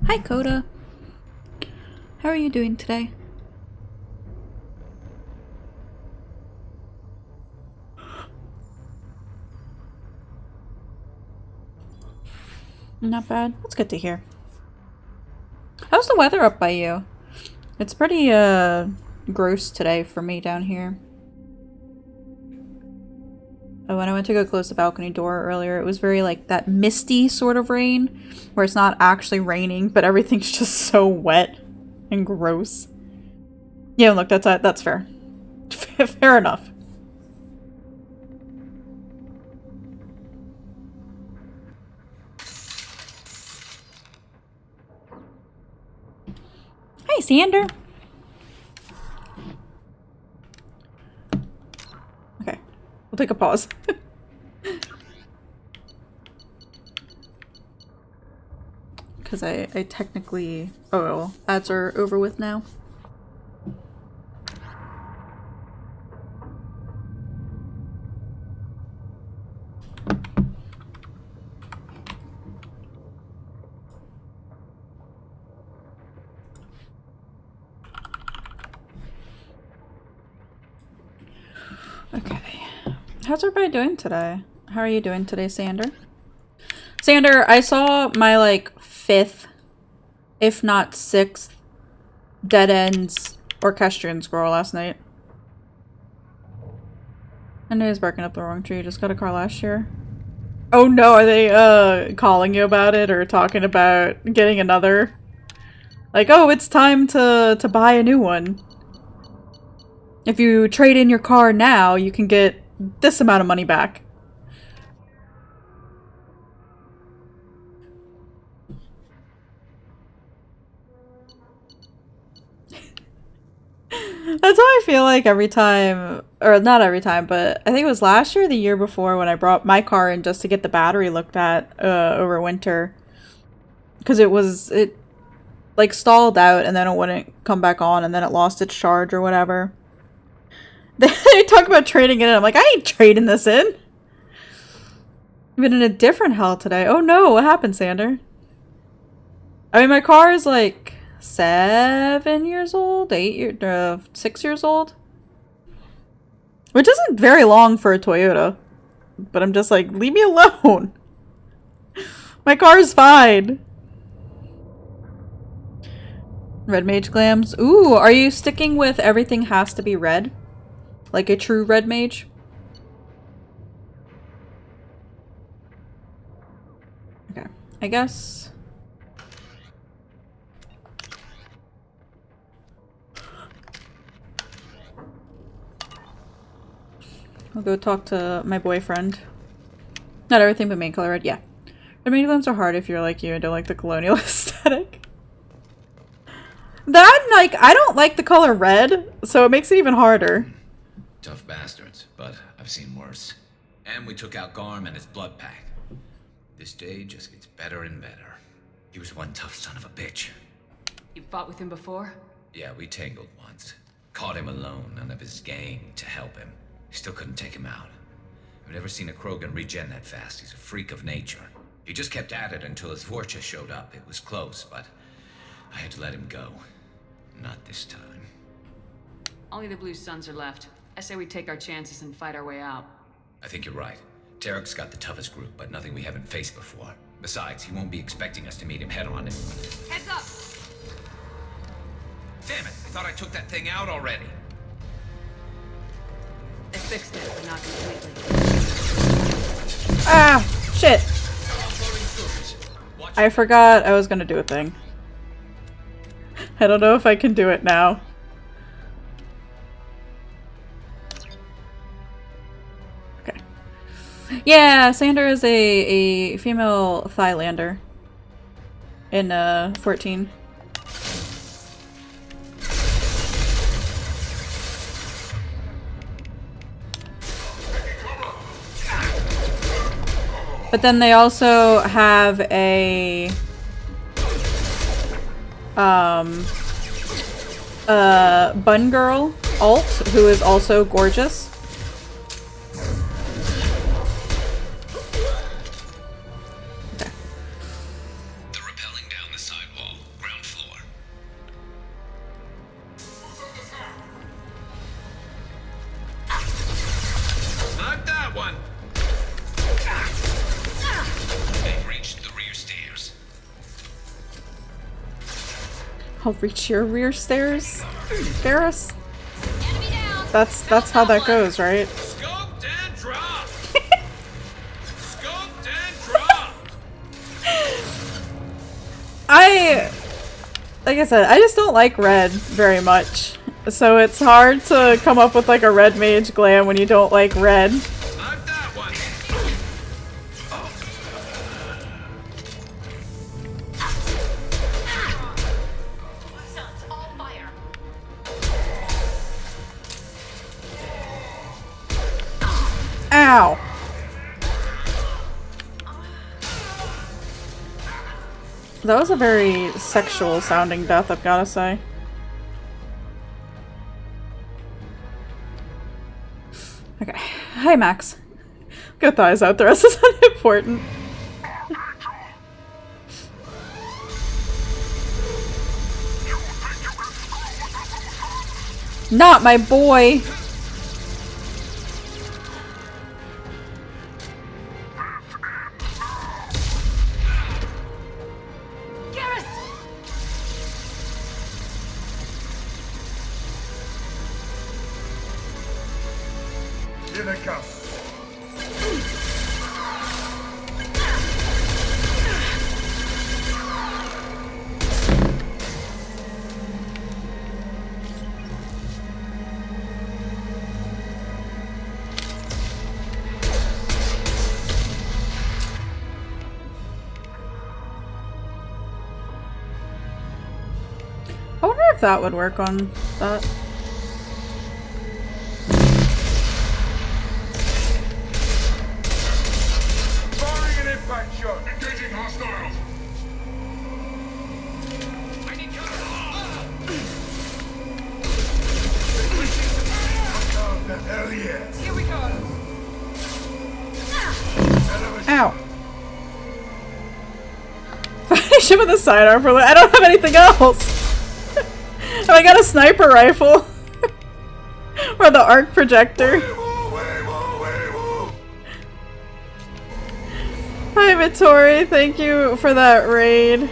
Hi, Coda. How are you doing today? Not bad. That's good to hear. How's the weather up by you? It's pretty, gross today for me down here. Oh, when I went to go close the balcony door earlier, it was very, like, that misty sort of rain, where it's not actually raining, but everything's just so wet and gross. Yeah, look, that's fair. Fair enough. Hi, Sander. Okay, we'll take a pause. Because I technically... Oh, well, ads are over with now. Okay. How's everybody doing today? How are you doing today, Sander? Sander, I saw my, like, 5th, if not 6th, Dead Ends Orchestrion scroll last night. I knew I was barking up the wrong tree. Just got a car last year. Oh no, are they, calling you about it or talking about getting another? Like, oh, it's time to buy a new one. If you trade in your car now, you can get this amount of money back. That's how I feel like every time, or not every time, but I think it was last year or the year before when I brought my car in just to get the battery looked at over winter. Because it like stalled out and then it wouldn't come back on and then it lost its charge or whatever. They talk about trading it in. I'm like, I ain't trading this in. I've been in a different hell today. Oh no, what happened, Sander? I mean, my car is like 7 years old, 6 years old. Which isn't very long for a Toyota. But I'm just like, leave me alone. My car is fine. Red Mage Glams. Ooh, are you sticking with everything has to be red? Like a true red mage? Okay. I guess... I'll go talk to my boyfriend. Not everything but main color red. Yeah. Red mage glams are hard if you're like you and don't like the colonial aesthetic. That, like, I don't like the color red, so it makes it even harder. Tough bastards, but I've seen worse. And we took out Garm and his blood pack. This day just gets better and better. He was one tough son of a bitch. You fought with him before? Yeah, we tangled once. Caught him alone, none of his gang to help him. Still couldn't take him out. I've never seen a Krogan regen that fast. He's a freak of nature. He just kept at it until his Vorcha showed up. It was close, but I had to let him go. Not this time. Only the Blue Suns are left. I say we take our chances and fight our way out. I think you're right. Tarek's got the toughest group, but nothing we haven't faced before. Besides, he won't be expecting us to meet him head-on. Heads up! Damn it! I thought I took that thing out already. I fixed it, but not completely. Ah! Shit! I forgot I was gonna do a thing. I don't know if I can do it now. Okay. Yeah, Sander is a female Thailander. In, 14. But then they also have a Bun Girl alt who is also gorgeous. that one! They've reached the rear stairs. I'll reach your rear stairs, Garrus. That's how that goes, right? Scoped and dropped! Scoped and dropped! Like I said, I just don't like red very much. So it's hard to come up with like a red mage glam when you don't like red. Not that one! Suns, all fire. Ow! That was a very sexual sounding death, I've gotta say. Okay. Hi, Max. Good thighs out. The rest is unimportant. Not my boy! Here they come. I wonder if that would work on that. Firing an impact shot. Engaging hostiles. I need cover! Oh, the hell yeah. Here we go. Ow. Finish him with a sidearm for I don't have anything else! And I got a sniper rifle! Or the arc projector. Hi Vittori, thank you for that raid.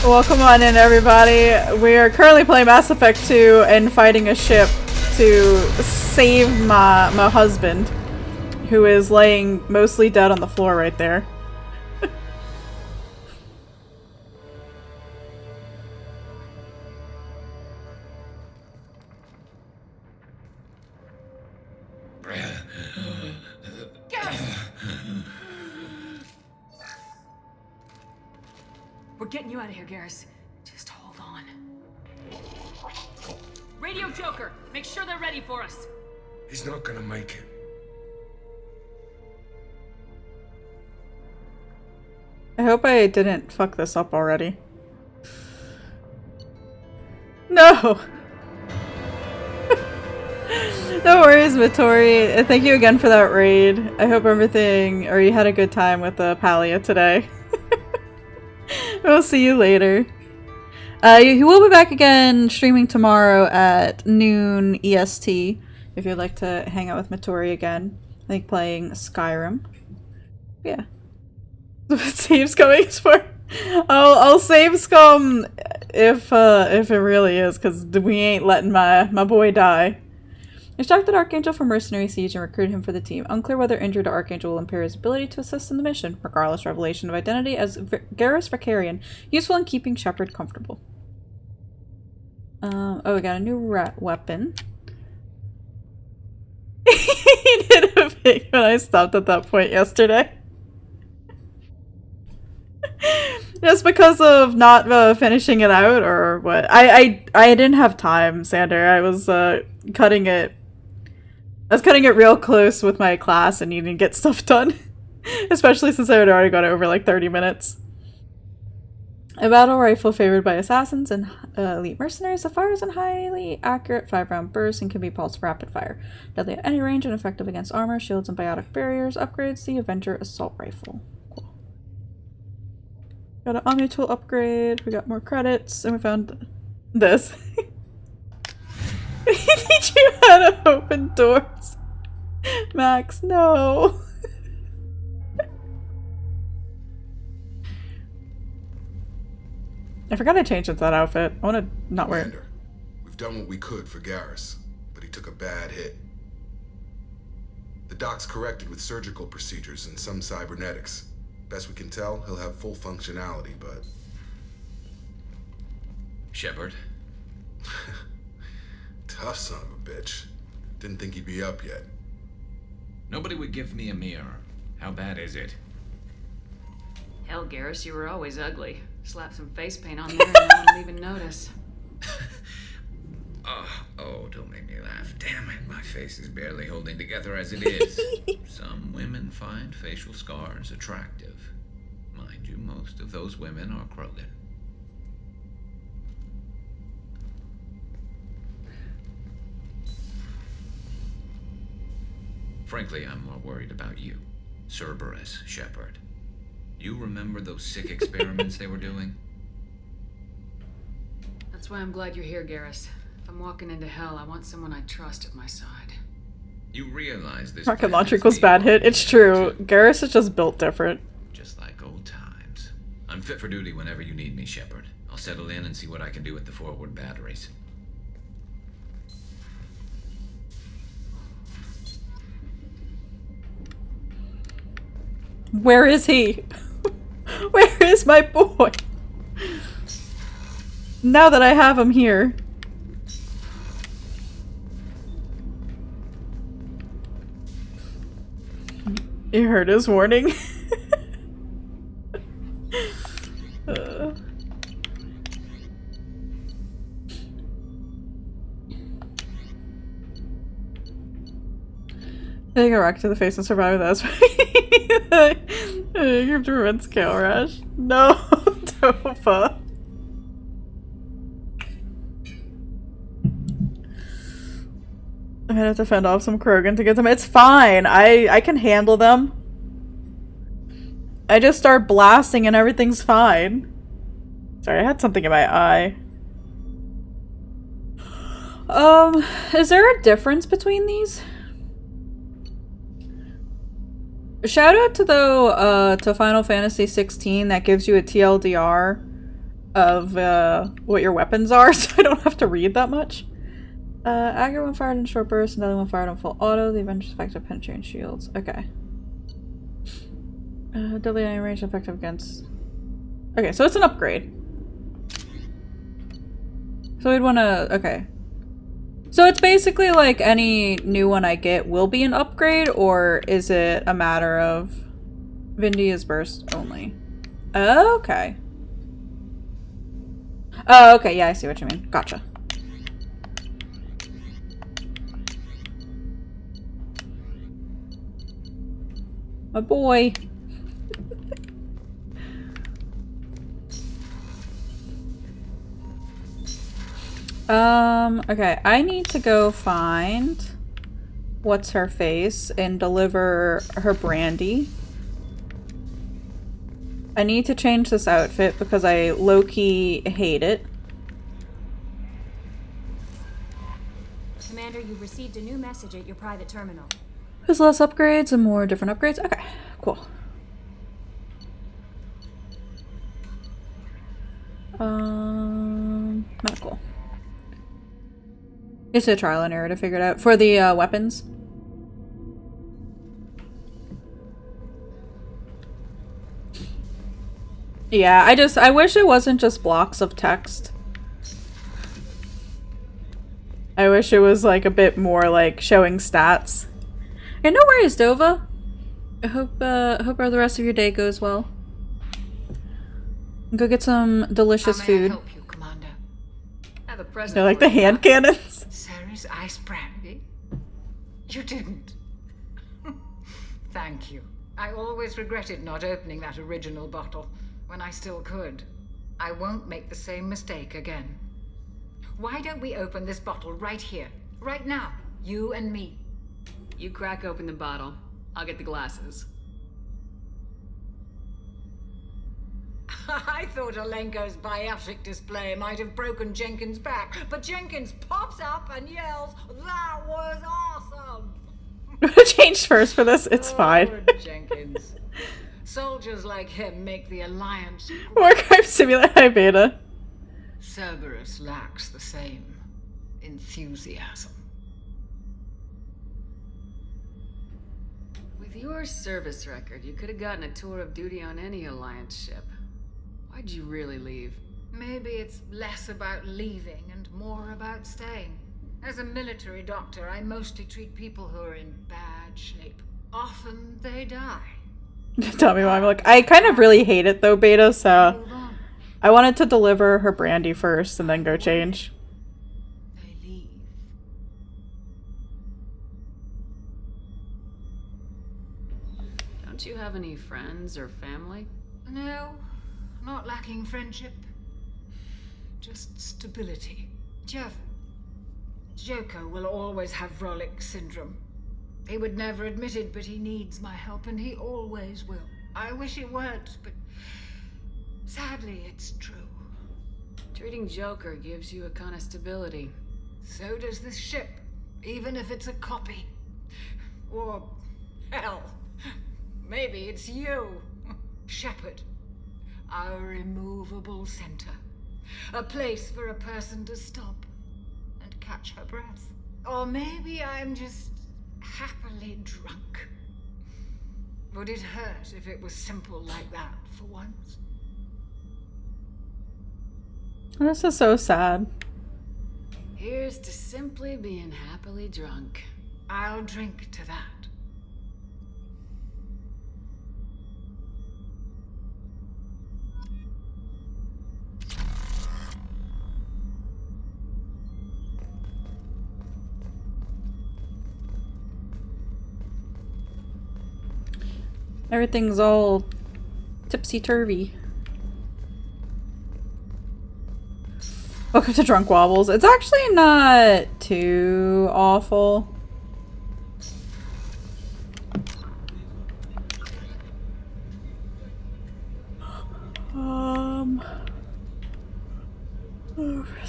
Welcome on in everybody. We are currently playing Mass Effect 2 and fighting a ship to save my husband, who is laying mostly dead on the floor right there. We're getting you out of here, Garrus. Just hold on. Radio Joker, make sure they're ready for us. He's not gonna make it. I hope I didn't fuck this up already. No! No worries, Vittori. Thank you again for that raid. I hope everything, or you had a good time with the Palia today. We'll see you later. He will be back again streaming tomorrow at noon EST if you'd like to hang out with Vittori again. I think playing Skyrim. Yeah. Save Scum for. I'll save Scum if it really is, because we ain't letting my boy die. Instructed Archangel for Mercenary Siege and recruit him for the team. Unclear whether injured Archangel will impair his ability to assist in the mission. Regardless, revelation of identity as Garrus Vakarian. Useful in keeping Shepard comfortable. Oh, we got a new weapon. He did a pig when I stopped at that point yesterday. Just because of not finishing it out, or what? I didn't have time, Sander. I was cutting it. I was cutting it real close with my class and needing to get stuff done. Especially since I had already got over like 30 minutes. A battle rifle favored by assassins and elite mercenaries that fires in highly accurate 5-round bursts and can be pulsed rapid fire. Deadly at any range and effective against armor, shields, and biotic barriers. Upgrades the Avenger assault rifle. Cool. Got an Omni tool upgrade. We got more credits, and we found This. They teach you how to open doors. Max, no. I forgot I changed into that outfit. I want to not wear it. Commander, we've done what we could for Garrus, but he took a bad hit. The doc's corrected with surgical procedures and some cybernetics. Best we can tell, he'll have full functionality, but... Shepard? Tough son of a bitch. Didn't think he'd be up yet. Nobody would give me a mirror. How bad is it? Hell, Garrus, you were always ugly. Slap some face paint on there and no one will even notice. Oh, don't make me laugh. Damn it, my face is barely holding together as it is. Some women find facial scars attractive. Mind you, most of those women are Krogan. Frankly, I'm more worried about you. Cerberus, Shepard. You remember those sick experiments they were doing? That's why I'm glad you're here, Garrus. If I'm walking into hell, I want someone I trust at my side. You realize this Rocket planet launcher is equals being bad hit. It's true. too. Garrus is just built different. Just like old times. I'm fit for duty whenever you need me, Shepard. I'll settle in and see what I can do with the forward batteries. Where is he? Where is my boy? Now that I have him here. You heard his warning. They go rock to the face and survive with us. You have to prevent scale rush. No, Topha. I'm gonna have to fend off some Krogan to get them. It's fine. I can handle them. I just start blasting and everything's fine. Sorry, I had something in my eye. Is there a difference between these? Shout out to to Final Fantasy 16 that gives you a TLDR of what your weapons are, so I don't have to read that much. Aggro when fired in short bursts, and deadly when fired on full auto. The Avenger's effective penetrating shields. Okay. Deadly any range effective against. Okay, so it's an upgrade. So we'd want to. Okay. So it's basically like any new one I get will be an upgrade, or is it a matter of Vindia's burst only? Okay. Oh, okay. Yeah, I see what you mean. Gotcha. My boy. Okay, I need to go find what's her face and deliver her brandy. I need to change this outfit because I low-key hate it. Commander, you've received a new message at your private terminal. There's less upgrades and more different upgrades. Okay, cool. Medical. It's a trial and error to figure it out. For the weapons. Yeah, I wish it wasn't just blocks of text. I wish it was like a bit more like showing stats. And no worries, Dova. I hope the rest of your day goes well. Go get some delicious How may I food. help you, Commander? I have a present. They're like for the you. hand cannons. Sarah's ice brandy? You didn't. Thank you. I always regretted not opening that original bottle when I still could. I won't make the same mistake again. Why don't we open this bottle right here, right now, you and me? You crack open the bottle. I'll get the glasses. I I thought Alenko's biotic display might have broken Jenkins' back, but Jenkins pops up and yells, "That was awesome!" I'm gonna change first for this. It's fine. Oh, Jenkins. Soldiers like him make the Alliance. Warcraft Simulator High Beta. Cerberus lacks the same enthusiasm. With your service record, you could have gotten a tour of duty on any Alliance ship. Why'd you really leave? Maybe it's less about leaving and more about staying. As a military doctor, I mostly treat people who are in bad shape. Often they die. Tell me why. I'm like, I kind of really hate it though, Beta, so Move on. I wanted to deliver her brandy first and then go change. They leave. Don't you have any friends or family? No, not lacking friendship. Just stability. Jeff, Joko will always have Vrolik syndrome. He would never admit it, but he needs my help, and he always will. I wish it weren't, but sadly, it's true. Treating Joker gives you a kind of stability. So does this ship, even if it's a copy. Or, hell, maybe it's you, Shepard. Our immovable center. A place for a person to stop and catch her breath. Or maybe I'm just happily drunk. Would it hurt if it was simple like that for once? This is so sad. Here's to simply being happily drunk. I'll drink to that. Everything's all tipsy-turvy. Welcome to Drunk Wobbles. It's actually not too awful.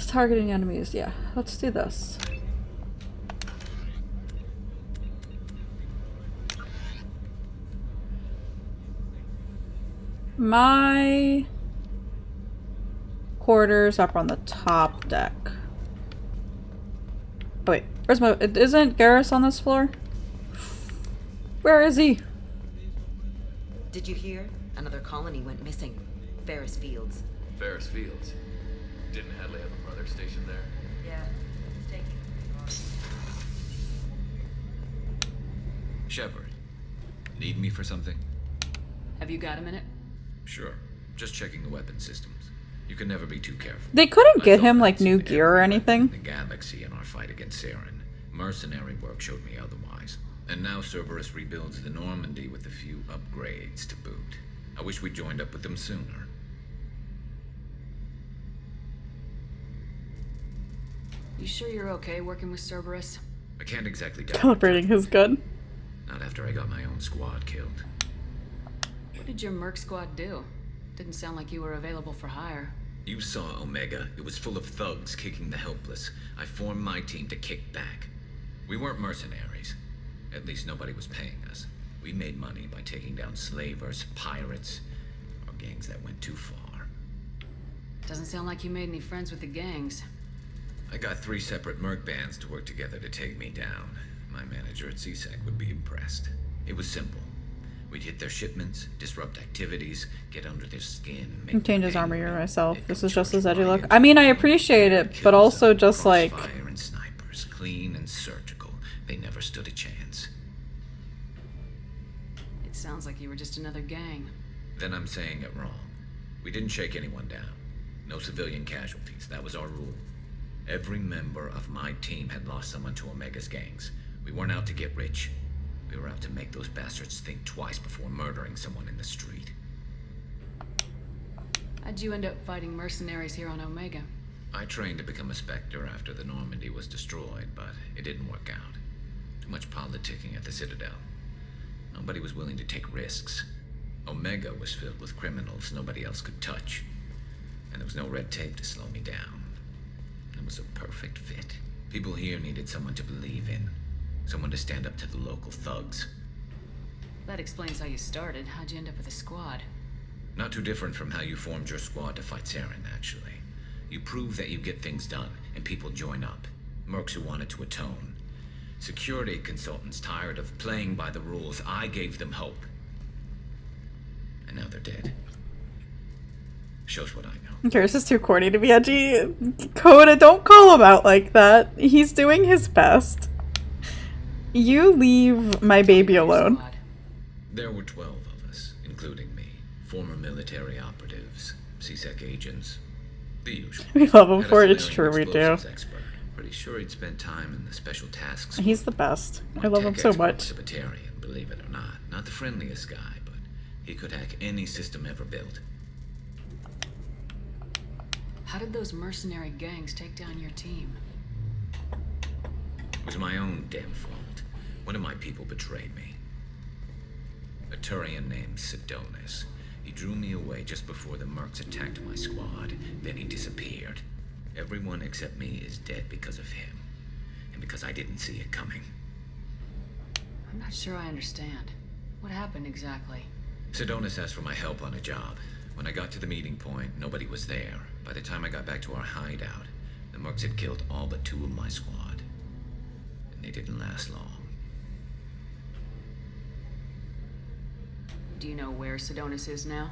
Targeting enemies, yeah. Let's do this. My quarters up on the top deck. Oh wait, where's my... Isn't Garrus on this floor? Where is he? Did you hear? Another colony went missing. Ferris Fields. Ferris Fields. Didn't Hadley have a brother stationed there? Yeah, it's taking. Shepard, need me for something? Have you got a minute? Sure. Just checking the weapon systems. You can never be too careful. They couldn't I get thought him I'd like new seen gear or every weapon in anything. the galaxy in our fight against Saren. Mercenary work showed me otherwise. And now Cerberus rebuilds the Normandy with a few upgrades to boot. I wish we joined up with them sooner. You sure you're okay working with Cerberus? I can't exactly doubt Calibrating his gun. Not after I got my own squad killed. What did your merc squad do? Didn't sound like you were available for hire. You saw Omega. It was full of thugs kicking the helpless. I formed my team to kick back. We weren't mercenaries. At least nobody was paying us. We made money by taking down slavers, pirates, or gangs that went too far. Doesn't sound like you made any friends with the gangs. I got 3 separate merc bands to work together to take me down. My manager at CSEC would be impressed. It was simple. We'd hit their shipments, disrupt activities, get under their skin, make Change his them armor angry. myself. They'd This come is just charging as edgy right look. into I mean, I the appreciate They'd it, kill but us also with just like... crossfire and snipers, clean and surgical. They never stood a chance. It sounds like you were just another gang. Then I'm saying it wrong. We didn't shake anyone down. No civilian casualties. That was our rule. Every member of my team had lost someone to Omega's gangs. We weren't out to get rich. We were out to make those bastards think twice before murdering someone in the street. How'd you end up fighting mercenaries here on Omega? I trained to become a Spectre after the Normandy was destroyed, but it didn't work out. Too much politicking at the Citadel. Nobody was willing to take risks. Omega was filled with criminals nobody else could touch. was no red tape to slow me down. It was a perfect fit. People here needed someone to believe in. Someone to stand up to the local thugs. That explains how you started. How'd you end up with a squad? Not too different from how you formed your squad to fight Saren, actually. You prove that you get things done, and people join up. Mercs who wanted to atone. Security consultants tired of playing by the rules. I gave them hope. And now they're dead. Shows what I know. Garrus is too corny to be edgy. Coda, don't call him out like that. He's doing his best. You leave my baby alone. There were 12 of us, including me. Former military operatives, CSEC agents, the usual. We love him Had a for it, it's Solarian true, we do. explosives expert. Pretty sure he'd spent time in the special tasks. He's the best. I My love him tech so expert much. was a Batarian, believe it or not. Not the friendliest guy, but he could hack any system ever built. How did those mercenary gangs take down your team? It was my own damn fault. One of my people betrayed me. A Turian named Sidonis. He drew me away just before the Mercs attacked my squad. Then he disappeared. Everyone except me is dead because of him. And because I didn't see it coming. I'm not sure I understand. What happened exactly? Sidonis asked for my help on a job. When I got to the meeting point, nobody was there. By the time I got back to our hideout, the Mercs had killed all but 2 of my squad. And they didn't last long. Do you know where Sidonis is now?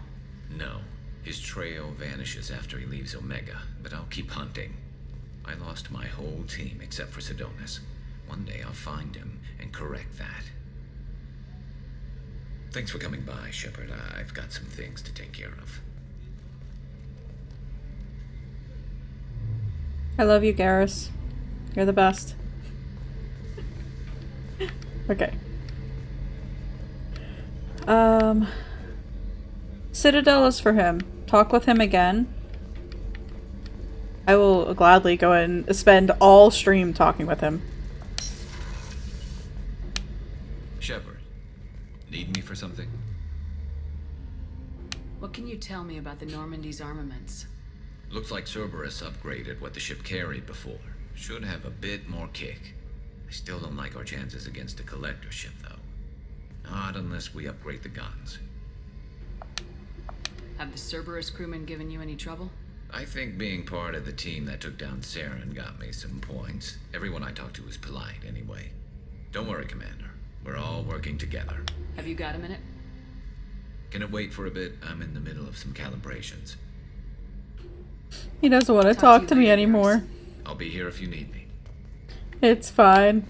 No. His trail vanishes after he leaves Omega, but I'll keep hunting. I lost my whole team except for Sidonis. One day I'll find him and correct that. Thanks for coming by, Shepard. I've got some things to take care of. I love you, Garrus. You're the best. Okay. Citadel is for him. Talk with him again. I will gladly go and spend all stream talking with him. Shepard, need me for something? What can you tell me about the Normandy's armaments? Looks like Cerberus upgraded what the ship carried before. Should have a bit more kick. I still don't like our chances against a collector ship, though. Not unless we upgrade the guns. Have the Cerberus crewmen given you any trouble? I think being part of the team that took down Saren got me some points. Everyone I talked to was polite, anyway. Don't worry, Commander. We're all working together. Have you got a minute? Can it wait for a bit? I'm in the middle of some calibrations. He doesn't want to talk to me anymore. I'll be here if you need me. It's fine.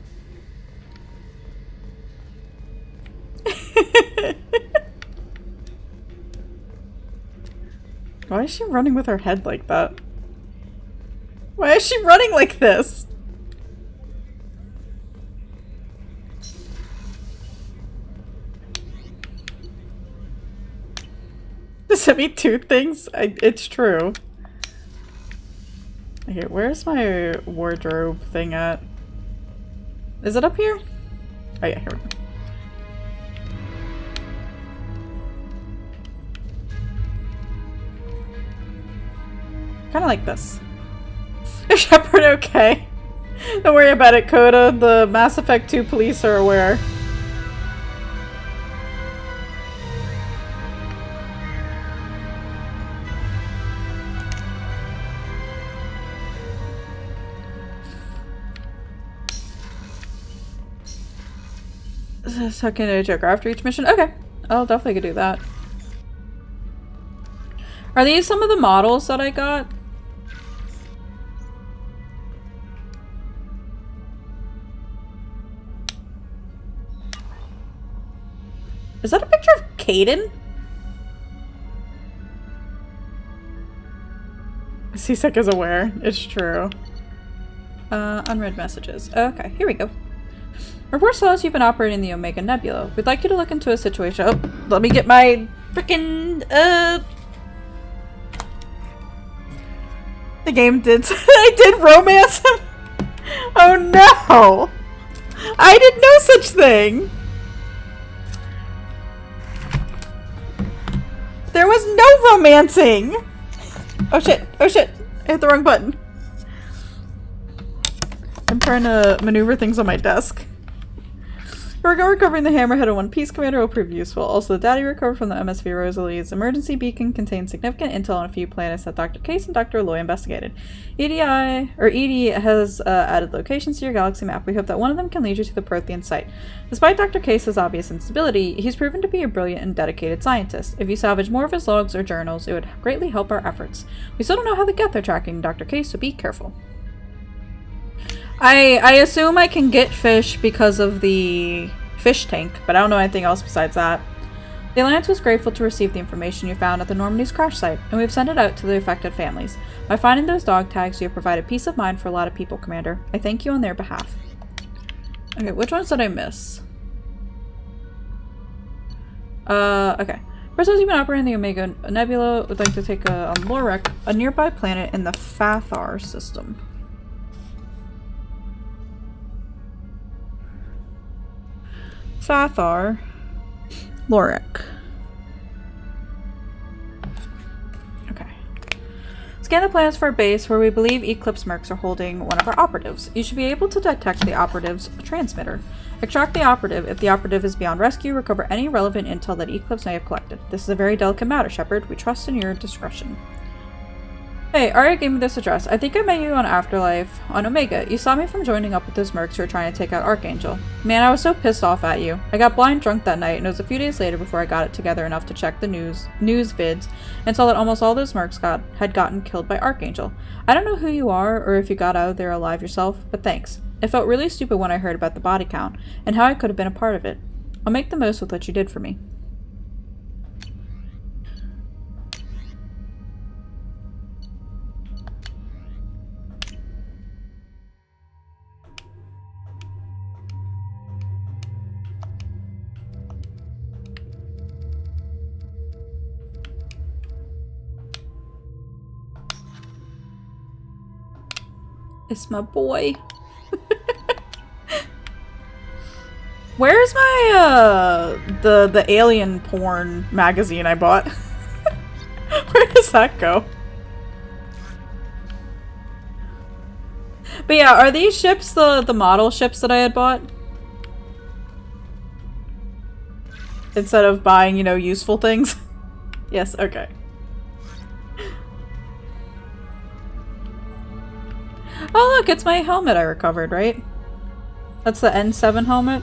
Why is she running with her head like that? Why is she running like this? Does it mean 2 things? It's true. Okay, where's my wardrobe thing at? Is it up here? Oh yeah, here we go. Kinda like this. Is Shepard okay? Don't worry about it, Coda. The Mass Effect 2 police are aware. Second a Joker after each mission? Okay. I'll definitely do that. Are these some of the models that I got? Is that a picture of Kaidan? CSEC is aware. It's true. Unread messages. Okay, here we go. Reports tell us you've been operating the Omega Nebula. We'd like you to look into a situation. Oh, let me get my freaking The game did. I did romance him. Oh no! I did no such thing. There was no romancing. Oh shit! Oh shit! I hit the wrong button. I'm trying to maneuver things on my desk. Recovering the hammerhead in one piece, Commander, will prove useful. Also, the data recovered from the MSV Rosalie's emergency beacon contains significant intel on a few planets that Dr. Case and Dr. Aloy investigated. EDI has added locations to your galaxy map. We hope that one of them can lead you to the Prothean site. Despite Dr. Case's obvious instability, he's proven to be a brilliant and dedicated scientist. If you salvage more of his logs or journals, it would greatly help our efforts. We still don't know how they get their tracking Dr. Case, so be careful. I assume I can get fish because of the fish tank, but I don't know anything else besides that. The Alliance was grateful to receive the information you found at the Normandy's crash site, and we've sent it out to the affected families. By finding those dog tags, you have provided peace of mind for a lot of people, Commander. I thank you on their behalf. Okay, which ones did I miss? Okay. First, as you've been operating the Omega Nebula, would like to take on Lorek, a nearby planet in the Fathar system. Fathar, Lorek. Okay. Scan the planets for a base where we believe Eclipse Mercs are holding one of our operatives. You should be able to detect the operative's transmitter. Extract the operative. If the operative is beyond rescue, recover any relevant intel that Eclipse may have collected. This is a very delicate matter, Shepard. We trust in your discretion. Hey, Arya gave me this address. I think I met you on Afterlife on Omega. You saw me from joining up with those mercs who were trying to take out Archangel. Man, I was so pissed off at you. I got blind drunk that night, and it was a few days later before I got it together enough to check the news vids, and saw that almost all those mercs had gotten killed by Archangel. I don't know who you are, or if you got out of there alive yourself, but thanks. It felt really stupid when I heard about the body count, and how I could have been a part of it. I'll make the most with what you did for me. It's my boy. Where's my the alien porn magazine I bought? Where does that go? But yeah, are these ships the model ships that I had bought? Instead of buying, you know, useful things? Yes, okay. Oh look, it's my helmet I recovered, right? That's the N7 helmet?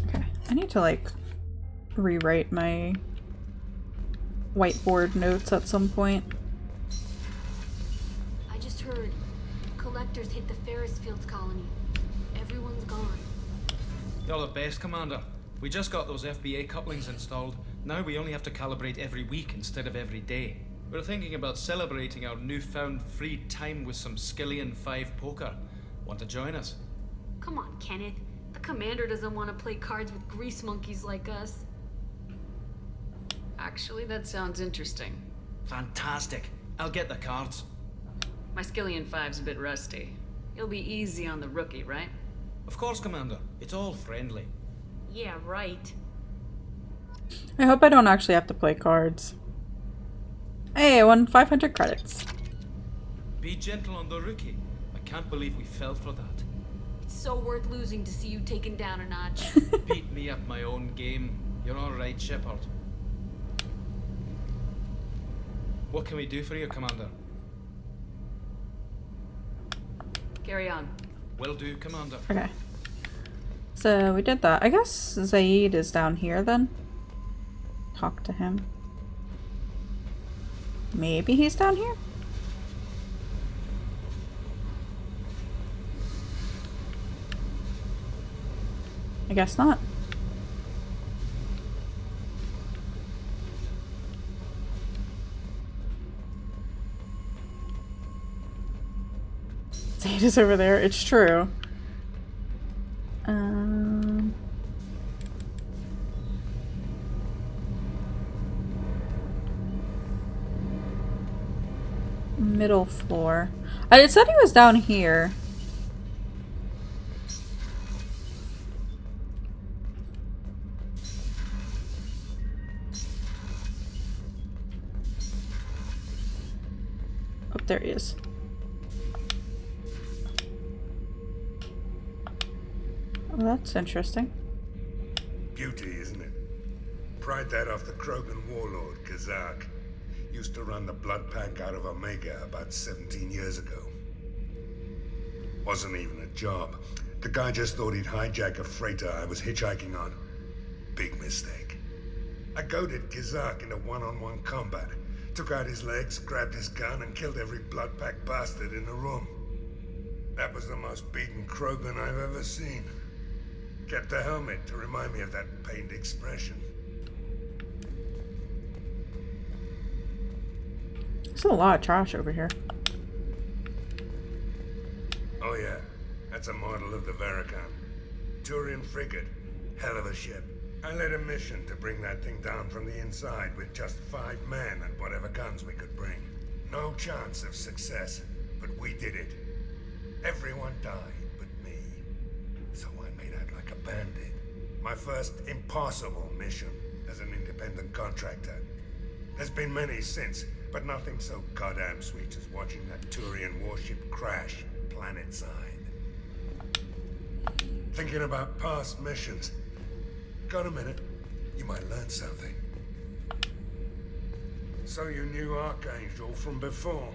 Okay, I need to like rewrite my whiteboard notes at some point. Heard. Collectors hit the Ferris Fields colony. Everyone's gone. You're the best, Commander. We just got those FBA couplings installed. Now we only have to calibrate every week instead of every day. We're thinking about celebrating our newfound free time with some Skillian 5 poker. Want to join us? Come on, Kenneth. The Commander doesn't want to play cards with grease monkeys like us. Actually, that sounds interesting. Fantastic. I'll get the cards. My Skillian 5's a bit rusty. You'll be easy on the rookie, right? Of course, Commander. It's all friendly. Yeah, right. I hope I don't actually have to play cards. Hey, I won 500 credits. Be gentle on the rookie. I can't believe we fell for that. It's so worth losing to see you taken down a notch. Beat me at my own game. You're all right, Shepard. What can we do for you, Commander? Carry on. Will do, Commander. Okay. So we did that. I guess Zaid is down here then. Talk to him. Maybe he's down here? I guess not. Zaid is over there. It's true. Middle floor. It said he was down here. Oh, there he is. Oh, that's interesting. Beauty, isn't it? Pried that off the Krogan warlord, Kazak. Used to run the blood pack out of Omega about 17 years ago. Wasn't even a job. The guy just thought he'd hijack a freighter I was hitchhiking on. Big mistake. I goaded Kazak into one-on-one combat. Took out his legs, grabbed his gun, and killed every blood pack bastard in the room. That was the most beaten Krogan I've ever seen. Kept a helmet to remind me of that pained expression. There's a lot of trash over here. Oh yeah, that's a model of the Veracon. Turian frigate. Hell of a ship. I led a mission to bring that thing down from the inside with just 5 men and whatever guns we could bring. No chance of success, but we did it. Everyone died but me. So I made out like a bandit. My first impossible mission as an independent contractor. There's been many since, but nothing so goddamn sweet as watching that Turian warship crash planet-side. Thinking about past missions. Got a minute? You might learn something. So you knew Archangel from before?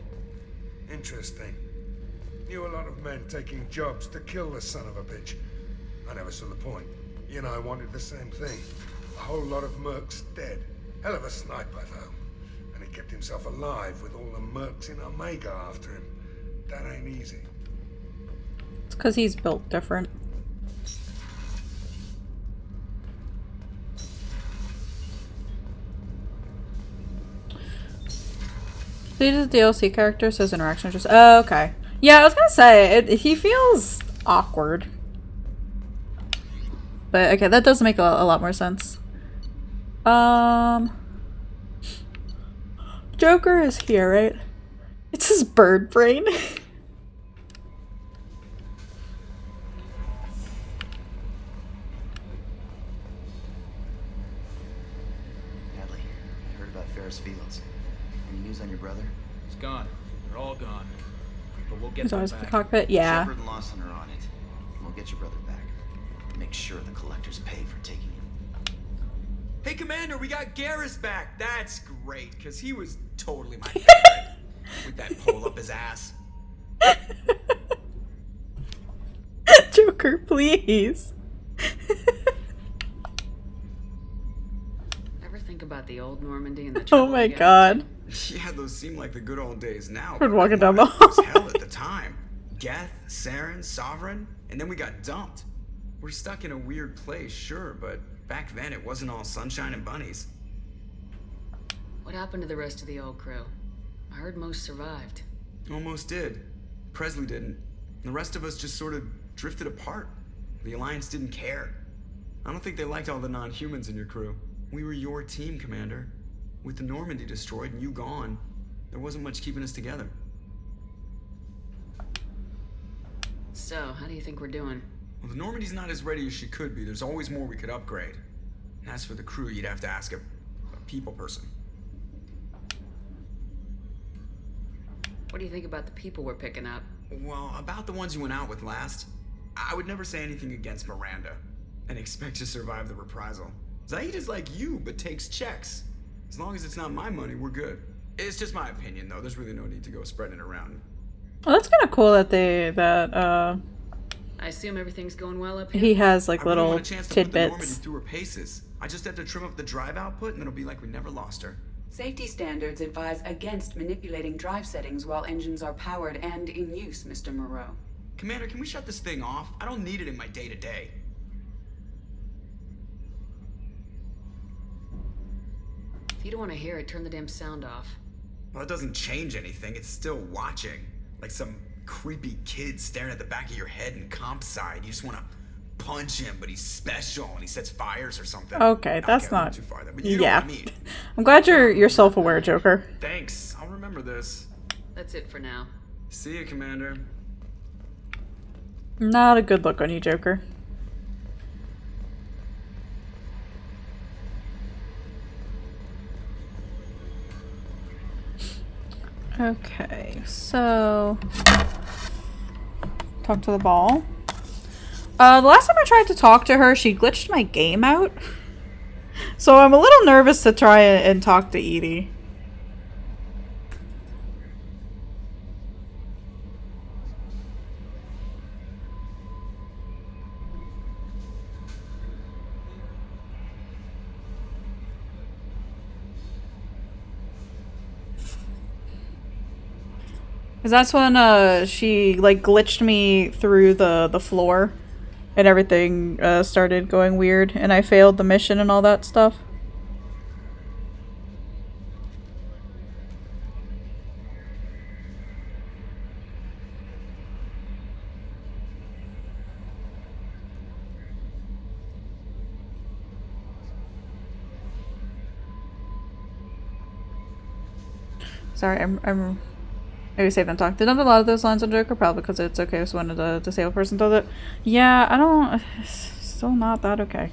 Interesting. Knew a lot of men taking jobs to kill the son of a bitch. I never saw the point. You and I wanted the same thing. A whole lot of mercs dead. Hell of a sniper, though. And he kept himself alive with all the mercs in Omega after him. That ain't easy. It's because he's built different. These DLC characters, his interaction just. Oh, okay. Yeah, I was gonna say he feels awkward, but okay, that does make a lot more sense. Joker is here, right? It's his bird brain. Hadley, I heard about Ferris Fields. Any news on your brother? He's gone. They're all gone. But we'll get He's them always at back. the cockpit. Yeah. Shepard and Lawson are on it. We'll get your brother back. Make sure the collectors pay for taking him. Hey, Commander, we got Garrus back. That's great, because he was totally my favorite. With that pole up his ass. Joker, please. Ever think about the old Normandy and the Oh trouble my we got god. Yeah, those seem like the good old days now. We're walking down the It was hall. hell at the time. Geth, Saren, Sovereign, and then we got dumped. We're stuck in a weird place, sure, but back then it wasn't all sunshine and bunnies. What happened to the rest of the old crew? I heard most survived. Almost did. Presley didn't. The rest of us just sort of drifted apart. The Alliance didn't care. I don't think they liked all the non-humans in your crew. We were your team, Commander. With the Normandy destroyed and you gone, there wasn't much keeping us together. So, how do you think we're doing? Well, the Normandy's not as ready as she could be. There's always more we could upgrade. And as for the crew, you'd have to ask a people person. What do you think about the people we're picking up? Well, about the ones you went out with last, I would never say anything against Miranda and expect to survive the reprisal. Zaid is like you, but takes checks. As long as it's not my money, we're good. It's just my opinion, though. There's really no need to go spreading it around. Well, that's kind of cool that I assume everything's going well up here? he has like I really little want a chance to put the Normandy tidbits. through her paces. I just have to trim up the drive output, and it'll be like we never lost her. Safety standards advise against manipulating drive settings while engines are powered and in use, Mr. Moreau. Commander, can we shut this thing off? I don't need it in my day-to-day. If you don't want to hear it, turn the damn sound off. Well, it doesn't change anything. It's still watching. Like some creepy kid staring at the back of your head in comp side. You just want to punch him, but he's special and he sets fires or something. Okay, that's I went not. too far there, but you know Yeah. what I mean. I'm glad you're self-aware, Joker. Thanks. I'll remember this. That's it for now. See you, Commander. Not a good look on you, Joker. Okay, so talk to the ball. The last time I tried to talk to her, she glitched my game out. So I'm a little nervous to try and talk to Edie. Cause that's when she like glitched me through the floor and everything started going weird and I failed the mission and all that stuff. Sorry, I'm maybe save and talk. They dumped a lot of those lines on Joker, probably because it's okay if one of the disabled person does it. Yeah, I don't... Still not that okay.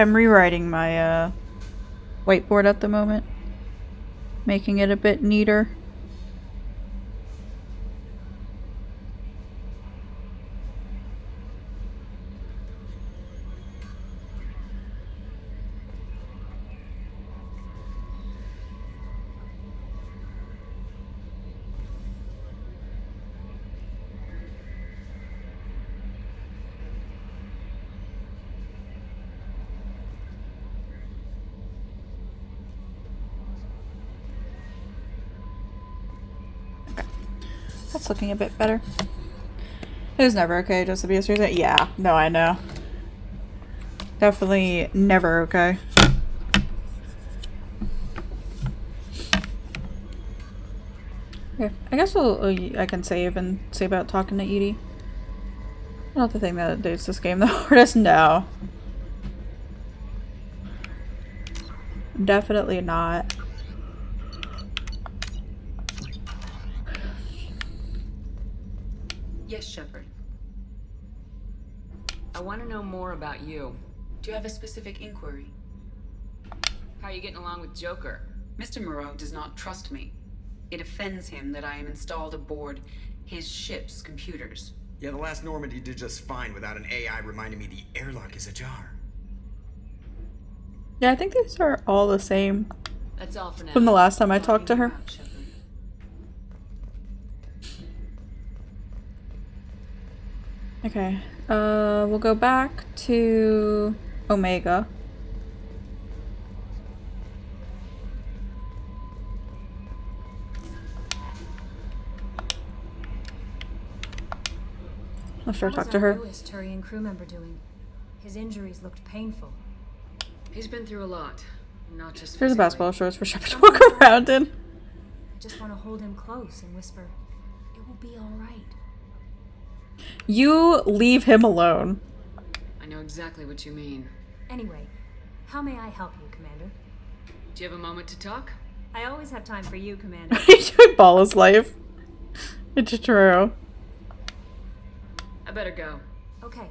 I'm rewriting my whiteboard at the moment, making it a bit neater. That's looking a bit better. It was never okay just to be a suicide. Yeah, no, I know. Definitely never okay. Okay, I guess I can save and say about talking to Edie. Not the thing that dates this game the hardest. No. Definitely not. Yes, Shepard. I want to know more about you. Do you have a specific inquiry? How are you getting along with Joker? Mr. Moreau does not trust me. It offends him that I am installed aboard his ship's computers. Yeah, the last Normandy did just fine without an AI reminding me the airlock is ajar. Yeah, I think these are all the same. That's all for now. From the last time I talked to her. Okay, we'll go back to Omega. I'll sure talk to her. How is our newest Turian crew member doing? His injuries looked painful. He's been through a lot, not just Here's the physically. basketball shorts for Shepard to walk around in. I just want to hold him close and whisper, "It will be all right." You leave him alone. I know exactly what you mean. Anyway, how may I help you, Commander? Do you have a moment to talk? I always have time for you, Commander. Ball his life. It's true. I better go. Okay.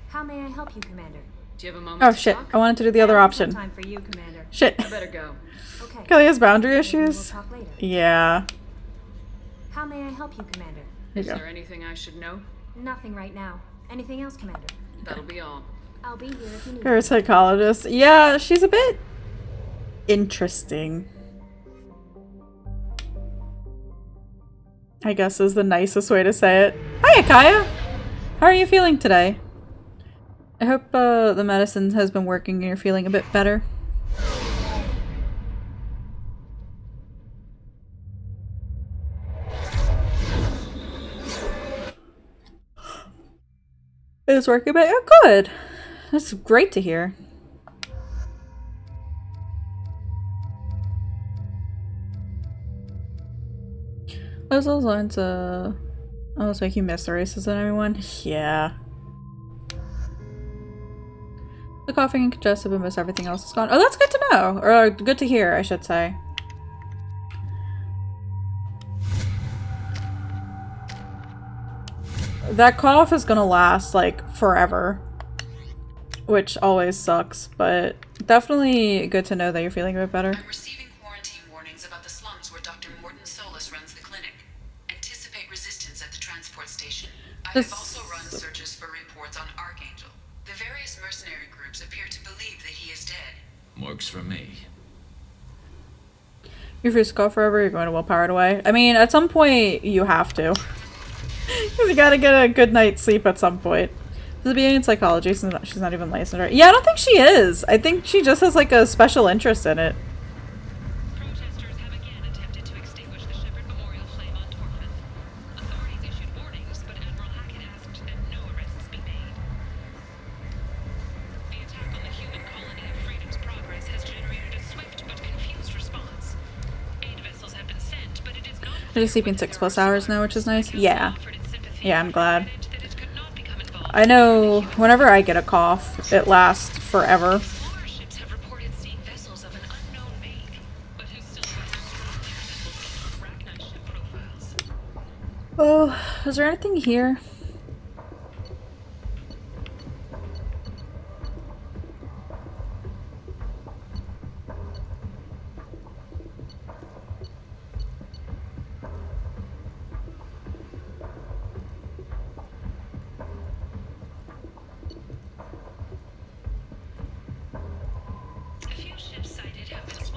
How may I help you, Commander? Do you have a moment Oh to shit, talk? I wanted to do the other option. Time for you, Commander. Shit. I better go. Okay. Kelly has boundary issues? We'll talk later. Yeah. How may I help you, Commander? Is there anything I should know? Nothing right now. Anything else, Commander? That'll be all. I'll be here if you need Her me. psychologist. Yeah, she's a bit interesting, I guess is the nicest way to say it. Hiya, Kaya! How are you feeling today? I hope the medicine has been working and you're feeling a bit better. It's working, but oh, good. That's great to hear. Those lines almost make you miss the races and everyone. Yeah. The coughing and congested, but most everything else is gone. Oh, that's good to know, or good to hear, I should say. That cough is gonna last like forever, which always sucks, but definitely good to know that you're feeling a bit better. I'm receiving quarantine warnings about the slums where Dr. Morton Solus runs the clinic. Anticipate resistance at the transport station. I have also run searches for reports on Archangel. The various mercenary groups appear to believe that he is dead. Works for me. You refuse to cough forever, you're going to willpower it away. I mean, at some point, you have to. Because you gotta get a good night's sleep at some point. Does it be in psychology since she's not even licensed, right? Yeah, I don't think she is. I think she just has like a special interest in it. Protesters have again attempted to extinguish the Shepard Memorial flame on Torfin. Authorities issued warnings, but Admiral Hackett asked that no arrests be made. The attack on the human colony of Freedom's Progress has generated a swift but confused response. Aid vessels have been sent, but it is not. They're just sleeping 6+ hours now, which is nice. Yeah. Yeah, I'm glad. I know whenever I get a cough, it lasts forever. Warships have reported seeing vessels of an unknown make, but who still strongly resemble Arachnite ship profiles. Oh, is there anything here?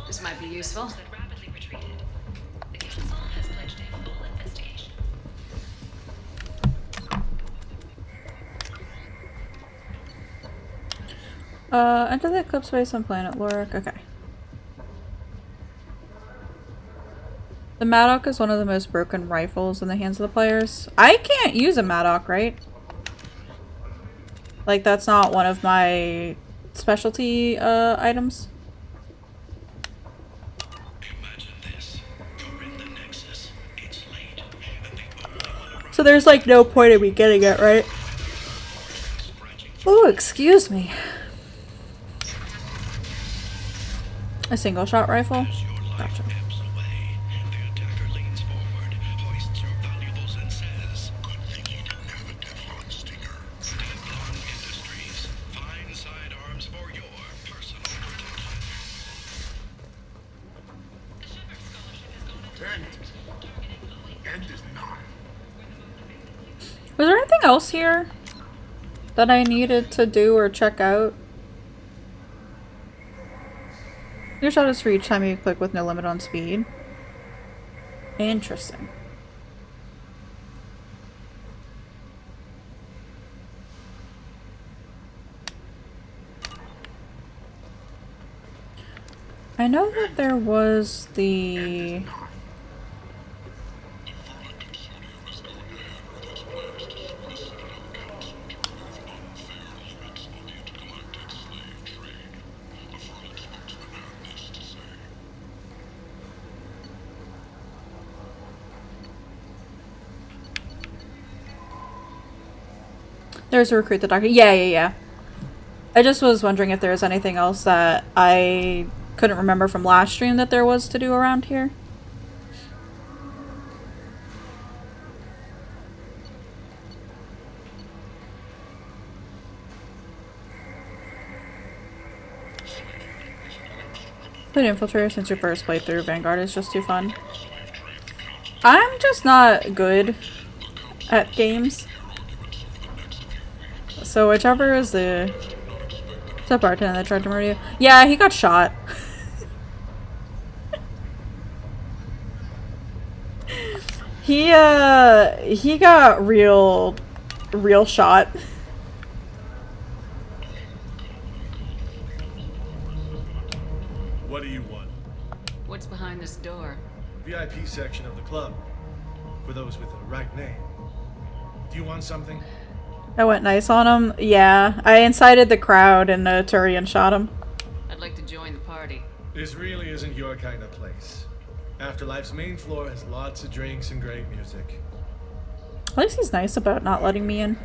This might be useful. Rapidly retreated. The council has pledged a full investigation. Enter the eclipse base on planet Lorik. Okay. The Maddock is one of the most broken rifles in the hands of the players. I can't use a Maddock, right? Like, that's not one of my specialty items. So there's like no point in me getting it, right? Oh, excuse me. A single shot rifle? Gotcha. Was there anything else here that I needed to do or check out? Your shot is for each time you click with no limit on speed. Interesting. I know that there was the... There's a recruit the doctor. Yeah. I just was wondering if there was anything else that I couldn't remember from last stream that there was to do around here. Played Infiltrator since your first playthrough. Vanguard is just too fun. I'm just not good at games. So whichever is the... Is that bartender that tried to murder you? Yeah, he got shot. He got real shot. What do you want? What's behind this door? VIP section of the club. For those with the right name. Do you want something? I went nice on him. Yeah, I incited the crowd and Turian shot him. I'd like to join the party. This really isn't your kind of place. Afterlife's main floor has lots of drinks and great music. At least he's nice about not letting me in.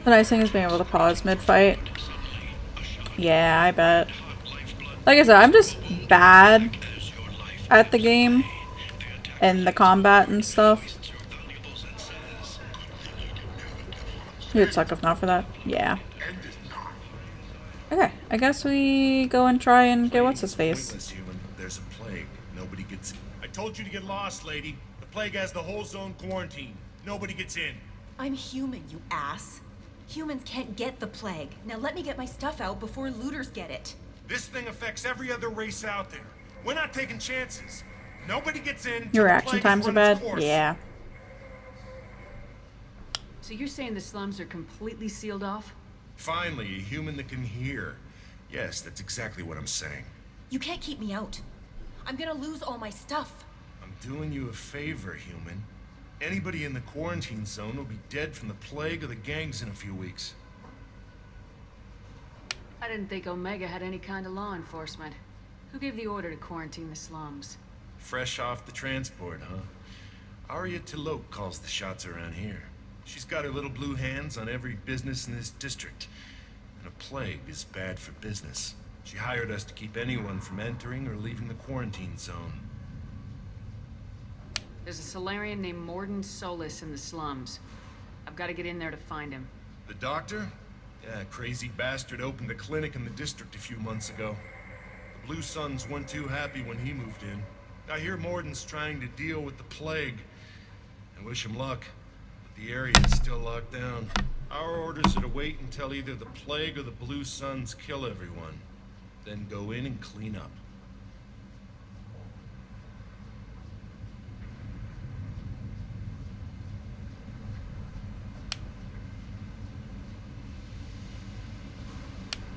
The nice thing is being able to pause mid-fight. Yeah, I bet. Like I said, I'm just bad at the game and the combat and stuff. You would suck if not for that. Yeah. Okay, I guess we go and try and get what's-his-face. There's a plague. Nobody gets in. I told you to get lost, lady. The plague has the whole zone quarantined. Nobody gets in. I'm human, you ass. Humans can't get the plague. Now let me get my stuff out before looters get it. This thing affects every other race out there. We're not taking chances. Nobody gets in. Your reaction times are bad? Yeah. So you're saying the slums are completely sealed off? Finally, a human that can hear. Yes, that's exactly what I'm saying. You can't keep me out. I'm gonna lose all my stuff. I'm doing you a favor, human. Anybody in the quarantine zone will be dead from the plague or the gangs in a few weeks. I didn't think Omega had any kind of law enforcement. Who gave the order to quarantine the slums? Fresh off the transport, huh? Arya T'Loak calls the shots around here. She's got her little blue hands on every business in this district. And a plague is bad for business. She hired us to keep anyone from entering or leaving the quarantine zone. There's a Solarian named Morden Solis in the slums. I've got to get in there to find him. The doctor? Yeah, crazy bastard opened a clinic in the district a few months ago. The Blue Suns weren't too happy when he moved in. I hear Morden's trying to deal with the plague. I wish him luck, but the area is still locked down. Our orders are to wait until either the plague or the Blue Suns kill everyone. Then go in and clean up.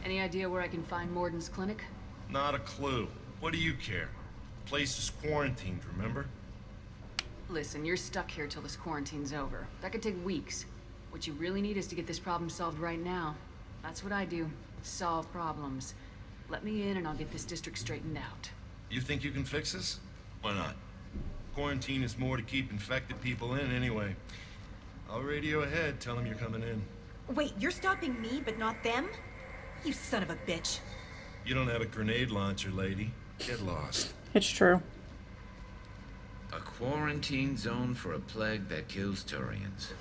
Any idea where I can find Morden's clinic? Not a clue. What do you care? The place is quarantined, remember? Listen, you're stuck here till this quarantine's over. That could take weeks. What you really need is to get this problem solved right now. That's what I do. Solve problems. Let me in and I'll get this district straightened out. You think you can fix this? Why not? Quarantine is more to keep infected people in anyway. I'll radio ahead, tell them you're coming in. Wait, you're stopping me, but not them? You son of a bitch. You don't have a grenade launcher, lady. Get lost. It's true. A quarantine zone for a plague that kills Turians.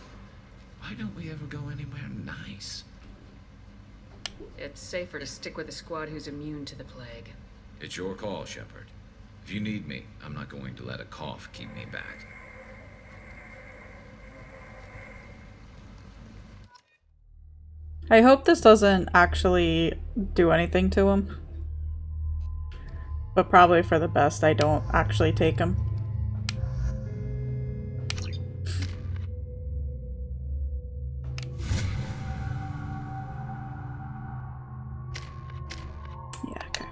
Why don't we ever go anywhere nice? It's safer to stick with a squad who's immune to the plague. It's your call, Shepard. If you need me, I'm not going to let a cough keep me back. I hope this doesn't actually do anything to him. But probably for the best I don't actually take him. Yeah, okay.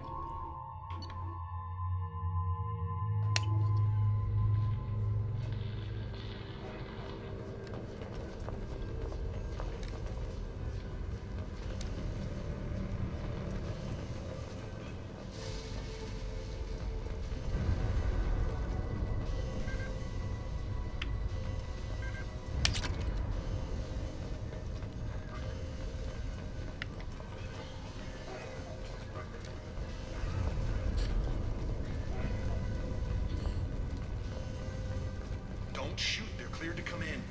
Don't shoot, they're cleared to come in.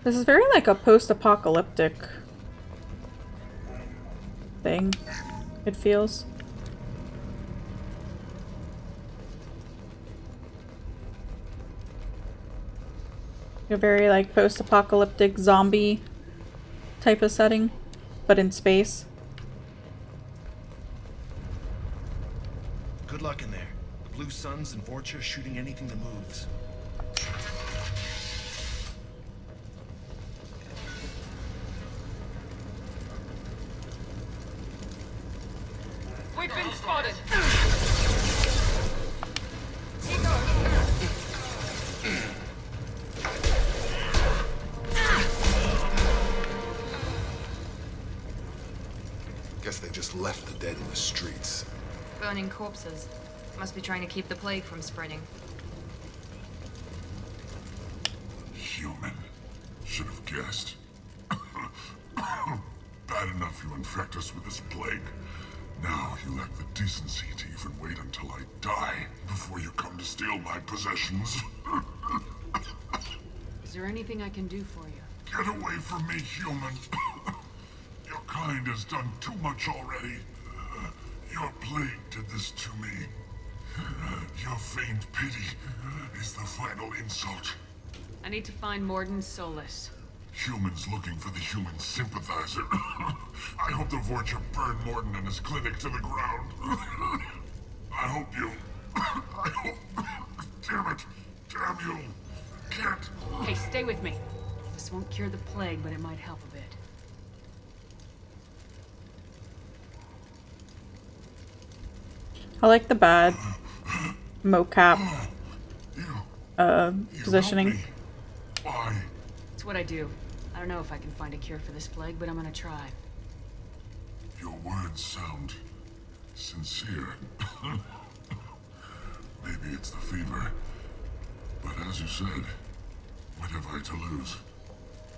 This is very like a post-apocalyptic thing, it feels. A very like post-apocalyptic zombie type of setting, but in space. Good luck in there. The Blue Suns and Vorcha shooting anything that moves. We've been spotted! Guess they just left the dead in the streets. Burning corpses. Must be trying to keep the plague from spreading. Human. Should have guessed. Bad enough you infect us with this plague. Now you lack the decency to even wait until I die before you come to steal my possessions. Is there anything I can do for you? Get away from me, human. Your kind has done too much already. Your plague did this to me. Your feigned pity is the final insult. I need to find Morden Solus. Humans looking for the human sympathizer. I hope the Vorcha burn Morden and his clinic to the ground. I hope you... I hope... Damn it! Damn you! Can't... Hey, stay with me. This won't cure the plague, but it might help a bit. I like the bad mocap positioning. Why? It's what I do. I don't know if I can find a cure for this plague, but I'm gonna try. Your words sound sincere. Maybe it's the fever. But as you said, what have I to lose?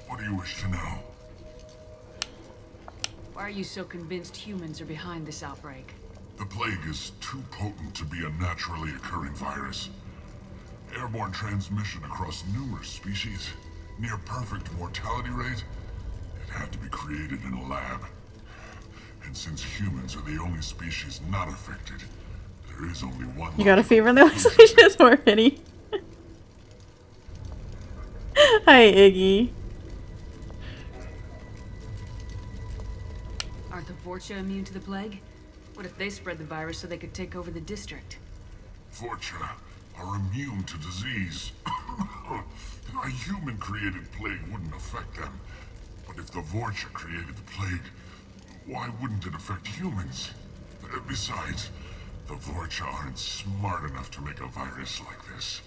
What do you wish to know? Why are you so convinced humans are behind this outbreak? The plague is too potent to be a naturally occurring virus. Airborne transmission across numerous species, near perfect mortality rate. It had to be created in a lab. And since humans are the only species not affected, there is only one. You got a fever in the isolation is more pity. Hi, Iggy. Aren't the Vorcha immune to the plague? What if they spread the virus so they could take over the district? Vorcha are immune to disease. A human-created plague wouldn't affect them. But if the Vorcha created the plague, why wouldn't it affect humans? Besides, the Vorcha aren't smart enough to make a virus like this.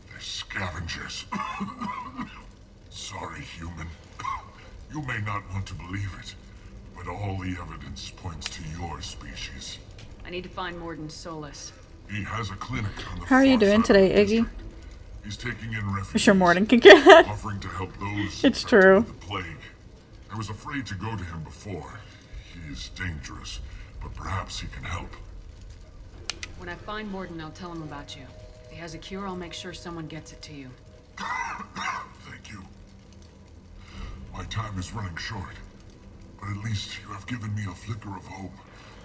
They're scavengers. Sorry, human. You may not want to believe it, but all the evidence points to your species. I need to find Morden Solus. He has a clinic on the How are you far doing side of today, the Iggy? district. He's taking in I'm refugees, sure Morden can get that. offering to help those It's affected true. with the plague. I was afraid to go to him before. He is dangerous, but perhaps he can help. When I find Morden, I'll tell him about you. If he has a cure, I'll make sure someone gets it to you. Thank you. My time is running short, but at least you have given me a flicker of hope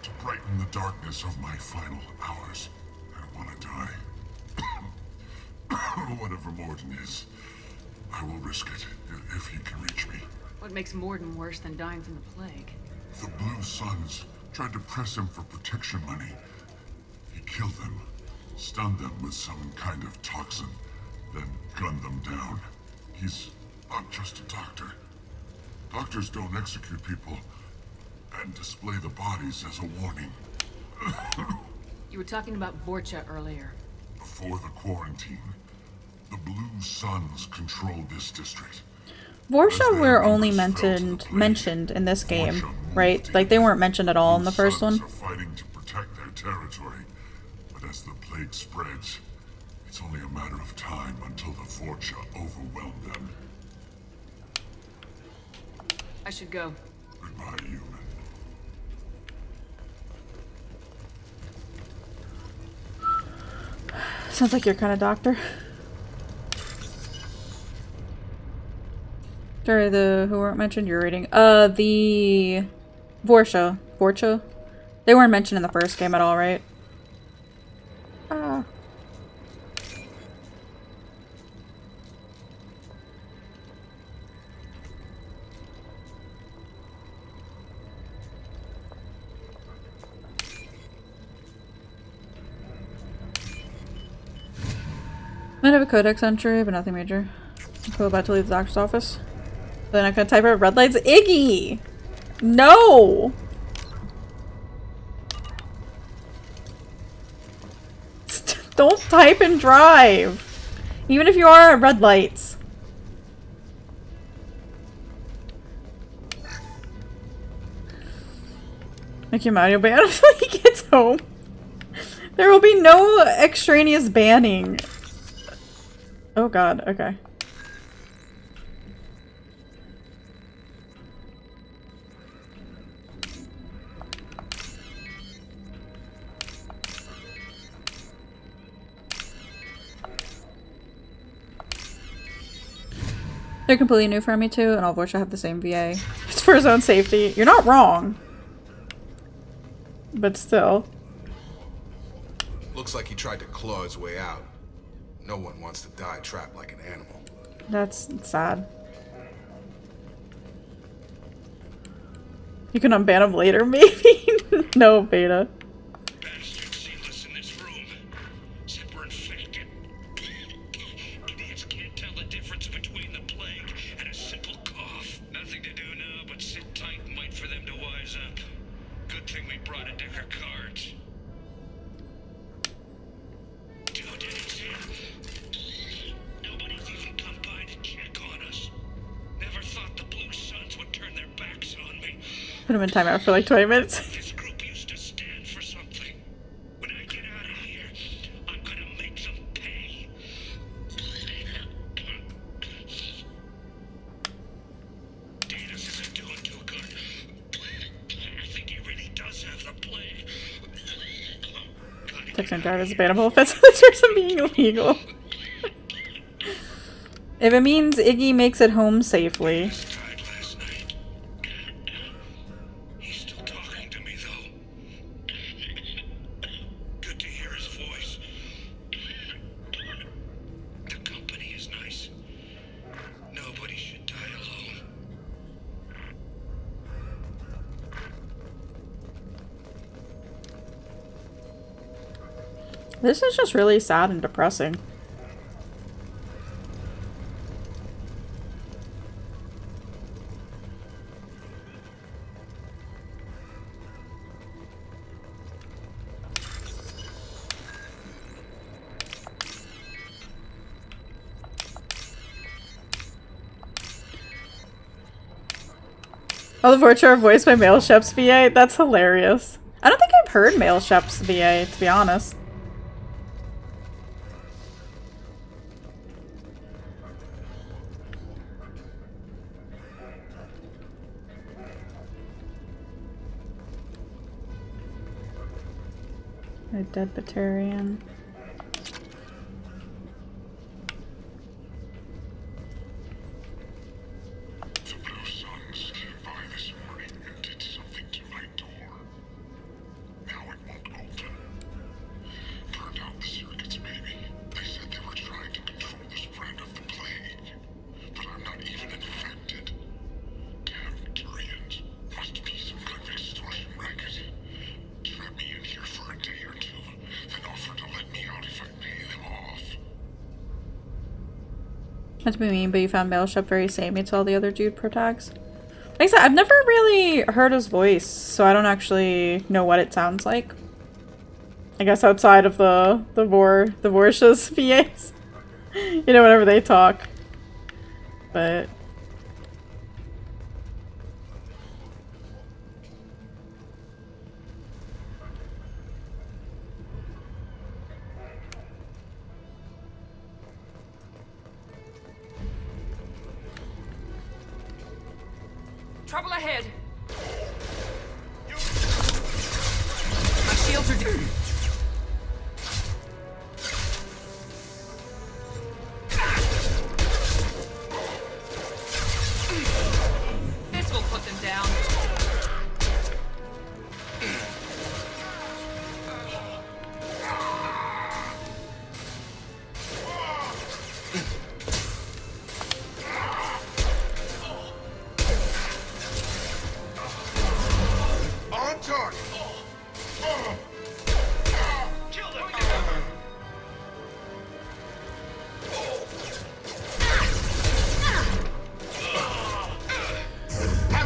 to brighten the darkness of my final hours. I don't want to die. Whatever Morden is, I will risk it if he can reach me. What makes Morden worse than dying from the plague? The Blue Suns tried to press him for protection money. He killed them, stunned them with some kind of toxin, then gunned them down. He's not just a doctor. Doctors don't execute people and display the bodies as a warning. You were talking about Vorcha earlier. Before the quarantine, the Blue Suns controlled this district. Vorcha were only mentioned in this game, right? Like they weren't mentioned at all in the first one. Are fighting to protect their territory, but as the plague spreads, it's only a matter of time until the Vorcha overwhelm them. I should go. Goodbye, human. Sounds like your kind of doctor. Sorry, the who weren't mentioned you're reading. The Vorcha. They weren't mentioned in the first game at all, right? Might have a codex entry, but nothing major. I'm about to leave the doctor's office. Then I can type out red lights. Iggy! No! Don't type and drive! Even if you are at red lights. Mickey Mouse will ban until he gets home. There will be no extraneous banning. Oh god, okay. They're completely new for me too, and all Vorcha have the same VA. It's for his own safety. You're not wrong. But still. Looks like he tried to claw his way out. No one wants to die trapped like an animal. That's sad. You can unban him later, maybe? No, Beta. Put him in timeout for like 20 minutes. This group used to stand for something. When I get out of here, I'm gonna make them pay. Datus isn't doing too good. I think he really does have the plague. Texting drive is a bannable offense in terms of being illegal. If it means Iggy makes it home safely. This is just really sad and depressing. Oh, the Vorcha are voiced by Male Shep's VA? That's hilarious. I don't think I've heard Male Shep's VA, to be honest. A dead Batarian. The Blue Suns came by this morning and did something to my door. Now it won't open. Turned out the circuits, maybe. They said they were trying to control the spread of the plague. But I'm not even infected. Damn Turians. Must be some kind of extortion racket. Trap me in here for a day or two, then offer to let me out if I pay them off. Not to be mean, but you found Male Shep very samey to all the other Jude protags. Like I said, I've never really heard his voice, so I don't actually know what it sounds like. I guess outside of the Vorcha's VAs. You know, whenever they talk. But Trouble ahead. My shields are down. This will put them down.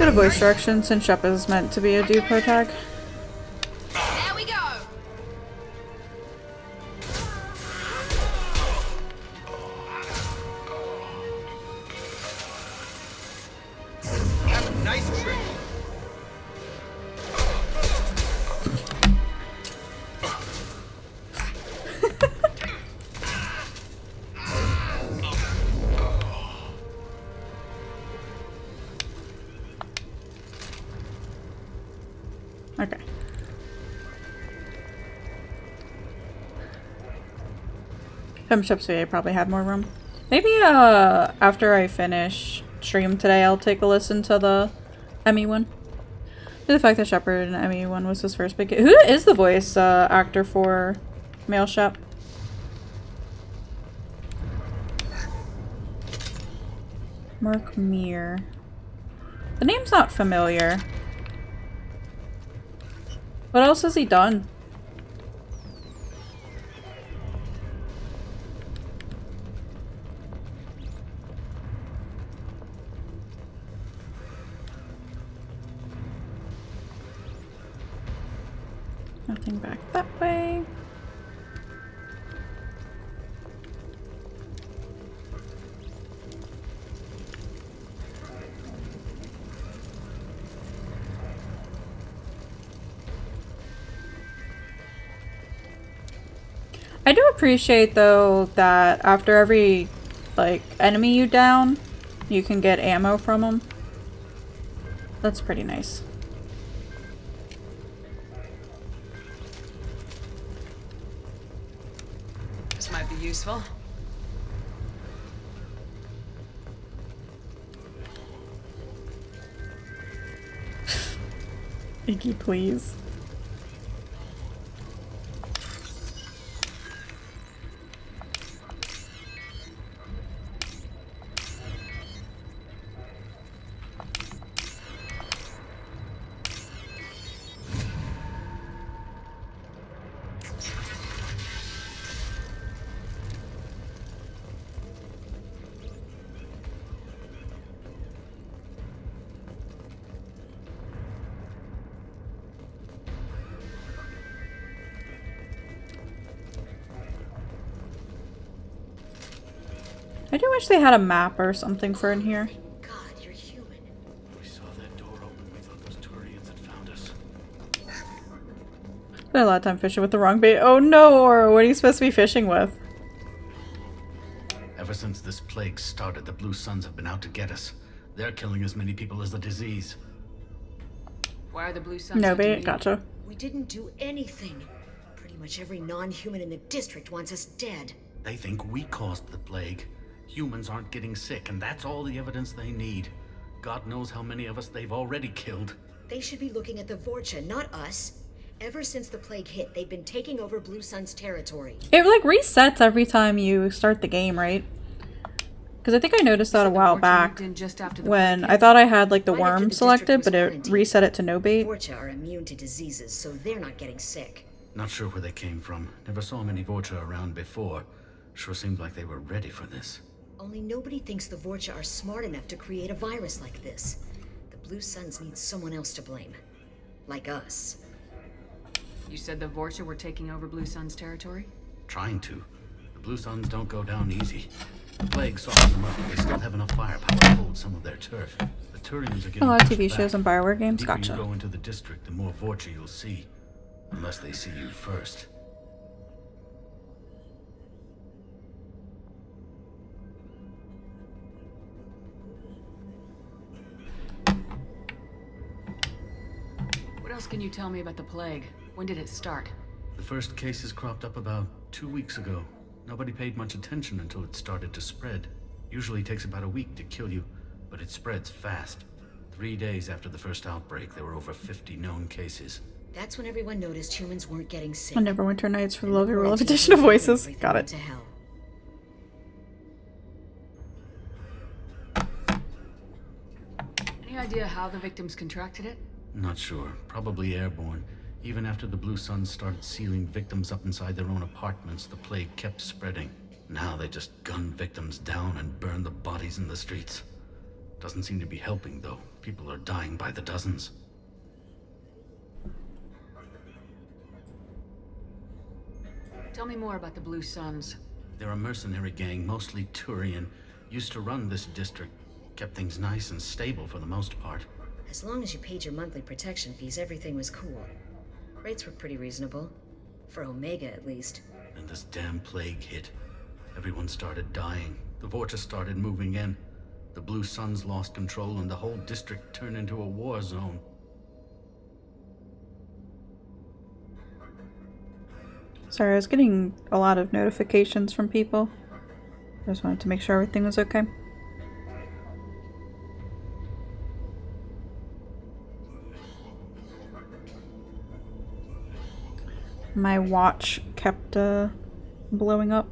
Bit of voice direction since Shep is meant to be a dude protag. There we go. Nice trick. Okay. Shep's VA probably had more room. Maybe after I finish stream today, I'll take a listen to the Emmy one. The fact that Shepard and Emmy one was his first big. Who is the voice actor for male Shep? Mark Meir. The name's not familiar. What else has he done? Nothing back that way. I do appreciate though that after every like enemy you down, you can get ammo from them. That's pretty nice. This might be useful. Iggy, please. I do wish they had a map or something for in here. We saw that door open. We thought those Turians had found us. Spent a lot of time fishing with the wrong bait. Oh no, or what are you supposed to be fishing with? Ever since this plague started, the Blue Suns have been out to get us. They're killing as many people as the disease. Why are the Blue Suns? No bait, gotcha. We didn't do anything. Pretty much every non-human in the district wants us dead. They think we caused the plague. Humans aren't getting sick, and that's all the evidence they need. God knows how many of us they've already killed. They should be looking at the Vorcha, not us. Ever since the plague hit, they've been taking over Blue Sun's territory. It like resets every time you start the game, right? Because I think I noticed that a while back when I thought I had like the worm selected, but it reset it to no bait. Vorcha are immune to diseases, so they're not getting sick. Not sure where they came from. Never saw many Vorcha around before. Sure seemed like they were ready for this. Only nobody thinks the Vorcha are smart enough to create a virus like this. The Blue Suns need someone else to blame. Like us. You said the Vorcha were taking over Blue Sun's territory? Trying to. The Blue Suns don't go down easy. The plague softened them up, but they still have enough firepower to hold some of their turf. The Turians are getting A lot of TV pushed shows back. and Bioware games, The deeper gotcha. you go into the district, the more Vorcha you'll see. Unless they see you first. What else can you tell me about the plague? When did it start? The first cases cropped up about 2 weeks ago. Nobody paid much attention until it started to spread. Usually takes about a week to kill you, but it spreads fast. 3 days after the first outbreak, there were over 50 known cases. That's when everyone noticed humans weren't getting sick. On Neverwinter Nights for the Lovely Roll of Addition of Voices. Got it. To hell. Any idea how the victims contracted it? Not sure. Probably airborne. Even after the Blue Suns started sealing victims up inside their own apartments, the plague kept spreading. Now they just gun victims down and burn the bodies in the streets. Doesn't seem to be helping, though. People are dying by the dozens. Tell me more about the Blue Suns. They're a mercenary gang, mostly Turian. Used to run this district. Kept things nice and stable for the most part. As long as you paid your monthly protection fees, everything was cool. Rates were pretty reasonable. For Omega, at least. And this damn plague hit. Everyone started dying. The Vorcha started moving in. The Blue Suns lost control and the whole district turned into a war zone. Sorry, I was getting a lot of notifications from people. I just wanted to make sure everything was okay. My watch kept blowing up.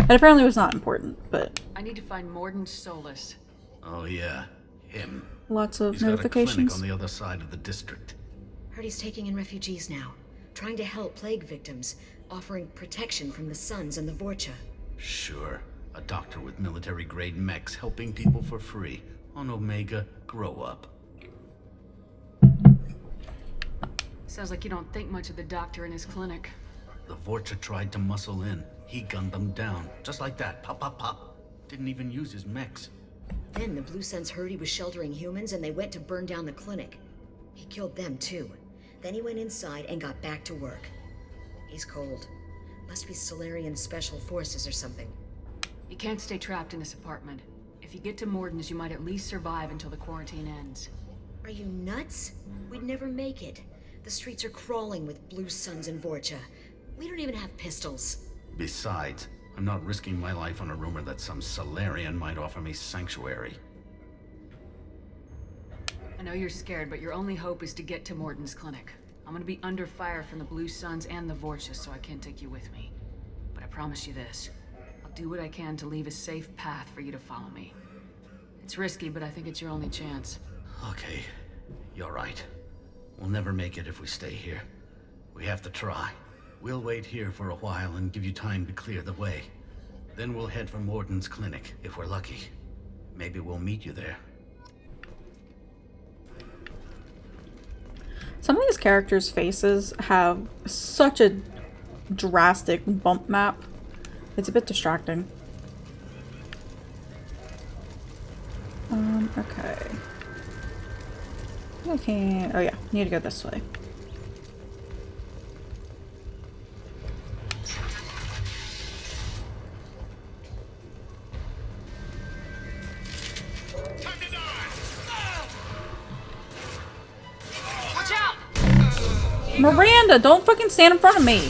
It apparently was not important, but... I need to find Morden Solus. Oh yeah, him. Lots of He's got a notifications. clinic on the other side of the district. Heard he's taking in refugees now. Trying to help plague victims. Offering protection from the Suns and the Vorcha. Sure. A doctor with military-grade mechs helping people for free. On Omega, grow up. Sounds like you don't think much of the doctor in his clinic. The Vorcha tried to muscle in. He gunned them down. Just like that. Pop, pop, pop. Didn't even use his mechs. Then the Blue Suns heard he was sheltering humans and they went to burn down the clinic. He killed them too. Then he went inside and got back to work. He's cold. Must be Solarian Special Forces or something. You can't stay trapped in this apartment. If you get to Morden's, you might at least survive until the quarantine ends. Are you nuts? We'd never make it. The streets are crawling with Blue Suns and Vorcha. We don't even have pistols. Besides, I'm not risking my life on a rumor that some Solarian might offer me sanctuary. I know you're scared, but your only hope is to get to Morden's clinic. I'm gonna be under fire from the Blue Suns and the Vorcha, so I can't take you with me. But I promise you this. I'll do what I can to leave a safe path for you to follow me. It's risky, but I think it's your only chance. Okay, you're right. We'll never make it if we stay here. We have to try. We'll wait here for a while and give you time to clear the way. Then we'll head for Morden's clinic, if we're lucky. Maybe we'll meet you there. Some of these characters' faces have such a drastic bump map. It's a bit distracting. Okay. Okay. Oh yeah, need to go this way. Miranda, don't fucking stand in front of me.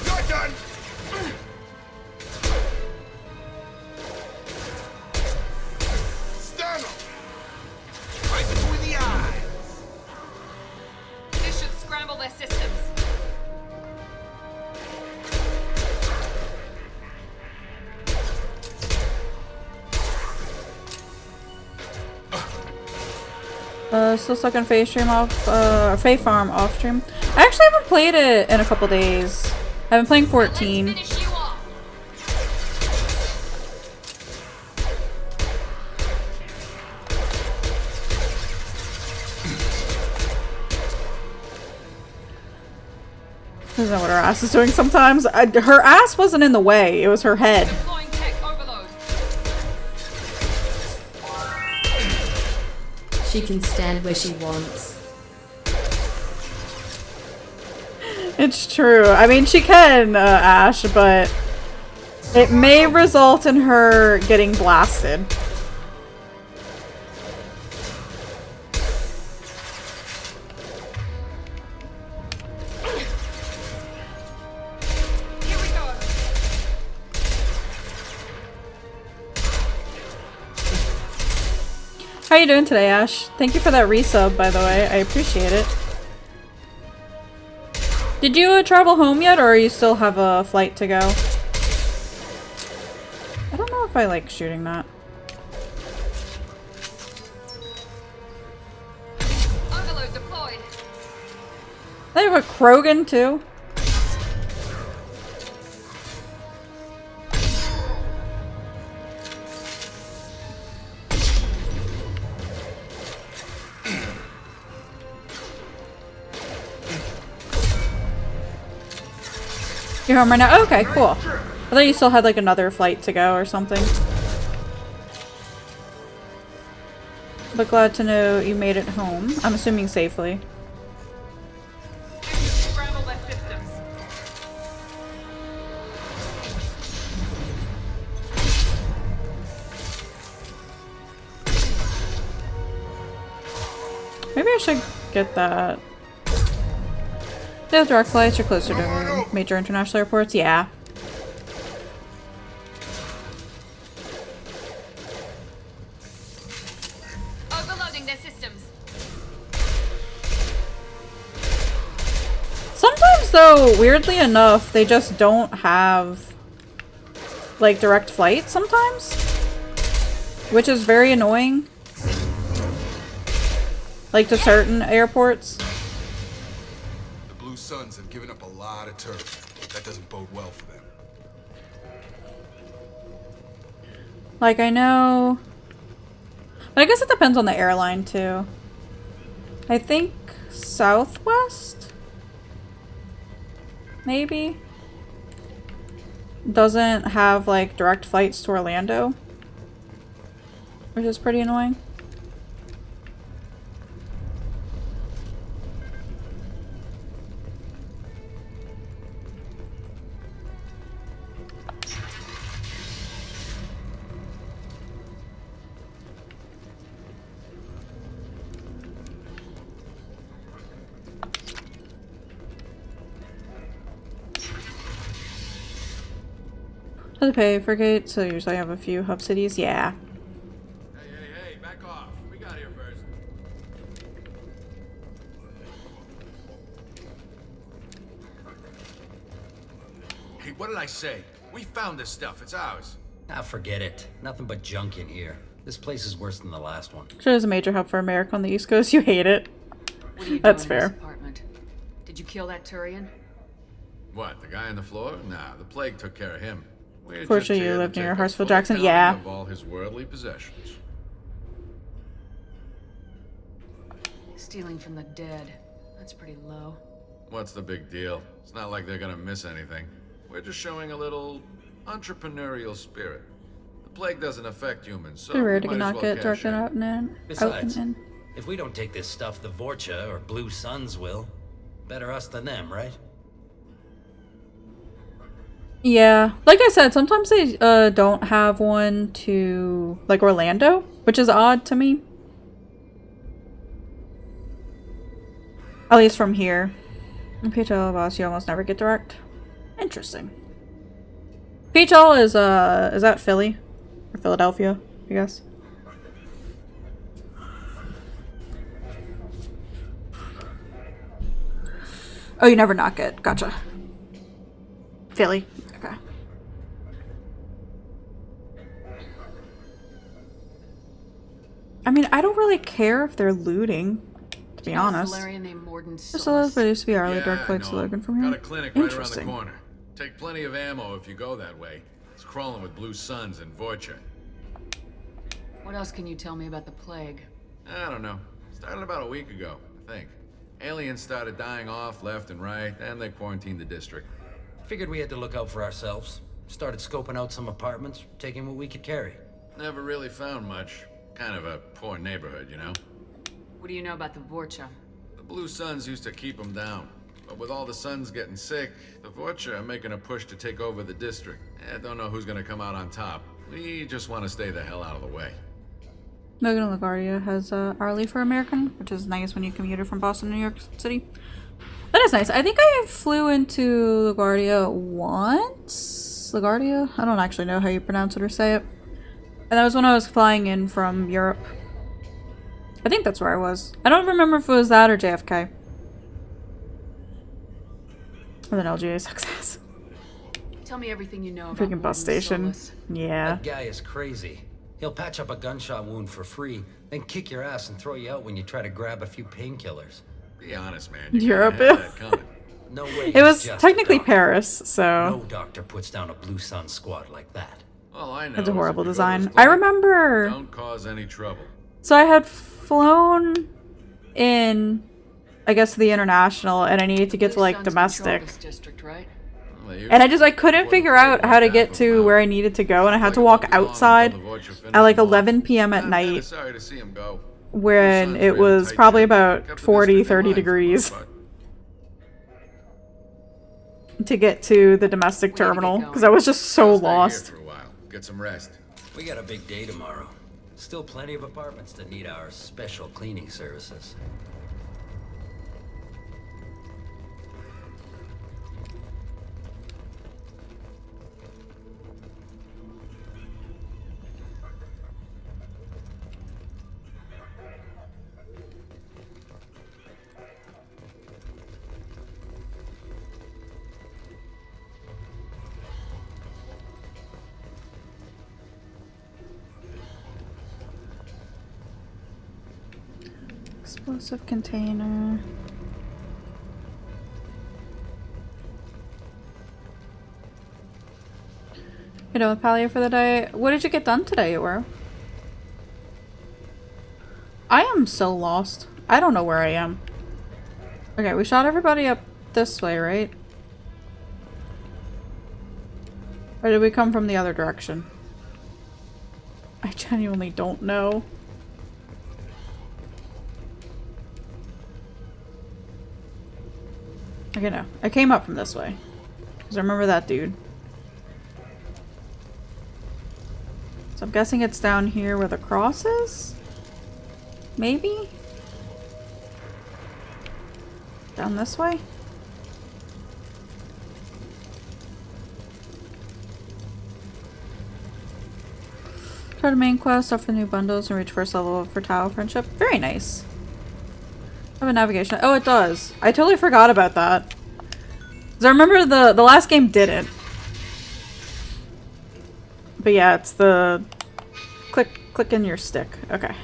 You're done. Stun him. Right between the eyes. This should scramble their systems. Still stuck on Fae stream off, Fae Farm off stream. I actually haven't played it in a couple days. I've been playing 14. Doesn't know what her ass is doing sometimes. Her ass wasn't in the way, it was her head. She can stand where she wants. It's true. I mean, she can, Ash, but it may result in her getting blasted. How you doing today, Ash? Thank you for that resub, by the way. I appreciate it. Did you travel home yet, or you still have a flight to go? I don't know if I like shooting that. Overload deployed. They have a Krogan too. You're home right now? Okay, cool. I thought you still had like another flight to go or something. But glad to know you made it home. I'm assuming safely. Scramble their systems. Maybe I should get that. Those direct flights are closer to major international airports. Yeah. Overloading their systems. Sometimes though, weirdly enough, they just don't have like direct flights sometimes, which is very annoying. Like to certain airports. The Blue Suns have given up a lot of turf. That doesn't bode well for them. Like I know, but I guess it depends on the airline too. I think Southwest maybe doesn't have like direct flights to Orlando, which is pretty annoying. To pay for gate, so usually I have a few hub cities. Yeah. Hey, back off. We got here first. Hey, what did I say? We found this stuff. It's ours. Ah, forget it. Nothing but junk in here. This place is worse than the last one. Sure is a major hub for America on the East Coast. You hate it. What are you That's doing in fair. this apartment? Did you kill that Turian? What, the guy on the floor? Nah, the plague took care of him. We're just Fortunately, here you to live near take a Hartsfield full Jackson. accounting Yeah. of all his worldly possessions. Stealing from the dead. That's pretty low. What's the big deal? It's not like they're gonna miss anything. We're just showing a little entrepreneurial spirit. The plague doesn't affect humans, so Pretty rare we to might as not well get cash directed in. out and in. Out Besides, and in. if we don't take this stuff, the Vorcha or Blue Suns will. Better us than them, right? Yeah, like I said, sometimes they don't have one to like Orlando, which is odd to me. At least from here. In PHL boss, you almost never get direct. Interesting. PHL is that Philly? Or Philadelphia, I guess. Oh, you never knock it. Gotcha. Philly. Okay. I mean, I don't really care if they're looting, to be honest. Valerian named Morden Just allows players to be hourly dark flights to Logan from here. Got a clinic right around the Interesting. corner. Take plenty of ammo if you go that way. It's crawling with Blue Suns and Vorcha. What else can you tell me about the plague? I don't know. Started about a week ago, I think. Aliens started dying off left and right, and they quarantined the district. Figured we had to look out for ourselves. Started scoping out some apartments, taking what we could carry. Never really found much. Kind of a poor neighborhood, you know? What do you know about the Vorcha? The Blue Suns used to keep them down. But with all the Suns getting sick, the Vorcha are making a push to take over the district. I don't know who's gonna come out on top. We just want to stay the hell out of the way. Logan and LaGuardia has hourly for American, which is nice when you commuted from Boston to New York City. That is nice. I think I flew into LaGuardia once. LaGuardia? I don't actually know how you pronounce it or say it. And that was when I was flying in from Europe. I think that's where I was. I don't remember if it was that or JFK. Or then LGA success. Tell me everything you know about Freaking bus station. Yeah. That guy is crazy. He'll patch up a gunshot wound for free, then kick your ass and throw you out when you try to grab a few painkillers. Be honest, man. Europe. No way. It was just technically a doctor. Paris, so. No doctor puts down a Blue Sun squad like that. All I know That's a is horrible if you go to design. this I clinic, remember. Don't cause any trouble. So I had flown in, I guess, the international, and I needed to get to like domestic. District, right? And I couldn't figure out how to get to where I needed to go, and I had to walk outside at like 11 p.m. at night Sorry to see him go. when it was probably about 40, 30 degrees to get to the domestic terminal because I was just so lost. For a while. Get some rest. We got a big day tomorrow. Still plenty of apartments that need our special cleaning services. Explosive container. You know, with Palia for the day. What did you get done today, Uro? I am so lost. I don't know where I am. Okay, we shot everybody up this way, right? Or did we come from the other direction? I genuinely don't know. Okay, no. I came up from this way. Because I remember that dude. So I'm guessing it's down here where the cross is? Maybe? Down this way? Try the main quest, offer new bundles, and reach first level for Tao Friendship. Very nice. Have a navigation. Oh, it does. I totally forgot about that. Because I remember the last game didn't. But yeah, it's the click in your stick. Okay.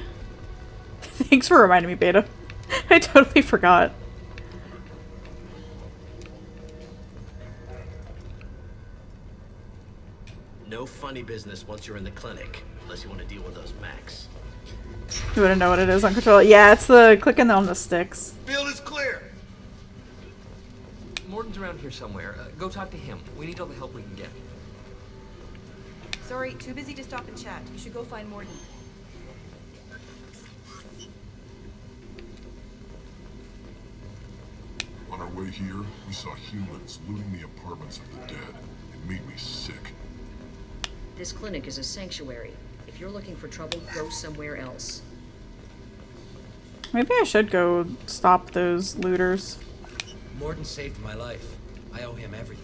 Thanks for reminding me, Beta. I totally forgot. No funny business once you're in the clinic, unless you want to deal with those Macs. You wouldn't know what it is on controller. Yeah, it's the clicking on the sticks. Field is clear. Morton's around here somewhere. Go talk to him. We need all the help we can get. Sorry, too busy to stop and chat. You should go find Morton. On our way here, we saw humans looting the apartments of the dead. It made me sick. This clinic is a sanctuary. If you're looking for trouble, go somewhere else. Maybe I should go stop those looters. Morton saved my life. I owe him everything.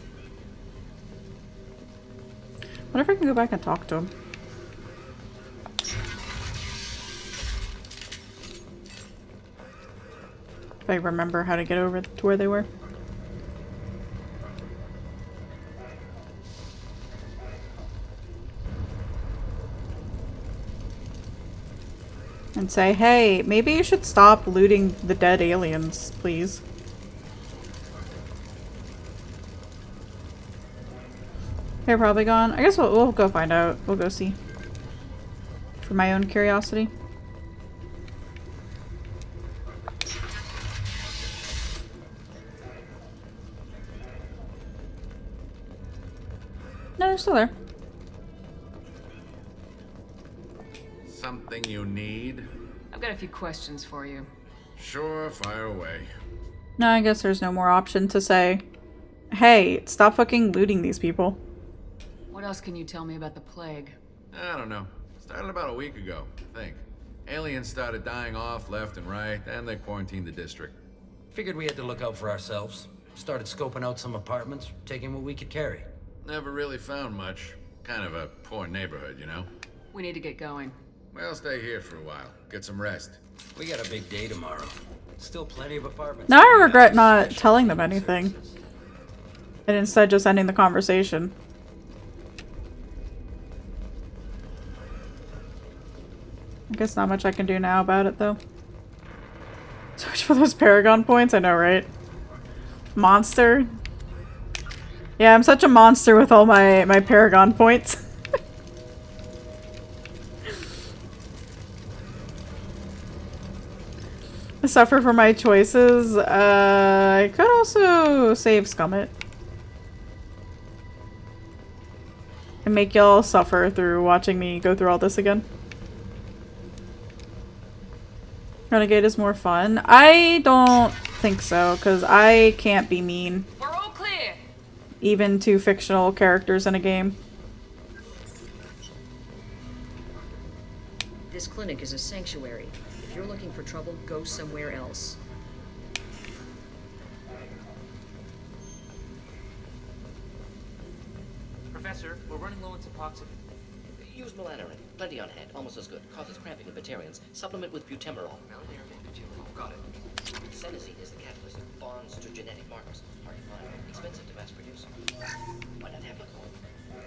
What if I can go back and talk to him? If I remember how to get over to where they were. And say, hey, maybe you should stop looting the dead aliens, please. They're probably gone. I guess we'll go find out. We'll go see. For my own curiosity. No, they're still there. Something you need? I've got a few questions for you. Sure, fire away. No, I guess there's no more option to say, hey, stop fucking looting these people. What else can you tell me about the plague? I don't know. Started about a week ago, I think. Aliens started dying off left and right, and they quarantined the district. Figured we had to look out for ourselves. Started scoping out some apartments, taking what we could carry. Never really found much. Kind of a poor neighborhood, you know? We need to get going. Well, stay here for a while. Get some rest. We got a big day tomorrow. Still plenty of apartments. Now I regret not telling them anything. And instead just ending the conversation. I guess not much I can do now about it, though. So much for those Paragon points, I know, right? Monster. Yeah, I'm such a monster with all my Paragon points. I suffer for my choices. I could also save Scummit. And make y'all suffer through watching me go through all this again. Renegade is more fun. I don't think so, because I can't be mean. We're all clear. Even to fictional characters in a game. This clinic is a sanctuary. If you're looking for trouble, go somewhere else. Professor, we're running low on Suboxone. Use melanorin. Plenty on hand. Almost as good. Causes cramping in Batarians. Supplement with butemerol. Got it. Senescene is the catalyst. Bonds to genetic markers. Hard to find. Expensive to mass produce. Why not have it?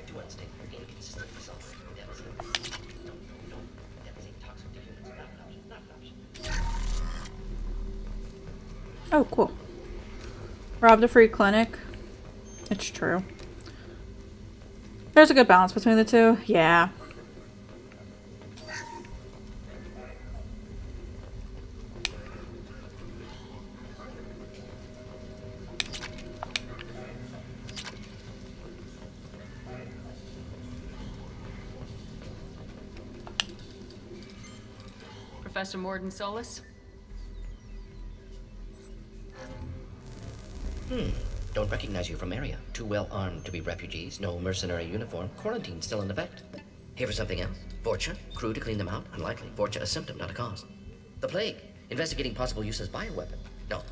Too unstable. Inconsistent results. Devastating. No. Devastating. Toxic to humans. Not an option. Oh, cool. Robbed a free clinic. It's true. There's a good balance between the two. Yeah. Professor Morden Solus? Don't recognize you from area. Too well armed to be refugees. No mercenary uniform. Quarantine still in effect. Here for something else? Vorcha? Crew to clean them out? Unlikely. Vorcha a symptom, not a cause. The plague. Investigating possible use as bioweapon. No.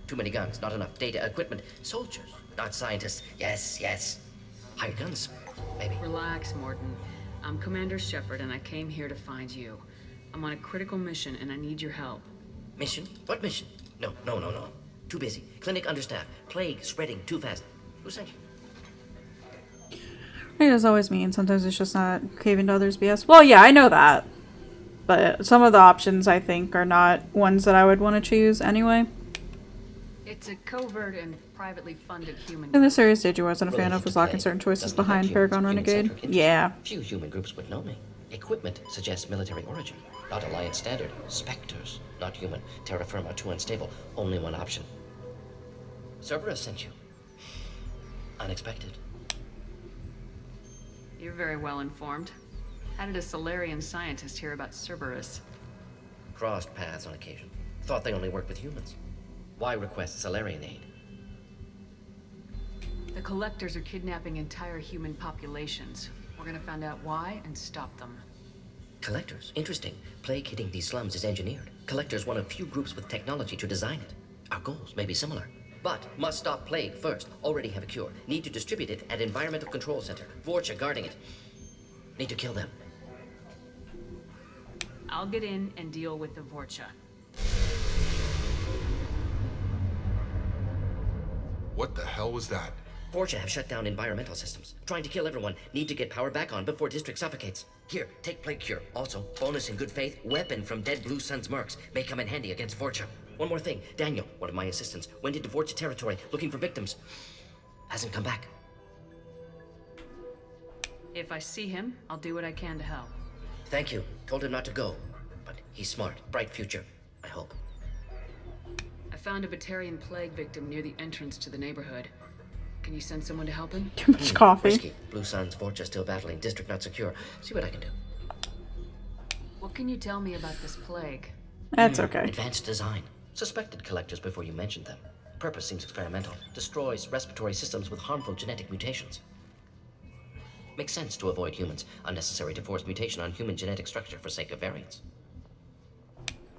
Too many guns. Not enough data, equipment. Soldiers, not scientists. Yes. Hired guns. Maybe. Relax, Morden. I'm Commander Shepard, and I came here to find you. I'm on a critical mission, and I need your help. Mission? What mission? No. Too busy. Clinic understaffed. Plague spreading too fast. Who sent you? It is always mean. Sometimes it's just not caving to others' BS. Well, yeah, I know that. But some of the options, I think, are not ones that I would want to choose anyway. It's a covert and privately funded human In the series stage, you wasn't a fan of was locking certain choices behind Paragon Renegade. Yeah. Few human groups would know me. Equipment suggests military origin. Not Alliance standard. Spectres. Not human. Terra firma. Too unstable. Only one option. Cerberus sent you. Unexpected. You're very well informed. How did a Solarian scientist hear about Cerberus? Crossed paths on occasion. Thought they only worked with humans. Why request Solarian aid? The Collectors are kidnapping entire human populations. We're gonna find out why and stop them. Collectors? Interesting. Plague hitting these slums is engineered. Collectors one of few groups with technology to design it. Our goals may be similar. But must stop plague first. Already have a cure. Need to distribute it at Environmental Control Center. Vorcha guarding it. Need to kill them. I'll get in and deal with the Vorcha. What the hell was that? Vorcha have shut down environmental systems. Trying to kill everyone. Need to get power back on before district suffocates. Here, take plague cure. Also, bonus in good faith, weapon from dead Blue Sun's mercs. May come in handy against Vorcha. One more thing. Daniel, one of my assistants, went into Vorcha territory looking for victims. Hasn't come back. If I see him, I'll do what I can to help. Thank you. Told him not to go. But he's smart. Bright future. I hope. I found a Batarian plague victim near the entrance to the neighborhood. Can you send someone to help him? Too much coffee. Risky. Blue Sun's Vorcha still battling. District not secure. See what I can do. What can you tell me about this plague? That's okay. Advanced design. Suspected collectors before you mentioned them. Purpose seems experimental. Destroys respiratory systems with harmful genetic mutations. Makes sense to avoid humans. Unnecessary to force mutation on human genetic structure for sake of variants.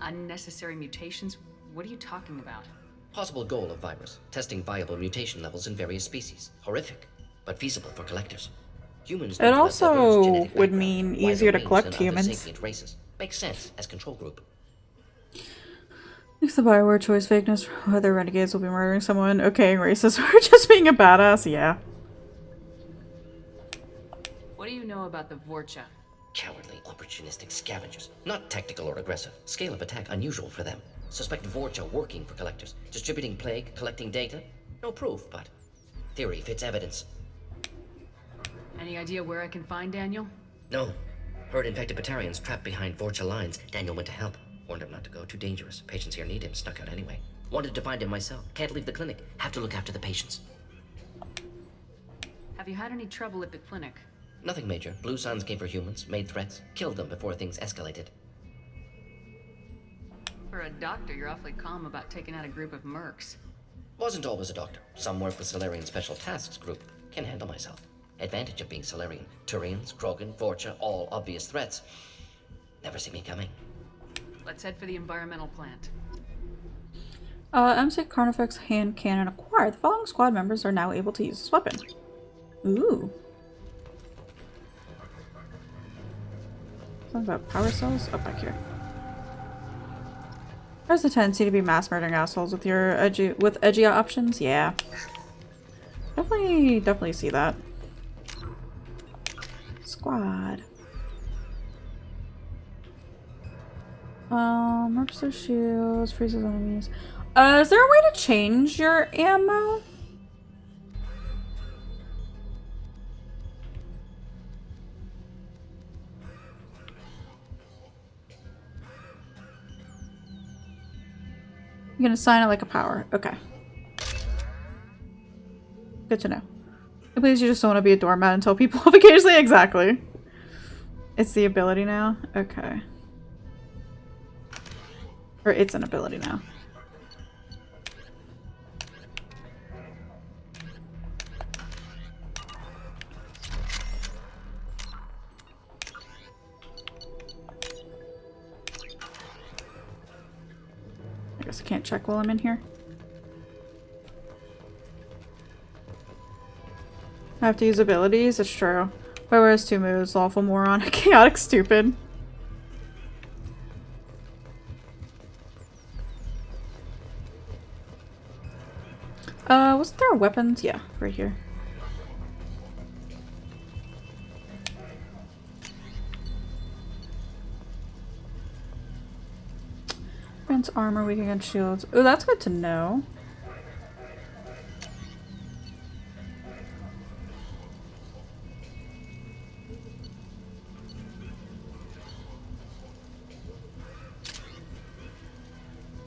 Unnecessary mutations? What are you talking about? Possible goal of virus. Testing viable mutation levels in various species. Horrific, but feasible for collectors. Humans It don't have diverse also genetic would background. mean Why easier to the collect Rings and other humans. sapient races. Makes sense as control group. Makes the Bioware choice fakeness whether renegades will be murdering someone, okaying racists, or just being a badass. Yeah. What do you know about the Vorcha? Cowardly, opportunistic scavengers. Not tactical or aggressive. Scale of attack unusual for them. Suspect Vorcha working for collectors. Distributing plague, collecting data. No proof, but theory fits evidence. Any idea where I can find Daniel? No. Heard infected Batarians trapped behind Vorcha lines. Daniel went to help. Warned him not to go. Too dangerous. Patients here need him. Snuck out anyway. Wanted to find him myself. Can't leave the clinic. Have to look after the patients. Have you had any trouble at the clinic? Nothing major. Blue Suns came for humans, made threats, killed them before things escalated. For a doctor, you're awfully calm about taking out a group of mercs. Wasn't always a doctor. Some work with Solarian Special Tasks Group. Can handle myself. Advantage of being Solarian. Turians, Krogan, Vorcha, all obvious threats. Never see me coming. Let's head for the environmental plant. M6 Carnifex hand cannon acquired. The following squad members are now able to use this weapon. Ooh. Something about power cells? Oh, back here. There's a tendency to be mass murdering assholes with your edgy options. Yeah. Definitely see that. Squad. Rips their shields, freezes enemies. Is there a way to change your ammo? I'm gonna assign it like a power. Okay. Good to know. Please, you just don't want to be a doormat and tell people off occasionally. Exactly. It's the ability now? Okay. Or it's an ability now. I guess I can't check while I'm in here. I have to use abilities? It's true. Bioware has 2 moves. Lawful moron. Chaotic stupid. Wasn't there weapons? Yeah, right here. Grants armor, weak against shields. Oh, that's good to know.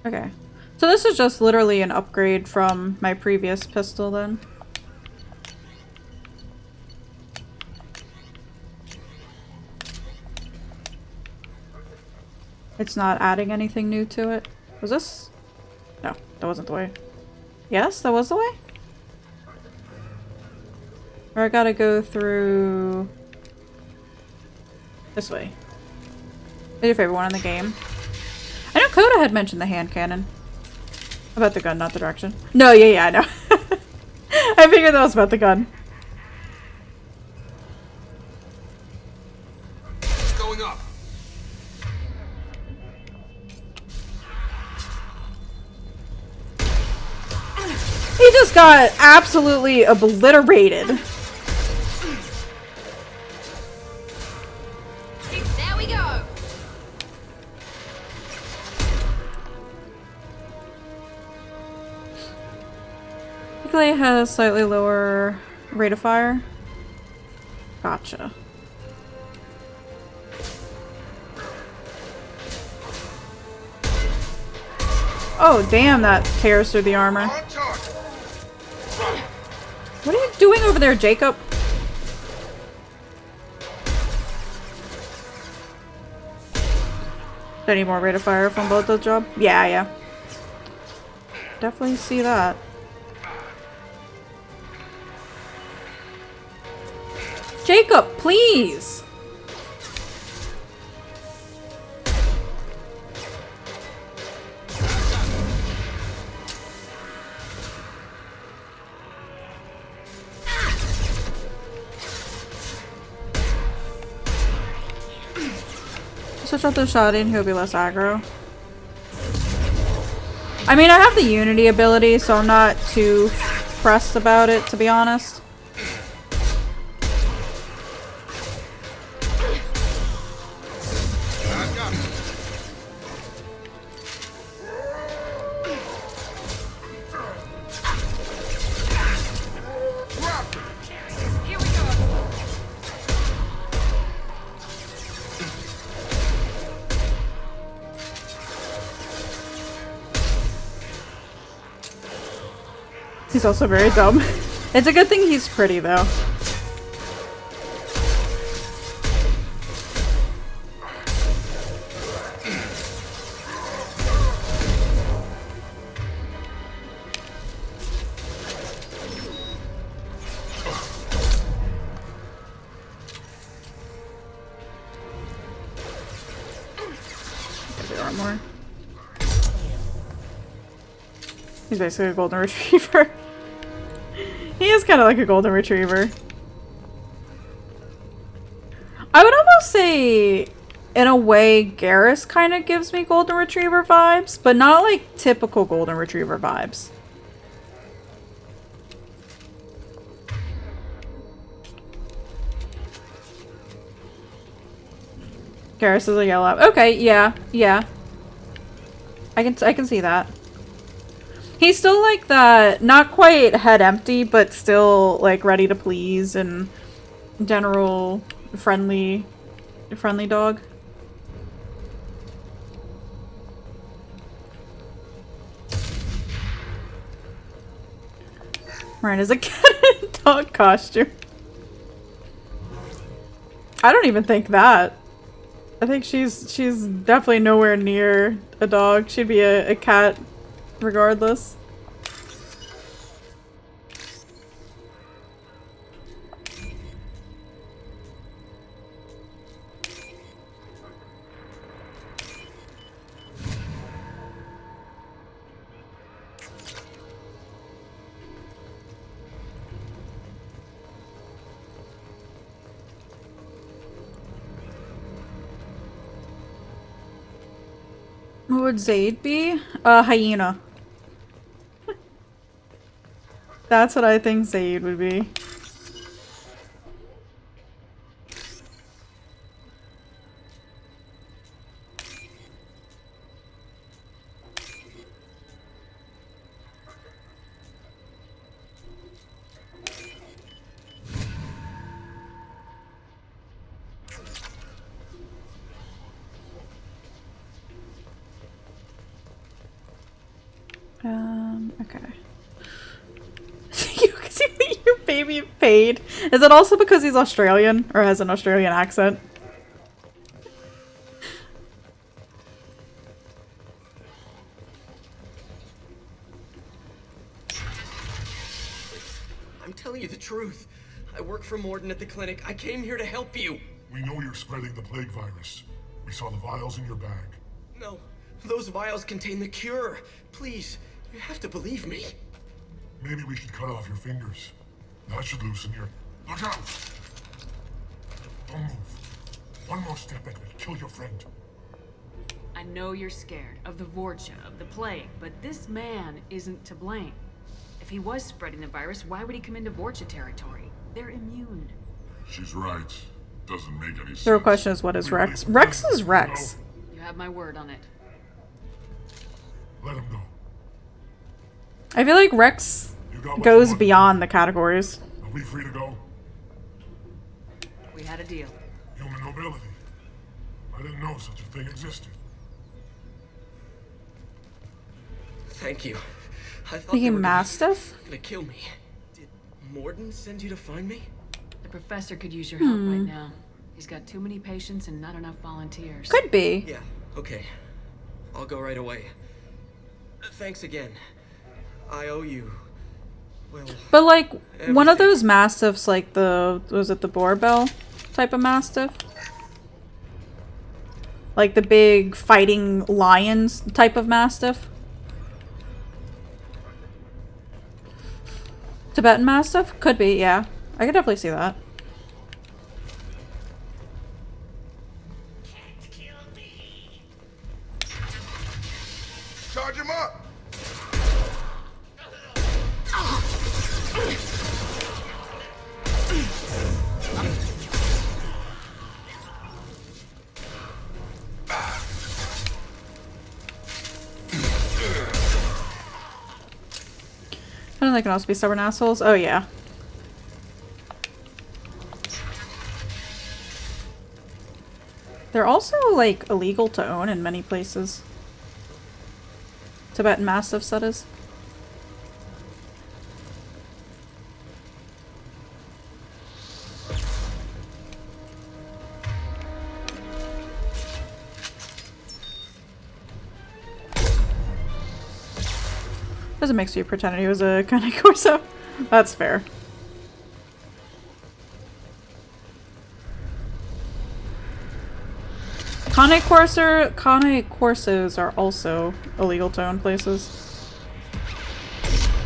Okay. So this is just literally an upgrade from my previous pistol then. It's not adding anything new to it. Was this? No, that wasn't the way. Yes, that was the way? Or I gotta go through this way. What's your favorite one in the game? I know Coda had mentioned the hand cannon. About the gun, not the direction. No, yeah, I know. I figured that was about the gun. What's going up? He just got absolutely obliterated. There we go. Clay has slightly lower rate of fire. Gotcha. Oh, damn, that tears through the armor. What are you doing over there, Jacob? Do I need more rate of fire from both those jobs? Yeah. Definitely see that. Jacob, please! Switch out the Shadi and he'll be less aggro. I mean, I have the Unity ability, so I'm not too pressed about it, to be honest. He's also very dumb. It's a good thing he's pretty, though. Armor. He's basically a golden retriever. He is kind of like a golden retriever. I would almost say, in a way, Garrus kind of gives me golden retriever vibes, but not like typical golden retriever vibes. Garrus is a yellow. Okay, yeah, yeah. I can see that. He's still like that, not quite head empty, but still like ready to please and general friendly dog. Ryan is a cat and dog costume. I don't even think that. I think she's definitely nowhere near a dog. She'd be a cat regardless. What would Zaid be? Hyena. That's what I think Zaid would be. Okay. Your baby paid. Is it also because he's Australian or has an Australian accent? I'm telling you the truth. I work for Mordin at the clinic. I came here to help you. We know you're spreading the plague virus. We saw the vials in your bag. No, those vials contain the cure. Please, you have to believe me. Maybe we should cut off your fingers. That should loosen your... Look out! Don't move. One more step and we'll kill your friend. I know you're scared of the Vorcha, of the plague, but this man isn't to blame. If he was spreading the virus, why would he come into Vorcha territory? They're immune. She's right. Doesn't make any sense. The real question is, what is Rex? Rex is Rex. You have my word on it. Let him go. I feel like Rex goes beyond the categories. Are we free to go? We had a deal. Human nobility. I didn't know such a thing existed. Thank you. I thought Thinking they were Mastiff? gonna kill me. Did Mordin send you to find me? The professor could use your help right now. He's got too many patients and not enough volunteers. Could be. Yeah, okay. I'll go right away. Thanks again. I owe you. Well, but like one of those mastiffs, like was it the Borbell type of mastiff? Like the big fighting lions type of mastiff? Tibetan mastiff? Could be, yeah. I could definitely see that. Can't kill me. and they can also be stubborn assholes. Oh yeah. They're also, like, illegal to own in many places. Tibetan Mastiffs, that is. Doesn't make you pretend he was a Cane Corso. That's fair. Cane Corsos are also illegal to own places.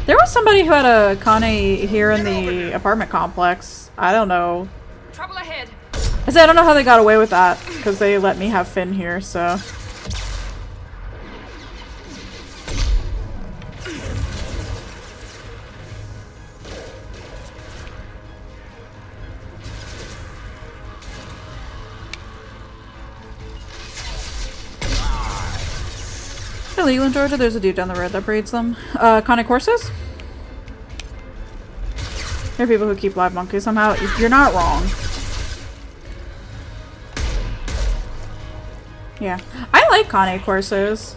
There was somebody who had a Cane here in the apartment complex. I don't know. Trouble ahead. I said I don't know how they got away with that because they let me have Finn here, so. In Leland, Georgia, there's a dude down the road that breeds them. Cane Corsos? There are people who keep live monkeys somehow. You're not wrong. Yeah. I like Cane Corsos.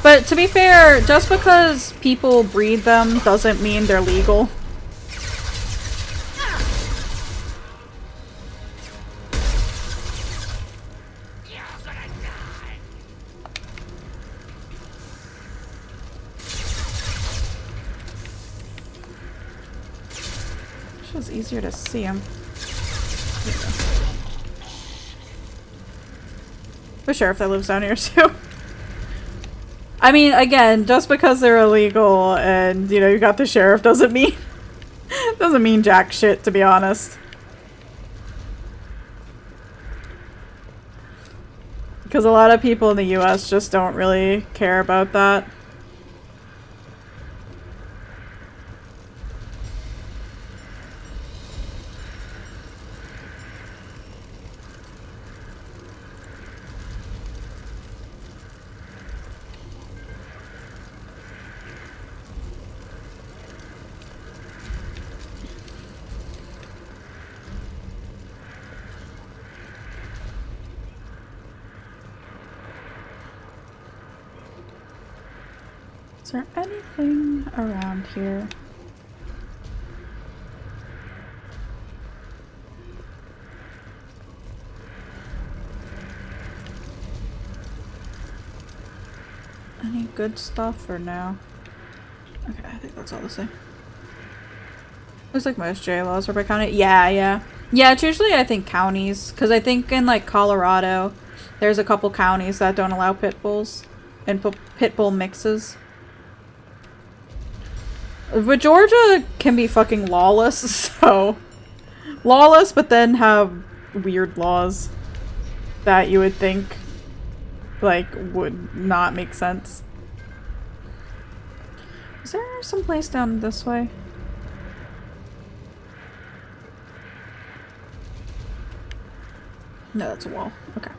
But to be fair, just because people breed them doesn't mean they're legal. It was easier to see them. The sheriff that lives down here too. I mean, again, just because they're illegal and, you know, you got the sheriff doesn't mean jack shit, to be honest. Because a lot of people in the US just don't really care about that. Is there anything around here? Any good stuff or no? Okay, I think that's all the same. Looks like most J laws are by county. Yeah, it's usually, I think, counties. Because I think in, like, Colorado, there's a couple counties that don't allow pit bulls and pit bull mixes. But Georgia can be fucking lawless, so... Lawless, but then have weird laws that you would think, like, would not make sense. Is there some place down this way? No, that's a wall. Okay.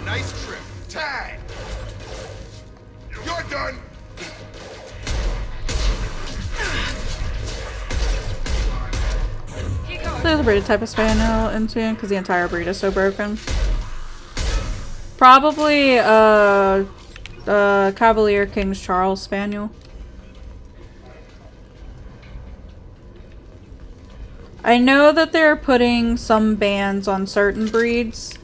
Nice trip. Tag! You're done! There's a breed type of spaniel in Sweden because the entire breed is so broken. Probably Cavalier King Charles Spaniel. I know that they're putting some bans on certain breeds.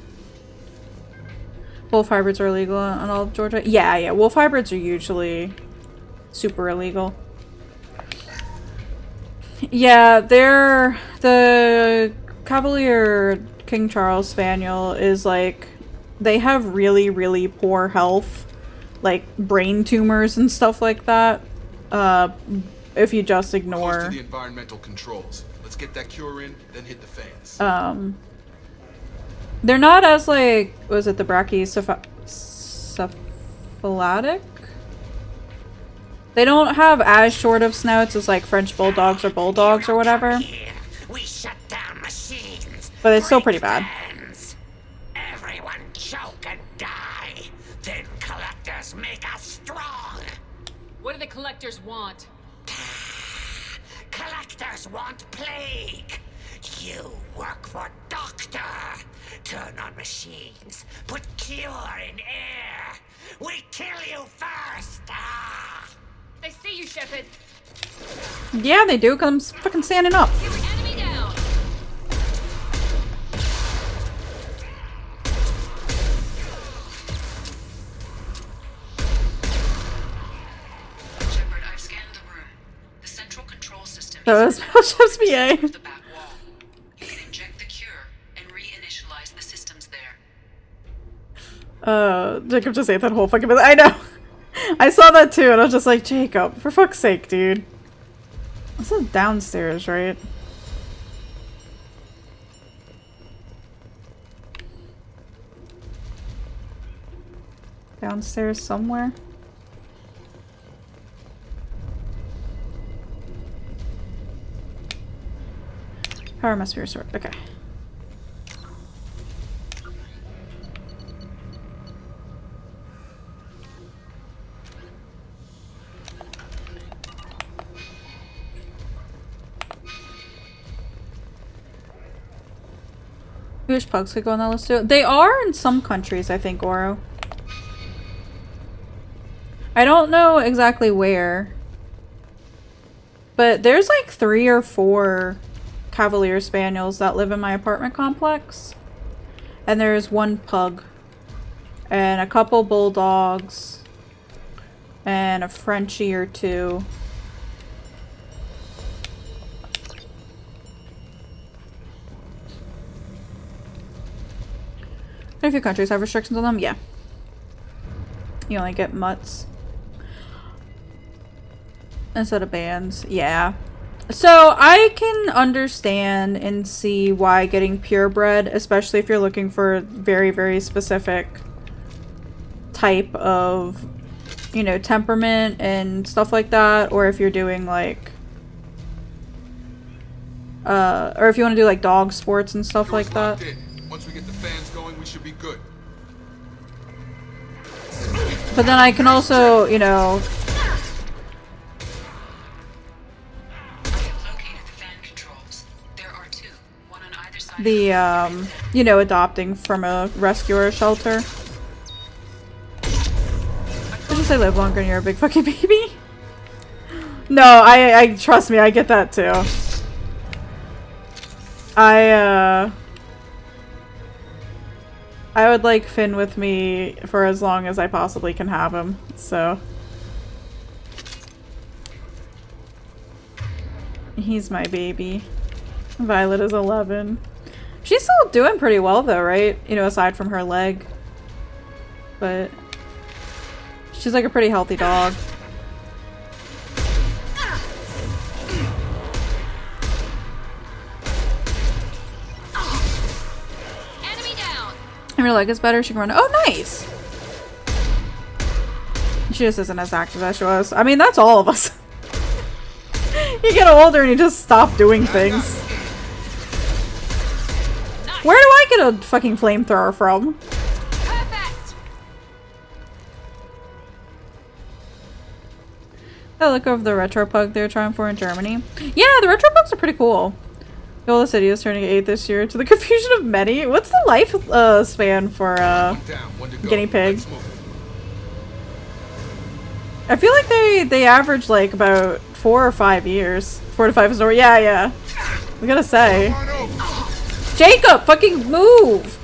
Wolf hybrids are illegal in all of Georgia. Yeah, wolf hybrids are usually super illegal. Yeah, the Cavalier King Charles Spaniel is like they have really, really poor health, like brain tumors and stuff like that. If you just ignore. Close to the environmental controls. Let's get that cure in, then hit the fans. They're not as like, was it the brachycephalic? They don't have as short of snouts as like French bulldogs or bulldogs or whatever. We shut down machines. But it's still pretty bad. Everyone choke and die. Then collectors make us strong. What do the collectors want? Collectors want plague. You work for Doctor. Turn on machines. Put cure in air. We kill you first. They see you, Shepard. Yeah, they do, 'cause I'm fucking standing up. Enemy down. Shepard, I've scanned the room. The central control system That was Shep's PA. the back wall. You can inject the cure and reinitialize the systems there. Jacob just ate that whole fucking bit. I know. I saw that too, and I was just like, Jacob, for fuck's sake, dude. This is downstairs, right? Downstairs somewhere? Power must be restored. Okay. I wish pugs could go on that list too. They are in some countries, I think, Oro. I don't know exactly where. But there's like 3 or 4 Cavalier Spaniels that live in my apartment complex. And there's 1 pug. And a couple bulldogs. And a Frenchie or 2. A few countries have restrictions on them, yeah. You only get mutts instead of bands, yeah. So I can understand and see why getting purebred, especially if you're looking for very, very specific type of, you know, temperament and stuff like that, or if you're doing like, or if you want to do like dog sports and stuff like that. Once we get the fans going, we should be good. But then I can also, you know, the, you know, adopting from a rescuer shelter. I just say live longer and you're a big fucking baby. No, I trust me, I get that too. I would like Finn with me for as long as I possibly can have him, so. He's my baby. Violet is 11. She's still doing pretty well though, right? You know, aside from her leg. But she's like a pretty healthy dog. Her leg is better, she can run. Oh, nice! She just isn't as active as she was. I mean, that's all of us. You get older and you just stop doing things. Where do I get a fucking flamethrower from? Perfect. I look over the retro pug they're trying for in Germany. Yeah, the retro pugs are pretty cool. Yola City is turning 8 this year, to the confusion of many. What's the life span for guinea pig? I feel like they average like about 4 or 5 years. 4 to 5 is over. Yeah, yeah. I gotta say. Jacob, fucking move!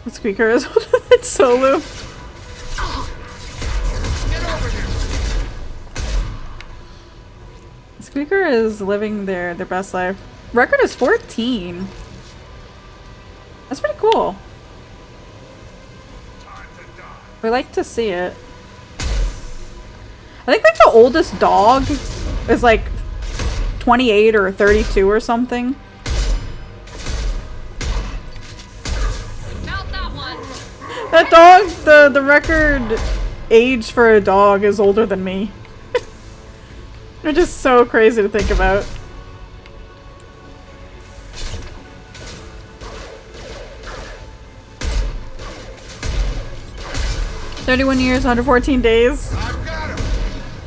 Let's Squeaker is it's Solu. Squeaker is living their best life. Record is 14. That's pretty cool. We like to see it. I think like the oldest dog is like 28 or 32 or something. That dog, the record age for a dog is older than me. They're just so crazy to think about. "31 years, 114 days. I've got him.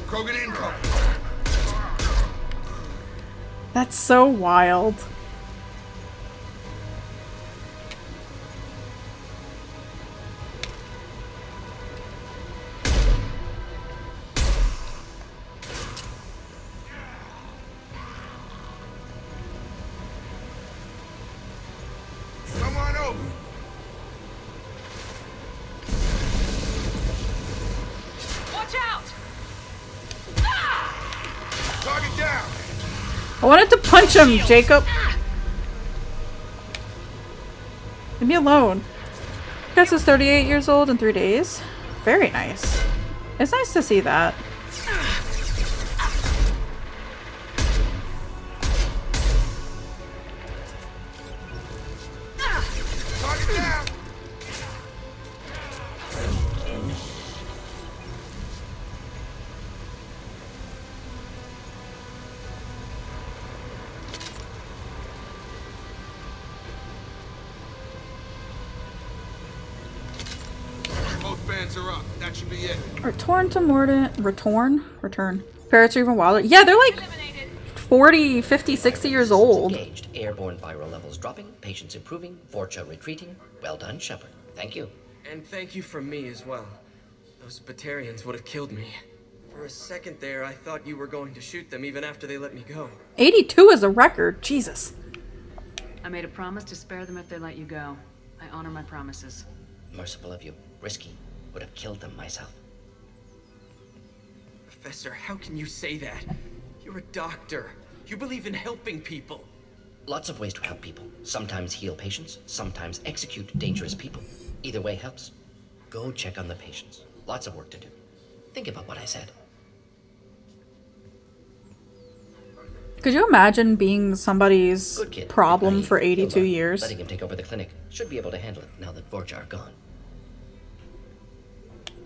Krogan incoming. That's so wild. Come on over. Watch out! Target down. I wanted to punch him, Jacob. Leave me alone. Gus is 38 years old in 3 days. Very nice. It's nice to see that. Target down. Both bands are up. That should be it. Return to Morden. Return. Parrots are even wilder. Yeah, they're like 40, 50, 60 years old. Engaged. Airborne viral levels dropping. Patients improving. Vorcha retreating. Well done, Shepard. Thank you. And thank you from me as well. Those Batarians would have killed me. For a second there, I thought you were going to shoot them even after they let me go. 82 is a record. Jesus. I made a promise to spare them if they let you go. I honor my promises. Merciful of you. Risky. Would have killed them myself. Professor, how can you say that? You're a doctor. You believe in helping people. Lots of ways to help people. Sometimes heal patients, sometimes execute dangerous people. Either way helps. Go check on the patients. Lots of work to do. Think about what I said. Could you imagine being somebody's Good kid. problem Naive. for 82 He'll learn. years? Letting him take over the clinic. Should be able to handle it now that Vorcha are gone.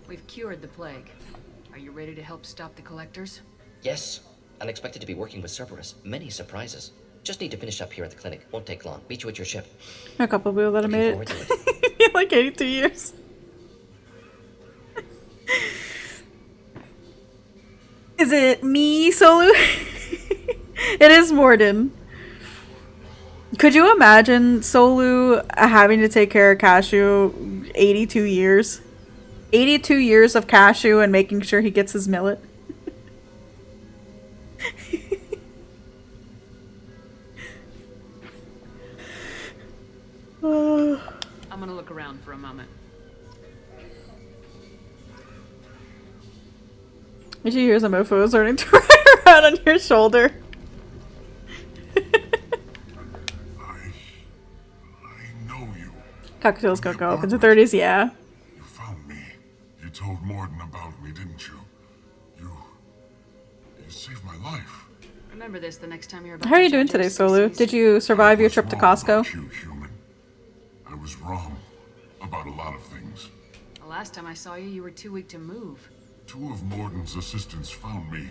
We've cured the plague. Are you ready to help stop the collectors? Yes. Unexpected to be working with Cerberus. Many surprises. Just need to finish up here at the clinic. Won't take long. Meet you at your ship. A couple of people that have made Looking it. forward to it. Like 82 years. Is it me, Solu? It is Morden. Could you imagine Solu having to take care of Cashew 82 years? 82 years of Cashew and making sure he gets his millet. I'm gonna look around for a moment. Did you hear some mofo starting to ride around on your shoulder? I know you. Cocktails go up into 30s, yeah. You found me. You told Morden about me, didn't you? You saved my life. Remember this the next time you're about How are to you doing judge today, our Solu? species. Did you survive your trip to Costco? You, human. I was wrong about a lot of things. The last time I saw you, you were too weak to move. 2 of Morden's assistants found me.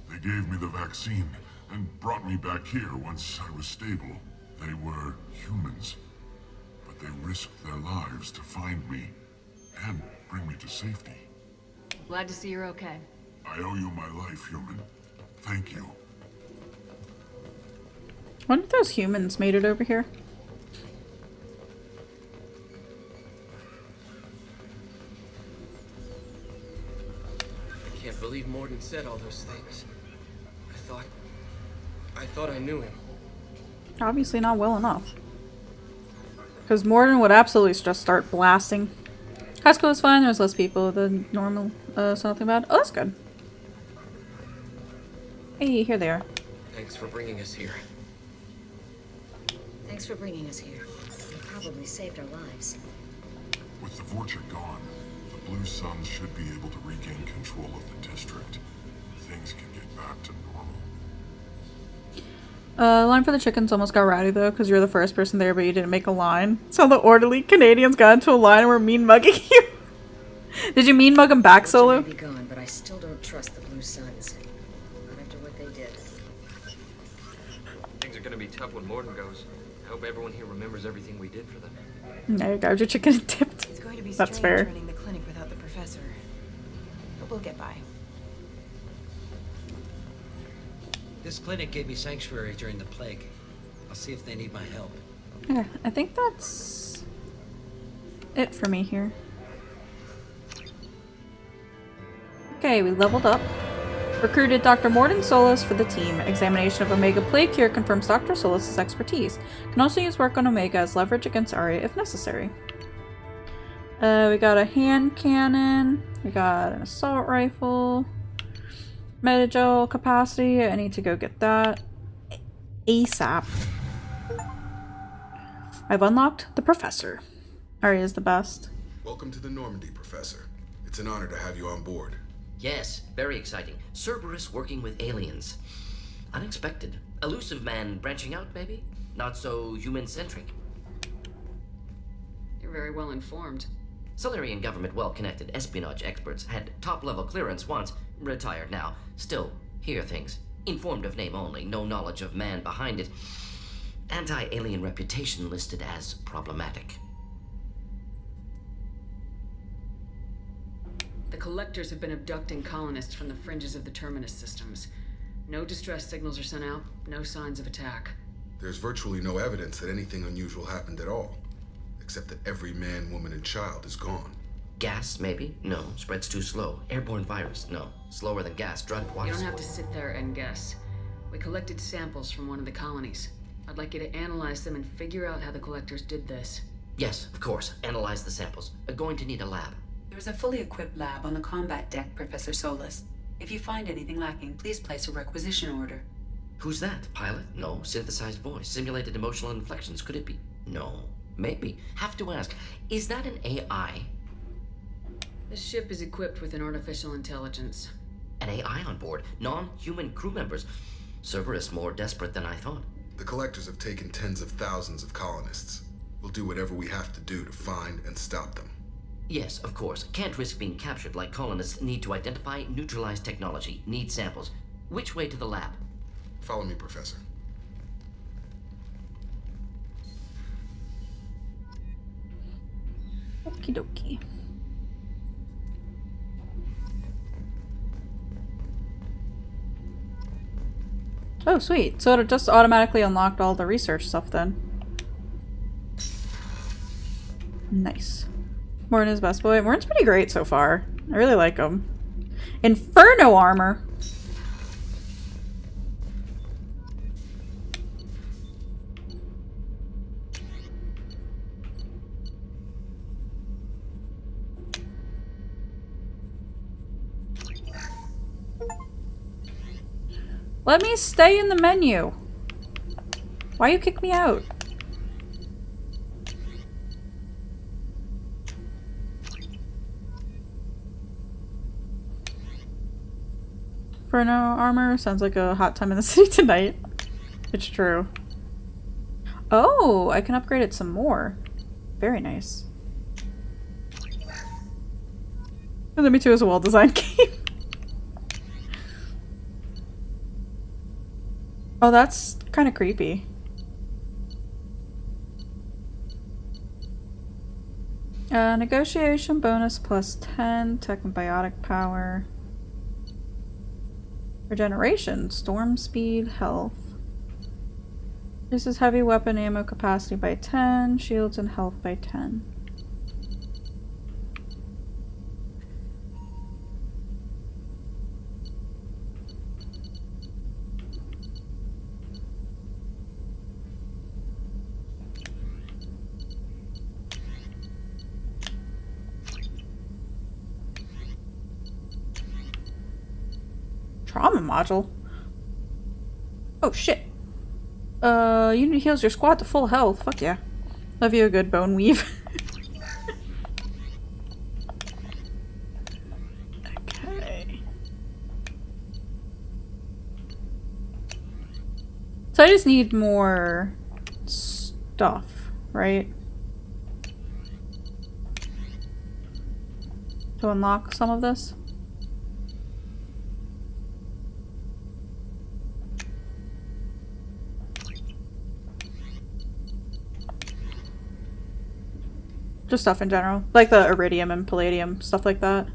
They gave me the vaccine and brought me back here once I was stable. They were humans, but they risked their lives to find me and bring me to safety. Glad to see you're okay. I owe you my life, human. Thank you. I wonder if those humans made it over here. I can't believe Morden said all those things. I thought I knew him. Obviously not well enough. Because Morden would absolutely just start blasting. High school was fine, there's less people than normal, so nothing bad. Oh, that's good. Hey, here they are. Thanks for bringing us here. Thanks for bringing us here. You probably saved our lives. With the Vorcha gone, the Blue Suns should be able to regain control of the district. Things can get back to normal. Line for the chickens almost got rowdy though, because you're the first person there, but you didn't make a line. So the orderly Canadians got into a line and were mean mugging you. Did you mean mug them back, Solo? May be gone, but I still don't trust the Blue Suns. Not after what they did. Things are gonna be tough when Morden goes. I hope everyone here remembers everything we did for them. No, you grabbed your chicken and tipped. It's going to be That's strange fair. running the clinic without the professor. But we'll get by. This clinic gave me sanctuary during the plague. I'll see if they need my help. Yeah, I think that's it for me here. Okay, we leveled up. Recruited Dr. Morden Solis for the team. Examination of Omega Plague Cure confirms Dr. Solis' expertise. Can also use work on Omega as leverage against Arya if necessary. We got a hand cannon. We got an assault rifle. Metagel capacity. I need to go get that ASAP. I've unlocked the Professor. Arya's the best. Welcome to the Normandy, Professor. It's an honor to have you on board. Yes, very exciting. Cerberus working with aliens. Unexpected. Elusive man branching out, maybe? Not so human-centric. You're very well informed. Solarian government well-connected espionage experts had top-level clearance once, retired now. Still, hear things. Informed of name only, no knowledge of man behind it. Anti-alien reputation listed as problematic. The Collectors have been abducting colonists from the fringes of the Terminus systems. No distress signals are sent out, no signs of attack. There's virtually no evidence that anything unusual happened at all. Except that every man, woman, and child is gone. Gas, maybe? No. Spreads too slow. Airborne virus? No. Slower than gas. Drug twice. You don't have to sit there and guess. We collected samples from one of the colonies. I'd like you to analyze them and figure out how the Collectors did this. Yes, of course. Analyze the samples. Going to need a lab. There's a fully equipped lab on the combat deck, Professor Solis. If you find anything lacking, please place a requisition order. Who's that? Pilot? No. Synthesized voice. Simulated emotional inflections. Could it be? No. Maybe. Have to ask. Is that an AI? This ship is equipped with an artificial intelligence. An AI on board? Non-human crew members? Cerberus more desperate than I thought. The Collectors have taken tens of thousands of colonists. We'll do whatever we have to do to find and stop them. Yes, of course. Can't risk being captured like colonists need to identify, neutralize technology, need samples. Which way to the lab? Follow me, Professor. Okie dokie. Oh, sweet. So it just automatically unlocked all the research stuff then. Nice. Morden is best boy. Morden's pretty great so far. I really like him. Inferno armor. Let me stay in the menu. Why you kick me out? Inferno armor sounds like a hot time in the city tonight. It's true. Oh, I can upgrade it some more. Very nice. Enemy 2 is a well-designed game. Oh, that's kind of creepy. Negotiation bonus plus 10, tech and biotic power. Regeneration, storm speed, health. This is heavy weapon ammo capacity by 10, shields and health by 10. Trauma module? Oh shit. Unit heals your squad to full health. Fuck yeah. Love you a good bone weave. Okay. So I just need more stuff, right? To unlock some of this? Just stuff in general. Like the iridium and palladium, stuff like that.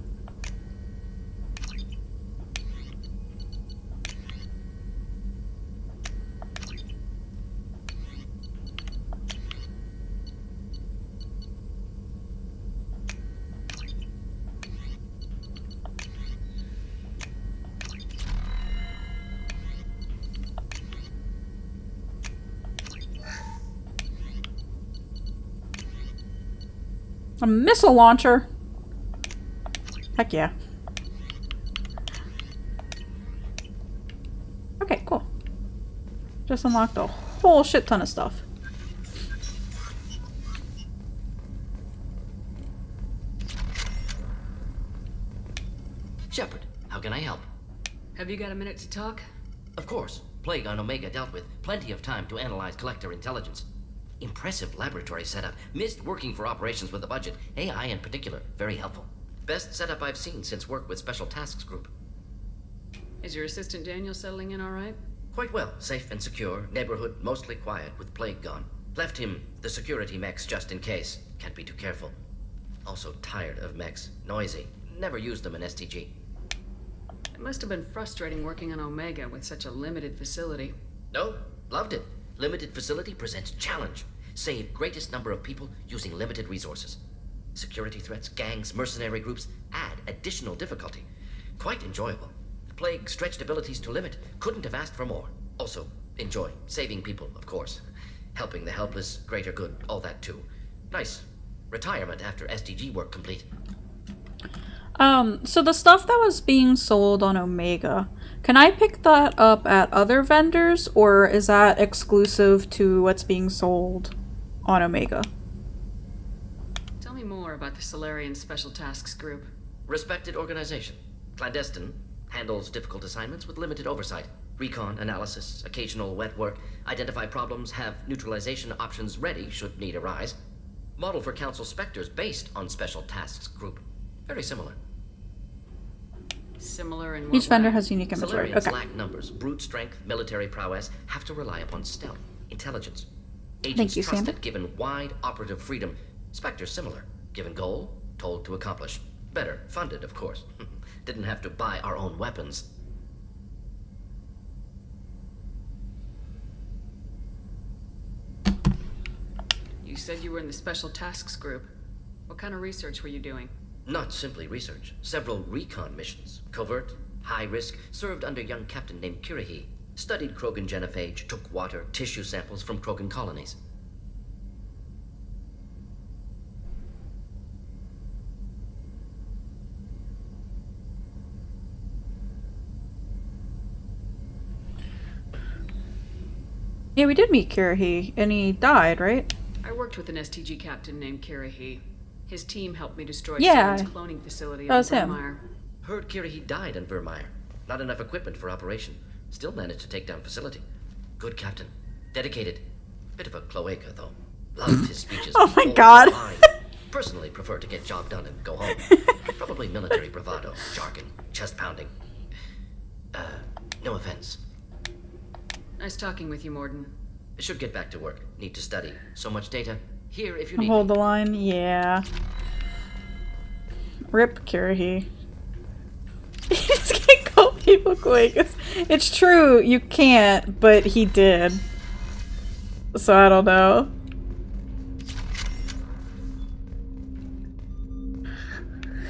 A missile launcher. Heck yeah. Okay, cool. Just unlocked a whole shit ton of stuff. Shepard, how can I help? Have you got a minute to talk? Of course. Plague on Omega dealt with. Plenty of time to analyze collector intelligence. Impressive laboratory setup. Missed working for operations with a budget. AI in particular. Very helpful. Best setup I've seen since work with Special Tasks Group. Is your assistant Daniel settling in all right? Quite well. Safe and secure. Neighborhood mostly quiet with Plague gone. Left him the security mechs just in case. Can't be too careful. Also tired of mechs. Noisy. Never used them in STG. It must have been frustrating working on Omega with such a limited facility. No, loved it. Limited facility presents challenge. Save greatest number of people using limited resources. Security threats, gangs, mercenary groups add additional difficulty. Quite enjoyable. Plague stretched abilities to limit. Couldn't have asked for more. Also, enjoy. Saving people, of course. Helping the helpless, greater good, all that too. Nice. Retirement after SDG work complete. So the stuff that was being sold on Omega, can I pick that up at other vendors, or is that exclusive to what's being sold on Omega? Tell me more about the Solarian Special Tasks Group. Respected organization. Clandestine. Handles difficult assignments with limited oversight. Recon, analysis, occasional wet work. Identify problems, have neutralization options ready should need arise. Model for Council Spectres based on Special Tasks Group. Very similar. Similar in what Each vendor way? has unique inventory. Solarians Okay. lack numbers, brute strength, military prowess, have to rely upon stealth, intelligence. Thank Agents you, trusted, Sander. given wide operative freedom. Spectres similar, given goal, told to accomplish. Better, funded, of course. Didn't have to buy our own weapons. You said you were in the Special Tasks Group. What kind of research were you doing? Not simply research. Several recon missions. Covert, high risk, served under a young captain named Kirahi. Studied Krogan genophage, took water, tissue samples from Krogan colonies. Yeah, we did meet Kirahi, and he died, right? I worked with an STG captain named Kirahi. His team helped me destroy Yeah, Soren's cloning facility that was in him. Vermeer. Heard Kirahi died in Vermeer. Not enough equipment for operation. Still managed to take down facility. Good captain. Dedicated. Bit of a cloaca, though. Loved his speeches. Oh my Full God. of line. Personally prefer to get job done and go home. Probably military bravado, jargon, chest pounding. No offense. Nice talking with you, Morden. Should get back to work. Need to study. So much data. Here if you need Hold me. the line. Yeah. Rip Kirahi. You just can't call people Quakers. It's true, you can't, but he did. So I don't know.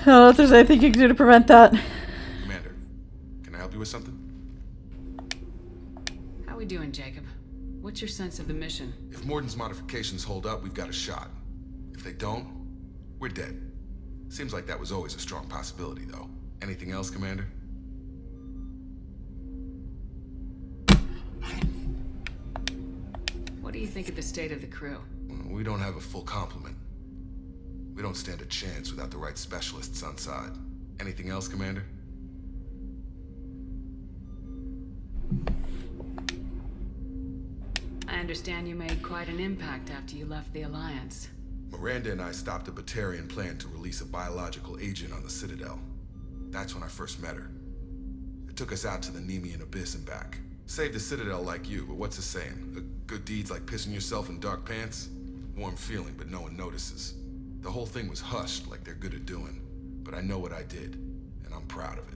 I don't know if there's anything you can do to prevent that. Commander, can I help you with something? How we doing, Jacob? What's your sense of the mission? If Morden's modifications hold up, we've got a shot. If they don't, we're dead. Seems like that was always a strong possibility, though. Anything else, Commander? do you think of the state of the crew? We don't have a full complement. We don't stand a chance without the right specialists on side. Anything else, Commander? I understand you made quite an impact after you left the Alliance. Miranda and I stopped a Batarian plan to release a biological agent on the Citadel. That's when I first met her. It took us out to the Nemean Abyss and back. Saved the Citadel like you, but what's the saying? A good deed's like pissing yourself in dark pants? Warm feeling, but no one notices. The whole thing was hushed like they're good at doing. But I know what I did, and I'm proud of it.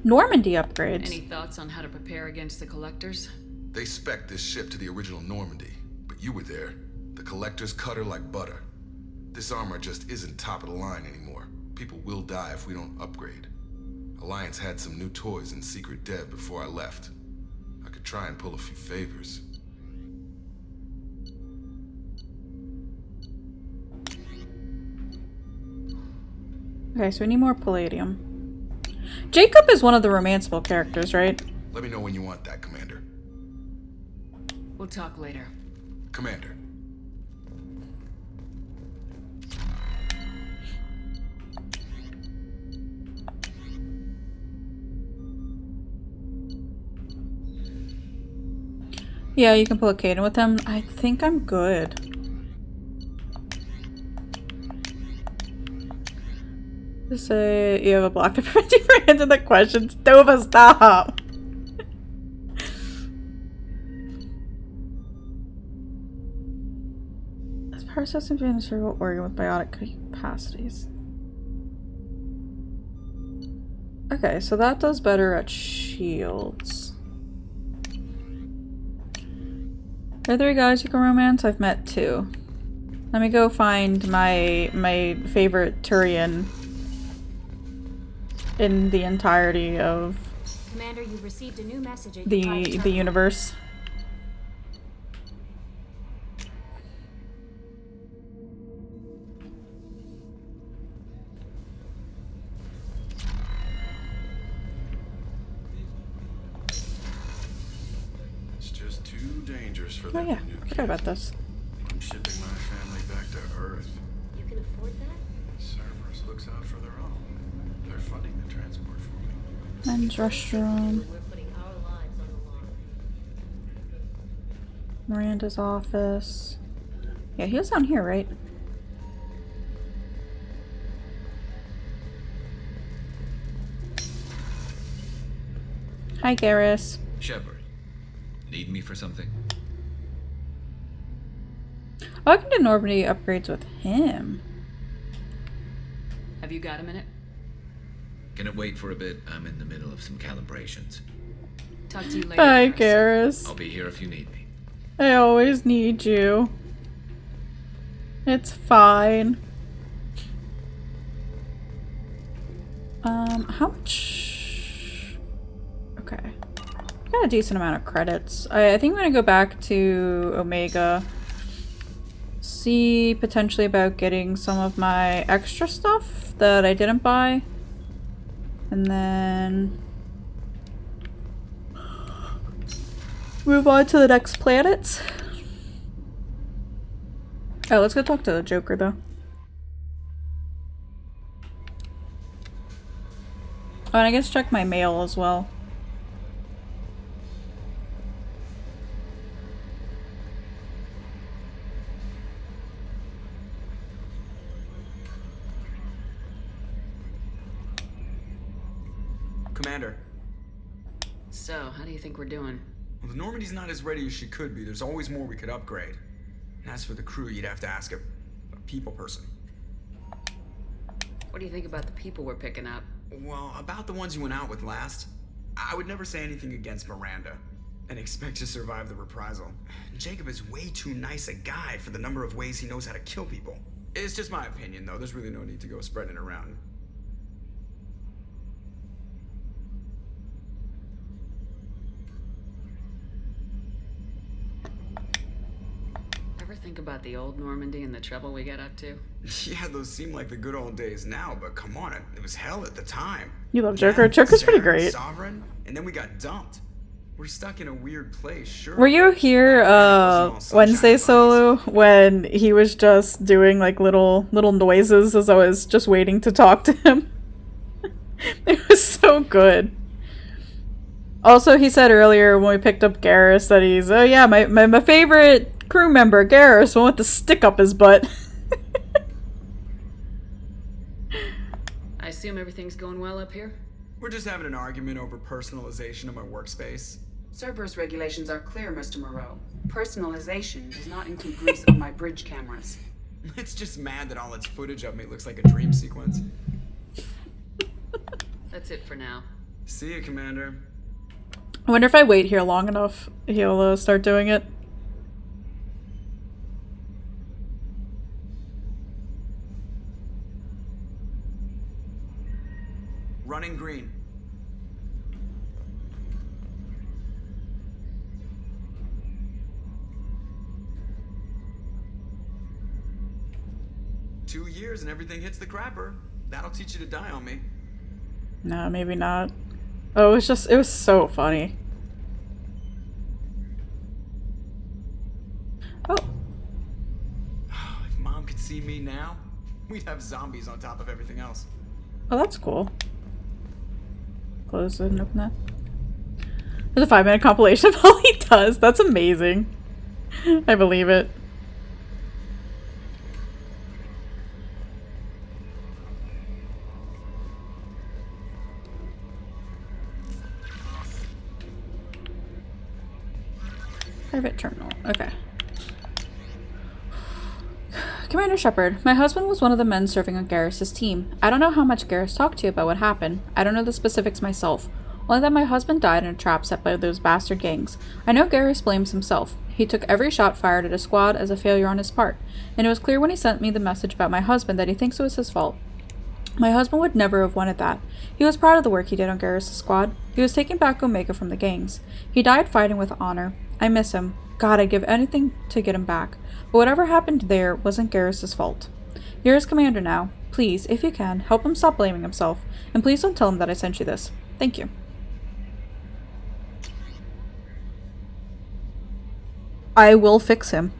Normandy upgrades. Any thoughts on how to prepare against the Collectors? They spec'd this ship to the original Normandy, but you were there. The Collectors cut her like butter. This armor just isn't top of the line anymore. People will die if we don't upgrade. Alliance had some new toys in secret dev before I left. I could try and pull a few favors. Okay, so we need more palladium. Jacob is one of the romanceable characters, right? Let me know when you want that, Commander. We'll talk later. Commander. Yeah, you can pull a Caden with him. I think I'm good. Just say you have a block to prevent you from answering the questions. Nova, stop! This power system being a cerebral organ with biotic capacities. Okay, so that does better at shields. Are there 3 guys you can romance? I've met 2. Let me go find my favorite Turian in the entirety of Commander, you've received a new message at the universe. It's just too dangerous for Oh them yeah, new I forgot about this. I'm shipping my family back to Earth. You can afford that? Cerberus looks out for their own. They're funding the transport for me. Men's restroom. Miranda's office. Yeah, he was down here, right? Hi, Garrus. Shepard, need me for something? Oh, I can do Normandy upgrades with him. Have you got a minute? Can it wait for a bit? I'm in the middle of some calibrations. Talk to you later. Hi, Garrus. I'll be here if you need me. I always need you. It's fine. How much? Okay. Got a decent amount of credits. I think I'm gonna go back to Omega. See potentially about getting some of my extra stuff that I didn't buy. And then move on to the next planets. Oh, let's go talk to the Joker though. Oh, and I guess check my mail as well. Commander. So, how do you think we're doing? Well, the Normandy's not as ready as she could be. There's always more we could upgrade. And as for the crew, you'd have to ask a people person. What do you think about the people we're picking up? Well, about the ones you went out with last, I would never say anything against Miranda and expect to survive the reprisal. Jacob is way too nice a guy for the number of ways he knows how to kill people. It's just my opinion, though. There's really no need to go spreading it around. Ever think about the old Normandy and the trouble we got up to? Yeah, those seem like the good old days now, but come on, it was hell at the time. You love Joker. Joker's pretty great. Sovereign, and then we got dumped. We're stuck in a weird place, sure. Were you here Wednesday solo when he was just doing like little noises as I was just waiting to talk to him? It was so good. Also, he said earlier when we picked up Garrus that he's, oh yeah, my favorite crew member, Garrus, one with the stick up his butt. I assume everything's going well up here? We're just having an argument over personalization of my workspace. Cerberus regulations are clear, Mr. Moreau. Personalization does not include grease on my bridge cameras. It's just mad that all its footage of me looks like a dream sequence. That's it for now. See you, Commander. I wonder if I wait here long enough, he'll start doing it. Running green. Two years and everything hits the crapper. That'll teach you to die on me. No, maybe not. Oh, it was so funny. Oh. If Mom could see me now, we'd have zombies on top of everything else. Oh, that's cool. Close it and open that. There's a 5-minute compilation of all he does. That's amazing. I believe it. Private terminal. Okay. Commander Shepard, my husband was one of the men serving on Garrus's team. I don't know how much Garrus talked to you about what happened. I don't know the specifics myself. Only that my husband died in a trap set by those bastard gangs. I know Garrus blames himself. He took every shot fired at his squad as a failure on his part, and it was clear when he sent me the message about my husband that he thinks it was his fault. My husband would never have wanted that. He was proud of the work he did on Garrus' squad. He was taking back Omega from the gangs. He died fighting with honor. I miss him. God, I'd give anything to get him back. But whatever happened there wasn't Garrus' fault. You're his commander now. Please, if you can, help him stop blaming himself. And please don't tell him that I sent you this. Thank you. I will fix him.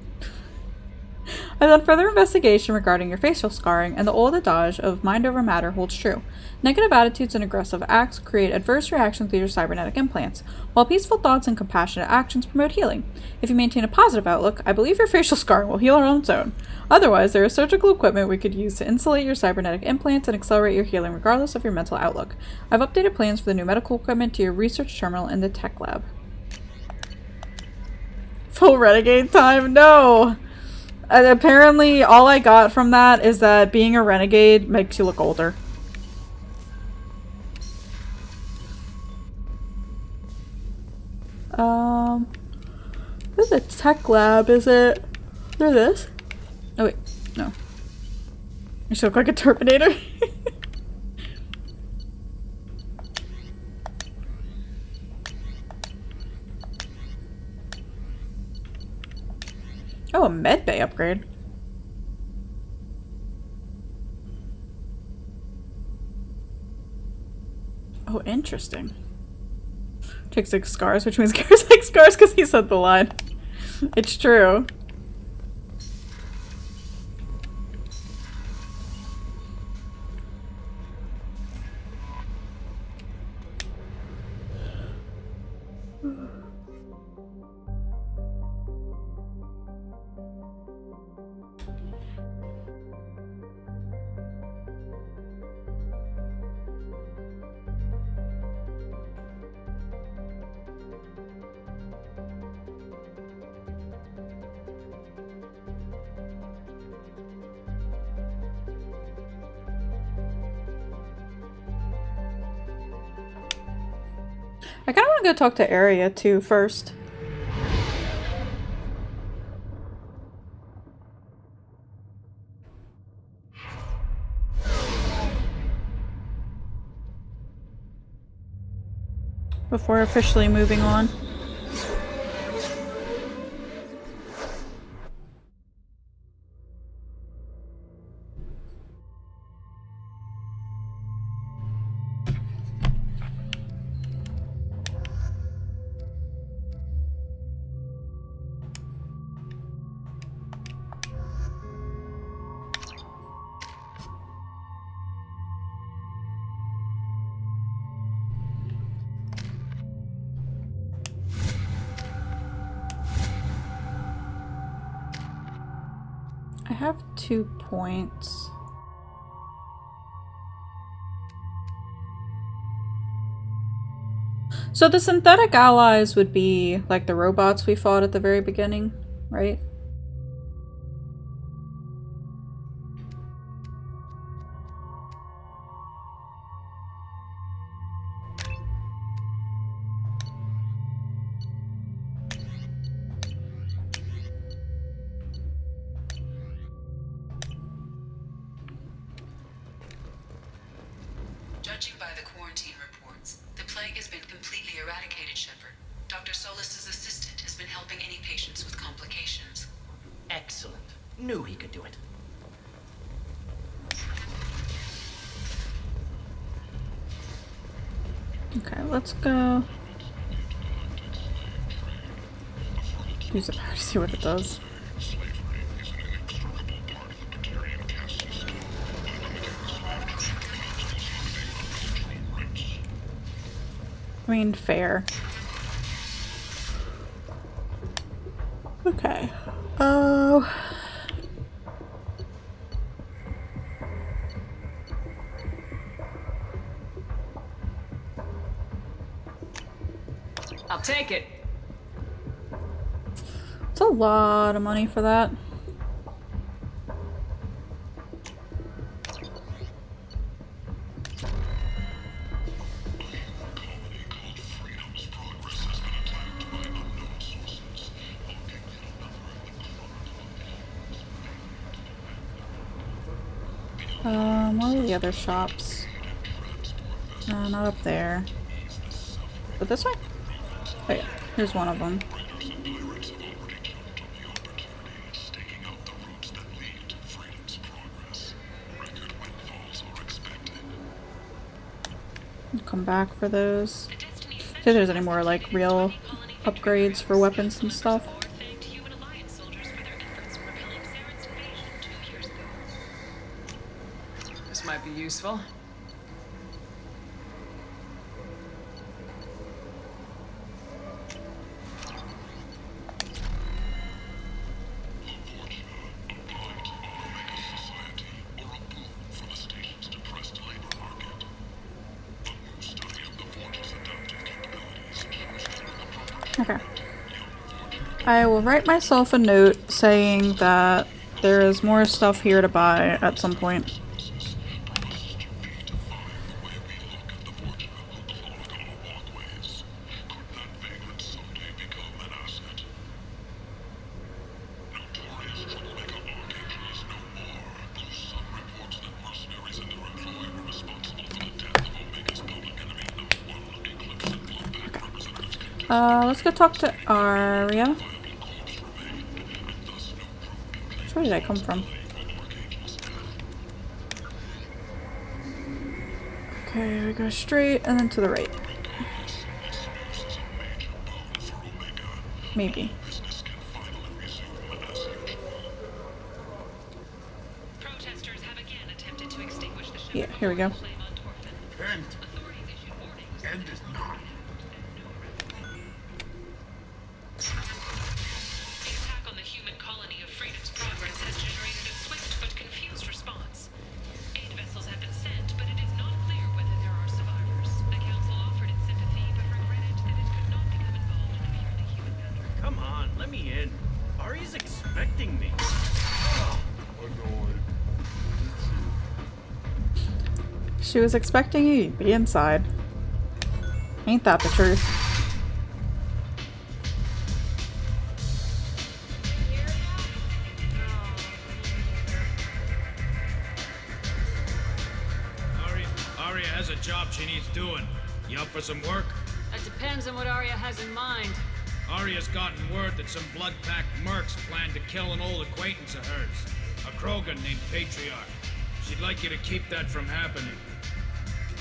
I've done further investigation regarding your facial scarring, and the old adage of mind over matter holds true. Negative attitudes and aggressive acts create adverse reactions to your cybernetic implants, while peaceful thoughts and compassionate actions promote healing. If you maintain a positive outlook, I believe your facial scarring will heal on its own. Otherwise, there is surgical equipment we could use to insulate your cybernetic implants and accelerate your healing regardless of your mental outlook. I've updated plans for the new medical equipment to your research terminal in the tech lab. Full renegade time? No! Apparently, all I got from that is that being a renegade makes you look older. This is a tech lab, is it? Through this? Oh wait, no. I should look like a Terminator. Oh, a med bay upgrade. Oh, interesting. Takes 6 scars, which means Garrus takes scars because he said the line. It's true. I kind of want to go talk to Area too first. Before officially moving on. have 2 points. So the synthetic allies would be like the robots we fought at the very beginning, right? Judging by the quarantine reports, the plague has been completely eradicated, Shepard. Dr. Solis's assistant has been helping any patients with complications. Excellent. Knew he could do it. Okay, let's go. Use the power to see what it does. I mean, fair. Okay. Oh. I'll take it. It's a lot of money for that. What are the other shops? Not up there. But this way? Oh yeah, here's one of them. Come back for those. See if there's any more like real upgrades for weapons and stuff. This might be useful. Okay. I will write myself a note saying that there is more stuff here to buy at some point. Let's go talk to Aria. Where did I come from? Okay, we go straight and then to the right. Maybe. Protesters have again attempted to extinguish the ship. Yeah, here we go. End. End is not. She was expecting you to be inside. Ain't that the truth? Aria has a job she needs doing. You up for some work? That depends on what Aria has in mind. Aria's gotten word that some blood-packed mercs plan to kill an old acquaintance of hers, a Krogan named Patriarch. She'd like you to keep that from happening.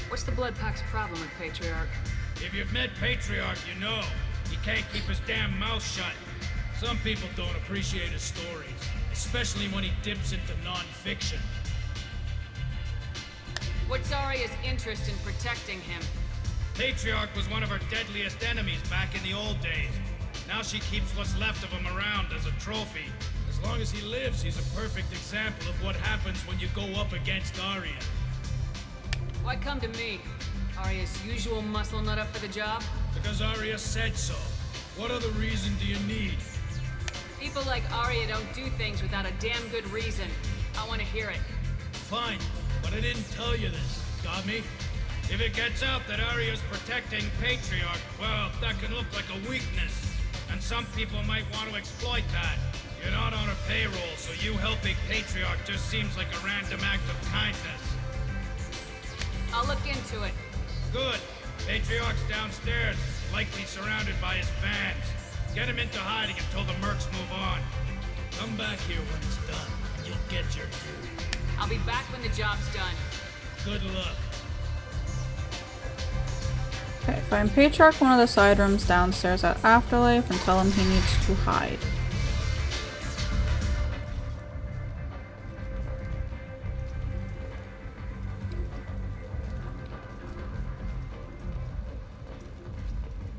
What's the Blood Pack's problem with Patriarch? If you've met Patriarch, you know. He can't keep his damn mouth shut. Some people don't appreciate his stories, especially when he dips into non-fiction. What's Aria's interest in protecting him? Patriarch was one of her deadliest enemies back in the old days. Now she keeps what's left of him around as a trophy, as As long as he lives, he's a perfect example of what happens when you go up against Arya. Why come to me? Arya's usual muscle nut up for the job? Because Arya said so. What other reason do you need? People like Arya don't do things without a damn good reason. I want to hear it. Fine, but I didn't tell you this. Got me? If it gets out that Arya's protecting Patriarch, well, that can look like a weakness. And some people might want to exploit that. You're not on her payroll, so you helping Patriarch just seems like a random act of kindness. I'll look into it. Good. Patriarch's downstairs, likely surrounded by his fans. Get him into hiding until the mercs move on. Come back here when it's done. You'll get your due. I'll be back when the job's done. Good luck. Okay, find Patriarch in one of the side rooms downstairs at Afterlife and tell him he needs to hide.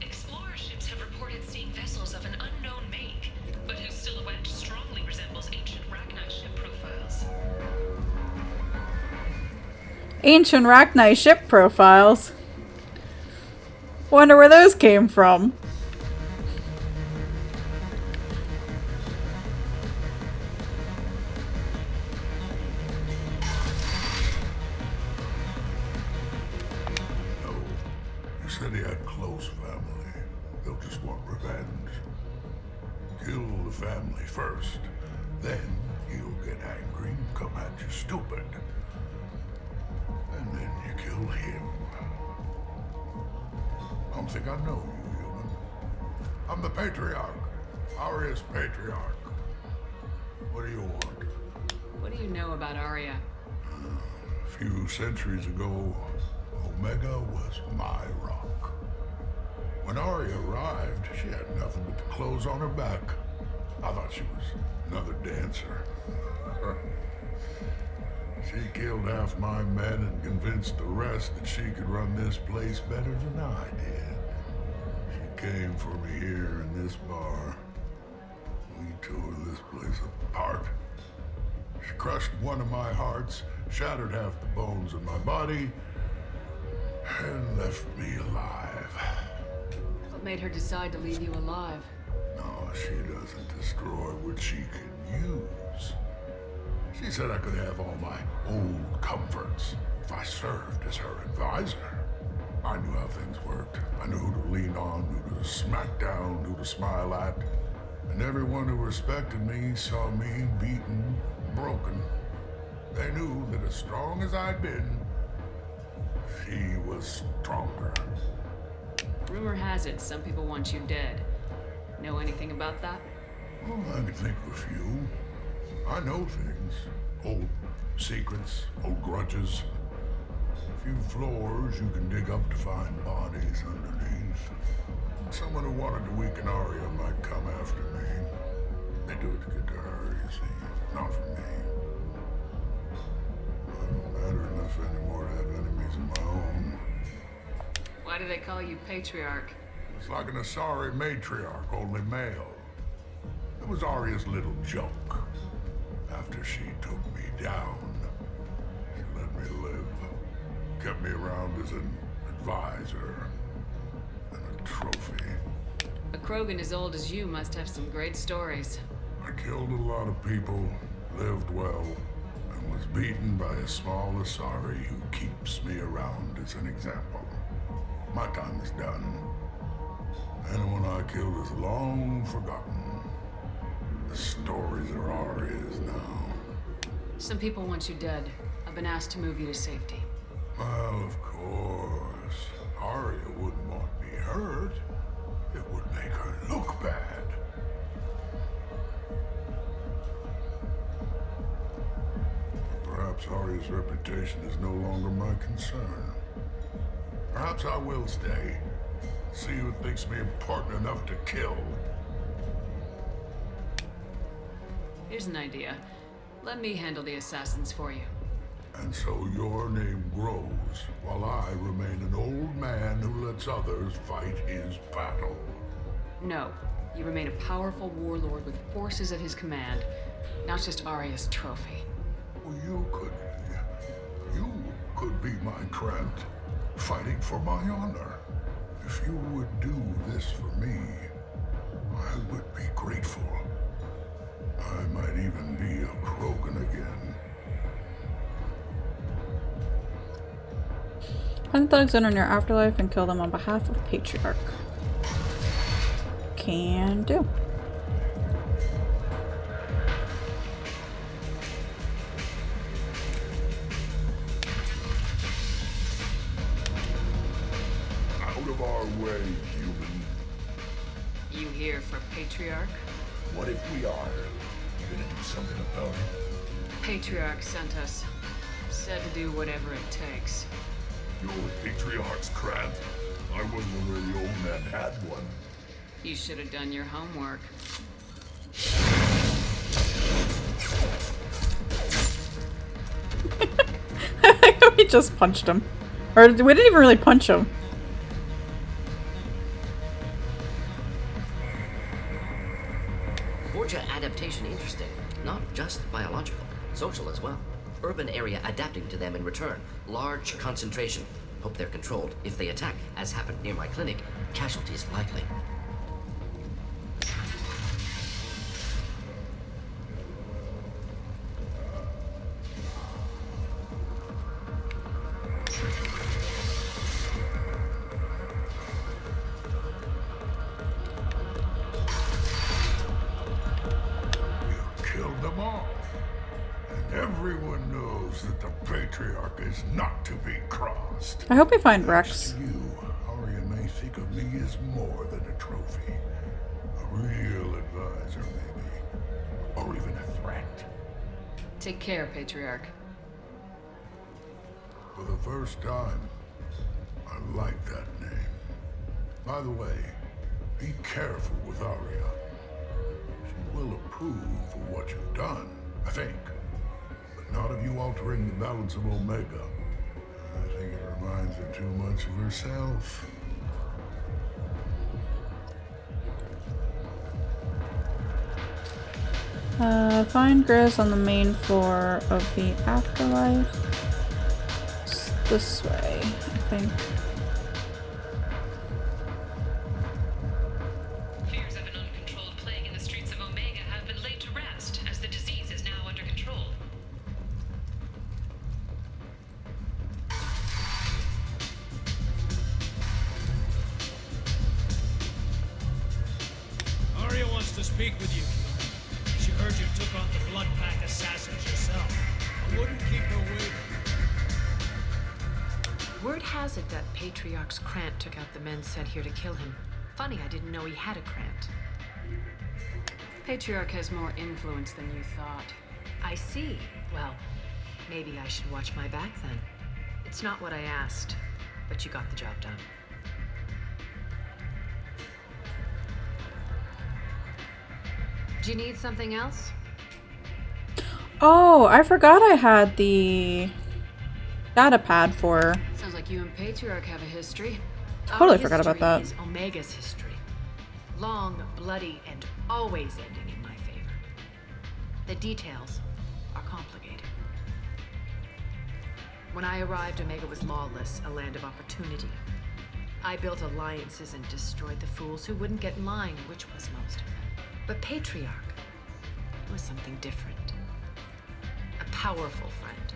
Explorer ships have reported seeing vessels of an unknown make, but whose silhouette strongly resembles ancient Rachni ship profiles. Ancient Rachni ship profiles? Wonder where those came from. No. You said he had close family. They'll just want revenge. Kill the family first. Then he'll get angry and come at you stupid. And then you kill him. I don't think I know you, human. I'm the Patriarch. Arya's Patriarch. What do you want? What do you know about Arya? A few centuries ago, Omega was my rock. When Arya arrived, she had nothing but the clothes on her back. I thought she was another dancer. She killed half my men and convinced the rest that she could run this place better than I did. She came for me here in this bar. We tore this place apart. She crushed one of my hearts, shattered half the bones in my body, and left me alive. What made her decide to leave you alive? No, she doesn't destroy what she can use. She said I could have all my old comforts if I served as her advisor. I knew how things worked. I knew who to lean on, who to smack down, who to smile at. And everyone who respected me saw me beaten, broken. They knew that as strong as I'd been, she was stronger. Rumor has it some people want you dead. Know anything about that? Well, I can think of a few. I know things. Old secrets, old grudges. A few floors you can dig up to find bodies underneath. Someone who wanted to weaken Arya might come after me. They do it to get to her, you see, not for me. I don't matter enough anymore to have enemies of my own. Why do they call you Patriarch? It's like an Asari matriarch, only male. It was Arya's little joke. After she took me down, she let me live. Kept me around as an advisor and a trophy. A Krogan as old as you must have some great stories. I killed a lot of people, lived well, and was beaten by a small Asari who keeps me around as an example. My time is done. Anyone I killed is long forgotten. The stories are Arya's now. Some people want you dead. I've been asked to move you to safety. Well, of course. Arya wouldn't want me hurt. It would make her look bad. Perhaps Arya's reputation is no longer my concern. Perhaps I will stay. See who thinks me important enough to kill. Here's an idea. Let me handle the assassins for you. And so your name grows, while I remain an old man who lets others fight his battle. No. You remain a powerful warlord with forces at his command, Now it's just Arya's trophy. Well, you could be my Krant, fighting for my honor. If you would do this for me, I would be grateful. I might even be a Krogan again. Find the thugs in your afterlife and kill them on behalf of Patriarch. Can do. Out of our way, human. You here for Patriarch? What if we are? You gonna do something about it? Patriarch sent us. Said to do whatever it takes. You're Patriarch's Krant? I wasn't aware the old man had one. You should have done your homework. We just punched him. Or we didn't even really punch him. Vorcha adaptation interesting. Not just biological, social as well. Urban area adapting to them in return. Large concentration. Hope they're controlled. If they attack, as happened near my clinic, casualties likely. Is not to be crossed. I hope we find Rex. You, Arya may think of me as more than a trophy. A real advisor, maybe. Or even a threat. Take care, Patriarch. For the first time, I like that name. By the way, be careful with Arya. She will approve of what you've done, I think. Not of you altering the balance of Omega. I think it reminds her too much of herself. Find Grizz on the main floor of the afterlife. It's this way, I think. Fears of an uncontrolled plague in the streets of Omega have been laid to rest, as the disease is now under control. Arya wants to speak with you. She heard you took on the Blood Pack assassins yourself. I wouldn't keep her waiting. Word has it that Patriarch's Krant took out the men sent here to kill him. Funny, I didn't know he had a Krant. Patriarch has more influence than you thought. I see. Well, maybe I should watch my back then. It's not what I asked, but you got the job done. Do you need something else? Oh, I forgot I had the data pad for. Sounds like you and Patriarch have a history. Totally forgot about that. Is Omega's history. Long, bloody, and always ending in my favor. The details are complicated. When I arrived, Omega was lawless, a land of opportunity. I built alliances and destroyed the fools who wouldn't get in line, which was most of them. But Patriarch was something different. A powerful friend.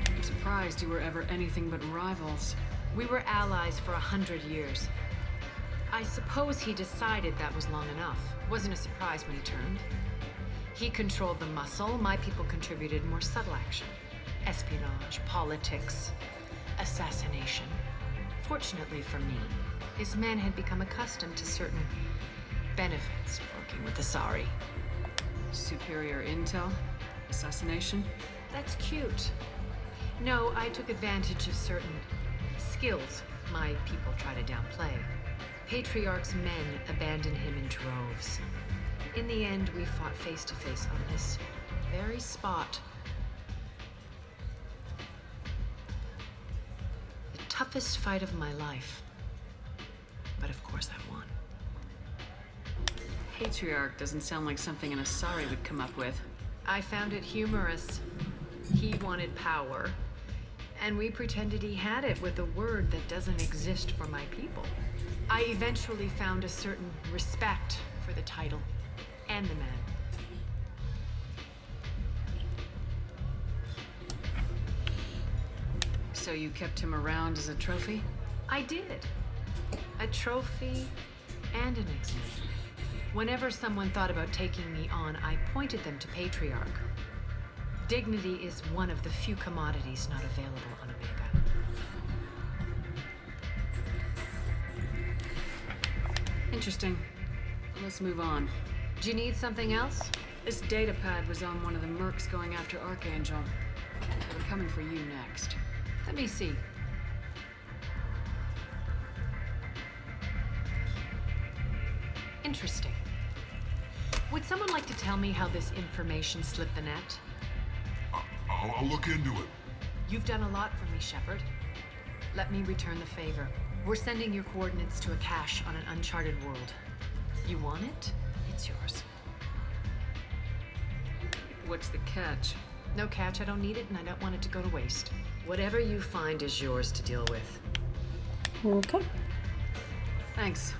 I'm surprised you were ever anything but rivals. We were allies for 100 years. I suppose he decided that was long enough. Wasn't a surprise when he turned. He controlled the muscle, my people contributed more subtle action. Espionage, politics, assassination. Fortunately for me, his men had become accustomed to certain benefits of working with Asari. Superior intel? Assassination? That's cute. No, I took advantage of certain skills my people try to downplay. Patriarch's men abandoned him in droves. In the end, we fought face to face on this very spot. The toughest fight of my life. But of course I won. Patriarch doesn't sound like something an Asari would come up with. I found it humorous. He wanted power, and we pretended he had it with a word that doesn't exist for my people. I eventually found a certain respect for the title and the man. So you kept him around as a trophy? I did. A trophy and an example. Whenever someone thought about taking me on, I pointed them to Patriarch. Dignity is one of the few commodities not available on Omega. Interesting. Let's move on. Do you need something else? This data pad was on one of the mercs going after Archangel. We're coming for you next. Let me see. Interesting. Would someone like to tell me how this information slipped the net? I'll look into it. You've done a lot for me, Shepard. Let me return the favor. We're sending your coordinates to a cache on an uncharted world. You want it? It's yours. What's the catch? No catch. I don't need it, and I don't want it to go to waste. Whatever you find is yours to deal with. Okay. Thanks.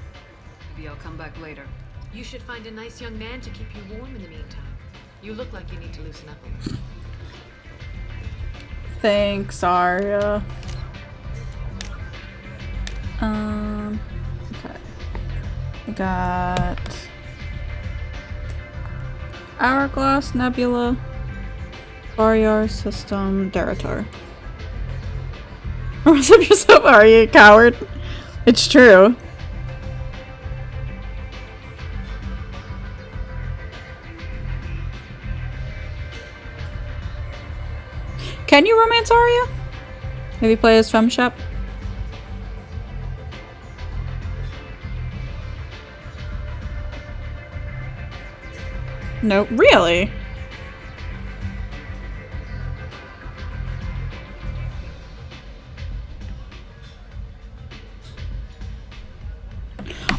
Maybe I'll come back later. You should find a nice young man to keep you warm in the meantime. You look like you need to loosen up a little. Thanks, Arya. Okay. We got Hourglass Nebula, Varyar System, Deratar. Rise up yourself, Arya, you coward. It's true. Can you romance Arya? Maybe play as FemShep? No, really?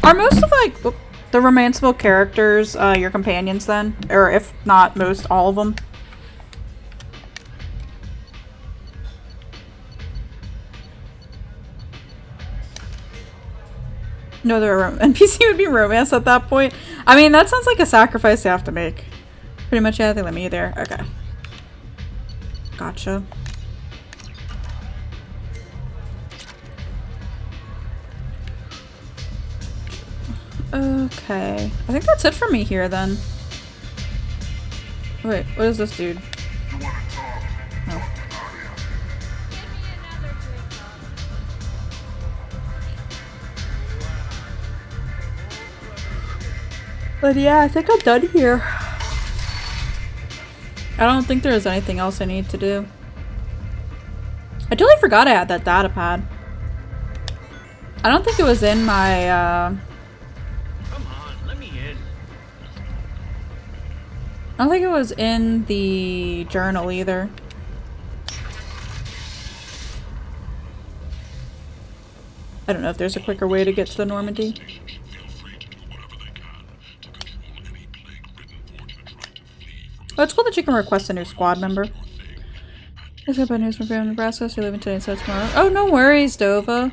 Are most of like the romanceable characters your companions then? Or if not most, all of them? No, the NPC would be romance at that point. I mean, that sounds like a sacrifice you have to make. Pretty much, yeah, they let me there. Okay. Gotcha. Okay. I think that's it for me here, then. Wait, what is this dude? Oh. But yeah, I think I'm done here. I don't think there's anything else I need to do. I totally forgot I had that data pad. I don't think it was in my, Come on, let me in. I don't think it was in the journal either. I don't know if there's a quicker way to get to the Normandy. Oh, it's cool that you can request a new squad member. There's got bad news from Nebraska, so you're leaving today, so tomorrow. Oh, no worries, Dova.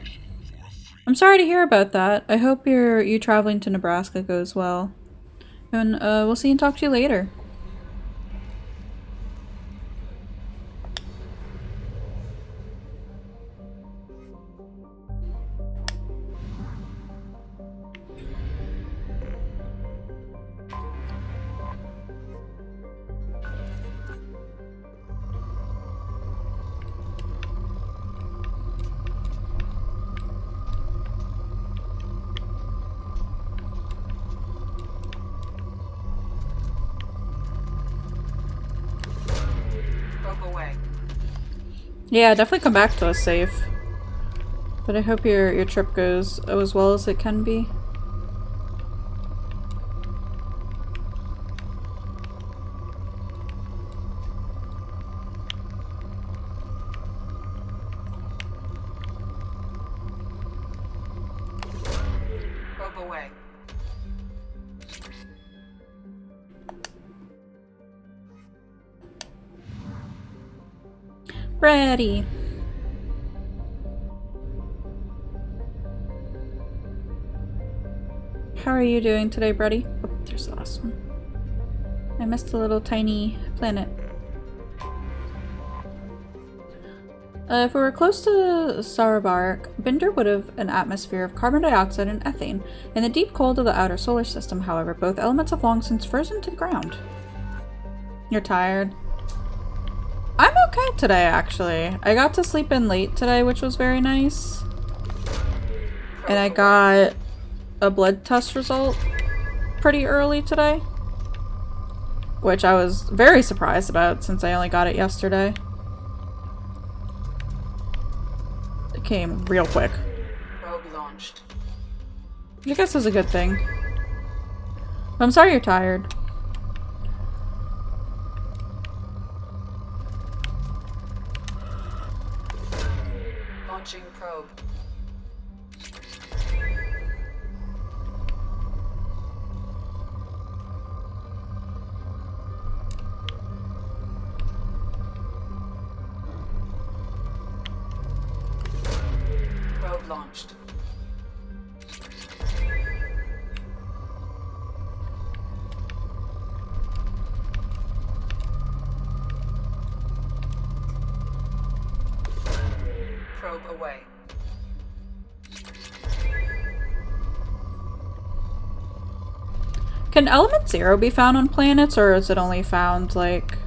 I'm sorry to hear about that. I hope you traveling to Nebraska goes well. And we'll see and talk to you later. Yeah, definitely come back to us safe. But I hope your trip goes as well as it can be. Probe away. Ready. How are you doing today, Brady? Oh, there's the last one. I missed a little tiny planet. If we were close to Sarabark, Binder would have an atmosphere of carbon dioxide and ethane. In the deep cold of the outer solar system, however, both elements have long since frozen to the ground. You're tired? I'm okay today, actually. I got to sleep in late today, which was very nice. And I got a blood test result pretty early today, which I was very surprised about since I only got it yesterday. It came real quick. Probe launched. I guess is a good thing. I'm sorry you're tired. Launching probe. Probe launched. Probe away. Can element 0 be found on planets, or is it only found like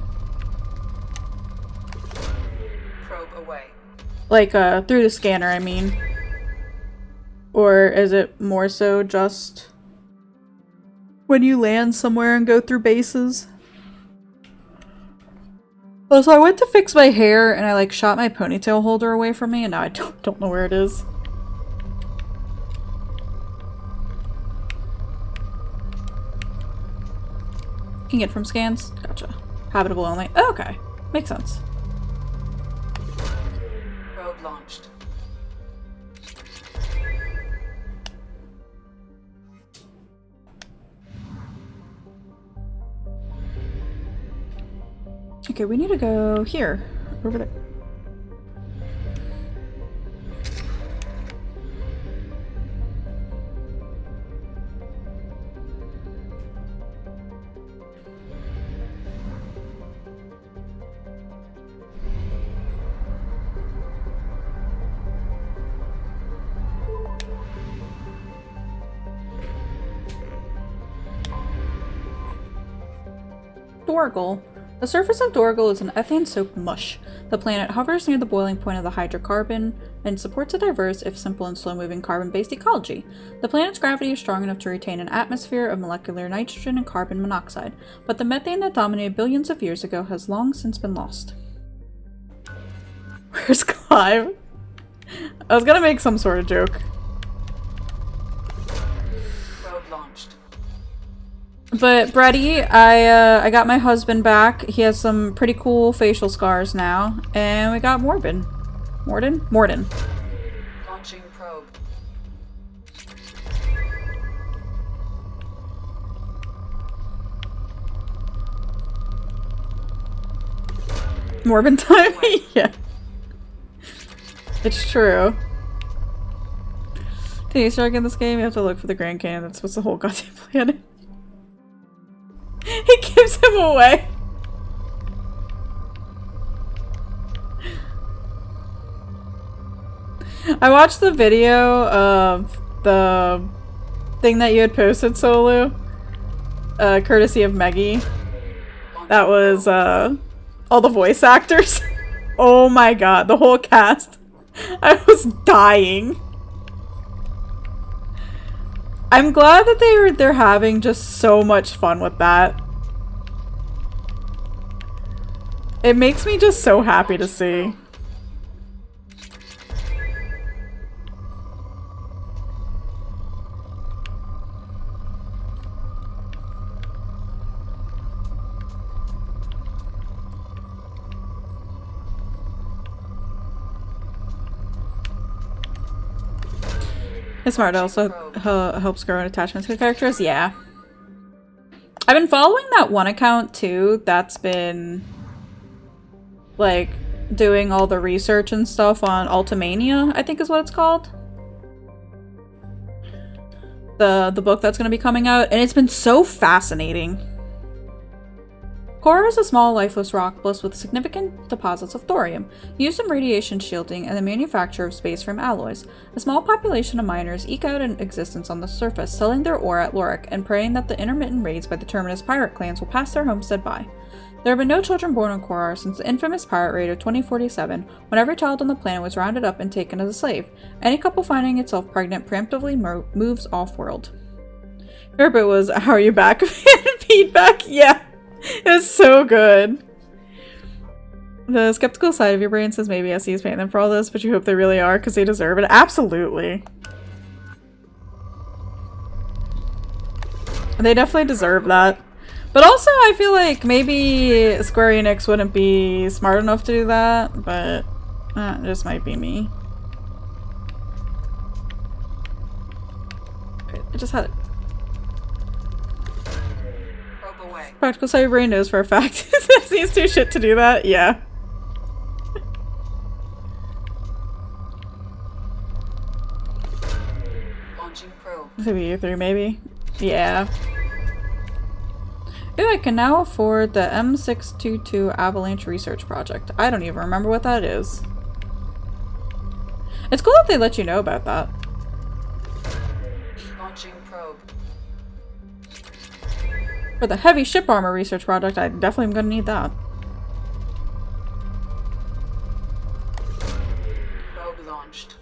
Probe away. through the scanner, I mean? Or is it more so just when you land somewhere and go through bases? Oh, so I went to fix my hair and I like shot my ponytail holder away from me and now I don't know where it is. Can get from scans? Gotcha. Habitable only. Oh, okay. Makes sense. Probe launched. Okay, we need to go here. Over there. Dorgal. The surface of Dorgal is an ethane-soaked mush. The planet hovers near the boiling point of the hydrocarbon and supports a diverse, if simple and slow-moving carbon-based ecology. The planet's gravity is strong enough to retain an atmosphere of molecular nitrogen and carbon monoxide, but the methane that dominated billions of years ago has long since been lost. Where's Clive? I was gonna make some sort of joke. Probe launched. But Brady, I got my husband back. He has some pretty cool facial scars now, and we got Morden. Morden. Launching probe. Morbin time? Yeah. It's true. To Easter egg in this game, you have to look for the Grand Canyon. That's what's the whole goddamn planet. He gives him away. I watched the video of the thing that you had posted, Solu, courtesy of Meggie. That was all the voice actors. Oh my god, the whole cast. I was dying. I'm glad that they're having just so much fun with that. It makes me just so happy to see. It's smart. It also helps grow an attachment to the characters. Yeah. I've been following that one account too that's been like doing all the research and stuff on Ultimania, I think is what it's called. The book that's going to be coming out, and it's been so fascinating. Core is a small, lifeless rock blessed with significant deposits of thorium, used in radiation shielding and the manufacture of space-frame alloys. A small population of miners eke out an existence on the surface, selling their ore at Lorik and praying that the intermittent raids by the Terminus pirate clans will pass their homestead by. There have been no children born on Korar since the infamous pirate raid of 2047, when every child on the planet was rounded up and taken as a slave. Any couple finding itself pregnant preemptively moves off-world. Your bit was, "How are you back?" feedback? Yeah. It was so good. The skeptical side of your brain says maybe SE is paying them for all this, but you hope they really are because they deserve it. Absolutely. They definitely deserve that. But also, I feel like maybe Square Enix wouldn't be smart enough to do that, but it just might be me. I just had it. Practical side of your brain knows for a fact. Seems too shit to do that. Yeah. Launching probe. This would be U3 maybe. Yeah. Ooh, I can now afford the M622 Avalanche Research Project. I don't even remember what that is. It's cool that they let you know about that. Launching probe. For the Heavy Ship Armor Research Project, I definitely am gonna need that. Probe launched.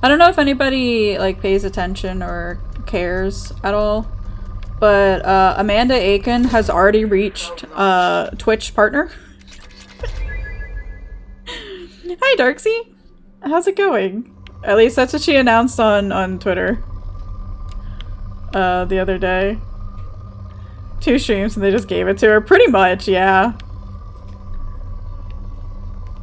I don't know if anybody like pays attention or cares at all, but Amanda Aiken has already reached Twitch partner. Hi Darksy, how's it going? At least that's what she announced on Twitter the other day. 2 streams and they just gave it to her. Pretty much, yeah.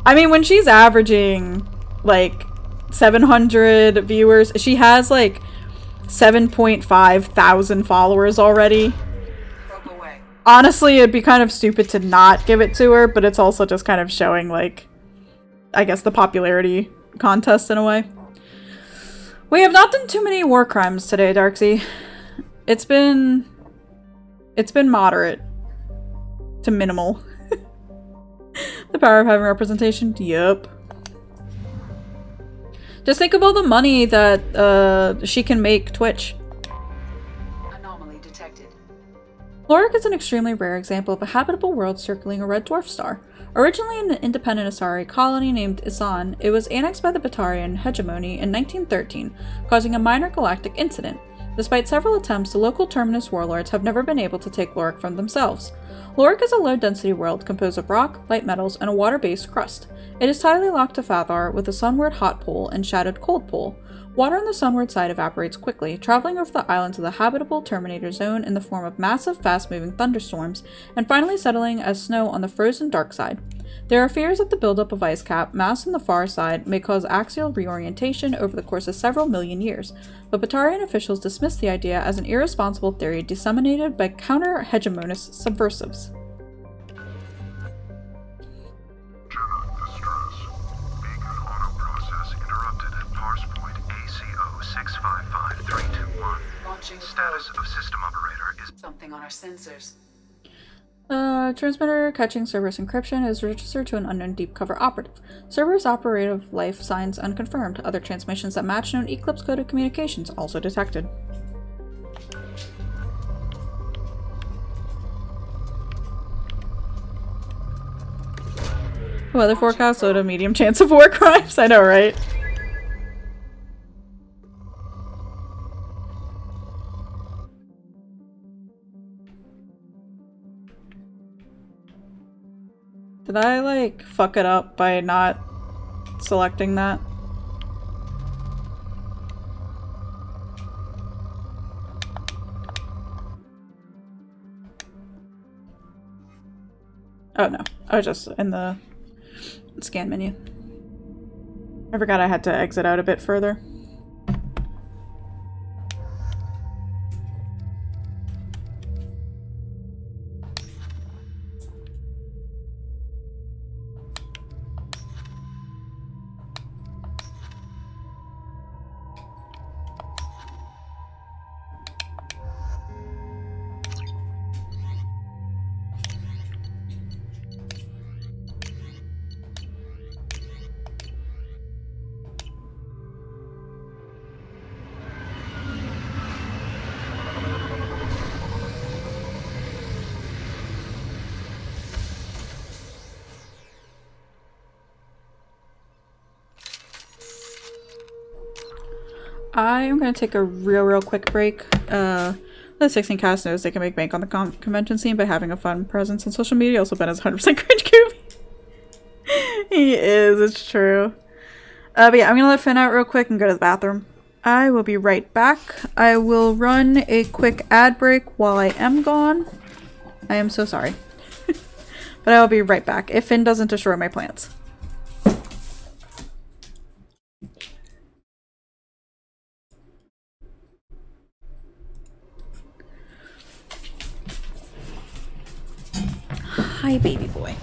I mean, when she's averaging like 700 viewers, she has like 7.5 thousand followers already. Honestly, it'd be kind of stupid to not give it to her, but it's also just kind of showing like, I guess, the popularity contest in a way. We have not done too many war crimes today, Darksy. It's been moderate to minimal. The power of having representation? Yup. Just think of all the money that she can make Twitch. Anomaly detected. Lorik is an extremely rare example of a habitable world circling a red dwarf star. Originally an independent Asari colony named Isan, it was annexed by the Batarian hegemony in 1913, causing a minor galactic incident. Despite several attempts, the local Terminus warlords have never been able to take Lorik from themselves. Lorik is a low-density world composed of rock, light metals, and a water-based crust. It is tidally locked to Fathar with a sunward hot pole and shadowed cold pole. Water on the sunward side evaporates quickly, traveling over the island to the habitable Terminator zone in the form of massive, fast-moving thunderstorms, and finally settling as snow on the frozen dark side. There are fears that the buildup of ice cap, massed on the far side, may cause axial reorientation over the course of several million years, but Batarian officials dismiss the idea as an irresponsible theory disseminated by counter-hegemonist subversives. Status of system operator is something on our sensors. Transmitter catching Cerberus encryption is registered to an unknown deep cover operative. Cerberus operative life signs unconfirmed. Other transmissions that match known Eclipse coded communications also detected. Weather forecast low to medium chance of war crimes. I know, right? Did I, like, fuck it up by not selecting that? Oh no, I was just in the Scan menu. I forgot I had to exit out a bit further. I'm gonna take a real quick break. The 16 cast knows they can make bank on the convention scene by having a fun presence on social media. Also, Ben is 100% cringe cube. He is, it's true. But yeah, I'm gonna let Finn out real quick and go to the bathroom. I will be right back. I will run a quick ad break while I am gone. I am so sorry. But I will be right back if Finn doesn't destroy my plants. Hi, baby boy.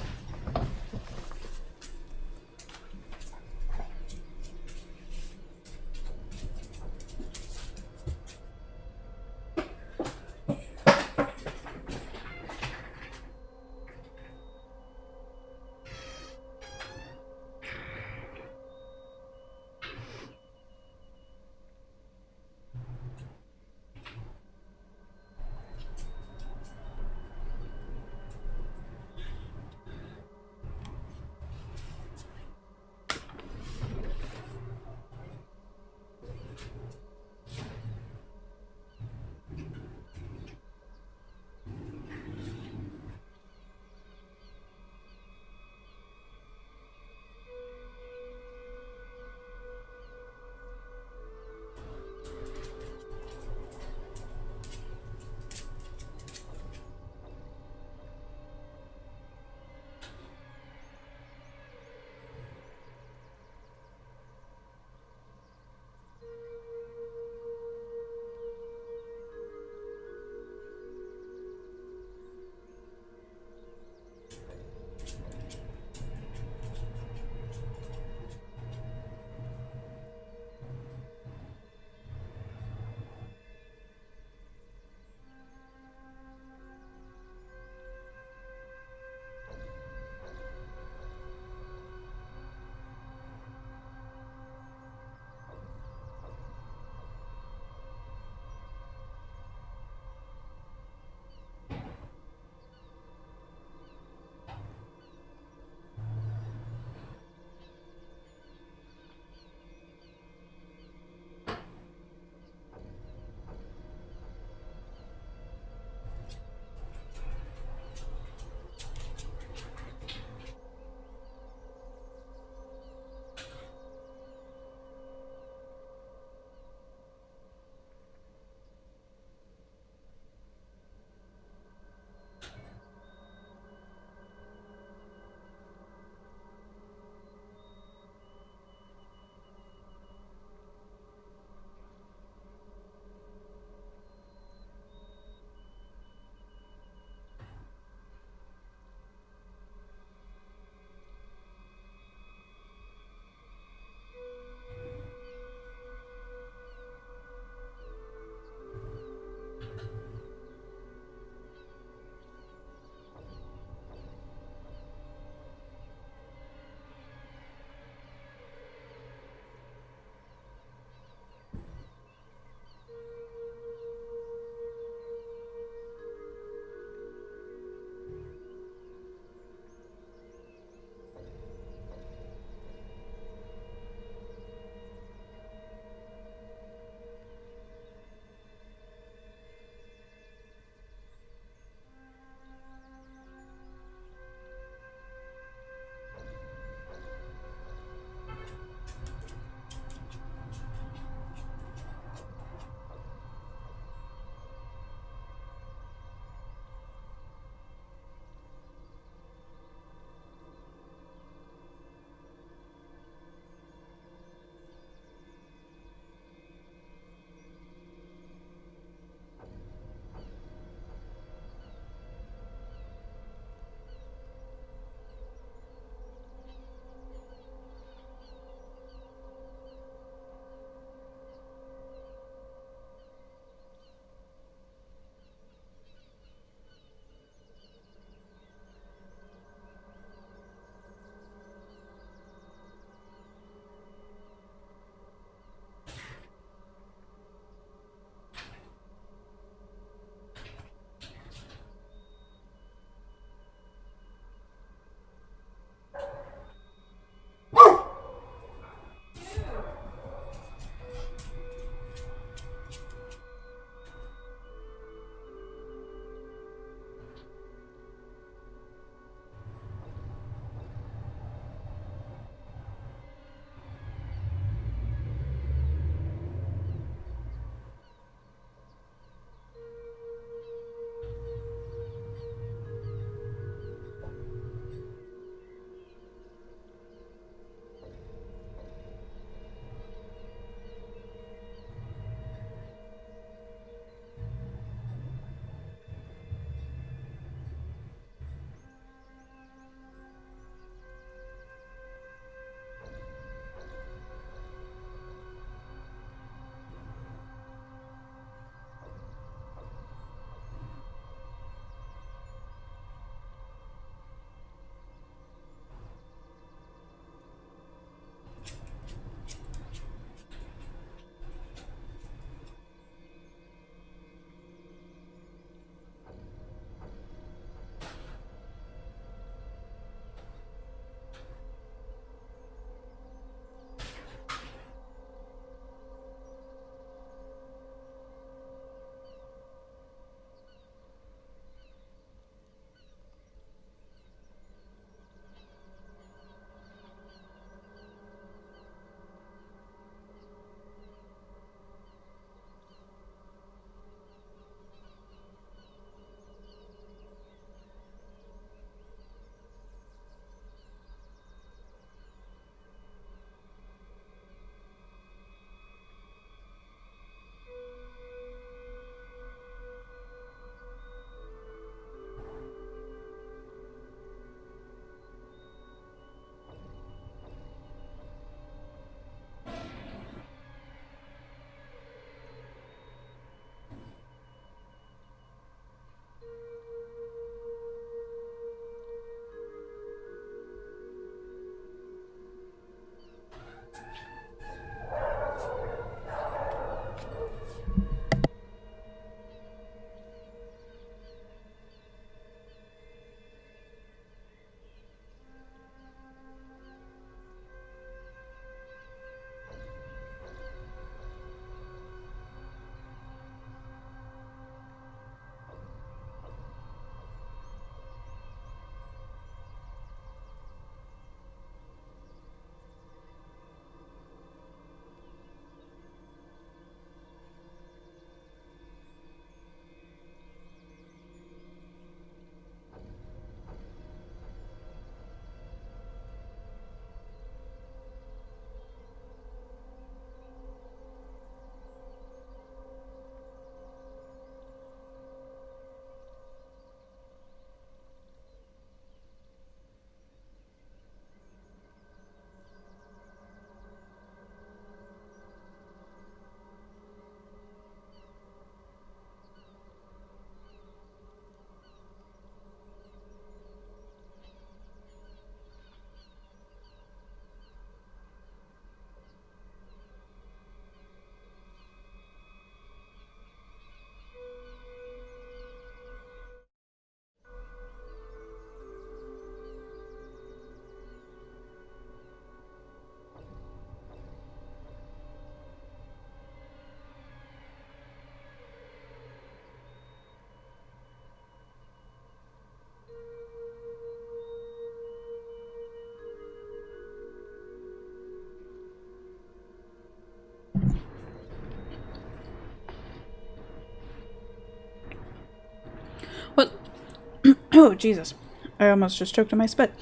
Oh, Jesus. I almost just choked on my spit.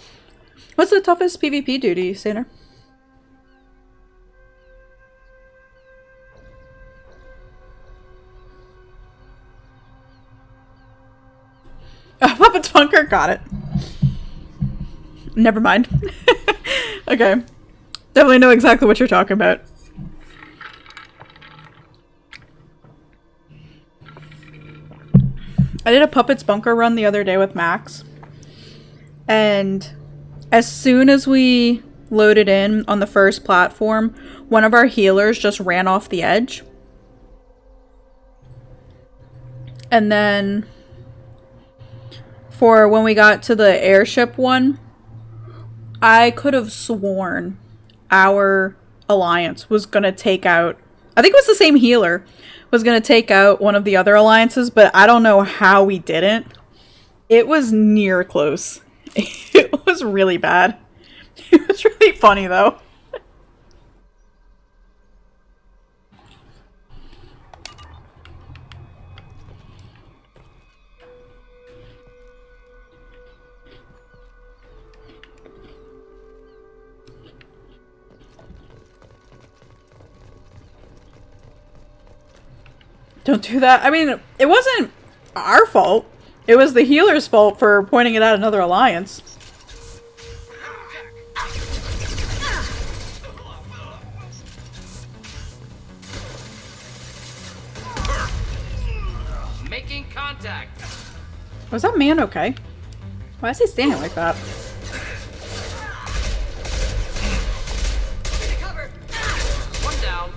What's the toughest PvP duty, Saner? Puppet's Bunker, got it. Never mind. Okay. Definitely know exactly what you're talking about. I did a Puppet's Bunker run the other day with Max. And as soon as we loaded in on the first platform, one of our healers just ran off the edge. And then for when we got to the airship one, I could have sworn our alliance was going to take out, I think it was the same healer, was going to take out one of the other alliances, but I don't know how we didn't. It was near close. It was really bad. It was really funny though. Don't do that. I mean, it wasn't our fault. It was the healer's fault for pointing it at another alliance. Making contact. Was that man okay? Why is he standing like that? One down.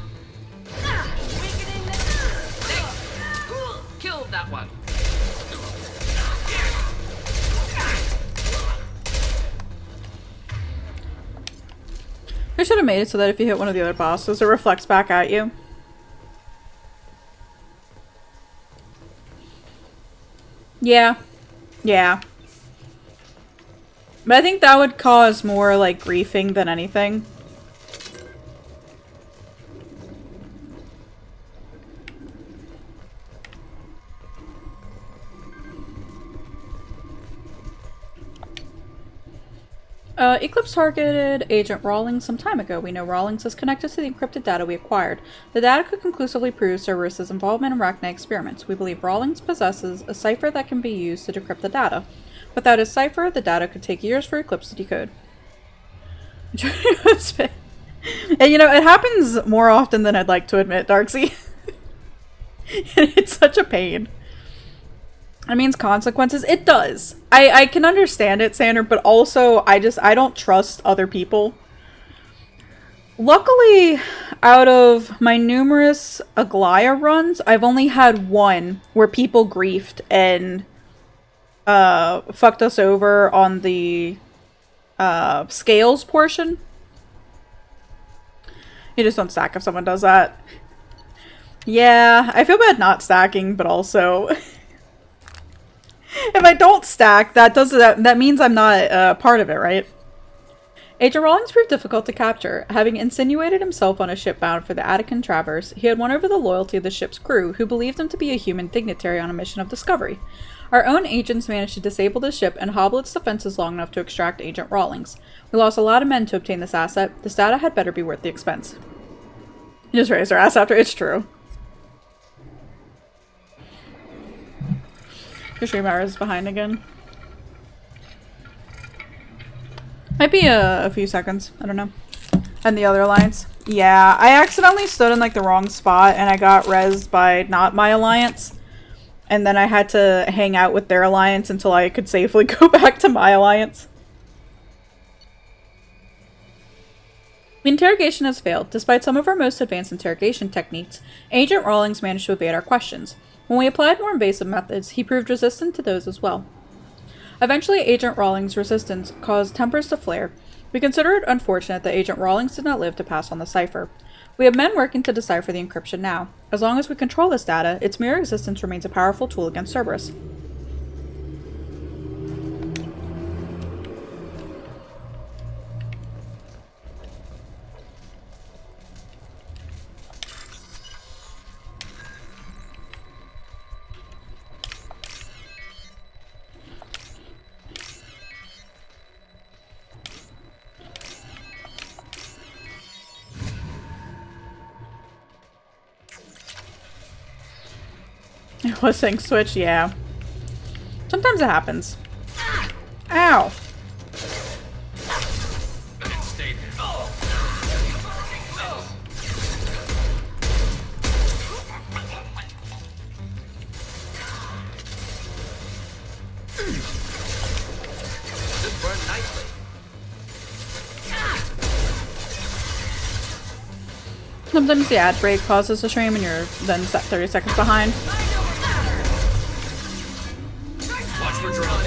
Killed that one. They should have made it so that if you hit one of the other bosses, it reflects back at you. Yeah. Yeah. But I think that would cause more, like, griefing than anything. Eclipse targeted Agent Rawlings some time ago. We know Rawlings is connected to the encrypted data we acquired. The data could conclusively prove Cerberus' involvement in Rachni experiments. We believe Rawlings possesses a cipher that can be used to decrypt the data. Without his cipher, the data could take years for Eclipse to decode. And you know, it happens more often than I'd like to admit, Darksy. And it's such a pain. It means consequences. It does. I can understand it, Sander, but also I don't trust other people. Luckily, out of my numerous Aglaya runs, I've only had one where people griefed and fucked us over on the scales portion. You just don't stack if someone does that. Yeah, I feel bad not stacking, but also if I don't stack, that means I'm not part of it, right? Agent Rawlings proved difficult to capture. Having insinuated himself on a ship bound for the Attican Traverse, he had won over the loyalty of the ship's crew, who believed him to be a human dignitary on a mission of discovery. Our own agents managed to disable the ship and hobble its defenses long enough to extract Agent Rawlings. We lost a lot of men to obtain this asset. This data had better be worth the expense. You just raised our ass after. It's true. Your stream hour is behind again. Might be a few seconds. I don't know. And the other alliance. Yeah, I accidentally stood in like the wrong spot and I got rezzed by not my alliance. And then I had to hang out with their alliance until I could safely go back to my alliance. The interrogation has failed. Despite some of our most advanced interrogation techniques, Agent Rawlings managed to evade our questions. When we applied more invasive methods, he proved resistant to those as well. Eventually, Agent Rawlings' resistance caused tempers to flare. We consider it unfortunate that Agent Rawlings did not live to pass on the cipher. We have men working to decipher the encryption now. As long as we control this data, its mere existence remains a powerful tool against Cerberus. It was saying switch, yeah. Sometimes it happens. Ow! Stay there. This burned nicely. Sometimes the ad break pauses the stream and you're then set 30 seconds behind. Watch for drama.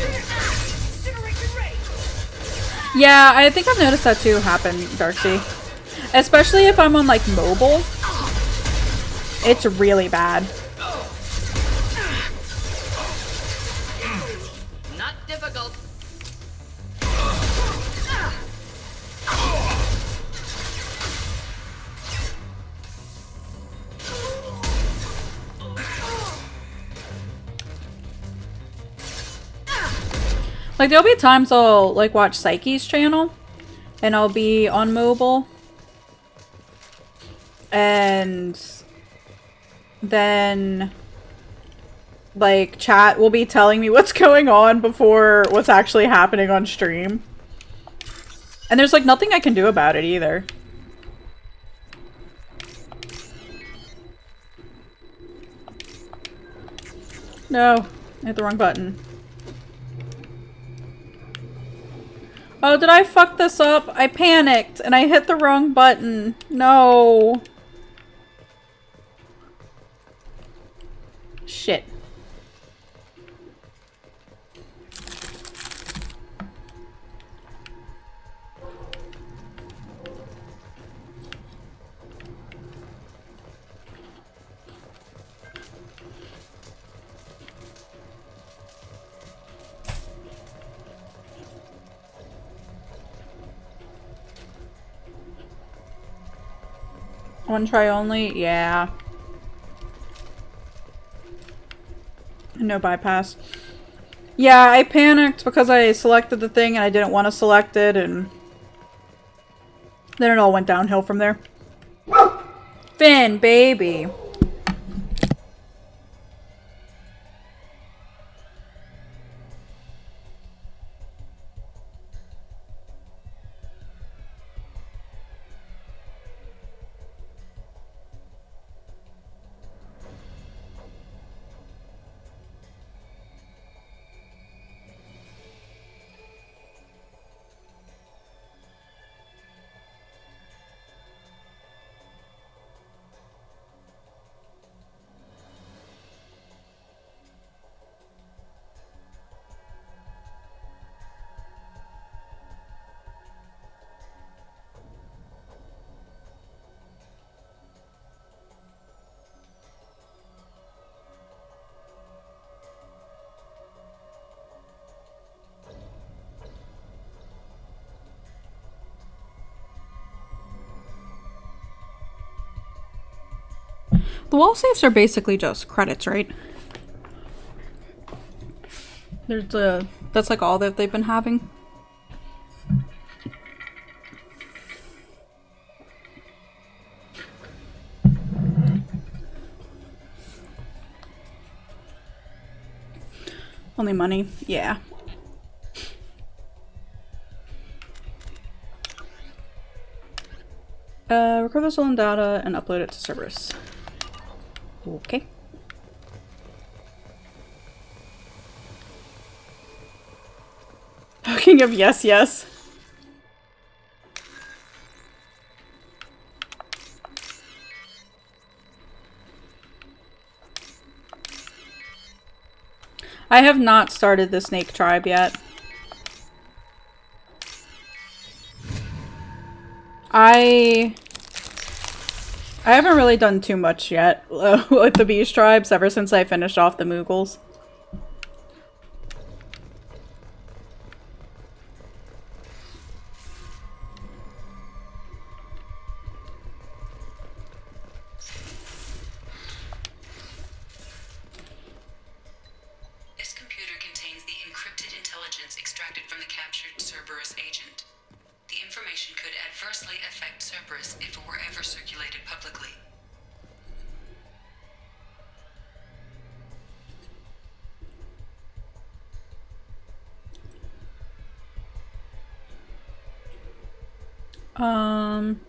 Yeah, I think I've noticed that too happen, Darksea. Especially if I'm on like mobile. It's really bad. Not difficult. Like there'll be times I'll like watch Psyche's channel and I'll be on mobile and then like chat will be telling me what's going on before what's actually happening on stream. And there's like nothing I can do about it either. No, I hit the wrong button. Oh, did I fuck this up? I panicked and I hit the wrong button. No. Shit. One try only? Yeah. No bypass. Yeah, I panicked because I selected the thing and I didn't want to select it, and then it all went downhill from there. Finn, baby. The wall saves are basically just credits, right? There's that's like all that they've been having. Only money, yeah. Record the stolen data and upload it to Cerberus. Okay. King of yes, yes. I have not started the Snake Tribe yet. I haven't really done too much yet with the Beast Tribes ever since I finished off the Moogles. This computer contains the encrypted intelligence extracted from the captured Cerberus agent. The information could adversely affect Cerberus if it were ever circulated publicly. Didn't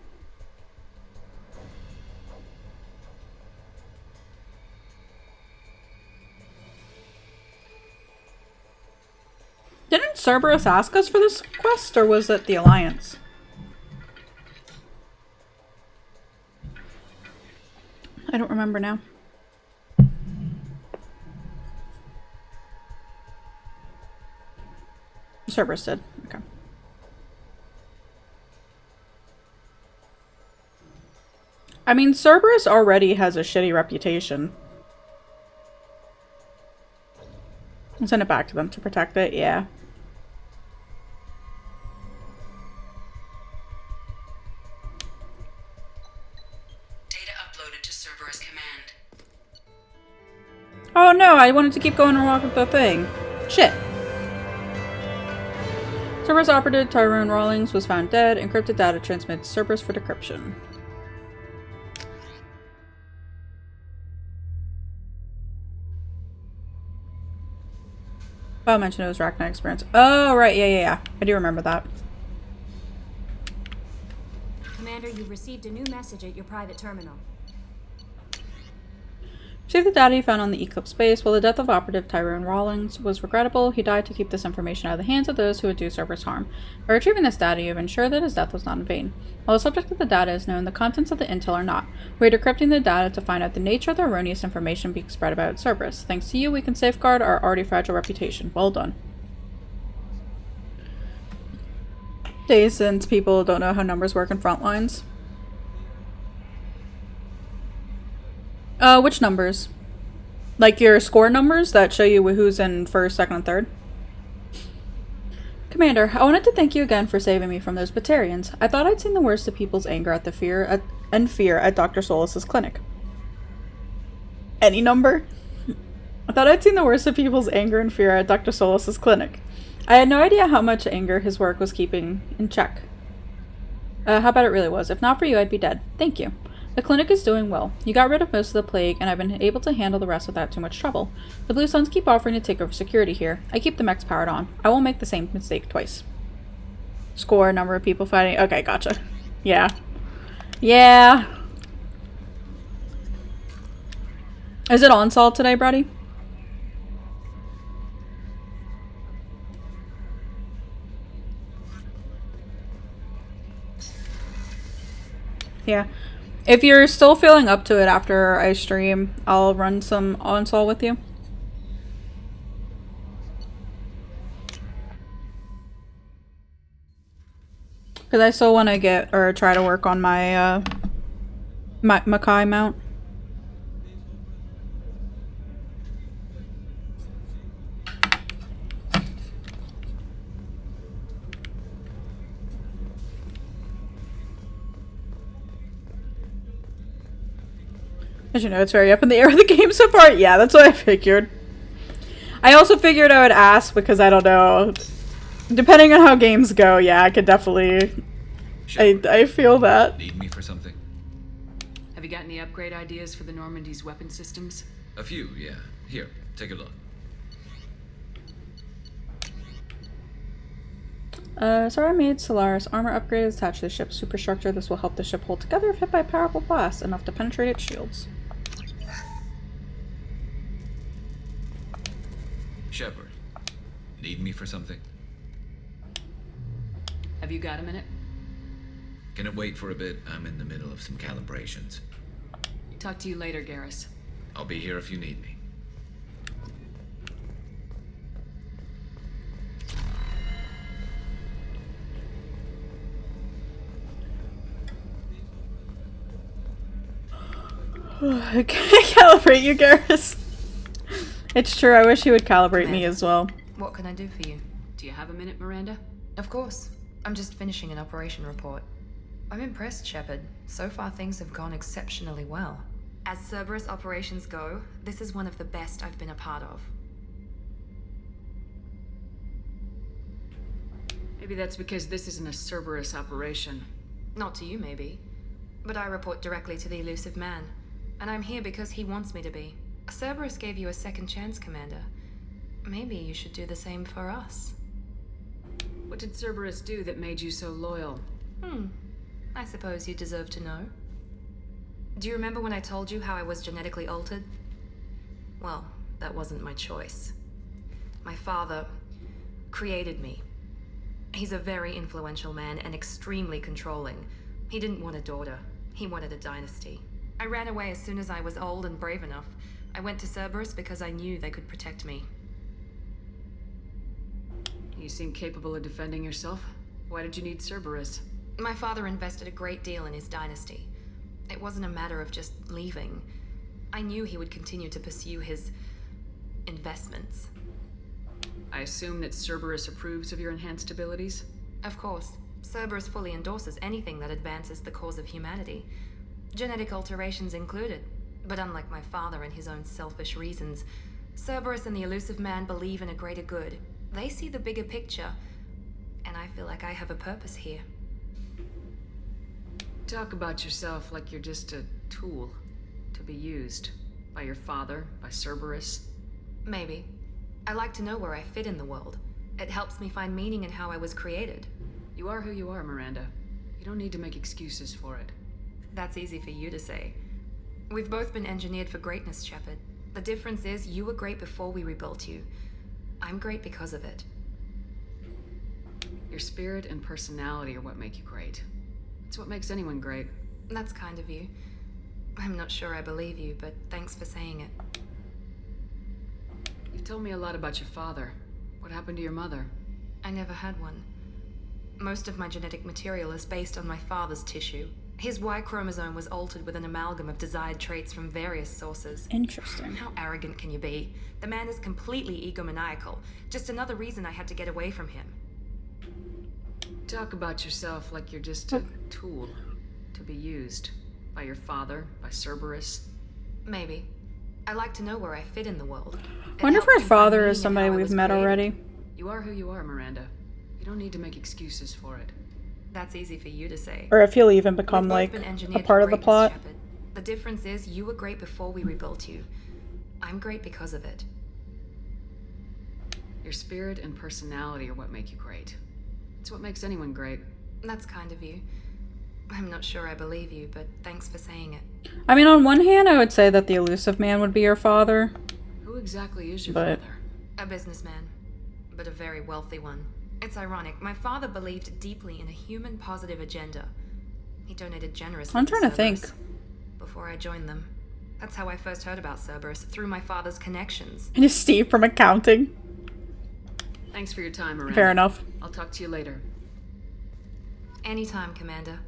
Cerberus ask us for this quest, or was it the Alliance? I don't remember now. Cerberus did. Okay. I mean, Cerberus already has a shitty reputation. I'll send it back to them to protect it, yeah. Data uploaded to Cerberus Command. Oh no, I wanted to keep going and walk with the thing. Shit. Cerberus operative Tyrone Rawlings was found dead. Encrypted data transmitted to Cerberus for decryption. Oh, I mentioned it was Rachni experience. Oh, right, yeah. I do remember that. Commander, you've received a new message at your private terminal. Received the data you found on the Eclipse base. While the death of Operative Tyrone Rawlings was regrettable, he died to keep this information out of the hands of those who would do Cerberus harm. By retrieving this data, you have ensured that his death was not in vain. While the subject of the data is known, the contents of the intel are not. We are decrypting the data to find out the nature of the erroneous information being spread about Cerberus. Thanks to you, we can safeguard our already fragile reputation. Well done. Days since people don't know how numbers work in front lines. Which numbers? Like your score numbers that show you who's in first, second, and third? Commander, I wanted to thank you again for saving me from those Batarians. I thought I'd seen the worst of people's anger at the fear at Dr. Solus's clinic. Any number? I thought I'd seen the worst of people's anger and fear at Dr. Solus's clinic. I had no idea how much anger his work was keeping in check. How bad it really was. If not for you, I'd be dead. Thank you. The clinic is doing well. You got rid of most of the plague, and I've been able to handle the rest without too much trouble. The Blue Suns keep offering to take over security here. I keep the mechs powered on. I won't make the same mistake twice. Score, number of people fighting. Okay, gotcha. Yeah. Yeah. Is it Onslaught today, Brady? Yeah. If you're still feeling up to it after I stream, I'll run some Onslaught with you. Because I still want to get, or try to work on my, Makai mount. As you know, it's very up in the air with the game so far. Yeah, that's what I figured. I also figured I would ask because I don't know. Depending on how games go, yeah, I could definitely... I feel that. Need me for something? Have you got any upgrade ideas for the Normandy's weapon systems? A few, yeah. Here, take a look. Zara made Solaris armor upgrade is attached to the ship's superstructure. This will help the ship hold together if hit by a powerful blast, enough to penetrate its shields. Shepard, need me for something? Have you got a minute? Can it wait for a bit? I'm in the middle of some calibrations. Talk to you later, Garrus. I'll be here if you need me. I can't calibrate you, Garrus. It's true, I wish he would calibrate me as well. What can I do for you? Do you have a minute, Miranda? Of course. I'm just finishing an operation report. I'm impressed, Shepard. So far things have gone exceptionally well. As Cerberus operations go, this is one of the best I've been a part of. Maybe that's because this isn't a Cerberus operation. Not to you, maybe. But I report directly to the Elusive Man. And I'm here because he wants me to be. Cerberus gave you a second chance, Commander. Maybe you should do the same for us. What did Cerberus do that made you so loyal? I suppose you deserve to know. Do you remember when I told you how I was genetically altered? Well, that wasn't my choice. My father created me. He's a very influential man and extremely controlling. He didn't want a daughter. He wanted a dynasty. I ran away as soon as I was old and brave enough. I went to Cerberus because I knew they could protect me. You seem capable of defending yourself. Why did you need Cerberus? My father invested a great deal in his dynasty. It wasn't a matter of just leaving. I knew he would continue to pursue his investments. I assume that Cerberus approves of your enhanced abilities? Of course. Cerberus fully endorses anything that advances the cause of humanity. Genetic alterations included. But unlike my father and his own selfish reasons, Cerberus and the Elusive Man believe in a greater good. They see the bigger picture, and I feel like I have a purpose here. Talk about yourself like you're just a tool to be used by your father, by Cerberus. Maybe. I like to know where I fit in the world. It helps me find meaning in how I was created. You are who you are, Miranda. You don't need to make excuses for it. That's easy for you to say. We've both been engineered for greatness, Shepard. The difference is you were great before we rebuilt you. I'm great because of it. Your spirit and personality are what make you great. It's what makes anyone great. That's kind of you. I'm not sure I believe you, but thanks for saying it. You've told me a lot about your father. What happened to your mother? I never had one. Most of my genetic material is based on my father's tissue. His Y chromosome was altered with an amalgam of desired traits from various sources. Interesting. How arrogant can you be? The man is completely egomaniacal. Just another reason I had to get away from him. Talk about yourself like you're just a tool to be used by your father, by Cerberus. Maybe. I like to know where I fit in the world. I wonder if her father is somebody we've met already. You are who you are, Miranda. You don't need to make excuses for it. That's easy for you to say. Or if he'll even become like a part of the plot. Shepard. The difference is you were great before we rebuilt you. I'm great because of it. Your spirit and personality are what make you great. It's what makes anyone great. That's kind of you. I'm not sure I believe you, but thanks for saying it. I mean, on one hand, I would say that the Elusive Man would be your father. Who exactly is your But- father? A businessman, but a very wealthy one. It's ironic. My father believed deeply in a human-positive agenda. He donated generously. I'm trying to think. Cerberus before I joined them. That's how I first heard about Cerberus, through my father's connections. And it's Steve from accounting. Thanks for your time, Miranda. Fair enough. I'll talk to you later. Anytime, Commander.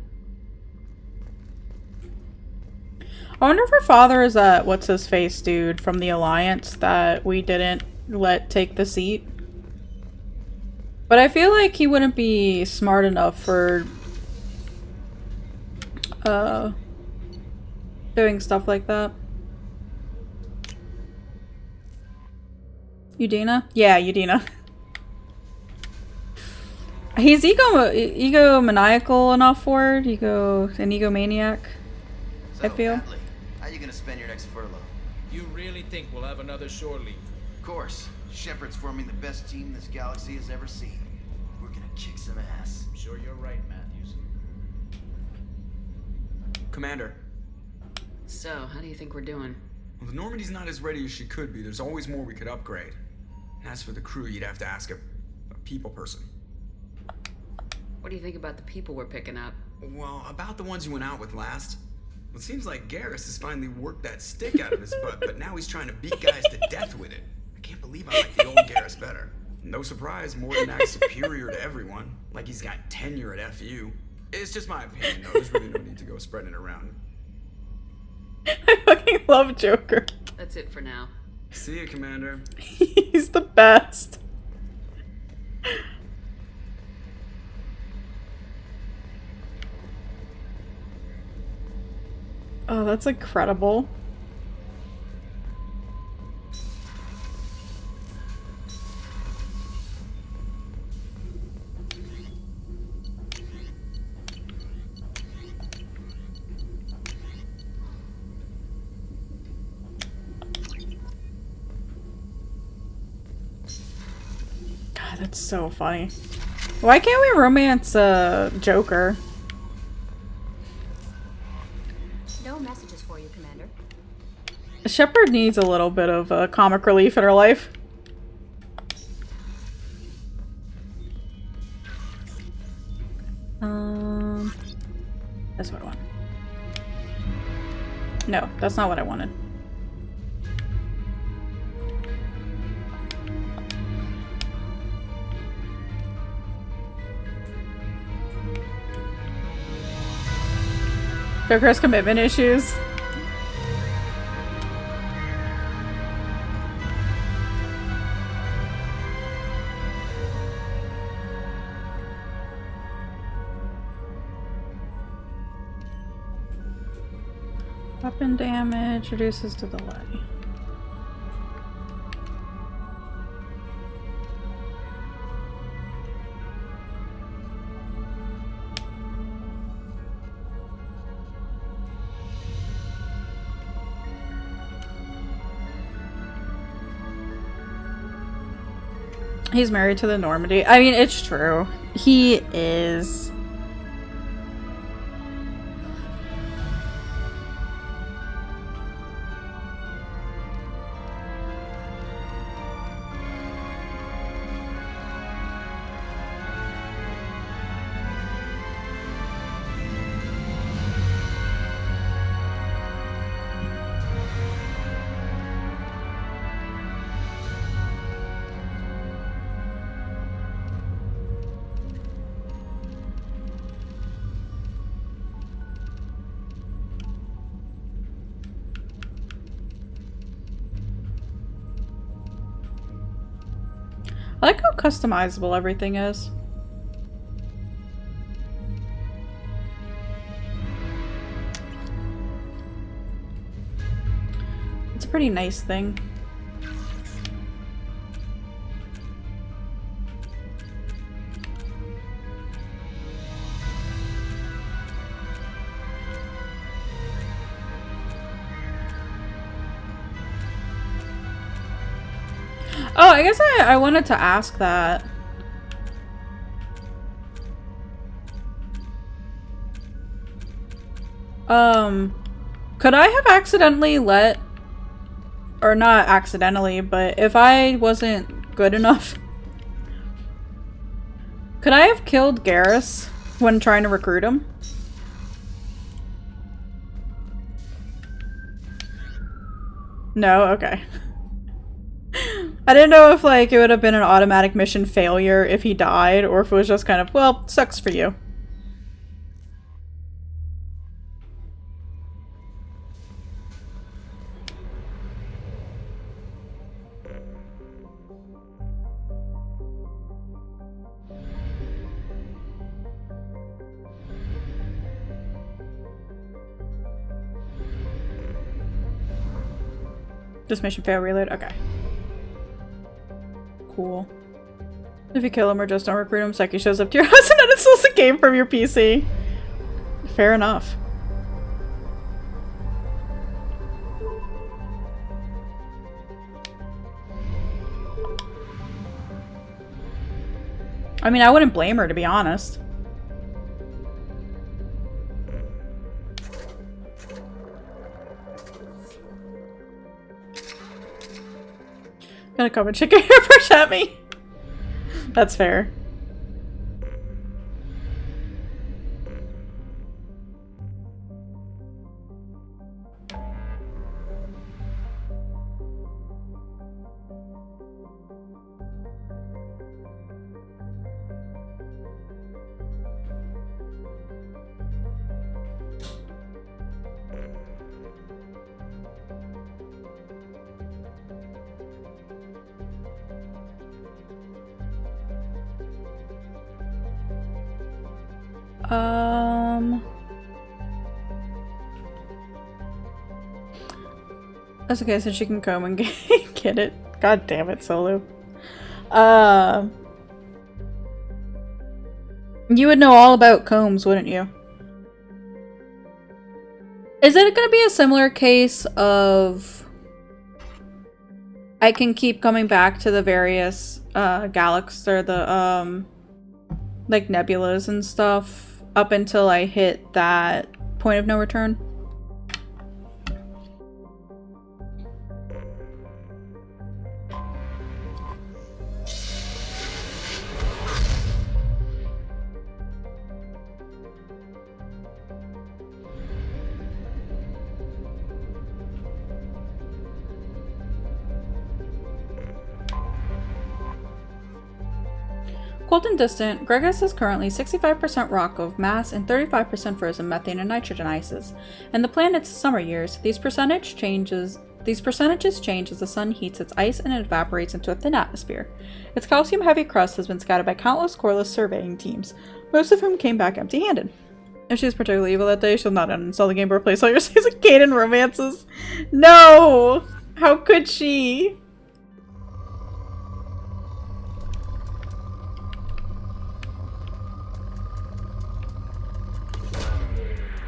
I wonder if her father is that what's-his-face dude from the Alliance that we didn't let take the seat. But I feel like he wouldn't be smart enough for doing stuff like that. Udina? Yeah, Udina. He's egomaniacal enough for it. An egomaniac, I feel. Hadley, how you gonna spend your next furlough? You really think we'll have another shore leave? Of course. Shepard's forming the best team this galaxy has ever seen. We're gonna kick some ass. I'm sure you're right, Matthews. Commander. So, how do you think we're doing? Well, the Normandy's not as ready as she could be. There's always more we could upgrade. And as for the crew, you'd have to ask a people person. What do you think about the people we're picking up? Well, about the ones you went out with last. Well, it seems like Garrus has finally worked that stick out of his butt, but now he's trying to beat guys to death with it. I can't believe I like the old Garrus better. No surprise, Mordin acts superior to everyone, like he's got tenure at FU. It's just my opinion, though. There's really no need to go spreading it around. I fucking love Joker. That's it for now. See ya, Commander. He's the best. Oh, that's incredible. God, that's so funny. Why can't we romance Joker? Shepard needs a little bit of comic relief in her life. That's what I want. No, that's not what I wanted. Joker has commitment issues. Weapon damage reduces to delay. He's married to the Normandy. I mean, it's true. He is. I like how customizable everything is. It's a pretty nice thing. Oh, I guess I wanted to ask that. Could I have accidentally let, or not accidentally, but if I wasn't good enough, could I have killed Garrus when trying to recruit him? No? Okay. I didn't know if, like, it would have been an automatic mission failure if he died, or if it was just kind of, well, sucks for you. Just mission fail, reload? Okay. Cool. If you kill him or just don't recruit him, Psyche shows up to your house and uninstalls the game from your PC. Fair enough. I mean, I wouldn't blame her, to be honest. Gonna come and chicken hairbrush at me. That's fair. That's okay, so she can come and get it. God damn it, Solo. You would know all about combs, wouldn't you? Is it gonna be a similar case of I can keep coming back to the various galaxies or the like nebulas and stuff up until I hit that point of no return? Cold and distant, Gregus is currently 65% rock of mass and 35% frozen methane and nitrogen ices. In the planet's summer years, these percentages change as the sun heats its ice and it evaporates into a thin atmosphere. Its calcium-heavy crust has been scouted by countless Corliss surveying teams, most of whom came back empty-handed. If she's particularly evil that day, she'll not uninstall the game or replace all your saves with Caden romances. No! How could she?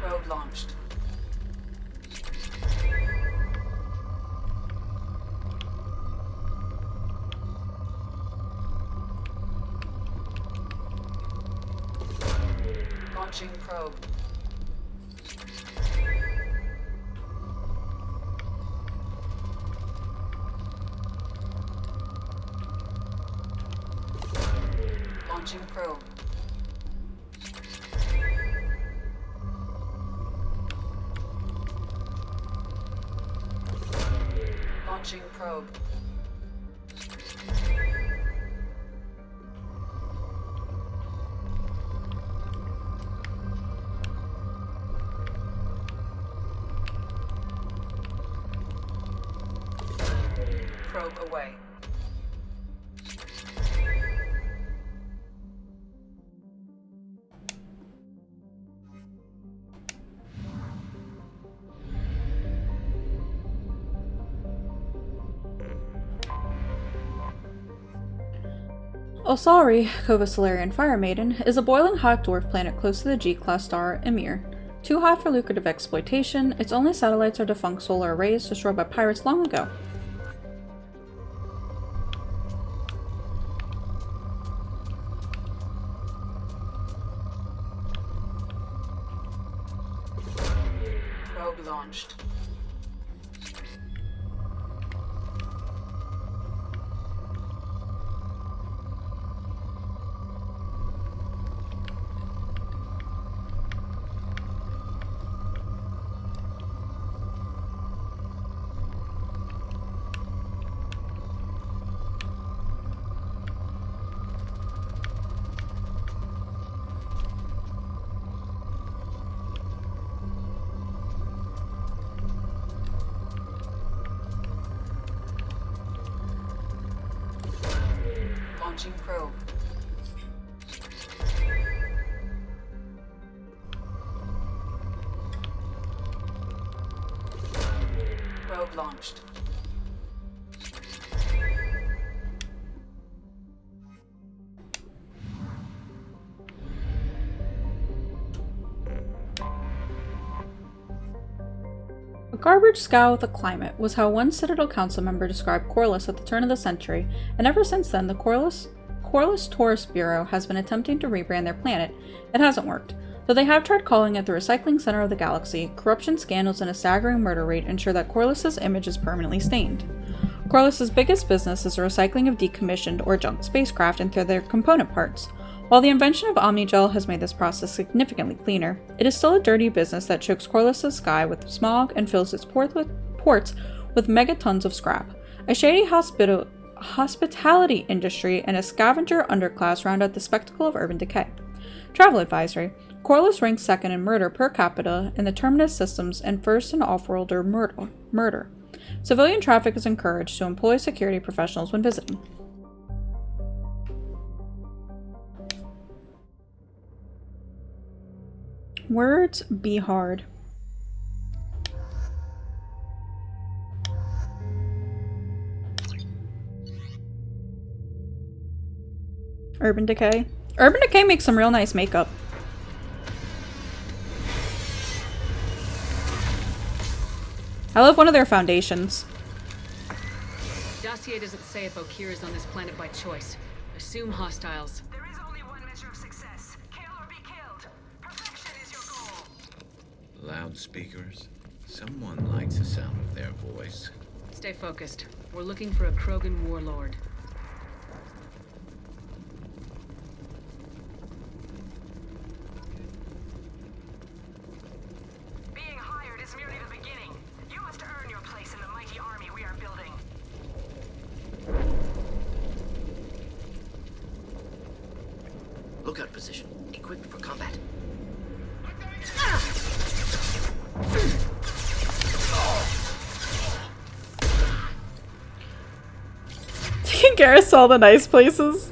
Probe launched. Launching probe. Launching probe. Launching probe. Probe away. Osari, Kova Solarian Fire Maiden, is a boiling hot dwarf planet close to the G-class star Ymir. Too hot for lucrative exploitation, its only satellites are defunct solar arrays destroyed by pirates long ago. Probe launched. Launching probe. Probe launched. A garbage scow with a climate was how one Citadel Council member described Corliss at the turn of the century, and ever since then the Corliss Tourist Bureau has been attempting to rebrand their planet. It hasn't worked. Though they have tried calling it the recycling center of the galaxy, corruption scandals and a staggering murder rate ensure that Corliss's image is permanently stained. Corliss's biggest business is the recycling of decommissioned or junk spacecraft into their component parts. While the invention of Omnigel has made this process significantly cleaner, it is still a dirty business that chokes Corliss's sky with smog and fills its ports with megatons of scrap. A shady hospitality industry and a scavenger underclass round out the spectacle of urban decay. Travel advisory: Corliss ranks second in murder per capita in the Terminus systems and first in off-worlder murder. Civilian traffic is encouraged to employ security professionals when visiting. Words be hard. Urban Decay. Urban Decay makes some real nice makeup. I love one of their foundations. Dossier doesn't say if Okeer is on this planet by choice. Assume hostiles. There is only one measure of success. Kill or be killed. Perfection is your goal. Loudspeakers? Someone likes the sound of their voice. Stay focused. We're looking for a Krogan warlord. Being hired is merely the beginning. You must earn your place in the mighty army we are building. Lookout position. Equipped for combat. Taking Garrus to all the nice places.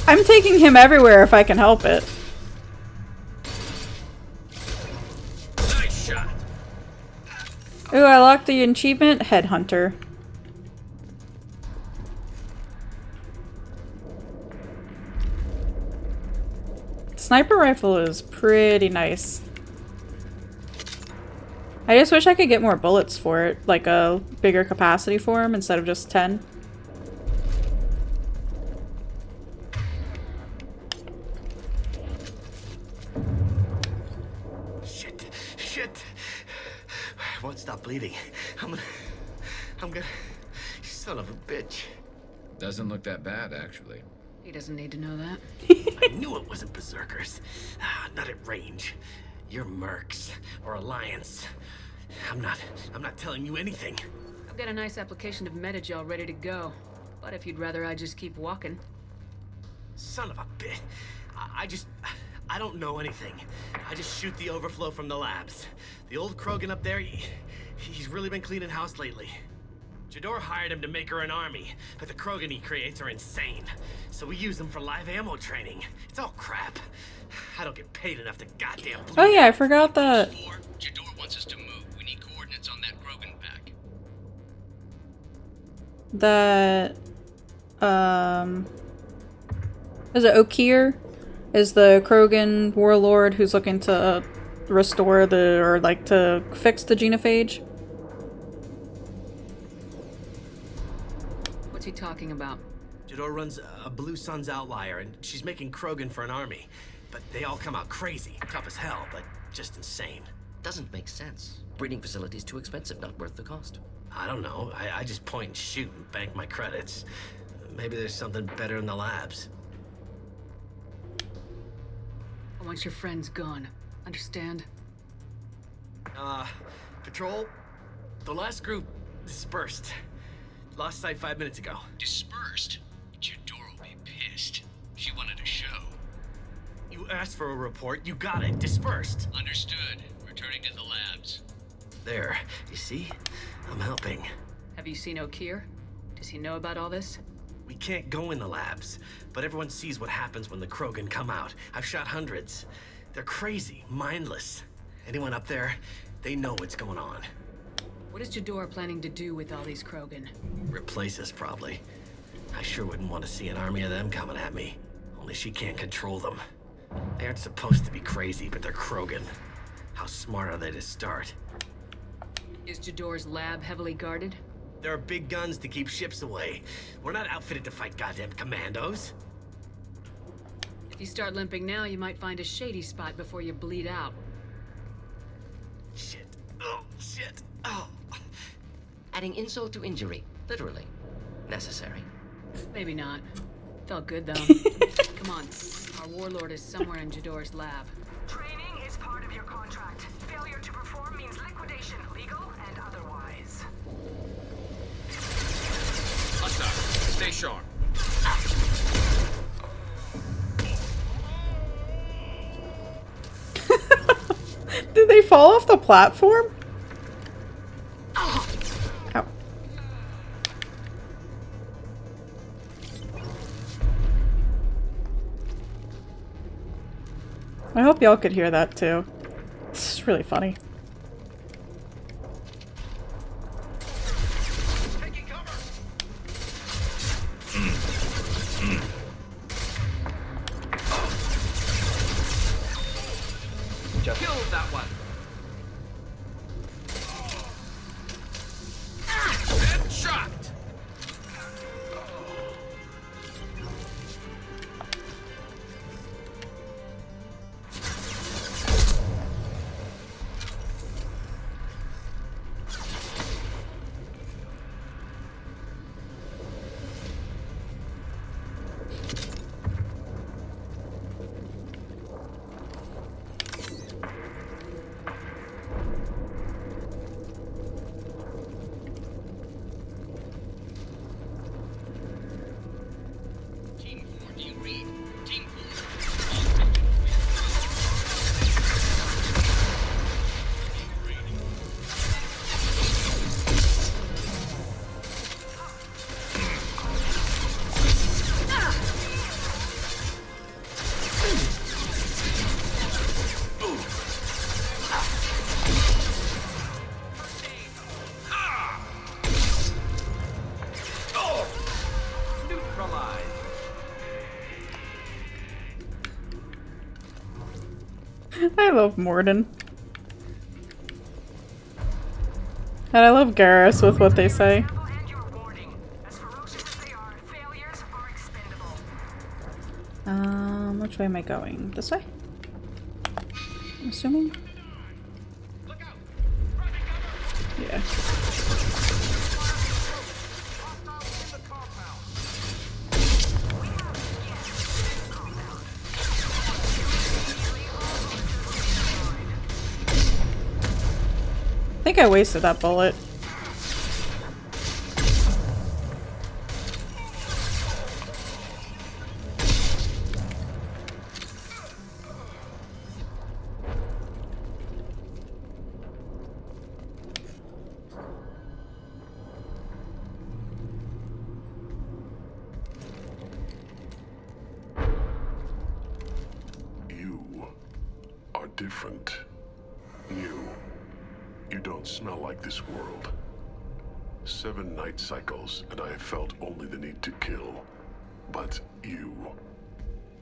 I'm taking him everywhere if I can help it. Nice shot. Ooh, I locked the achievement, Headhunter. Sniper rifle is pretty nice. I just wish I could get more bullets for it, like a bigger capacity for them instead of just 10. Shit. I won't stop bleeding. I'm gonna... You son of a bitch. Doesn't look that bad, actually. He doesn't need to know that. I knew it wasn't Berserkers. Not at range. You're Mercs or Alliance. I'm not telling you anything. I've got a nice application of Metagel ready to go. But if you'd rather I just keep walking. Son of a bitch. I don't know anything. I just shoot the overflow from the labs. The old Krogan up there, he's really been cleaning house lately. Jador hired him to make her an army, but the Krogan he creates are insane. So we use them for live ammo training. It's all crap. I don't get paid enough to goddamn bleed. Oh yeah, I forgot that. Jador wants us to move. We need coordinates on that Krogan pack. That is it Okeer? Is the Krogan warlord who's looking to restore to fix the genophage? What's he talking about? Jador runs a Blue Suns outlier, and she's making Krogan for an army. But they all come out crazy. Tough as hell, but just insane. Doesn't make sense. Breeding facilities too expensive, not worth the cost. I don't know. I just point and shoot and bank my credits. Maybe there's something better in the labs. I want your friends gone. Understand? Patrol? The last group dispersed. Lost sight 5 minutes ago. Dispersed? Jador will be pissed. She wanted a show. You asked for a report, you got it. Dispersed. Understood. Returning to the labs. There. You see? I'm helping. Have you seen Okeer? Does he know about all this? We can't go in the labs, but everyone sees what happens when the Krogan come out. I've shot hundreds. They're crazy, mindless. Anyone up there, they know what's going on. What is Jador planning to do with all these Krogan? Replace us, probably. I sure wouldn't want to see an army of them coming at me. Only she can't control them. They aren't supposed to be crazy, but they're Krogan. How smart are they to start? Is Jador's lab heavily guarded? There are big guns to keep ships away. We're not outfitted to fight goddamn commandos. If you start limping now, you might find a shady spot before you bleed out. Shit. Oh, shit. Oh. Adding insult to injury. Literally. Necessary. Maybe not. Felt good, though. Come on. Our warlord is somewhere in Jador's lab. Training is part of your contract. Failure to perform means liquidation, legal and otherwise. Hostile. Stay sharp. Did they fall off the platform? Ow. I hope y'all could hear that too. This is really funny. Kill that one. Headshot. love Morden. And I love Garrus with what they say. Which way am I going? This way? I'm assuming? Yeah. I think I wasted that bullet. You are different. New. You don't smell like this world. 7 night cycles, and I have felt only the need to kill. But you...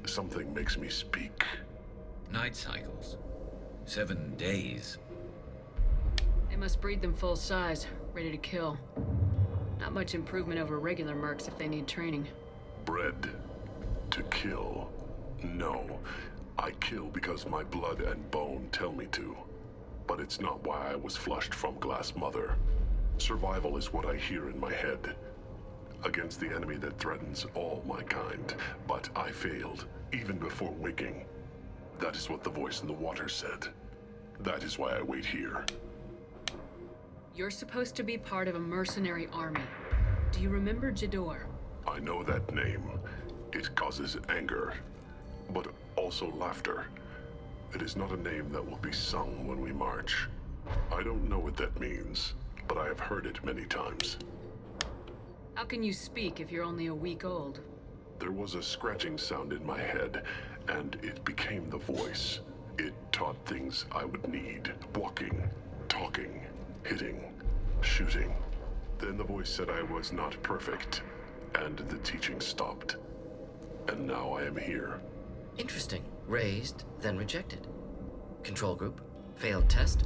something makes me speak. Night cycles. 7 days. They must breed them full size, ready to kill. Not much improvement over regular mercs if they need training. Bred to kill. No. I kill because my blood and bone tell me to. But it's not why I was flushed from Glass Mother. Survival is what I hear in my head. Against the enemy that threatens all my kind. But I failed, even before waking. That is what the voice in the water said. That is why I wait here. You're supposed to be part of a mercenary army. Do you remember Jador? I know that name. It causes anger, but also laughter. It is not a name that will be sung when we march. I don't know what that means, but I have heard it many times. How can you speak if you're only a week old? There was a scratching sound in my head, and it became the voice. It taught things I would need. Walking, talking, hitting, shooting. Then the voice said I was not perfect, and the teaching stopped. And now I am here. Interesting. Raised, then rejected. Control group? Failed test?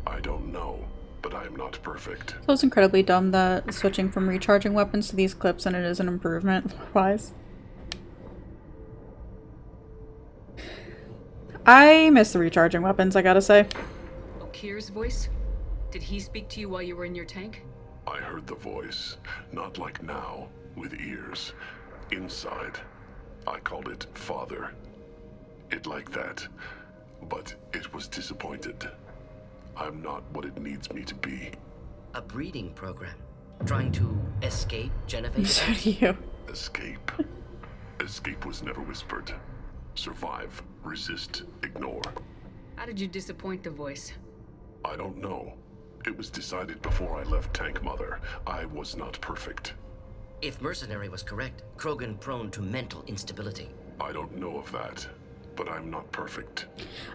I don't know, but I am not perfect. So it's incredibly dumb that switching from recharging weapons to these clips and it is an improvement, wise. I miss the recharging weapons, I gotta say. Okir's voice? Did he speak to you while you were in your tank? I heard the voice, not like now, with ears. Inside. I called it Father. It like that, but it was disappointed. I'm not what it needs me to be. A breeding program. Trying to escape Genevieve? So do you. Escape. Escape was never whispered. Survive, resist, ignore. How did you disappoint the voice? I don't know. It was decided before I left Tank Mother. I was not perfect. If Mercenary was correct, Krogan prone to mental instability. I don't know of that, but I'm not perfect.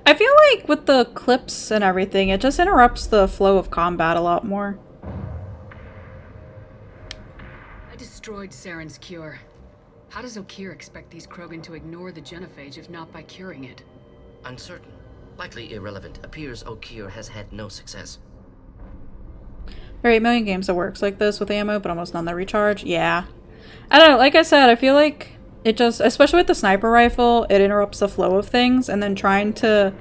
I feel like with the clips and everything, it just interrupts the flow of combat a lot more. I destroyed Saren's cure. How does Okir expect these Krogan to ignore the genophage if not by curing it? Uncertain. Likely irrelevant. Appears Okir has had no success. There are 8 million games that works like this with ammo, but almost none that recharge. Yeah. I don't know, like I said, I feel like it just, especially with the sniper rifle, it interrupts the flow of things, and then trying to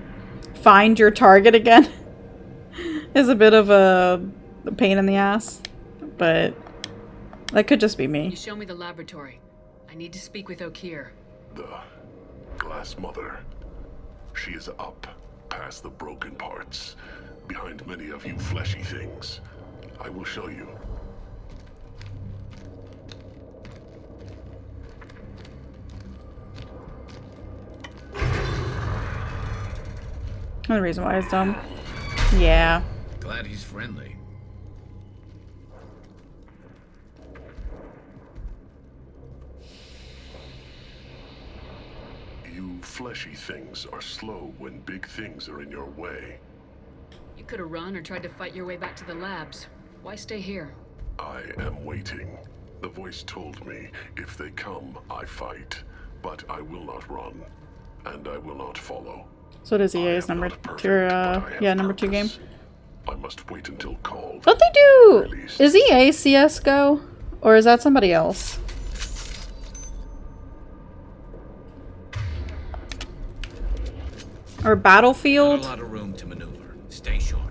find your target again is a bit of a pain in the ass. But that could just be me. You show me the laboratory. I need to speak with Okir. The Glass Mother. She is up, past the broken parts, behind many of you fleshy things. I will show you. The reason why it's dumb. Yeah. Glad he's friendly. You fleshy things are slow when big things are in your way. You could have run or tried to fight your way back to the labs. Why stay here? I am waiting. The voice told me, if they come, I fight. But I will not run. And I will not follow. So does EA's number 2 game. I must wait until called. Don't they do... Is EA CSGO? Or is that somebody else? Or Battlefield? Not a lot of room to maneuver. Stay sharp.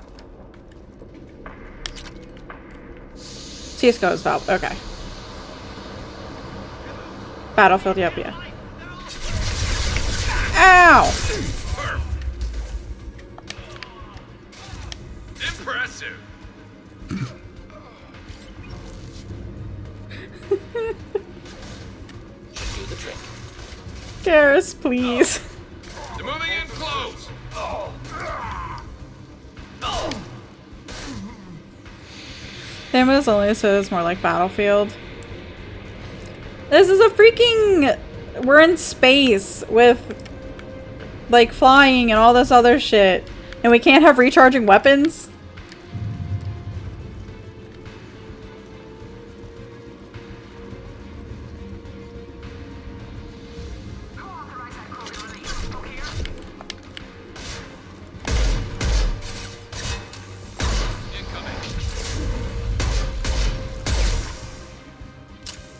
CSGO is Valve. Okay. Battlefield, yep, yeah. Ow! Impressive. Should do the trick. Garrus, please. They're moving in close. Thanos only says more like Battlefield. This is a freaking... We're in space with, like, flying and all this other shit. And we can't have recharging weapons?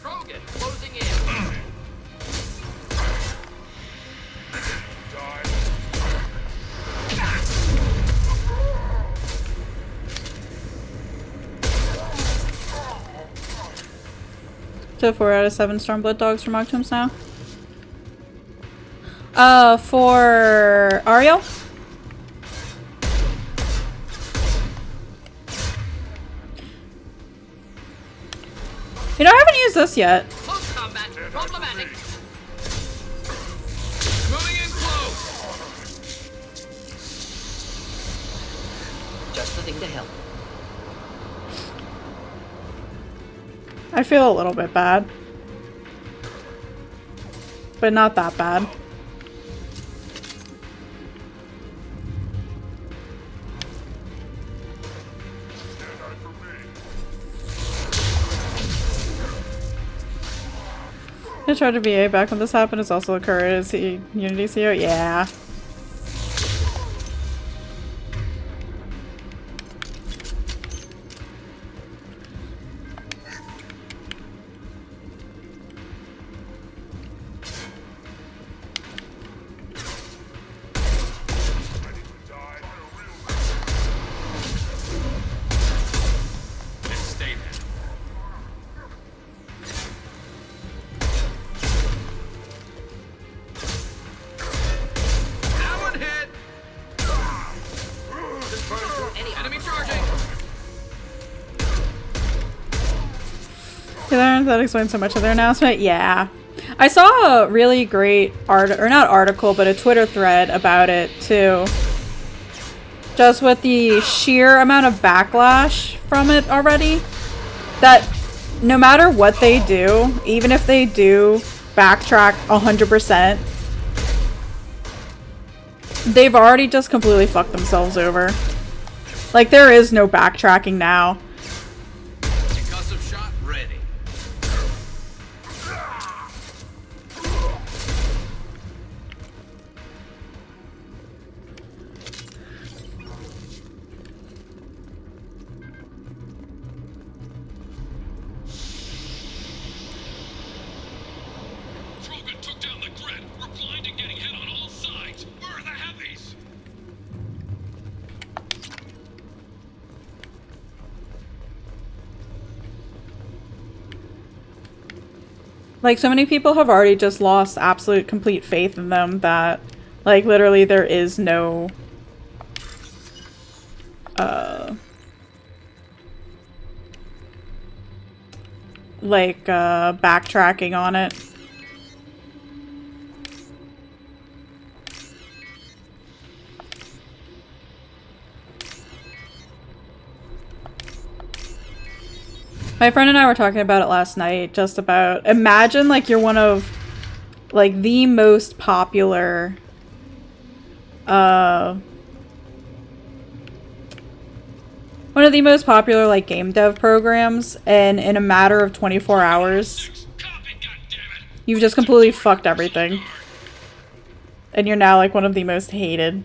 Krogan, closing in. So 4 out of 7 Stormblood dogs from Octoms now. For Ariel? You know, I haven't used this yet. Close combat, problematic. Moving in close. Just the thing to help. I feel a little bit bad. But not that bad. I tried to VA back when this happened. Is also a courtesy Unity CO. Yeah. Stay there. That one hit. Just burn through any enemy charging. That explains so much of their announcement. Yeah. I saw a really great not article, but a Twitter thread about it too. Just with the sheer amount of backlash from it already. That no matter what they do, even if they do backtrack 100%, they've already just completely fucked themselves over. Like, there is no backtracking now. Concussive shot ready. Krogan took down the grid. We're blind and getting hit on all sides. Where are the heavies? Like, so many people have already just lost absolute complete faith in them that, like, literally there is no, backtracking on it. My friend and I were talking about it last night, just about, imagine, like, you're one of, like, the most popular, one of the most popular, like, game dev programs, and in a matter of 24 hours, you've just completely fucked everything. And you're now like one of the most hated.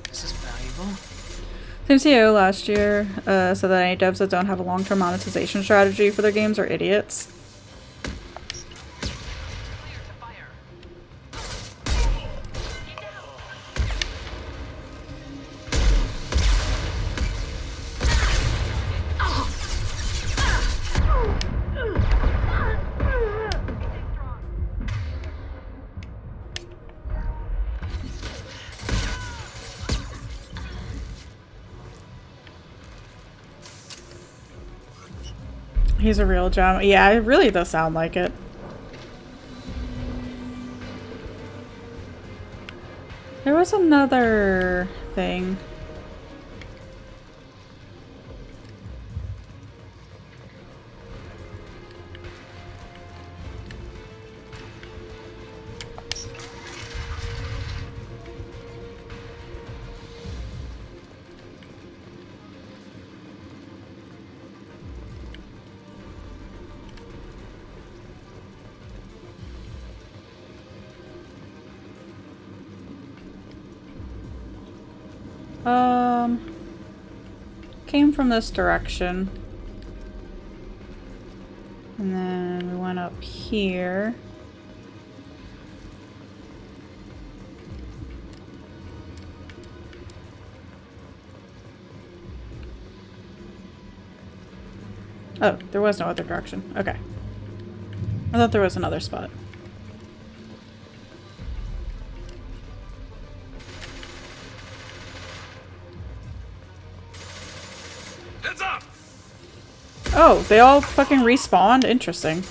This is valuable. Same CEO last year said that any devs that don't have a long-term monetization strategy for their games are idiots. He's a real gem. Yeah, it really does sound like it. There was another thing. Came from this direction. And then we went up here. Oh, there was no other direction. Okay. I thought there was another spot. Heads up! Oh, they all fucking respawned? Interesting.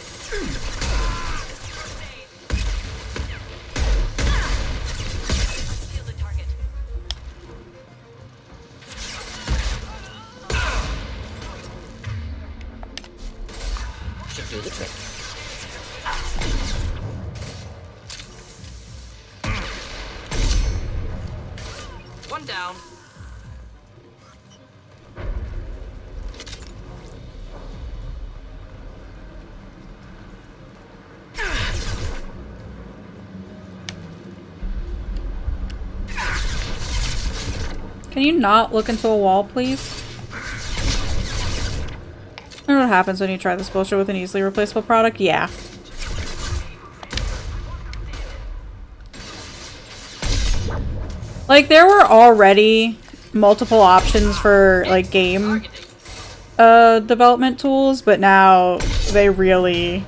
Should do the trick. One down. Can you not look into a wall, please? I know what happens when you try this bullshit with an easily replaceable product? Yeah. Like, there were already multiple options for, like, game development tools, but now they really...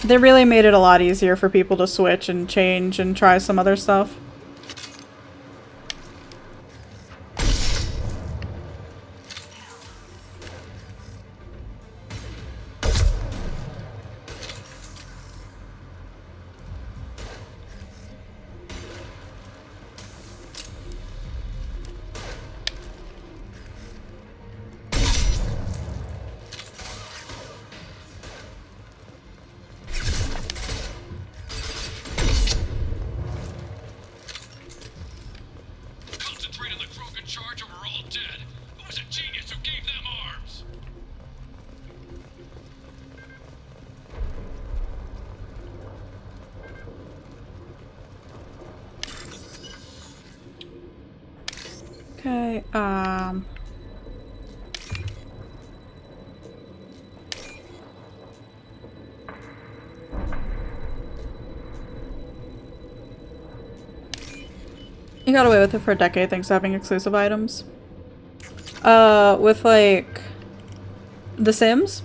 They really made it a lot easier for people to switch and change and try some other stuff. Okay, you got away with it for a decade thanks to having exclusive items. With, like, The Sims?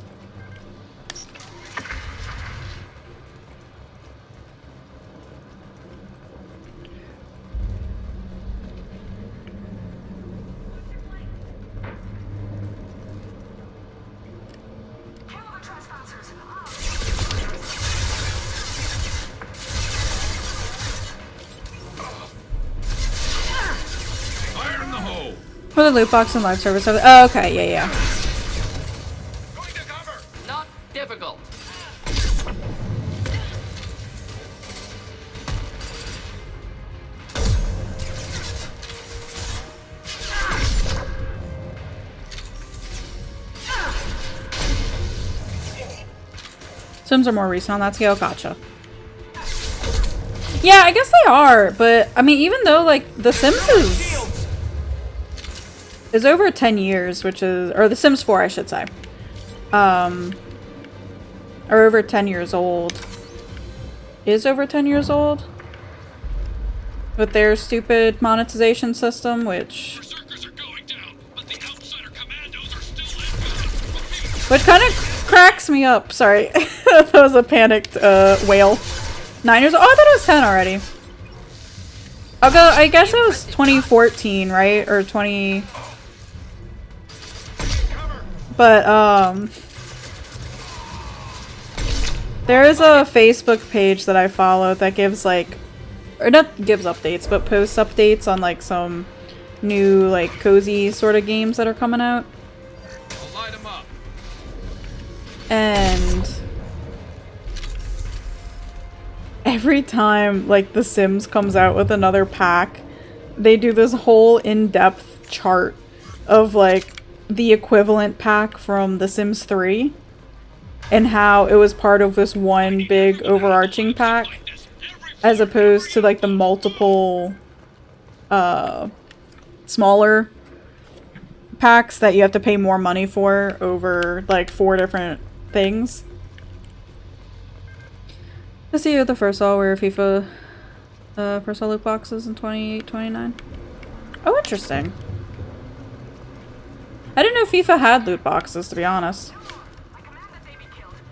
Fire in the hole! For the loot box and live service. Oh, okay, yeah, yeah. Not difficult. Sims are more recent on that scale. Gotcha. Yeah, I guess they are, but I mean, even though like The Sims is over 10 years, which is, or The Sims 4, I should say, are over 10 years old. Is over 10 years old with their stupid monetization system, which kind of cracks me up. Sorry, that was a panicked wail. 9 years old. Oh, I thought it was 10 already. I'll go. I guess it was 2014, right? Or 20. But there is a Facebook page that I follow that gives like, or not gives updates, but posts updates on like some new like cozy sort of games that are coming out. And every time like The Sims comes out with another pack, they do this whole in-depth chart of like the equivalent pack from The Sims 3 and how it was part of this one big overarching pack as opposed to like the multiple smaller packs that you have to pay more money for over like 4 different things. Let's see the first all where FIFA first all loot boxes in 28, 29. Oh, interesting. I didn't know FIFA had loot boxes, to be honest.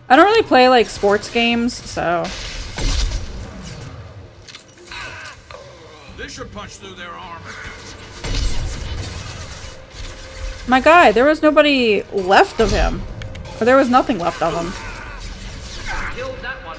I don't really play like sports games, so. This should punch through their armor. My guy, there was nobody left of him. Or there was nothing left of him. Killed that one.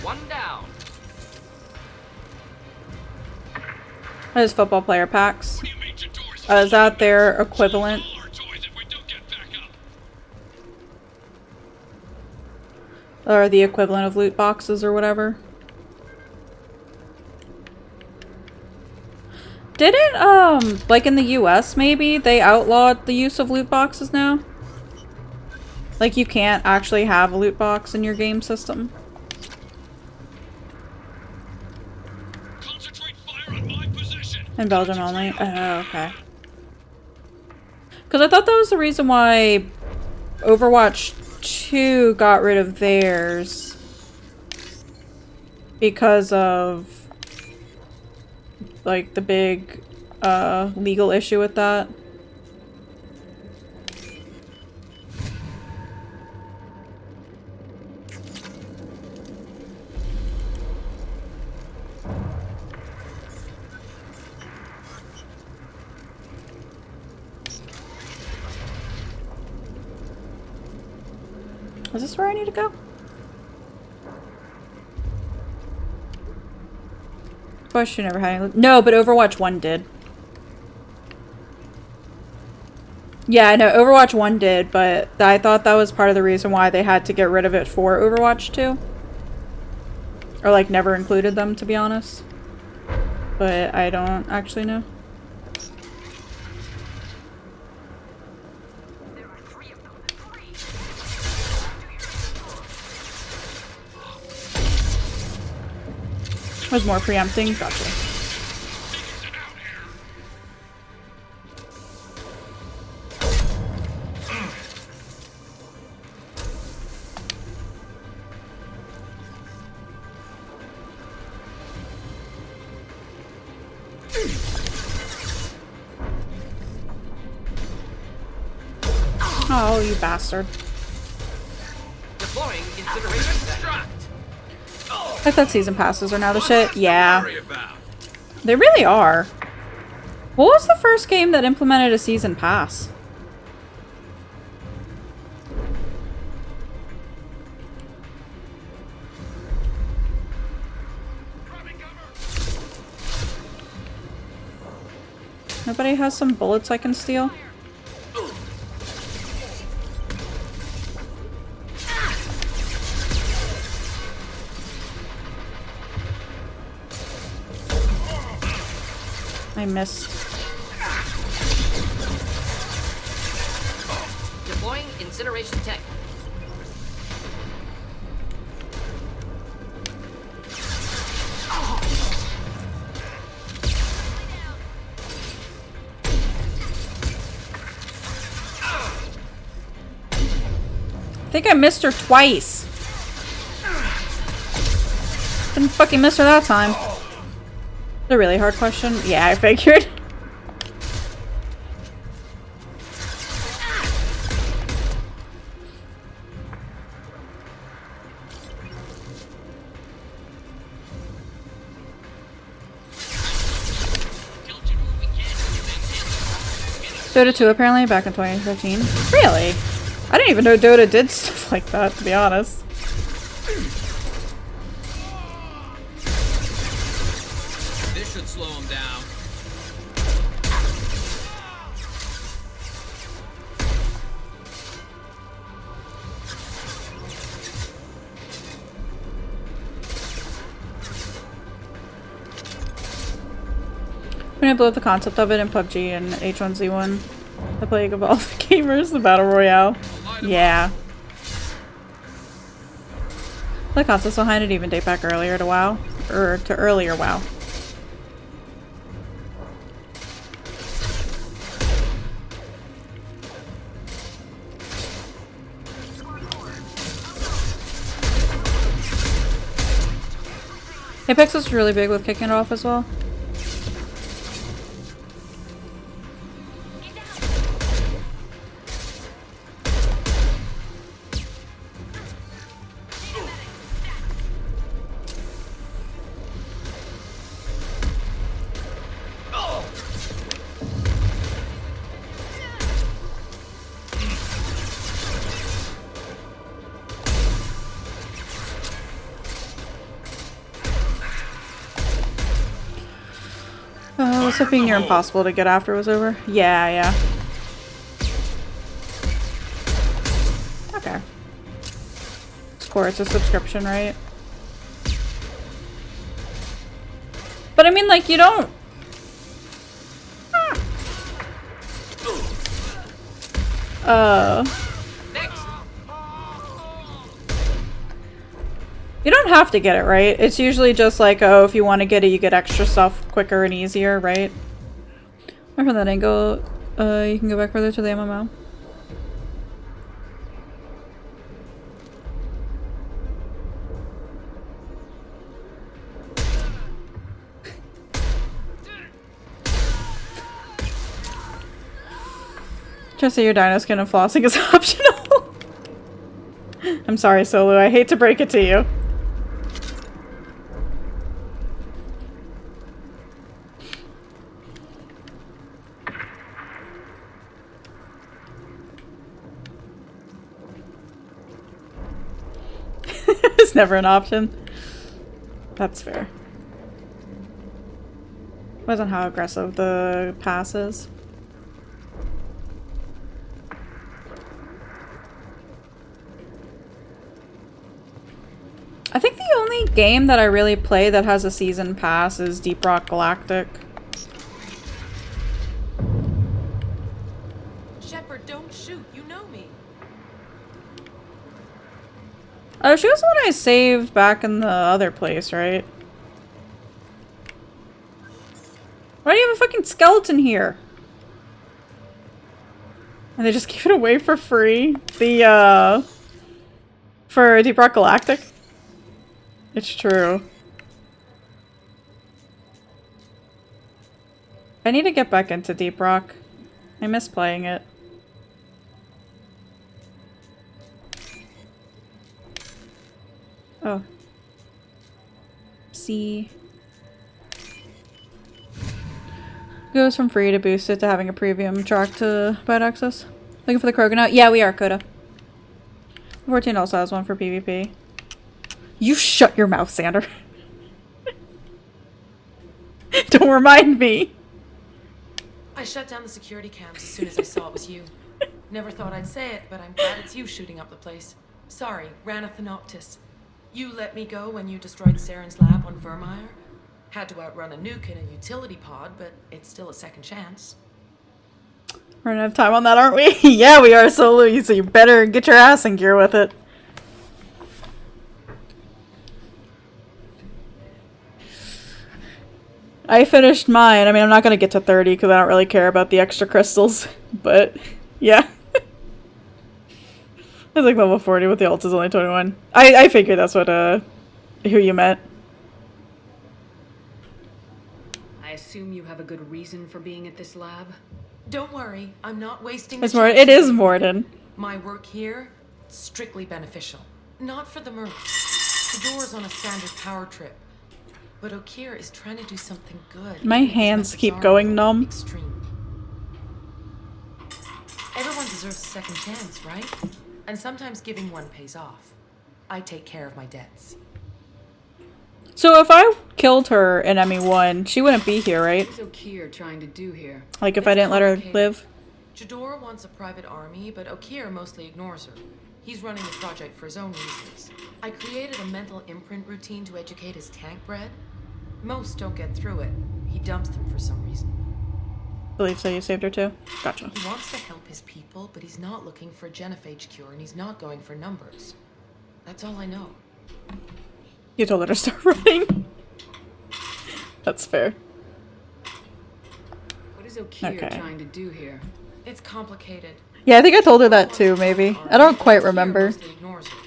One down. There's football player packs. Is that their equivalent? Or the equivalent of loot boxes or whatever? Didn't, like in the US maybe, they outlawed the use of loot boxes now? Like you can't actually have a loot box in your game system? In Belgium only? Oh, okay. Because I thought that was the reason why Overwatch 2 got rid of theirs. Because of like the big legal issue with that. Is this where I need to go? Question never had any. No, but Overwatch 1 did. Yeah, I know Overwatch 1 did, but I thought that was part of the reason why they had to get rid of it for Overwatch 2. Or like never included them, to be honest. But I don't actually know. Was more preempting? Gotcha. Oh, you bastard. Deploying incineration extract. Oh. Like that season passes are now the shit. Yeah. They really are. What was the first game that implemented a season pass? Nobody has some bullets I can steal? I missed. Deploying incineration tech. I think I missed her twice. Didn't fucking miss her that time. A really hard question? Yeah, I figured. Dota 2 apparently back in 2013. Really? I didn't even know Dota did stuff like that, to be honest. This should slow him down. When I blew up the concept of it in PUBG and H1Z1, the plague of all the gamers, the Battle Royale. Yeah. The concepts behind it even date back earlier to WoW. Or to earlier WoW. Apex was really big with kicking it off as well. Was it being near impossible to get after it was over? Yeah, yeah. Okay. It's core, it's a subscription, right? But I mean, like, you don't... You don't have to get it, right? It's usually just like, oh, if you want to get it, you get extra stuff quicker and easier, right? Or from that angle, you can go back further to the MMO. Just say your dino skin and flossing is optional. I'm sorry, Solu. I hate to break it to you. It's never an option. That's fair. Wasn't how aggressive the pass is. I think the only game that I really play that has a season pass is Deep Rock Galactic. Shepard, don't shoot. You know me. Oh, she was the one I saved back in the other place, right? Why do you have a fucking skeleton here? And they just give it away for free? The, for Deep Rock Galactic? It's true. I need to get back into Deep Rock. I miss playing it. Oh. see. Goes from free to boosted to having a premium track to bite access. Looking for the Krogan out? Yeah, we are, Coda. 14 also has one for PvP. You shut your mouth, Sander. Don't remind me. I shut down the security cams as soon as I saw it was you. Never thought I'd say it, but I'm glad it's you shooting up the place. Sorry, Ranathanoptis. You let me go when you destroyed Saren's lab on Vermeer. Had to outrun a nuke in a utility pod, but it's still a second chance. We're gonna have time on that, aren't we? Yeah, we are, so you better get your ass in gear with it. I finished mine. I mean, I'm not gonna get to 30 because I don't really care about the extra crystals, but yeah. I was like level 40 with the ult is only 21. I figured that's what who you meant. I assume you have a good reason for being at this lab? Don't worry, I'm not wasting It's Morden. It is Morden. My work here, strictly beneficial. Not for the mercs. The door's on a standard power trip. But Okeer is trying to do something good. My hands keep going numb. Extreme. Everyone deserves a second chance, right? And sometimes giving one pays off. I take care of my debts. So if I killed her in ME1, she wouldn't be here, right? What's Okeer trying to do here? Like if I didn't let her live? Jadora wants a private army, but Okeer mostly ignores her. He's running the project for his own reasons. I created a mental imprint routine to educate his tank bred. Most don't get through it. He dumps them for some reason. Believe so, you saved her too? Gotcha. He wants to help his people, but he's not looking for a genophage cure, and he's not going for numbers. That's all I know. You told her to start running. That's fair. What is Okeer trying to do here? It's complicated. Yeah, I think I told her that too, maybe. I don't quite remember. Ignores her.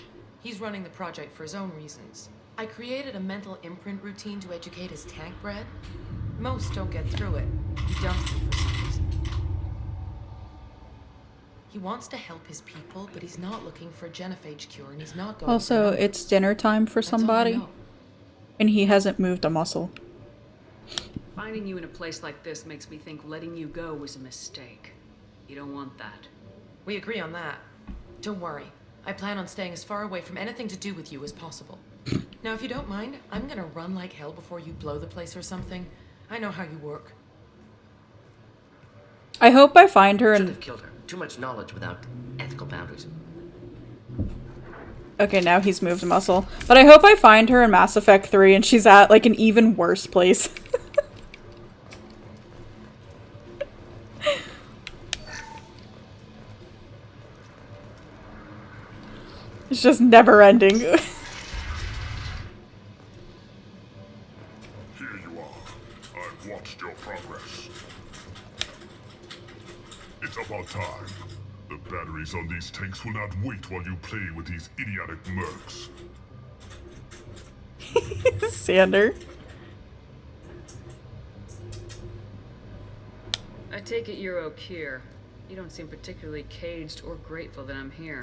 He's running the project for his own reasons. I created a mental imprint routine to educate his tank bred. Most don't get through it. He dumps them for some reason. He wants to help his people, but he's not looking for a genophage cure, and he's not going. Also, it's dinner time for somebody, and he hasn't moved a muscle. Finding you in a place like this makes me think letting you go was a mistake. You don't want that. We agree on that. Don't worry. I plan on staying as far away from anything to do with you as possible. Now, if you don't mind, I'm gonna run like hell before you blow the place or something. I know how you work. I hope I find her Should and... have killed her. Too much knowledge without ethical boundaries. Okay, now he's moved a muscle. But I hope I find her in Mass Effect 3 and she's at, like, an even worse place. It's just never ending. Here you are. I've watched your progress. It's about time. The batteries on these tanks will not wait while you play with these idiotic mercs. Sander. I take it you're Okeer. You don't seem particularly caged or grateful that I'm here.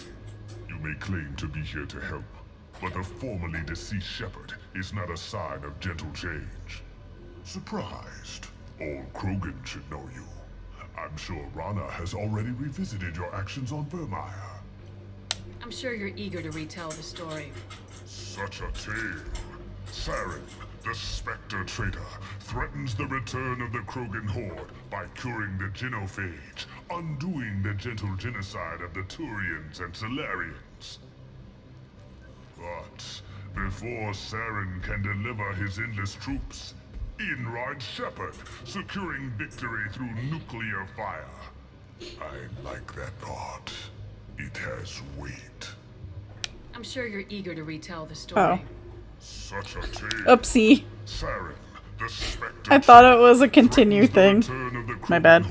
You may claim to be here to help, but the formerly deceased Shepard is not a sign of gentle change. Surprised? Old Krogan should know you. I'm sure Rana has already revisited your actions on Vermeer. I'm sure you're eager to retell the story. Such a tale. Saren, the Spectre traitor, threatens the return of the Krogan horde by curing the genophage, undoing the gentle genocide of the Turians and Solarians. But before Saren can deliver his endless troops, in rides Shepard, securing victory through nuclear fire. I like that part. It has weight. I'm sure you're eager to retell the story. Such a tale. Oopsie. Saren, the Spectre I thought it was a continue thing. My bad.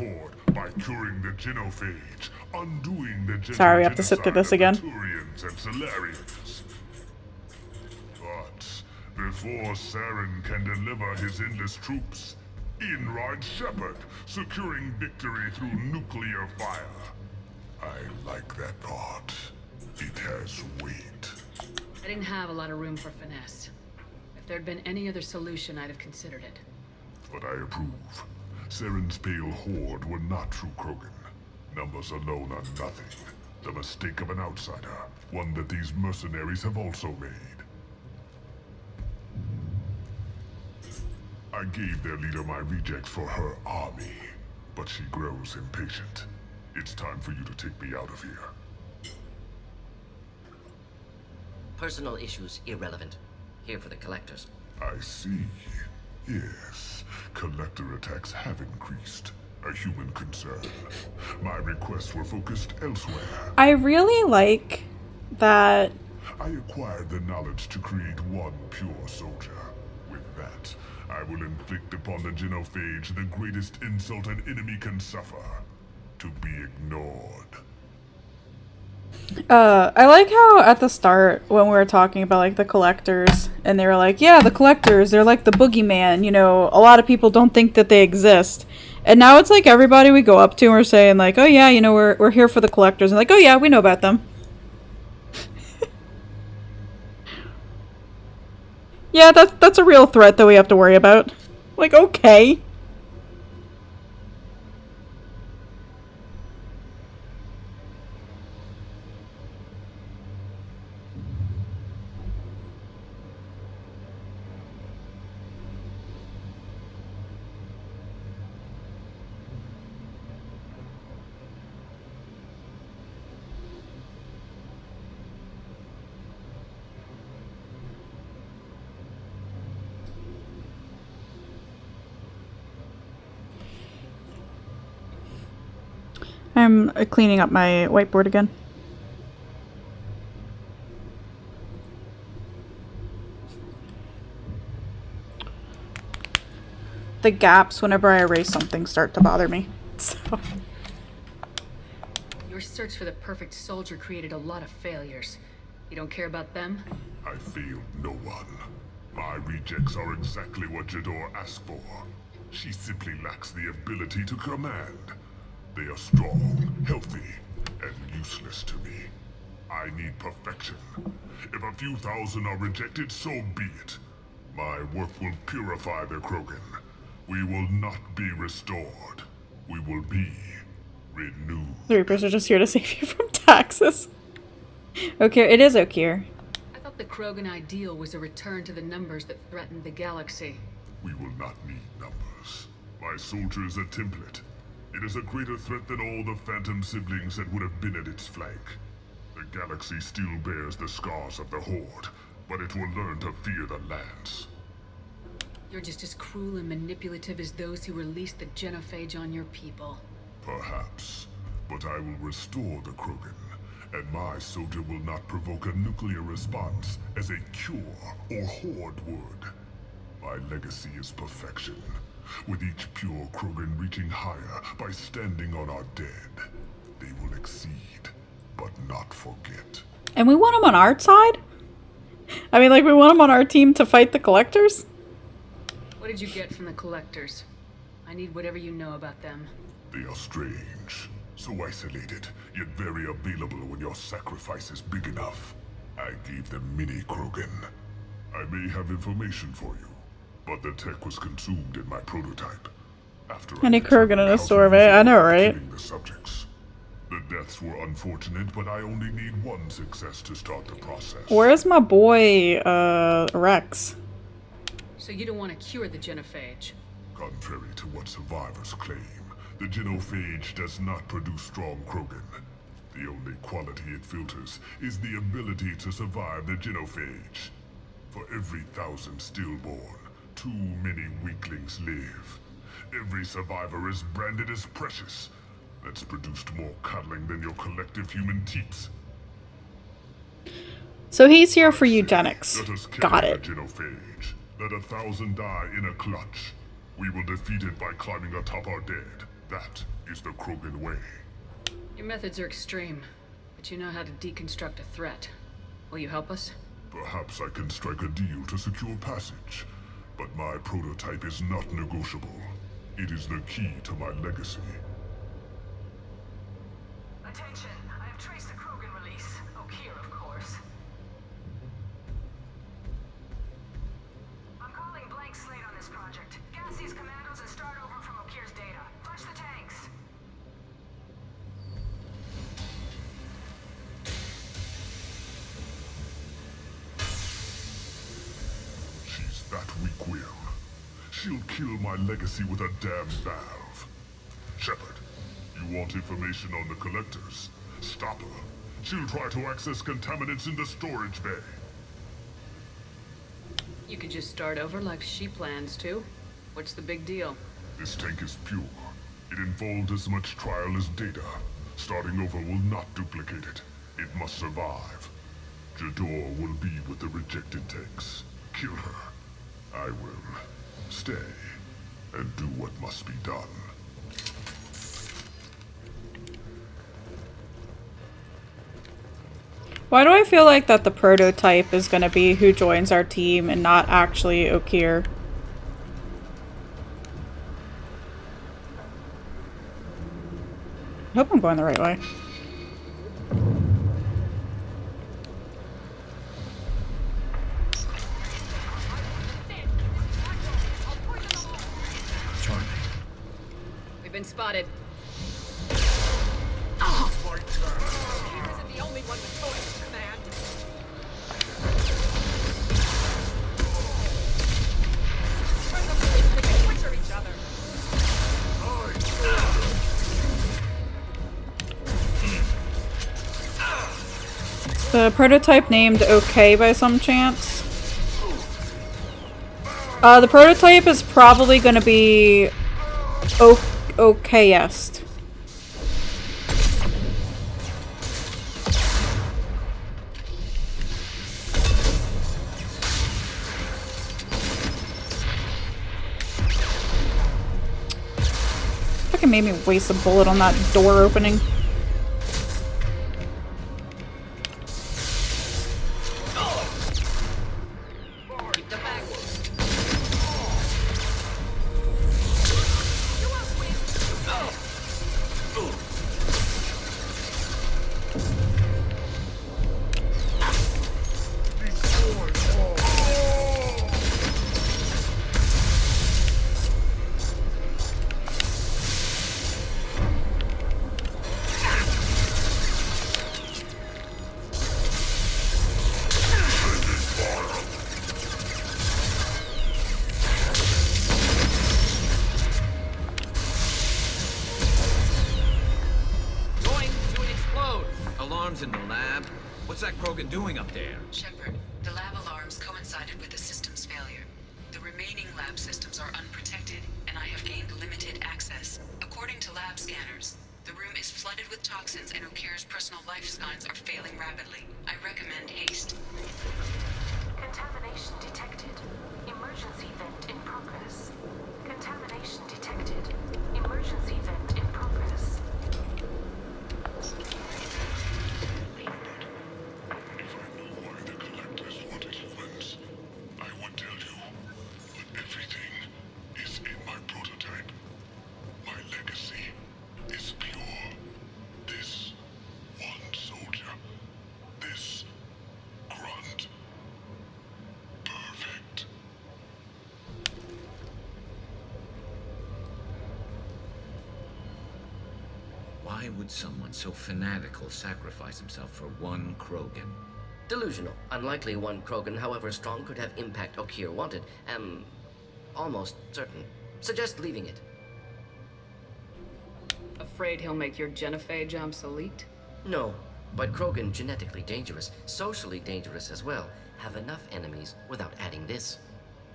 by curing the genophage, undoing the Sorry, we have to sit through this again. Turians and Solarians. But before Saren can deliver his endless troops, in rides Shepard, securing victory through nuclear fire. I like that part. It has weight. I didn't have a lot of room for finesse. If there'd been any other solution, I'd have considered it. But I approve. Saren's pale horde were not true Krogan. Numbers alone are nothing. The mistake of an outsider. One that these mercenaries have also made. I gave their leader my rejects for her army, but she grows impatient. It's time for you to take me out of here. Personal issues irrelevant. Here for the collectors. I see. Yes, collector attacks have increased. A human concern. My requests were focused elsewhere. I really like that. I acquired the knowledge to create one pure soldier. With that, I will inflict upon the genophage the greatest insult an enemy can suffer. To be ignored. I like how at the start when we were talking about like the collectors and they were like, yeah, the collectors, they're like the boogeyman, you know, a lot of people don't think that they exist. And now it's like everybody we go up to and we're saying like, oh yeah, you know, we're here for the collectors, and like, oh yeah, we know about them. Yeah, that's a real threat that we have to worry about. Like, okay. I'm cleaning up my whiteboard again. The gaps whenever I erase something start to bother me. So. Your search for the perfect soldier created a lot of failures. You don't care about them? I failed no one. My rejects are exactly what Jedor asked for. She simply lacks the ability to command. They are strong, healthy, and useless to me. I need perfection. If a few thousand are rejected, so be it. My work will purify the Krogan. We will not be restored. We will be renewed. The Reapers are just here to save you from taxes. Okay, it is Okeer. I thought the Krogan ideal was a return to the numbers that threatened the galaxy. We will not need numbers. My soldier is a template. It is a greater threat than all the Phantom siblings that would have been at its flank. The galaxy still bears the scars of the Horde, but it will learn to fear the Lance. You're just as cruel and manipulative as those who released the genophage on your people. Perhaps, but I will restore the Krogan, and my soldier will not provoke a nuclear response as a cure or Horde would. My legacy is perfection. With each pure Krogan reaching higher by standing on our dead, they will exceed, but not forget. And we want them on our side? I mean, like, we want them on our team to fight the collectors? What did you get from the collectors? I need whatever you know about them. They are strange, so isolated, yet very available when your sacrifice is big enough. I gave them mini Krogan. I may have information for you. But the tech was consumed in my prototype. After Any Krogan in a storm, eh? I know, right? The subjects. The deaths were unfortunate, but I only need one success to start the process. Where's my boy, Rex? So you don't want to cure the genophage? Contrary to what survivors claim, the genophage does not produce strong Krogan. The only quality it filters is the ability to survive the genophage. For every 1,000 stillborn, too many weaklings live. Every survivor is branded as precious. That's produced more cuddling than your collective human teats. So he's here for eugenics. Let us kill Got it. the genophage. Let 1,000 die in a clutch. We will defeat it by climbing atop our dead. That is the Krogan way. Your methods are extreme, but you know how to deconstruct a threat. Will you help us? Perhaps I can strike a deal to secure passage. But my prototype is not negotiable. It is the key to my legacy. Attention, I have traced the Krogan release. Okeer, of course. Quill. She'll kill my legacy with a damn valve. Shepard, you want information on the Collectors? Stop her. She'll try to access contaminants in the storage bay. You could just start over like she plans to. What's the big deal? This tank is pure. It involved as much trial as data. Starting over will not duplicate it. It must survive. Jador will be with the rejected tanks. Kill her. I will stay and do what must be done. Why do I feel like that the prototype is gonna be who joins our team and not actually Okeer? I hope I'm going the right way. Charlie. We've been spotted. Okeer isn't the only one with toys, Command. Turn them so they can butcher each other. Is the prototype named OK by some chance? The prototype is probably gonna be okayest. Fucking made me waste a bullet on that door opening. Alarms in the lab? What's that Krogan doing up there? Shepard, the lab alarms coincided with the system's failure. The remaining lab systems are unprotected, and I have gained limited access. According to lab scanners, the room is flooded with toxins and Okeer's personal life signs are failing rapidly. I recommend haste. Contamination detected. Emergency vent in progress. Contamination detected. Emergency vent in progress. Why would someone so fanatical sacrifice himself for one Krogan? Delusional. Unlikely one Krogan, however strong, could have impact Okeer wanted. Am almost certain. Suggest leaving it. Afraid he'll make your genophage obsolete? No, but Krogan genetically dangerous, socially dangerous as well. Have enough enemies without adding this.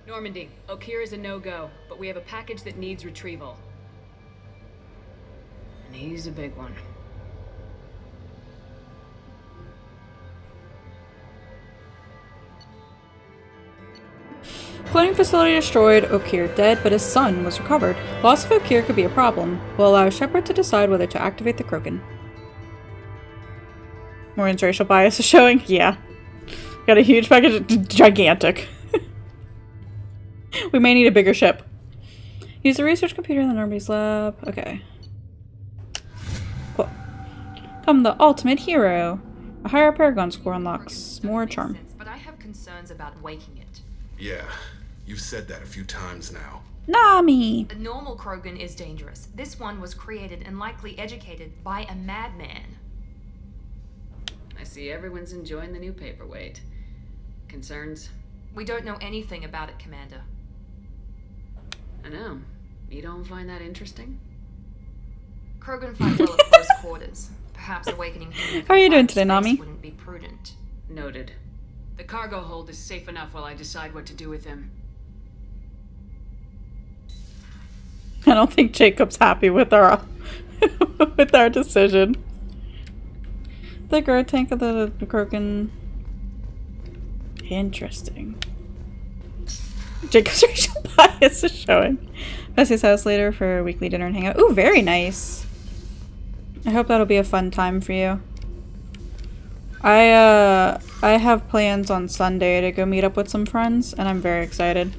Normandy, Okeer is a no-go, but we have a package that needs retrieval. And he's a big one. Cloning facility destroyed, Okeer dead, but his son was recovered. Loss of Okeer could be a problem. Will allow Shepard to decide whether to activate the Krogan. Morin's racial bias is showing? Yeah. Got a huge package, gigantic. We may need a bigger ship. Use the research computer in the Army's lab. Okay. Cool. Come the ultimate hero. A higher Paragon score unlocks more charm. But I have concerns about waking it. Yeah, you've said that a few times now. Nami! A normal Krogan is dangerous. This one was created and likely educated by a madman. I see everyone's enjoying the new paperweight. Concerns? We don't know anything about it, Commander. I know. You don't find that interesting? Krogan fight well at close quarters. Perhaps awakening him. How are you doing today, Nami? Wouldn't be prudent. Noted. The cargo hold is safe enough while I decide what to do with him. I don't think Jacob's happy with our with our decision. The grow tank of the Krogan. Interesting. Jacob's racial bias is showing. Bessie's house later for a weekly dinner and hangout. Ooh, very nice. I hope that'll be a fun time for you. I have plans on Sunday to go meet up with some friends, and I'm very excited.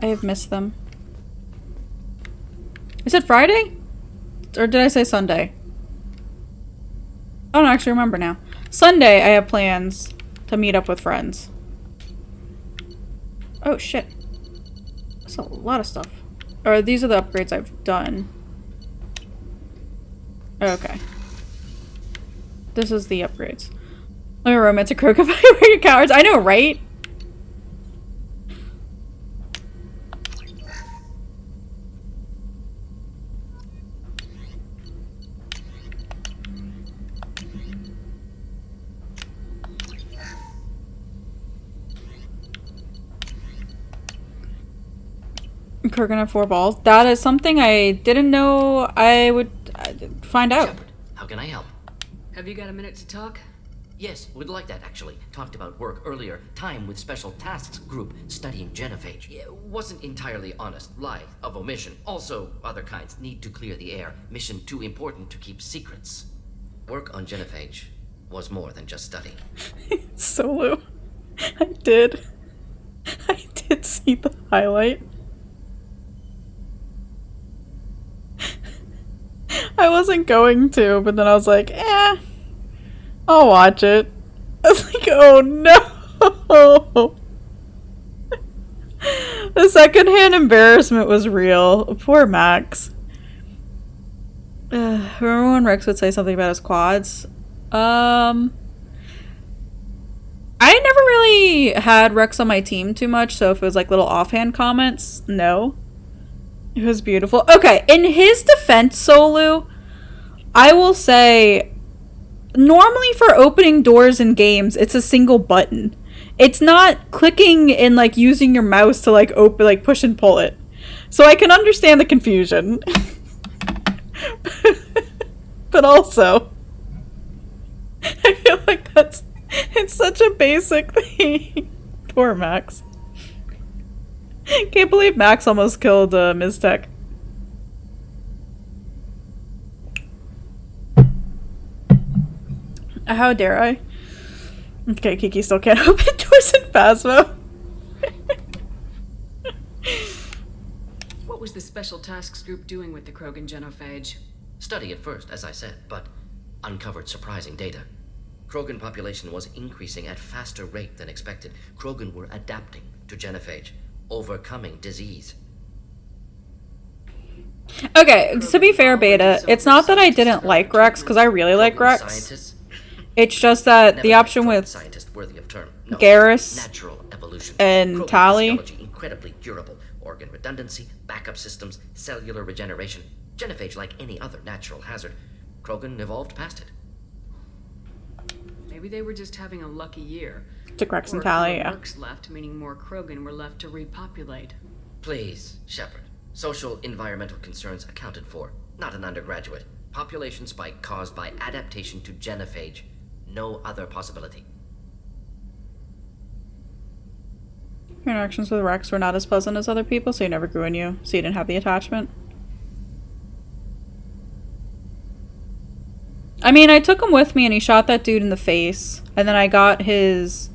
I have missed them. Is it Friday? Or did I say Sunday? I don't actually remember now. Sunday, I have plans to meet up with friends. Oh, shit. That's a lot of stuff. Or these are the upgrades I've done. Okay. This is the upgrades. Let me romance a Krogan fight where you cowards. I know, right? Krogan have 4 balls. That is something I didn't know I would find out. Shepard, how can I help? Have you got a minute to talk? Yes, would like that actually. Talked about work earlier. Time with Special Tasks Group studying genophage. Yeah, wasn't entirely honest. Lie of omission. Also, other kinds need to clear the air. Mission too important to keep secrets. Work on genophage was more than just study. Solo. I did see the highlight. I wasn't going to, but then I was like, I'll watch it. I was like, oh no! The secondhand embarrassment was real. Poor Max. Remember when Rex would say something about his quads? I never really had Rex on my team too much, so if it was like little offhand comments, no. It was beautiful. Okay, in his defense, Solu, I will say, normally for opening doors in games, it's a single button. It's not clicking and like using your mouse to like open, like push and pull it. So I can understand the confusion. But also, I feel like it's such a basic thing. Poor Max. Can't believe Max almost killed Miztech. How dare I? Okay, Kiki still can't open doors in Phasmo. What was the Special Tasks Group doing with the Krogan genophage? Study at first, as I said, but uncovered surprising data. Krogan population was increasing at faster rate than expected. Krogan were adapting to genophage, overcoming disease. Okay, to be fair, Beta, it's not that I didn't like Rex, because I really like Rex. It's just that the option with Garrus and Tali. Incredibly durable. Organ redundancy, backup systems, cellular regeneration. Genophage like any other natural hazard. Krogan evolved past it. Maybe they were just having a lucky year. Took Rex and Tali, yeah. Orcs left, meaning more Krogan were left to repopulate. Please, Shepard. Social environmental concerns accounted for. Not an undergraduate. Population spike caused by adaptation to genophage. No other possibility. Your interactions with Rex were not as pleasant as other people, so he never grew in you, so you didn't have the attachment. I mean, I took him with me and he shot that dude in the face, and then I got his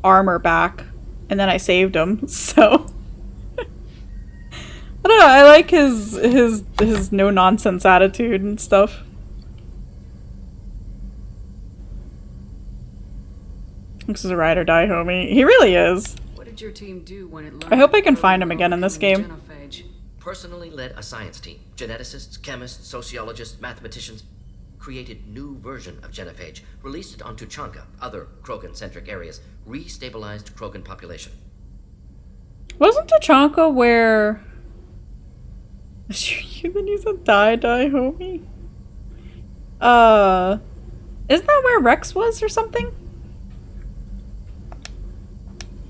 armor back, and then I saved him, so... I don't know, I like his no-nonsense attitude and stuff. This is a ride or die homie. He really is. What did your team do when it learned? I hope I can find him again in this game. Genophage? Personally led a science team. Geneticists, chemists, sociologists, mathematicians. Created new version of genophage. Released it onto Chanka, other Krogan-centric areas. Restabilized Krogan population. Wasn't Tachanka where You then you said die, homie. Isn't that where Rex was or something?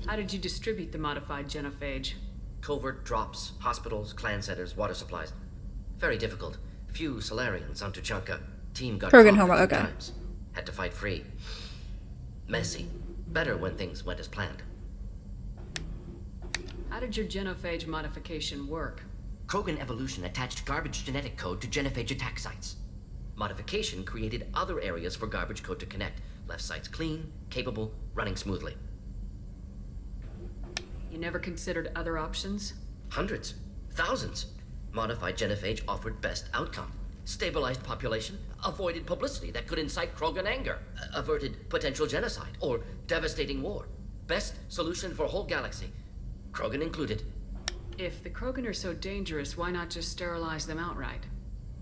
How did you distribute the modified genophage? Covert drops, hospitals, clan centers, water supplies. Very difficult. Few Solarians on Tuchanka. Team got Krogan caught Homer, a few okay. times. Had to fight free. Messy. Better when things went as planned. How did your genophage modification work? Krogan evolution attached garbage genetic code to genophage attack sites. Modification created other areas for garbage code to connect. Left sites clean, capable, running smoothly. You never considered other options? Hundreds. Thousands. Modified genophage offered best outcome. Stabilized population, avoided publicity that could incite Krogan anger, averted potential genocide, or devastating war. Best solution for whole galaxy. Krogan included. If the Krogan are so dangerous, why not just sterilize them outright?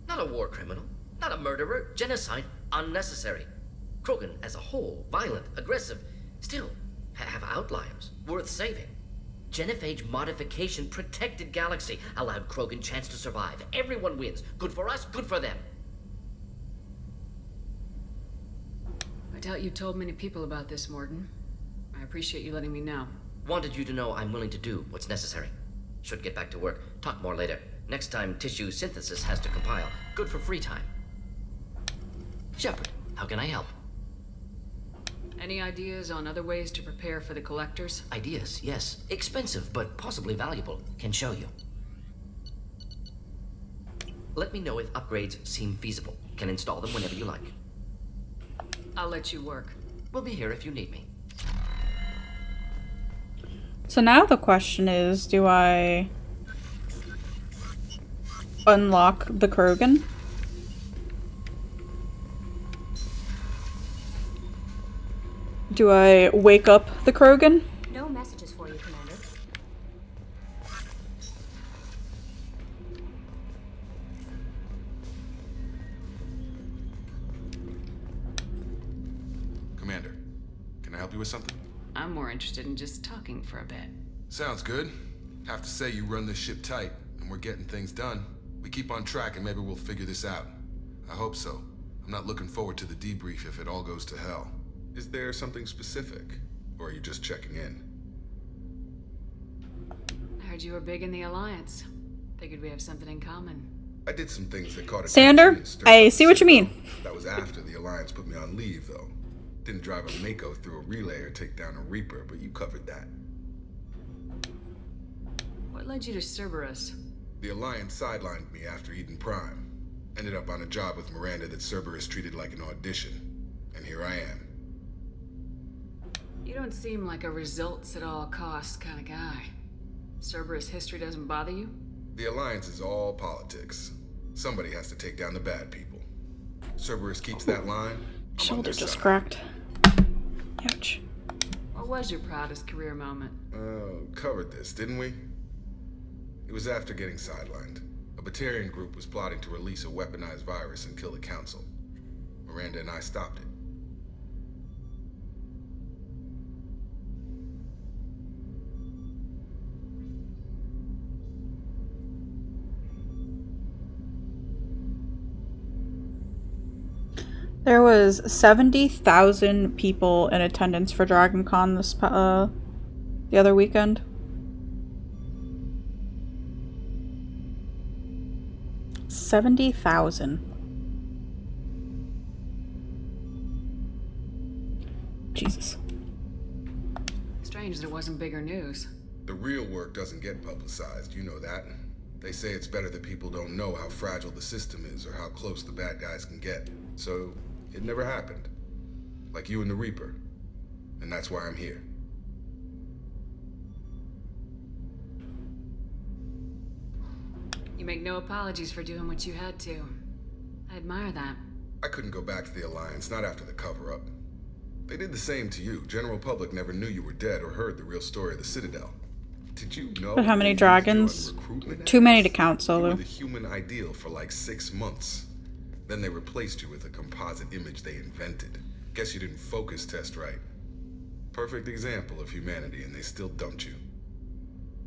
Not a war criminal, not a murderer. Genocide, unnecessary. Krogan as a whole, violent, aggressive, still have outliers, worth saving. Genophage modification protected galaxy, allowed Krogan chance to survive. Everyone wins. Good for us, good for them. I doubt you told many people about this, Mordin. I appreciate you letting me know. Wanted you to know I'm willing to do what's necessary. Should get back to work. Talk more later. Next time tissue synthesis has to compile. Good for free time. Shepard, how can I help? Any ideas on other ways to prepare for the collectors? Ideas, yes. Expensive, but possibly valuable. Can show you. Let me know if upgrades seem feasible. Can install them whenever you like. I'll let you work. We'll be here if you need me. So now the question is, do I unlock the Krogan? Do I wake up the Krogan? No messages for you, Commander. Commander, can I help you with something? I'm more interested in just talking for a bit. Sounds good. Have to say you run this ship tight, and we're getting things done. We keep on track and maybe we'll figure this out. I hope so. I'm not looking forward to the debrief if it all goes to hell. Is there something specific? Or are you just checking in? I heard you were big in the Alliance. Figured we have something in common. I did some things that caught Sander, I see what you mean. That was after the Alliance put me on leave, though. Didn't drive a Mako through a relay or take down a Reaper, but you covered that. What led you to Cerberus? The Alliance sidelined me after Eden Prime. Ended up on a job with Miranda that Cerberus treated like an audition. And here I am. You don't seem like a results at all costs kind of guy. Cerberus history doesn't bother you? The Alliance is all politics. Somebody has to take down the bad people. Cerberus keeps that line. Shoulder just cracked. Ouch. What was your proudest career moment? Covered this, didn't we? It was after getting sidelined. A Batarian group was plotting to release a weaponized virus and kill the Council. Miranda and I stopped it. There was 70,000 people in attendance for Dragon Con this the other weekend. $70,000. Jesus. Strange that it wasn't bigger news. The real work doesn't get publicized, you know that. They say it's better that people don't know how fragile the system is or how close the bad guys can get. So, it never happened. Like you and the Reaper. And that's why I'm here. You make no apologies for doing what you had to. I admire that. I couldn't go back to the Alliance, not after the cover-up. They did the same to you. General public never knew you were dead or heard the real story of the Citadel. Did you know? But how many dragons? Too many to count, Solo. You were the human ideal for like 6 months. Then they replaced you with a composite image they invented. Guess you didn't focus test right. Perfect example of humanity, and they still dumped you.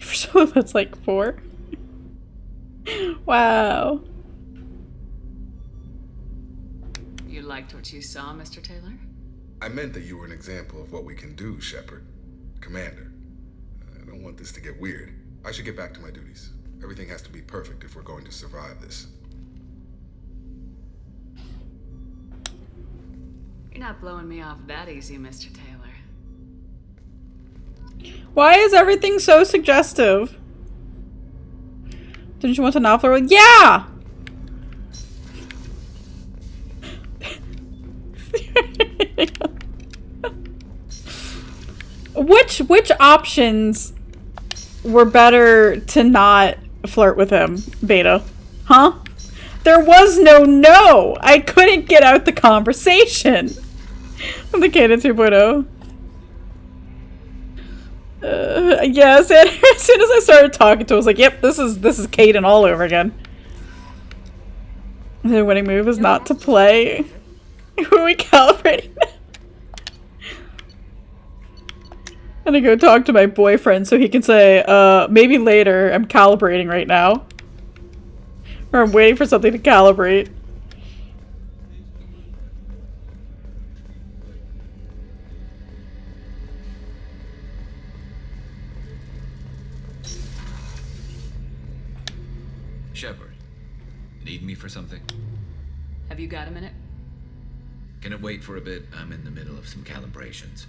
So that's like 4? Wow. You liked what you saw, Mr. Taylor? I meant that you were an example of what we can do, Shepard. Commander. I don't want this to get weird. I should get back to my duties. Everything has to be perfect if we're going to survive this. You're not blowing me off that easy, Mr. Taylor. Why is everything so suggestive? Didn't you want to novel? Yeah! Which options were better to not flirt with him, Beta? Huh? There was no! I couldn't get out the conversation. The Kaden 2.0. Yes, and as soon as I started talking to him, I was like, yep, this is Kaden all over again. The winning move is not to play. Who are we calibrating? And I go talk to my boyfriend so he can say, maybe later, I'm calibrating right now. Or I'm waiting for something to calibrate. Shepard, need me for something? Have you got a minute? Can it wait for a bit? I'm in the middle of some calibrations.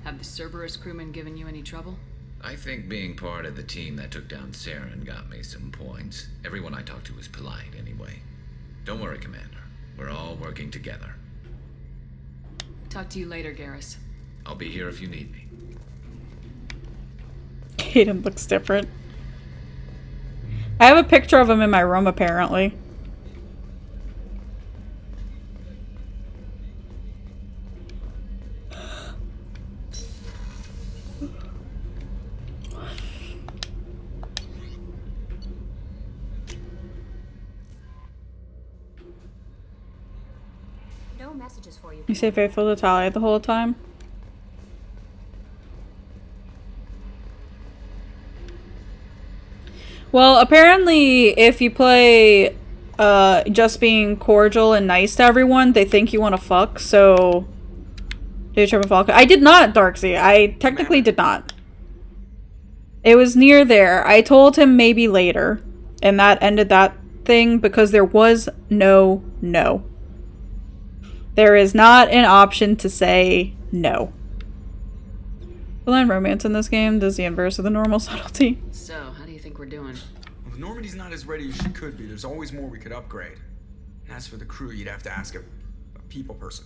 Have the Cerberus crewmen given you any trouble? I think being part of the team that took down Saren got me some points. Everyone I talked to was polite anyway. Don't worry, Commander. We're all working together. Talk to you later, Garrus. I'll be here if you need me. Kaden looks different. I have a picture of him in my room, apparently. No messages for you. You stay faithful to Talia the whole time? Well, apparently, if you play just being cordial and nice to everyone, they think you want to fuck, so... I did not, Darksea. I technically did not. It was near there. I told him maybe later, and that ended that thing because there was no. There is not an option to say no. Blind romance in this game does the inverse of the normal subtlety. So, how do you think we're doing? Well, if Normandy's not as ready as she could be, there's always more we could upgrade. And as for the crew, you'd have to ask a people person.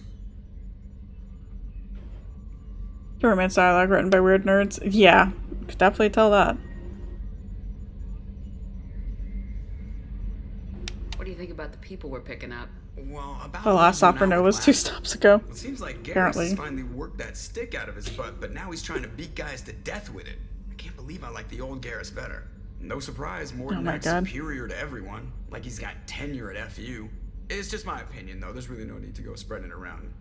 Romance dialogue written by weird nerds. Yeah, could definitely tell that. What do you think about the people we're picking up? Well, about The last stop for Noah was 2 stops ago. It seems like Garrus Apparently. has finally worked that stick out of his butt, but now he's trying to beat guys to death with it. I can't believe I like the old Garrus better. No surprise, Morton my acts God. superior to everyone, like he's got tenure at FU. It's just my opinion, though. There's really no need to go spreading it around.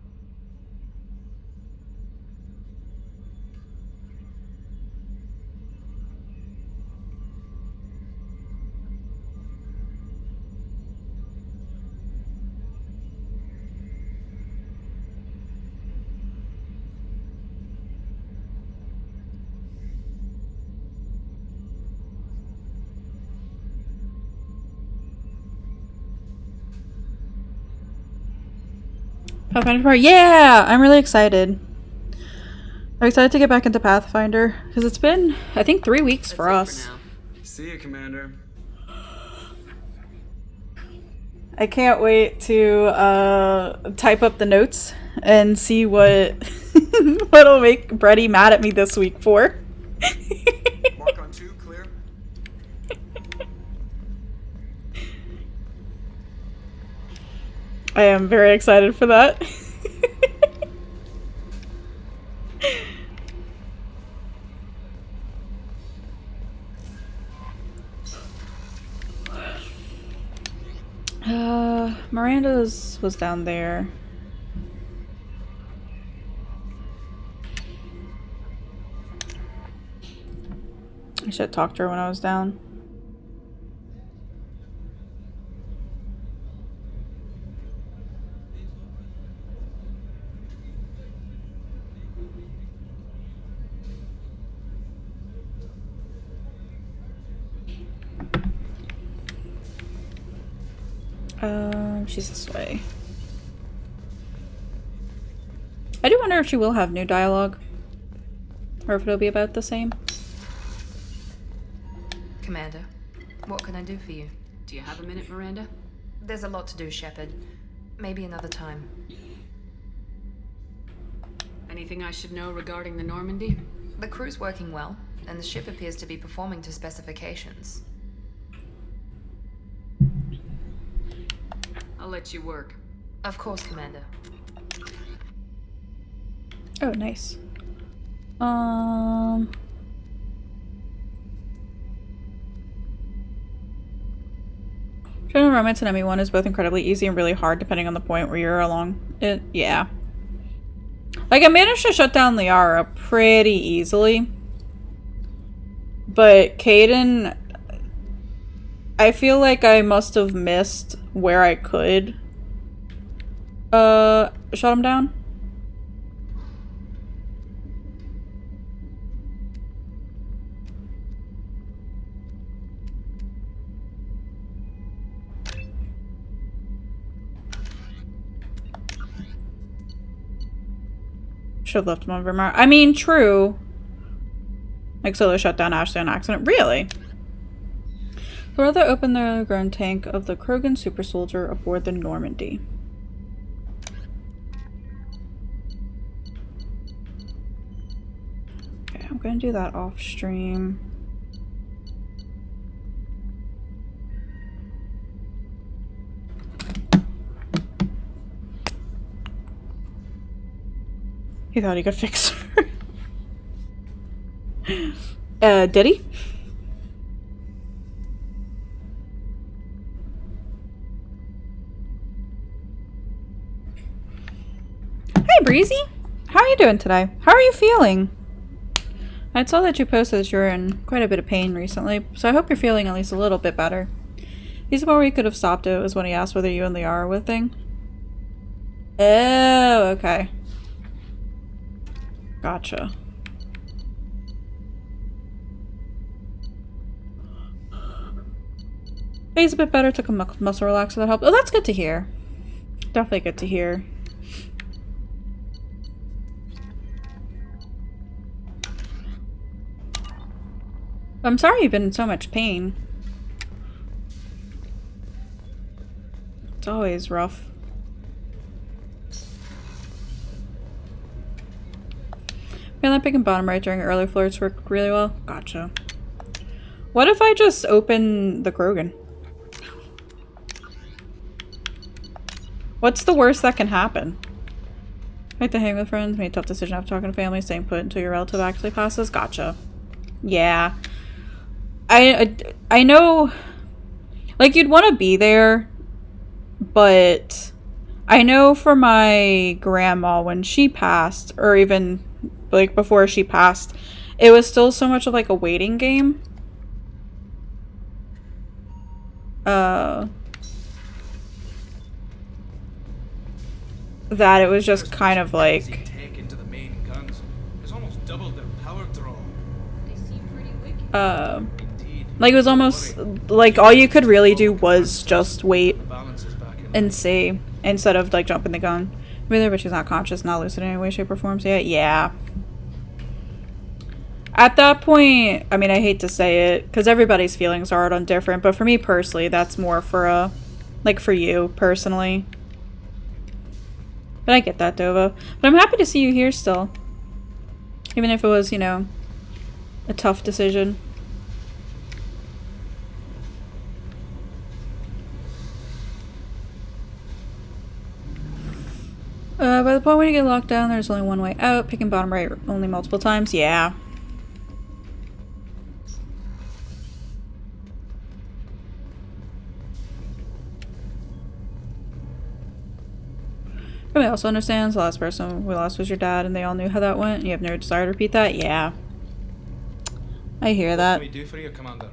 Pathfinder Part. Yeah! I'm really excited. I'm excited to get back into Pathfinder because it's been, I think, 3 weeks for us. See ya, Commander. I can't wait to type up the notes and see what what'll make Brady mad at me this week for. Mark on 2, clear. I am very excited for that. Miranda's was down there. I should have talked to her when I was down. She's this way. I do wonder if she will have new dialogue. Or if it'll be about the same. Commander, what can I do for you? Do you have a minute, Miranda? There's a lot to do, Shepard. Maybe another time. Anything I should know regarding the Normandy? The crew's working well, and the ship appears to be performing to specifications. I'll let you work. Of course, Commander. Oh, nice. General Romance in ME1 is both incredibly easy and really hard depending on the point where you're along it. Yeah. Like, I managed to shut down Liara pretty easily. But Kaidan, I feel like I must have missed where I could shut him down. Should have left him on Vermeer. I mean, true. Like, Solo shut down Ashley on accident. Really? The brother opened the grown tank of the Krogan super soldier aboard the Normandy. Okay, I'm gonna do that off stream. He thought he could fix her. Did he? Hey, Breezy! How are you doing today? How are you feeling? I saw that you posted that you're in quite a bit of pain recently, so I hope you're feeling at least a little bit better. He's where we could have stopped it was when he asked whether you and Liara were a thing. Oh, okay. Gotcha. He's a bit better, took a muscle relaxer that helped. Oh, that's good to hear. Definitely good to hear. I'm sorry you've been in so much pain. It's always rough. Mainland pick and bottom right during early floors work really well. Gotcha. What if I just open the Krogan? What's the worst that can happen? Like to hang with friends, made a tough decision after talking to family, staying put until your relative actually passes. Gotcha. Yeah. I know, like, you'd want to be there, but I know for my grandma when she passed, or even like before she passed, it was still so much of like a waiting game. That it was just kind of like like it was almost like all you could really do was just wait and see instead of like jumping the gun. Really, but she's not conscious, not lucid in any way, shape, or form. So yeah. At that point, I mean, I hate to say it because everybody's feelings are on different, but for me personally, that's more for like for you personally. But I get that, Dova. But I'm happy to see you here still, even if it was, you know, a tough decision. By the point when you get locked down, there's only one way out. Picking bottom right only multiple times. Yeah. Everybody also understands the last person we lost was your dad, and they all knew how that went. You have no desire to repeat that? Yeah. I hear What that. can we do for you, Commander?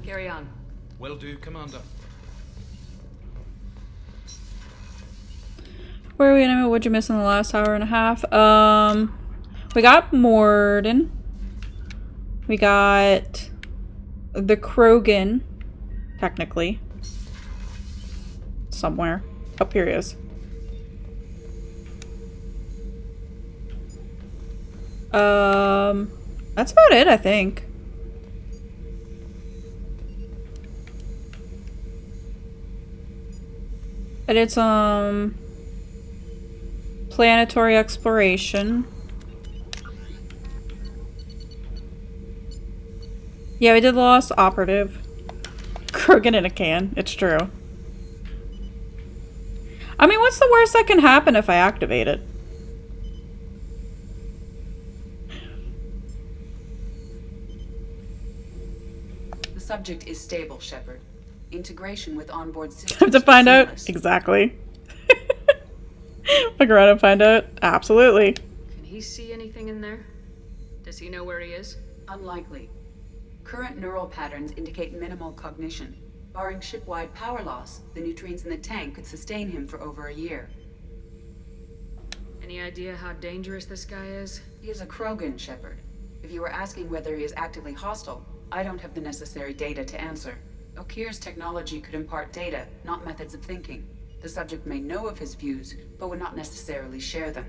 Carry on. Will do, Commander. Where are we gonna? What'd you miss in the last hour and a half? We got Morden. We got the Krogan, technically. Somewhere. Up here he is. That's about it, I think. I did some planetary exploration. Yeah, we did Lost Operative. Krogan in a can. It's true. I mean, what's the worst that can happen if I activate it? The subject is stable, Shepard. Integration with onboard systems. Have to find out? seamless. Exactly. Look around and find out? Absolutely. Can he see anything in there? Does he know where he is? Unlikely. Current neural patterns indicate minimal cognition. Barring ship-wide power loss, the nutrients in the tank could sustain him for over a year. Any idea how dangerous this guy is? He is a Krogan, Shepard. If you were asking whether he is actively hostile, I don't have the necessary data to answer. Okeer's technology could impart data, not methods of thinking. The subject may know of his views, but would not necessarily share them.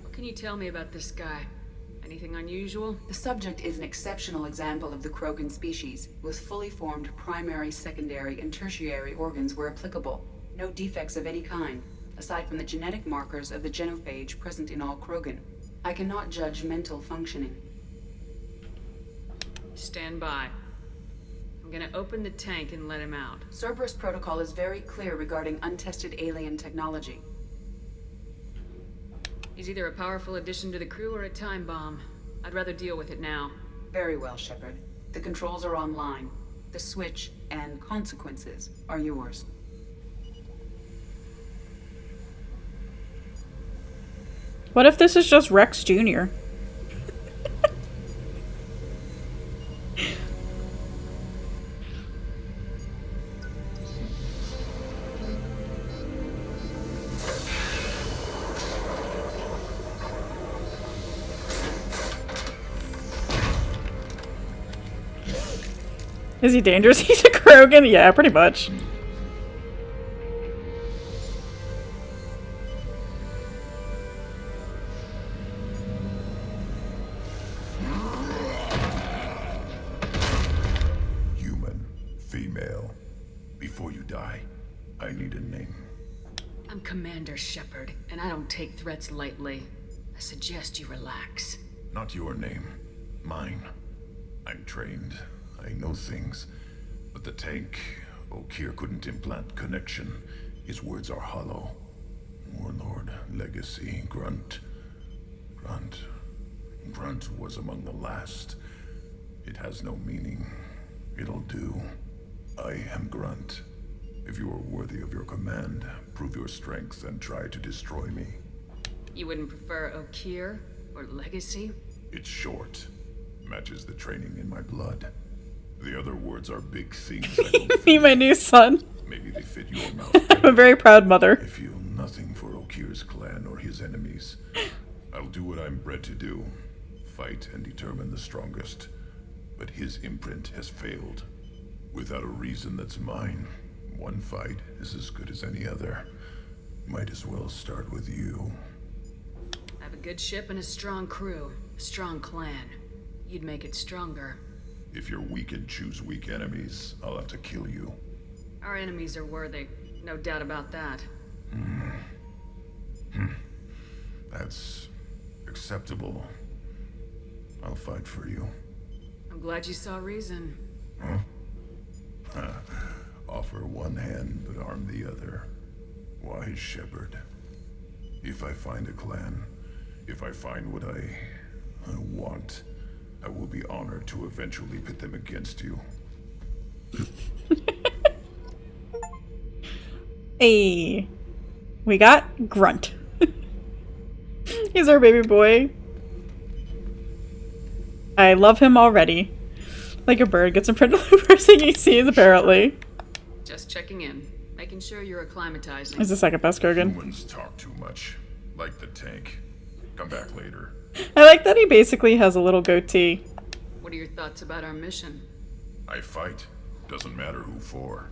What can you tell me about this guy? Anything unusual? The subject is an exceptional example of the Krogan species, with fully formed primary, secondary, and tertiary organs where applicable. No defects of any kind, aside from the genetic markers of the genophage present in all Krogan. I cannot judge mental functioning. Stand by. I'm gonna open the tank and let him out. Cerberus protocol is very clear regarding untested alien technology. He's either a powerful addition to the crew or a time bomb. I'd rather deal with it now. Very well, Shepard. The controls are online. The switch and consequences are yours. What if this is just Rex Jr.? Is he dangerous? He's a Krogan? Yeah, pretty much. Human, female. Before you die, I need a name. I'm Commander Shepard, and I don't take threats lightly. I suggest you relax. Not your name. Mine. I'm trained. I know things. But the tank, Okeer couldn't implant connection. His words are hollow. Warlord, Legacy, Grunt. Grunt was among the last. It has no meaning. It'll do. I am Grunt. If you are worthy of your command, prove your strength and try to destroy me. You wouldn't prefer Okeer or Legacy? It's short. Matches the training in my blood. The other words are big things. Me, my new son. Maybe they fit your mouth. I'm a very proud mother. I feel nothing for Okeer's clan or his enemies. I'll do what I'm bred to do. Fight and determine the strongest. But his imprint has failed. Without a reason that's mine, one fight is as good as any other. Might as well start with you. I have a good ship and a strong crew. A strong clan. You'd make it stronger. If you're weak and choose weak enemies, I'll have to kill you. Our enemies are worthy. No doubt about that. That's acceptable. I'll fight for you. I'm glad you saw reason. Huh? Offer one hand, but arm the other. Wise Shepard. If I find a clan, if I find what I want, I will be honored to eventually pit them against you. Hey, we got Grunt. He's our baby boy. I love him already. Like a bird gets imprinted on the first thing he sees, apparently. Just checking in. Making sure you're acclimatizing. He's the second best Krogan. Humans talk too much. Like the tank. Come back later. I like that he basically has a little goatee. What are your thoughts about our mission? I fight. Doesn't matter who for.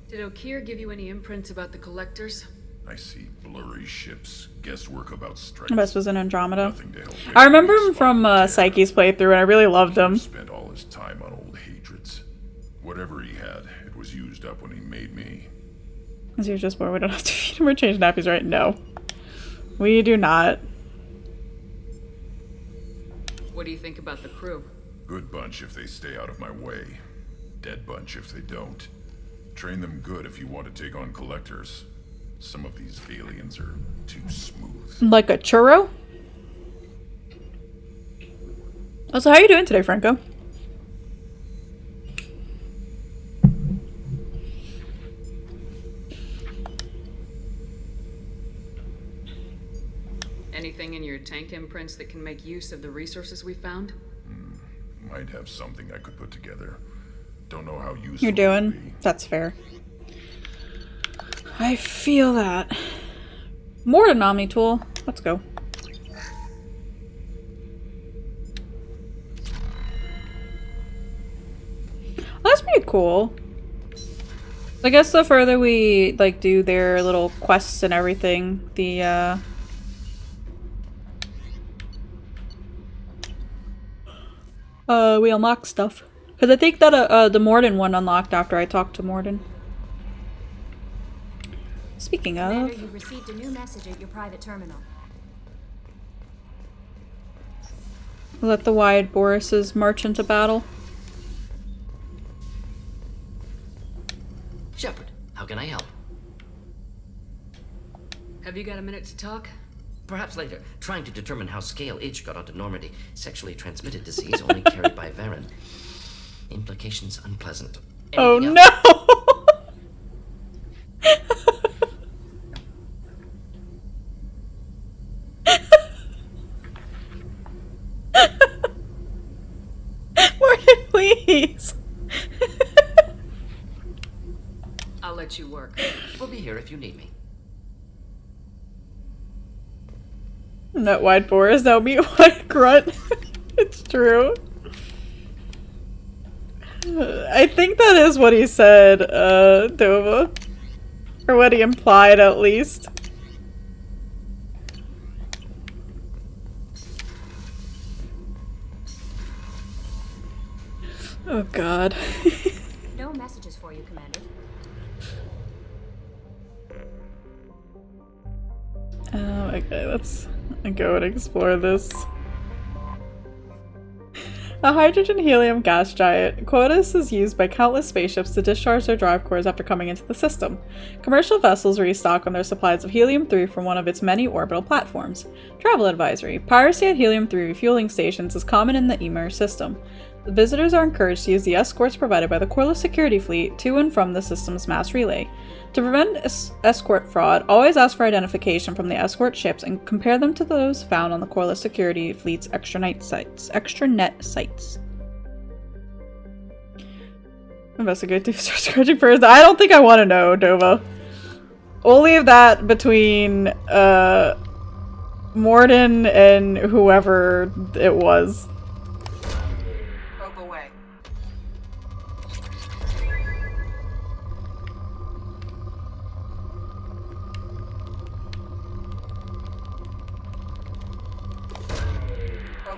Did Okeer give you any imprints about the Collectors? I see blurry ships, guesswork about strikes. The best was in Andromeda. I remember him from Psyche's playthrough, and I really loved him. Spent all his time on old hatreds. Whatever he had, it was used up when he made me. As he was just born, we don't have to feed him or change nappies, right? No. We do not. What do you think about the crew? Good bunch if they stay out of my way. Dead bunch if they don't. Train them good if you want to take on Collectors. Some of these aliens are too smooth. Like a churro? Oh, so how are you doing today, Franco? Anything in your tank imprints that can make use of the resources we found? Might have something I could put together. Don't know how useful You're doing? That's fair. I feel that. More to Omni tool. Let's go. That's pretty cool. I guess the further we like do their little quests and everything, the we unlock stuff. Because I think that the Morden one unlocked after I talked to Morden. Speaking Commander, of... you received a new message at your private terminal. Let the Wide Borises march into battle. Shepard, how can I help? Have you got a minute to talk? Perhaps later. Trying to determine how Scale Itch got onto Normandy. Sexually transmitted disease only carried by Varen. Implications unpleasant. Oh Anything no! Morgan, please! I'll let you work. We'll be here if you need me. That Wide Boris, that would be White Grunt. It's true. I think that is what he said, Dova. Or what he implied, at least. Oh god. No messages for you, Commander. Okay, let's go and explore this. A hydrogen-helium gas giant, Quotas is used by countless spaceships to discharge their drive cores after coming into the system. Commercial vessels restock on their supplies of helium-3 from one of its many orbital platforms. Travel advisory. Piracy at helium-3 refueling stations is common in the Emer system. The visitors are encouraged to use the escorts provided by the Corliss security fleet to and from the system's mass relay. To prevent escort fraud, always ask for identification from the escort ships and compare them to those found on the Corliss security fleet's extranet sites. Investigate the source scratching first. I don't think I want to know, Dova. We'll leave that between Morden and whoever it was.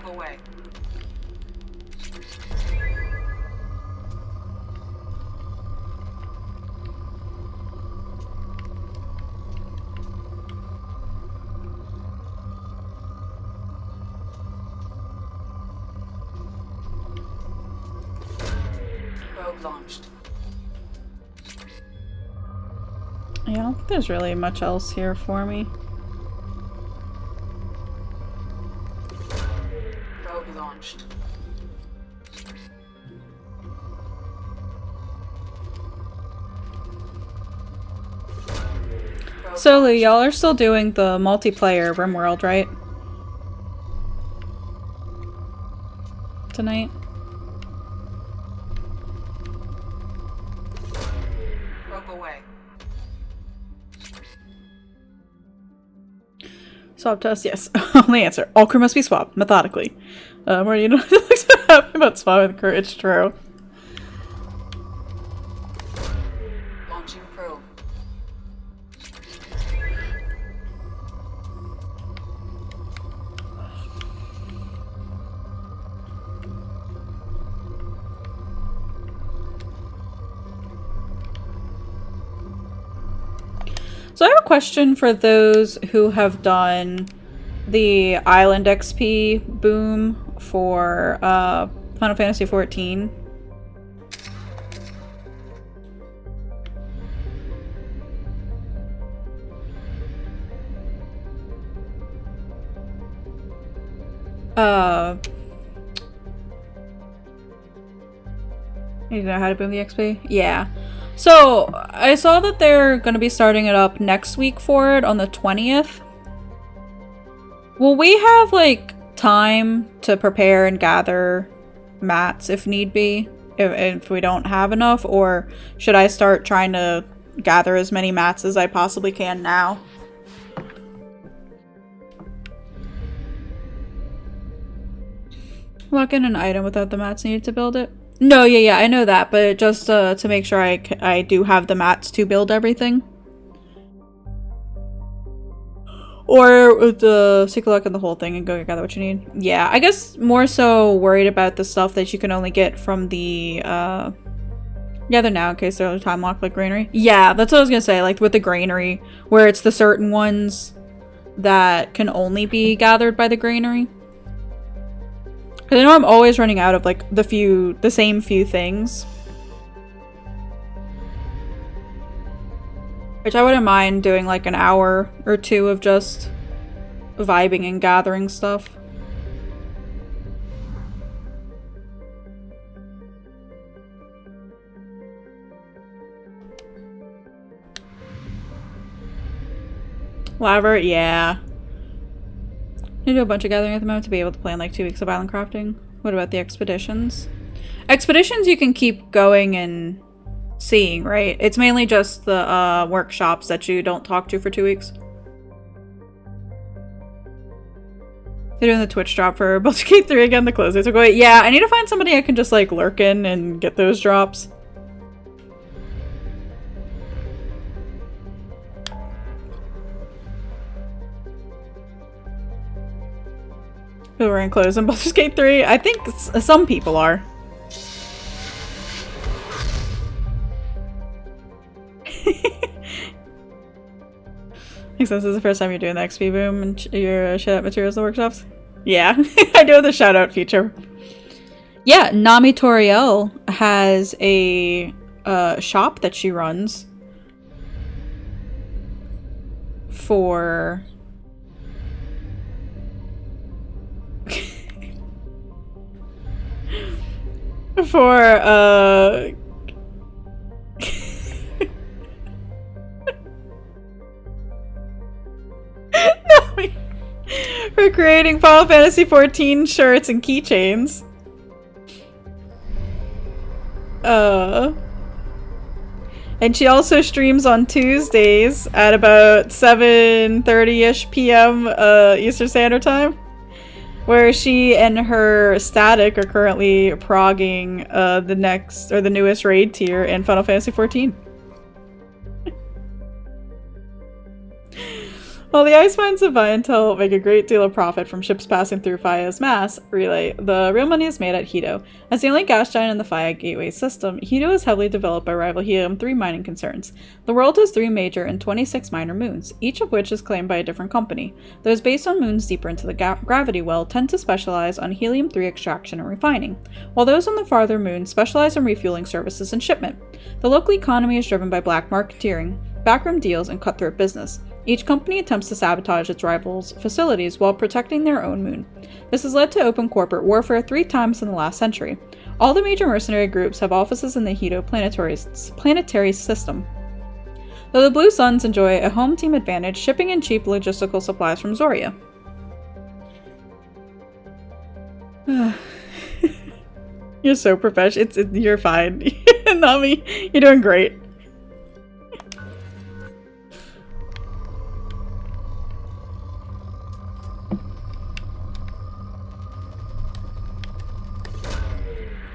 Away. Probe launched. Yeah, I don't think there's really much else here for me. Launched. So, Lou, y'all are still doing the multiplayer RimWorld, right? tonight. Rope away. Swab test, yes. Only answer. All crew must be swabbed, methodically. Where you know so happy about swabbing the crew, it's true. Launching probe. So I have a question for those who have done the Island XP boom for Final Fantasy XIV. You know how to boom the XP? Yeah. So, I saw that they're gonna be starting it up next week for it on the 20th. Will we have, like, time to prepare and gather mats if need be? If we don't have enough? Or should I start trying to gather as many mats as I possibly can now? Lock in an item without the mats needed to build it? No, yeah, I know that, but just to make sure I do have the mats to build everything. Or take a look at the whole thing and go gather what you need. Yeah, I guess more so worried about the stuff that you can only get from the, gather now in case they're a time lock like granary. Yeah, that's what I was gonna say, like with the granary, where it's the certain ones that can only be gathered by the granary. Because I know I'm always running out of, like, the same few things. Which I wouldn't mind doing, like, an hour or two of just vibing and gathering stuff. Laver, yeah. You do a bunch of gathering at the moment to be able to plan like 2 weeks of island crafting. What about the expeditions? Expeditions you can keep going and seeing, right? It's mainly just the workshops that you don't talk to for 2 weeks. They're doing the Twitch drop for Baldur's Gate 3 again, the close days are going. Yeah, I need to find somebody I can just like lurk in and get those drops. People are in clothes in Baldur's Gate 3? I think some people are. Makes sense. This is the first time you're doing the XP boom and your shout out materials and workshops? Yeah, I do have the shout out feature. Yeah, Nami Toriel has a shop that she runs for... for creating Final Fantasy XIV shirts and keychains. And she also streams on Tuesdays at about 7:30ish p.m. Eastern Standard Time, where she and her Static are currently progging the newest raid tier in Final Fantasy XIV. While the Ice Mines of Viantel make a great deal of profit from ships passing through Faya's mass relay, the real money is made at Hito. As the only gas giant in the Faya Gateway system, Hito is heavily developed by rival Helium-3 mining concerns. The world has 3 major and 26 minor moons, each of which is claimed by a different company. Those based on moons deeper into the gravity well tend to specialize on Helium-3 extraction and refining, while those on the farther moons specialize on refueling services and shipment. The local economy is driven by black marketeering, backroom deals, and cutthroat business. Each company attempts to sabotage its rivals' facilities while protecting their own moon. This has led to open corporate warfare 3 times in the last century. All the major mercenary groups have offices in the Hito planetary system. Though the Blue Suns enjoy a home team advantage, shipping in cheap logistical supplies from Zoria. You're so professional. You're fine. Nami, you're doing great.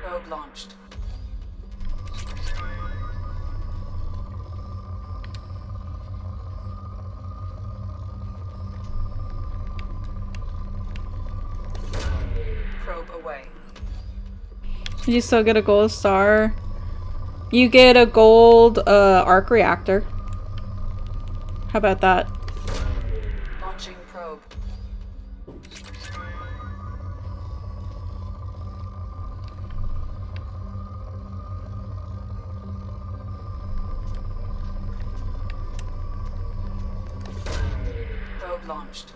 Probe launched. Probe away. You still get a gold star. You get a gold arc reactor. How about that? Launching probe. Probe launched.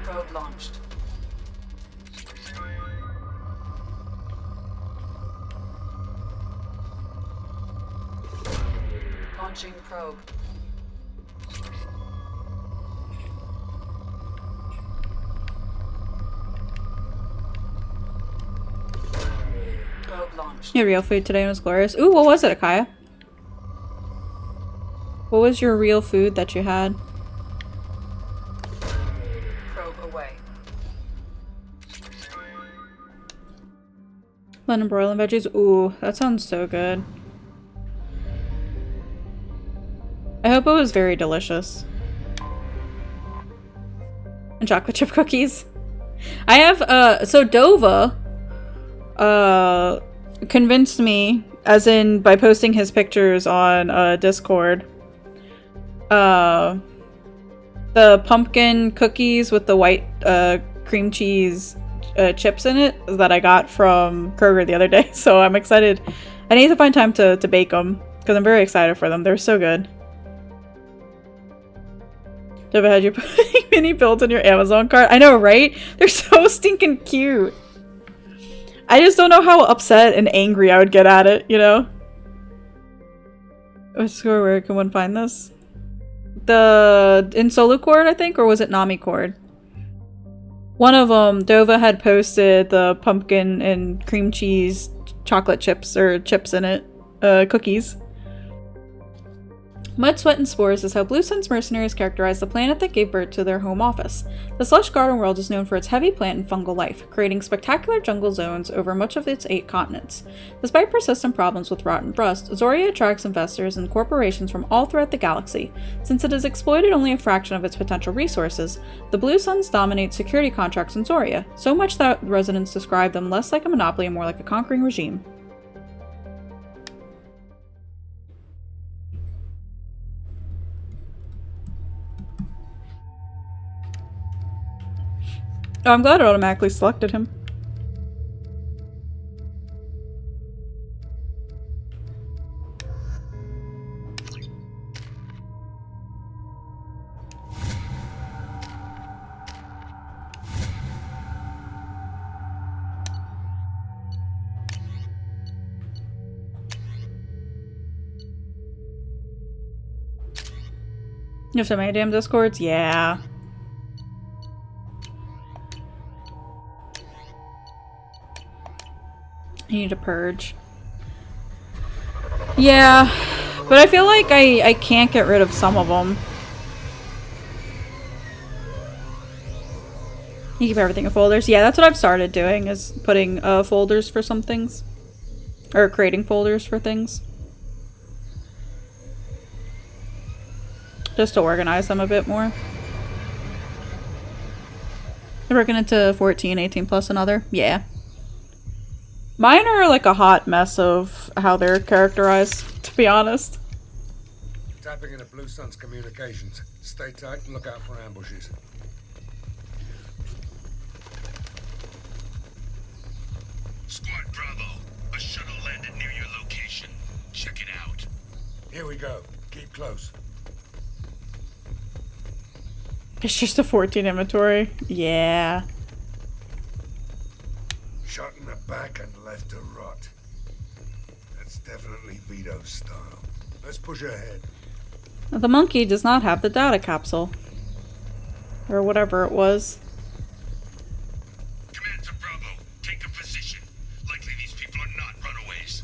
Probe launched. Launching probe. Probe launched. Your real food today was glorious. Ooh, what was it, Akaya? What was your real food that you had? Probe away. Lemon broiling veggies. Ooh, that sounds so good. I hope it was very delicious. And chocolate chip cookies. I have, so Dova, convinced me, as in by posting his pictures on, Discord. The pumpkin cookies with the white, cream cheese, chips in it that I got from Kroger the other day. So I'm excited. I need to find time to bake them because I'm very excited for them. They're so good. Ever had you putting mini builds in your Amazon cart? I know, right? They're so stinking cute. I just don't know how upset and angry I would get at it, you know? Where can one find this? In Solo Cord, I think? Or was it Nami Cord? One of them, Dova had posted the pumpkin and cream cheese chocolate chips, or chips in it, cookies. Mud, Sweat, and Spores is how Blue Sun's mercenaries characterize the planet that gave birth to their home office. The Slush Garden world is known for its heavy plant and fungal life, creating spectacular jungle zones over much of its 8 continents. Despite persistent problems with rotten rust, Zoria attracts investors and corporations from all throughout the galaxy. Since it has exploited only a fraction of its potential resources, the Blue Suns dominate security contracts in Zoria, so much that residents describe them less like a monopoly and more like a conquering regime. Oh, I'm glad it automatically selected him. You have so many damn Discords? Yeah. You need to purge. Yeah, but I feel like I can't get rid of some of them. You keep everything in folders. Yeah, that's what I've started doing, is putting folders for some things. Or creating folders for things. Just to organize them a bit more. They're working into 14, 18 plus another. Yeah. Mine are like a hot mess of how they're characterized, to be honest. Tapping into Blue Sun's communications. Stay tight and look out for ambushes. Squad Bravo, a shuttle landed near your location. Check it out. Here we go. Keep close. It's just a 14 inventory. Yeah. Shot in the back and left to rot. That's definitely Vito's style. Let's push ahead. The monkey does not have the data capsule. Or whatever it was. Command to Bravo. Take a position. Likely these people are not runaways.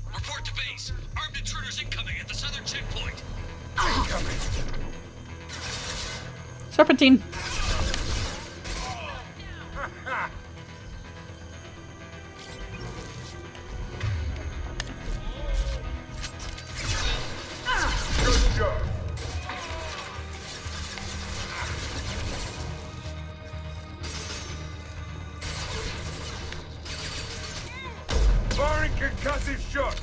Report to base. Armed intruders incoming at the southern checkpoint. Incoming. Serpentine. Good job. Firing concussive shot.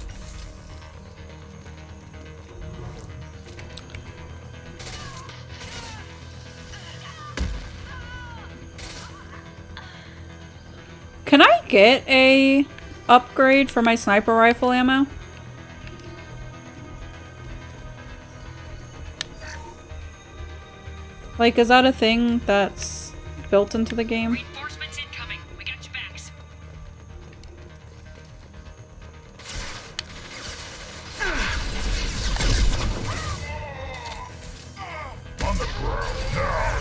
Can I get a upgrade for my sniper rifle ammo? Like, is that a thing that's built into the game? Reinforcements incoming. We got your backs. On the ground now.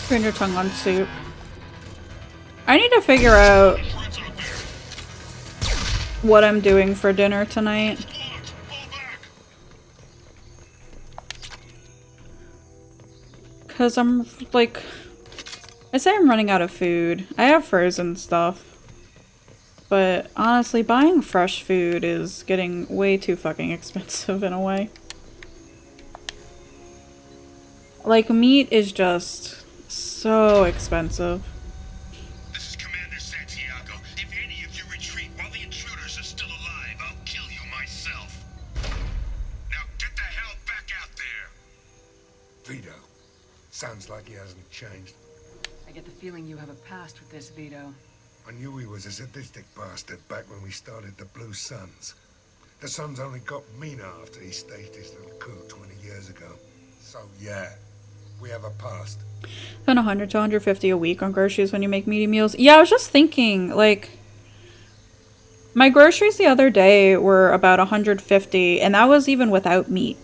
Turn your tongue on soup. I need to figure out what I'm doing for dinner tonight. Cause I'm like, I say I'm running out of food. I have frozen stuff. But honestly, buying fresh food is getting way too fucking expensive in a way. Like, meat is just so expensive. This is Commander Santiago. If any of you retreat while the intruders are still alive, I'll kill you myself. Now get the hell back out there. Vito. Sounds like he hasn't changed. I get the feeling you have a past with this, Vito. I knew he was a sadistic bastard back when we started the Blue Suns. The Suns only got meaner after he staged his little coup 20 years ago. So yeah, we have a past. Spend 100 to 150 a week on groceries when you make meaty meals. Yeah, I was just thinking, like, my groceries the other day were about 150, and that was even without meat.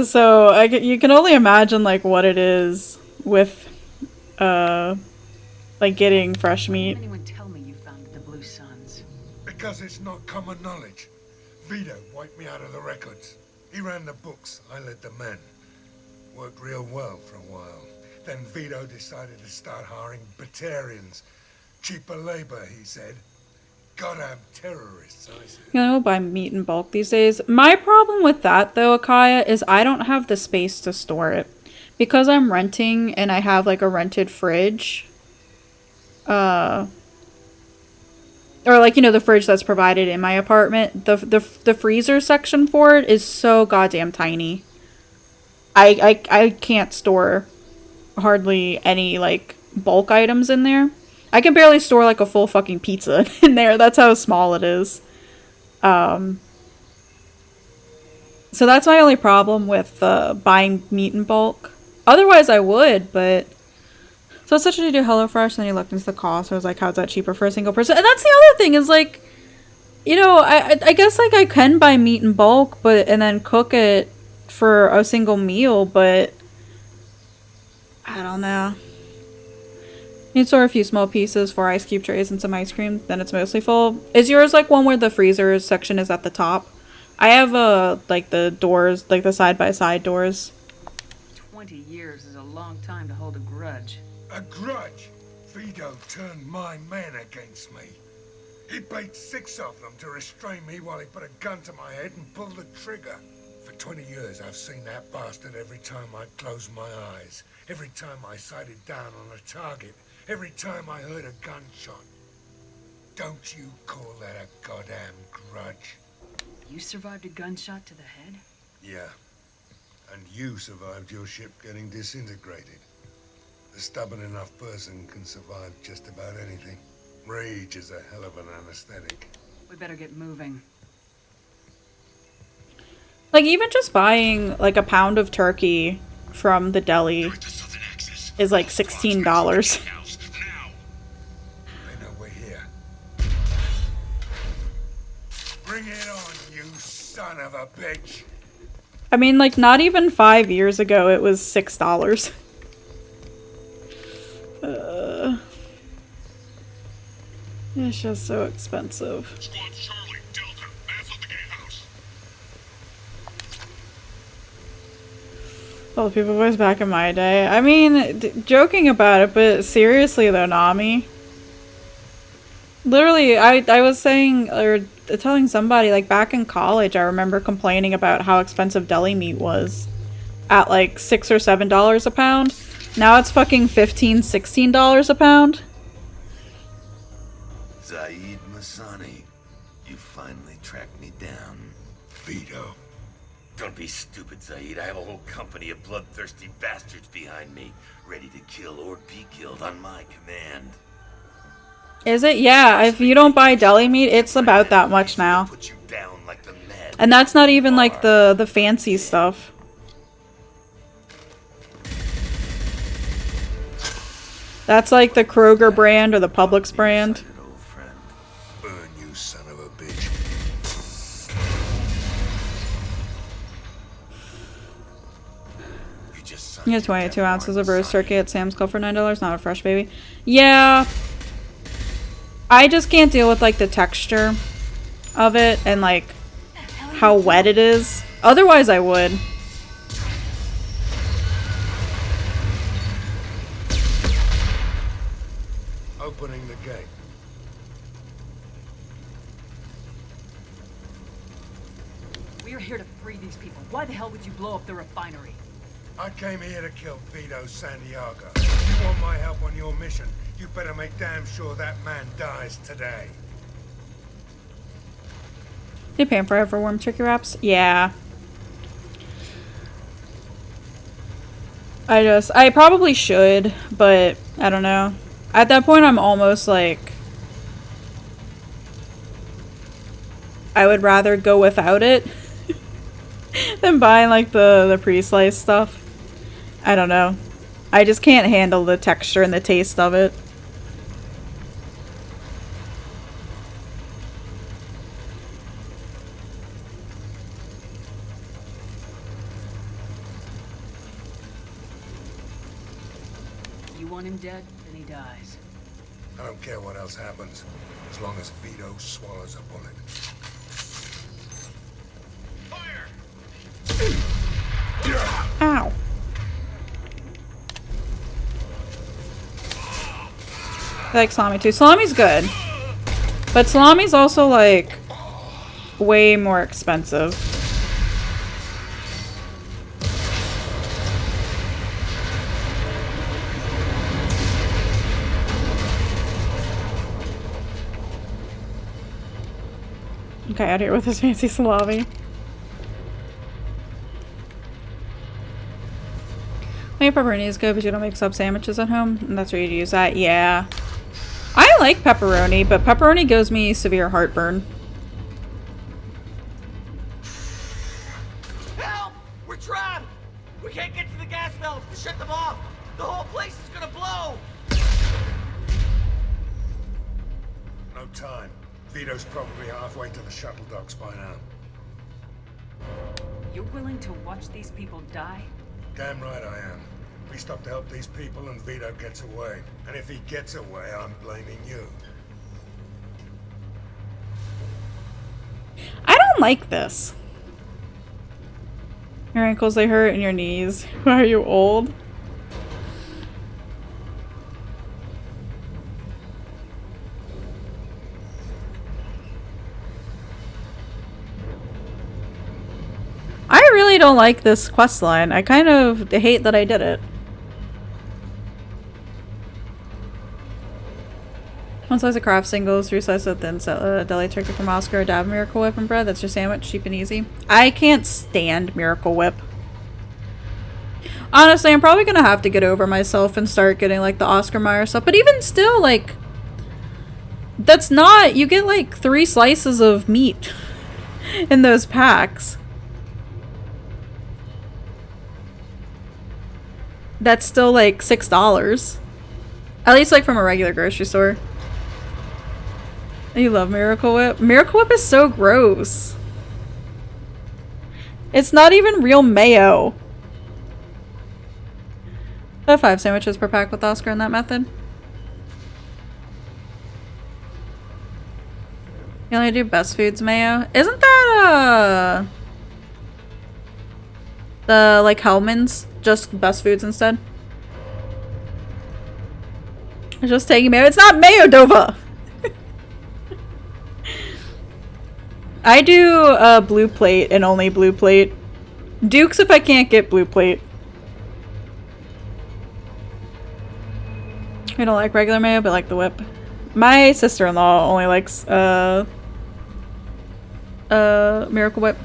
So you can only imagine like what it is with like getting fresh meat. Anyone tell me you founded the Blue Suns? Because it's not common knowledge. Vito wiped me out of the records. He ran the books, I led the men. Worked real well for a while. Then Vito decided to start hiring Batarians. Cheaper labor, he said. Goddamn terrorists, I said. You know, buy meat in bulk these days. My problem with that though, Akaya, is I don't have the space to store it. Because I'm renting and I have like a rented fridge. Or like, you know, the fridge that's provided in my apartment. The freezer section for it is so goddamn tiny. I can't store hardly any like bulk items in there. I can barely store like a full fucking pizza in there. That's how small it is. So that's my only problem with buying meat in bulk. Otherwise I would, but... So it's such a to do HelloFresh, and then you looked into the cost. I was like, how's that cheaper for a single person? And that's the other thing is like, you know, I guess like I can buy meat in bulk, but and then cook it for a single meal, but I don't know. You store a few small pieces for ice cube trays and some ice cream, then it's mostly full. Is yours like one where the freezer section is at the top? I have like the doors, like the side-by-side doors. 20 years is a long time to hold a grudge. A grudge? Vito turned my men against me. He paid 6 of them to restrain me while he put a gun to my head and pulled the trigger. For 20 years, I've seen that bastard every time I closed my eyes. Every time I sighted down on a target. Every time I heard a gunshot. Don't you call that a goddamn grudge? You survived a gunshot to the head? Yeah. And you survived your ship getting disintegrated. A stubborn enough person can survive just about anything. Rage is a hell of an anesthetic. We better get moving. Like, even just buying, like, a pound of turkey from the deli is, like, $16. They know we're here. Bring it on, you son of a bitch! I mean, like, not even 5 years ago, it was $6. It's just so expensive. Well, people voice back in my day. I mean, joking about it, but seriously though, Nami. Literally, I was saying, or telling somebody, like, back in college, I remember complaining about how expensive deli meat was. At, like, $6 or $7 a pound. Now it's fucking $15, $16 a pound. Zaid Masani, you finally tracked me down. Vito. Don't be stupid, Zaid. I have a whole company of bloodthirsty bastards behind me, ready to kill or be killed on my command. Is it? Yeah, if you don't buy deli meat, it's about that much now. And that's not even like the fancy stuff. That's like the Kroger brand or the Publix brand. Burn, you son of a bitch. You get 22 ounces of roast turkey at Sam's Club for $9, not a fresh baby. Yeah. I just can't deal with, like, the texture of it and, like, how wet it is. Otherwise, I would. Opening the gate. We're here to free these people. Why the hell would you blow up the refinery? I came here to kill Vito Santiago. If you want my help on your mission, you better make damn sure that man dies today. You paying for warm turkey wraps? Yeah. I probably should, but I don't know. At that point, I'm almost like, I would rather go without it than buying like the pre-sliced stuff. I don't know. I just can't handle the texture and the taste of it. You want him dead, then he dies. I don't care what else happens, as long as Vito swallows a bullet. Ow. I like salami too. Salami's good. But salami's also like way more expensive. Okay, out here with this fancy salami. Maybe pepperoni is good, but you don't make sub sandwiches at home, and that's where you'd use that. Yeah. I like pepperoni, but pepperoni gives me severe heartburn. Help! We're trapped! We can't get to the gas valves to shut them off! The whole place is gonna blow! No time. Vito's probably halfway to the shuttle docks by now. You're willing to watch these people die? Damn right I am. We stop to help these people and Vito gets away. And if he gets away, I'm blaming you. I don't like this. Your ankles, they hurt, and your knees. Why are you old? I really don't like this quest line. I kind of hate that I did it. One slice of craft singles, 3 slices of thin deli turkey from Oscar, a dab of Miracle Whip and bread. That's your sandwich, cheap and easy. I can't stand Miracle Whip. Honestly, I'm probably gonna have to get over myself and start getting like the Oscar Mayer stuff. But even still, like, that's not, you get like 3 slices of meat in those packs. that's still like $6. At least like from a regular grocery store. You love Miracle Whip? Miracle Whip is so gross. It's not even real mayo. I have 5 sandwiches per pack with Oscar in that method. You only do Best Foods mayo? Isn't that the like Hellman's? Just Best Foods instead? I'm just taking mayo. It's not mayo, Dova! I do Blue Plate and only Blue Plate. Dukes if I can't get Blue Plate. I don't like regular mayo, but like the whip. My sister-in-law only likes Miracle Whip.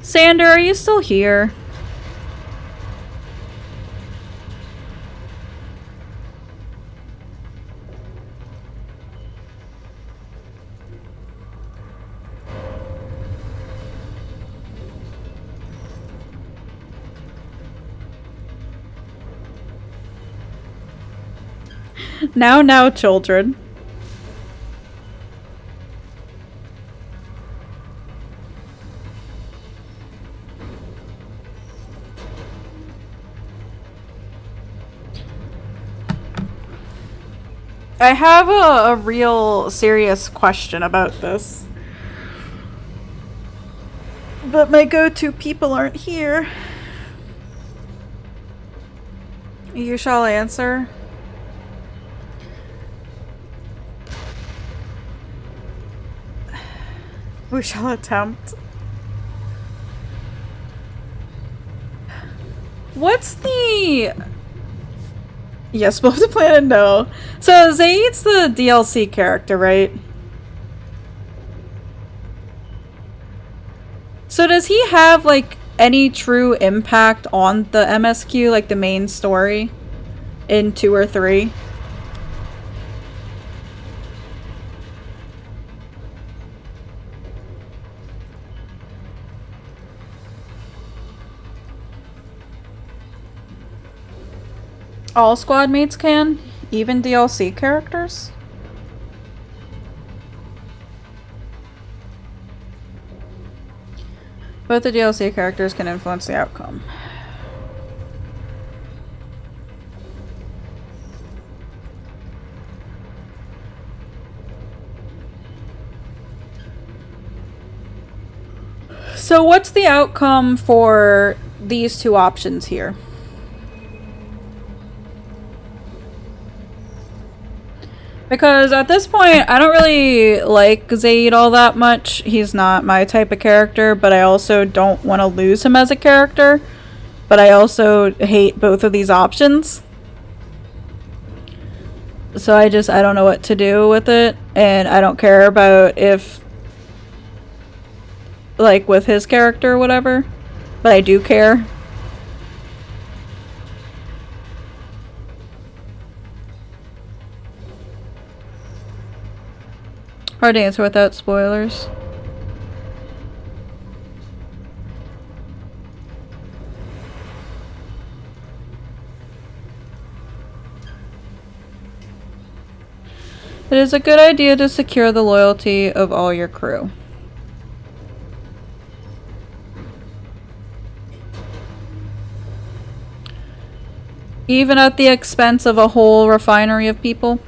Sander, are you still here? Now, children. I have a real serious question about this. But my go-to people aren't here. You shall answer. We shall attempt. What's the... Yes, both the plan and no. So Zaid's the DLC character, right? So does he have like any true impact on the MSQ, like the main story in 2 or 3? All squad mates can? Even DLC characters? Both the DLC characters can influence the outcome. So what's the outcome for these 2 options here? Because at this point, I don't really like Zaid all that much. He's not my type of character, but I also don't want to lose him as a character. But I also hate both of these options. So I don't know what to do with it. And I don't care about if, like, with his character or whatever. But I do care. Hard to answer without spoilers. It is a good idea to secure the loyalty of all your crew. Even at the expense of a whole refinery of people.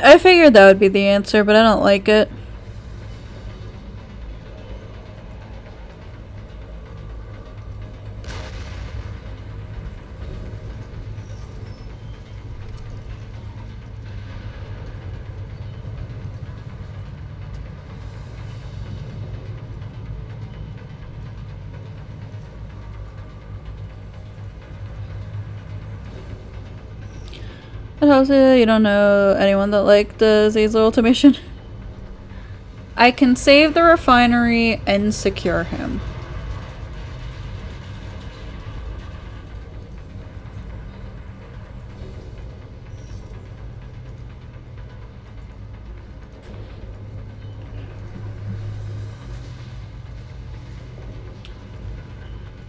I figured that would be the answer, but I don't like it. And also, you don't know anyone that liked the Zaid's loyalty mission? I can save the refinery and secure him.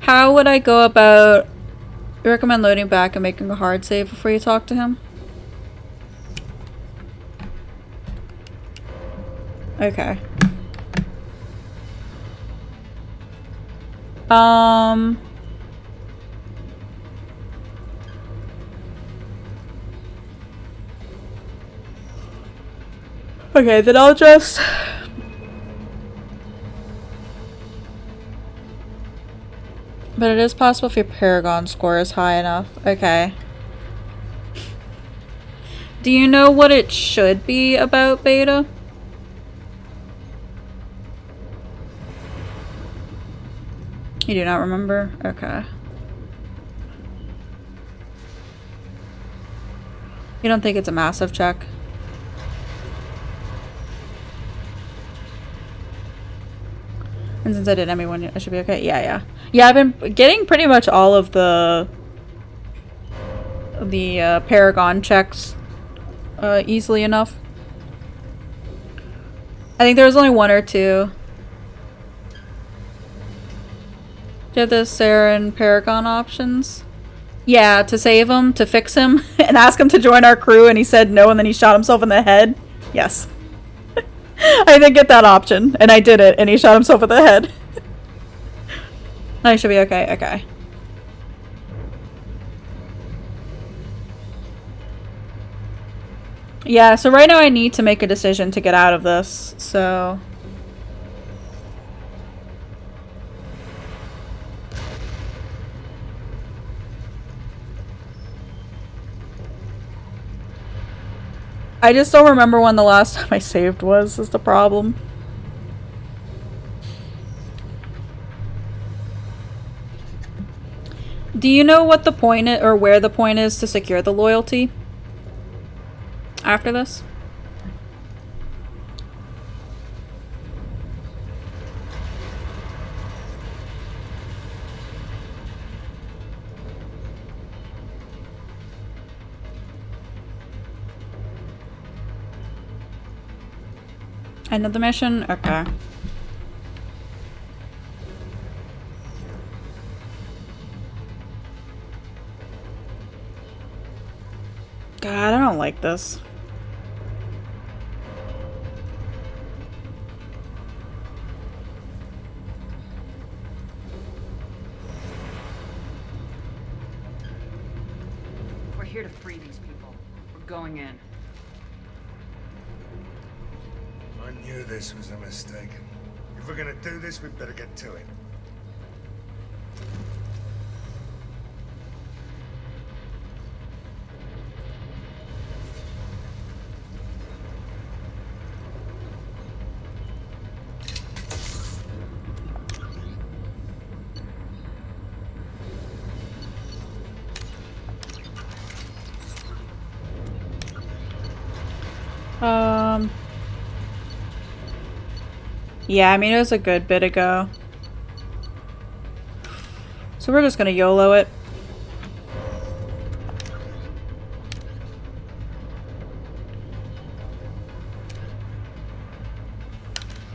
How would I go about... You recommend loading back and making a hard save before you talk to him? Okay. Okay, then I'll just... But it is possible if your Paragon score is high enough. Okay. Do you know what it should be about Beta? You do not remember? Okay. You don't think it's a massive check? And since I did everyone, I should be okay. Yeah. Yeah, I've been getting pretty much all of the Paragon checks easily enough. I think there was only one or two. Do you have the Saren Paragon options? Yeah, to save him, to fix him, and ask him to join our crew, and he said no, and then he shot himself in the head. Yes. I did get that option, and I did it, and he shot himself in the head. I should be okay. Okay. Yeah, so right now I need to make a decision to get out of this, so... I just don't remember when the last time I saved was the problem. Do you know what the point is, or where the point is to secure the loyalty after this? End of the mission? Okay. God, I don't like this. We're here to free these people. We're going in. I knew this was a mistake. If we're gonna do this, we'd better get to it. Yeah, I mean, it was a good bit ago. So we're just gonna YOLO it.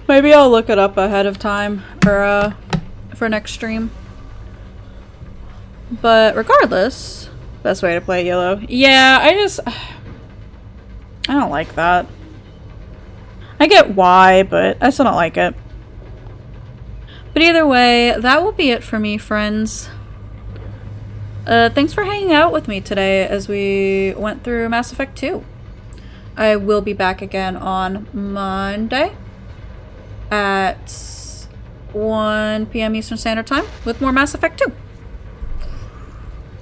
Maybe I'll look it up ahead of time for next stream. But regardless, best way to play YOLO. Yeah, I don't like that. I get why, but I still don't like it. But either way, that will be it for me, friends. Thanks for hanging out with me today as we went through Mass Effect 2. I will be back again on Monday at 1 p.m. Eastern Standard Time with more Mass Effect 2.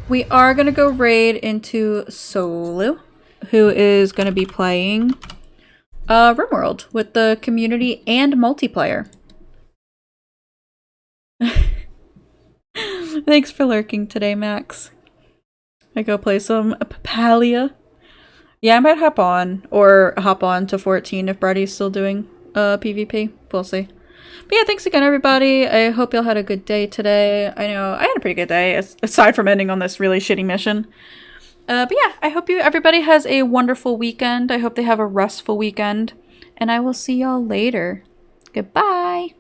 We are going to go raid into Solu, who is going to be playing RimWorld with the community and multiplayer. Thanks for lurking today, Max. I go play some Papalia. Yeah, I might hop on to 14 if Brady's still doing PvP. We'll see. But yeah, thanks again, everybody. I hope y'all had a good day today. I know I had a pretty good day, aside from ending on this really shitty mission. But yeah, I hope everybody has a wonderful weekend. I hope they have a restful weekend. And I will see y'all later. Goodbye.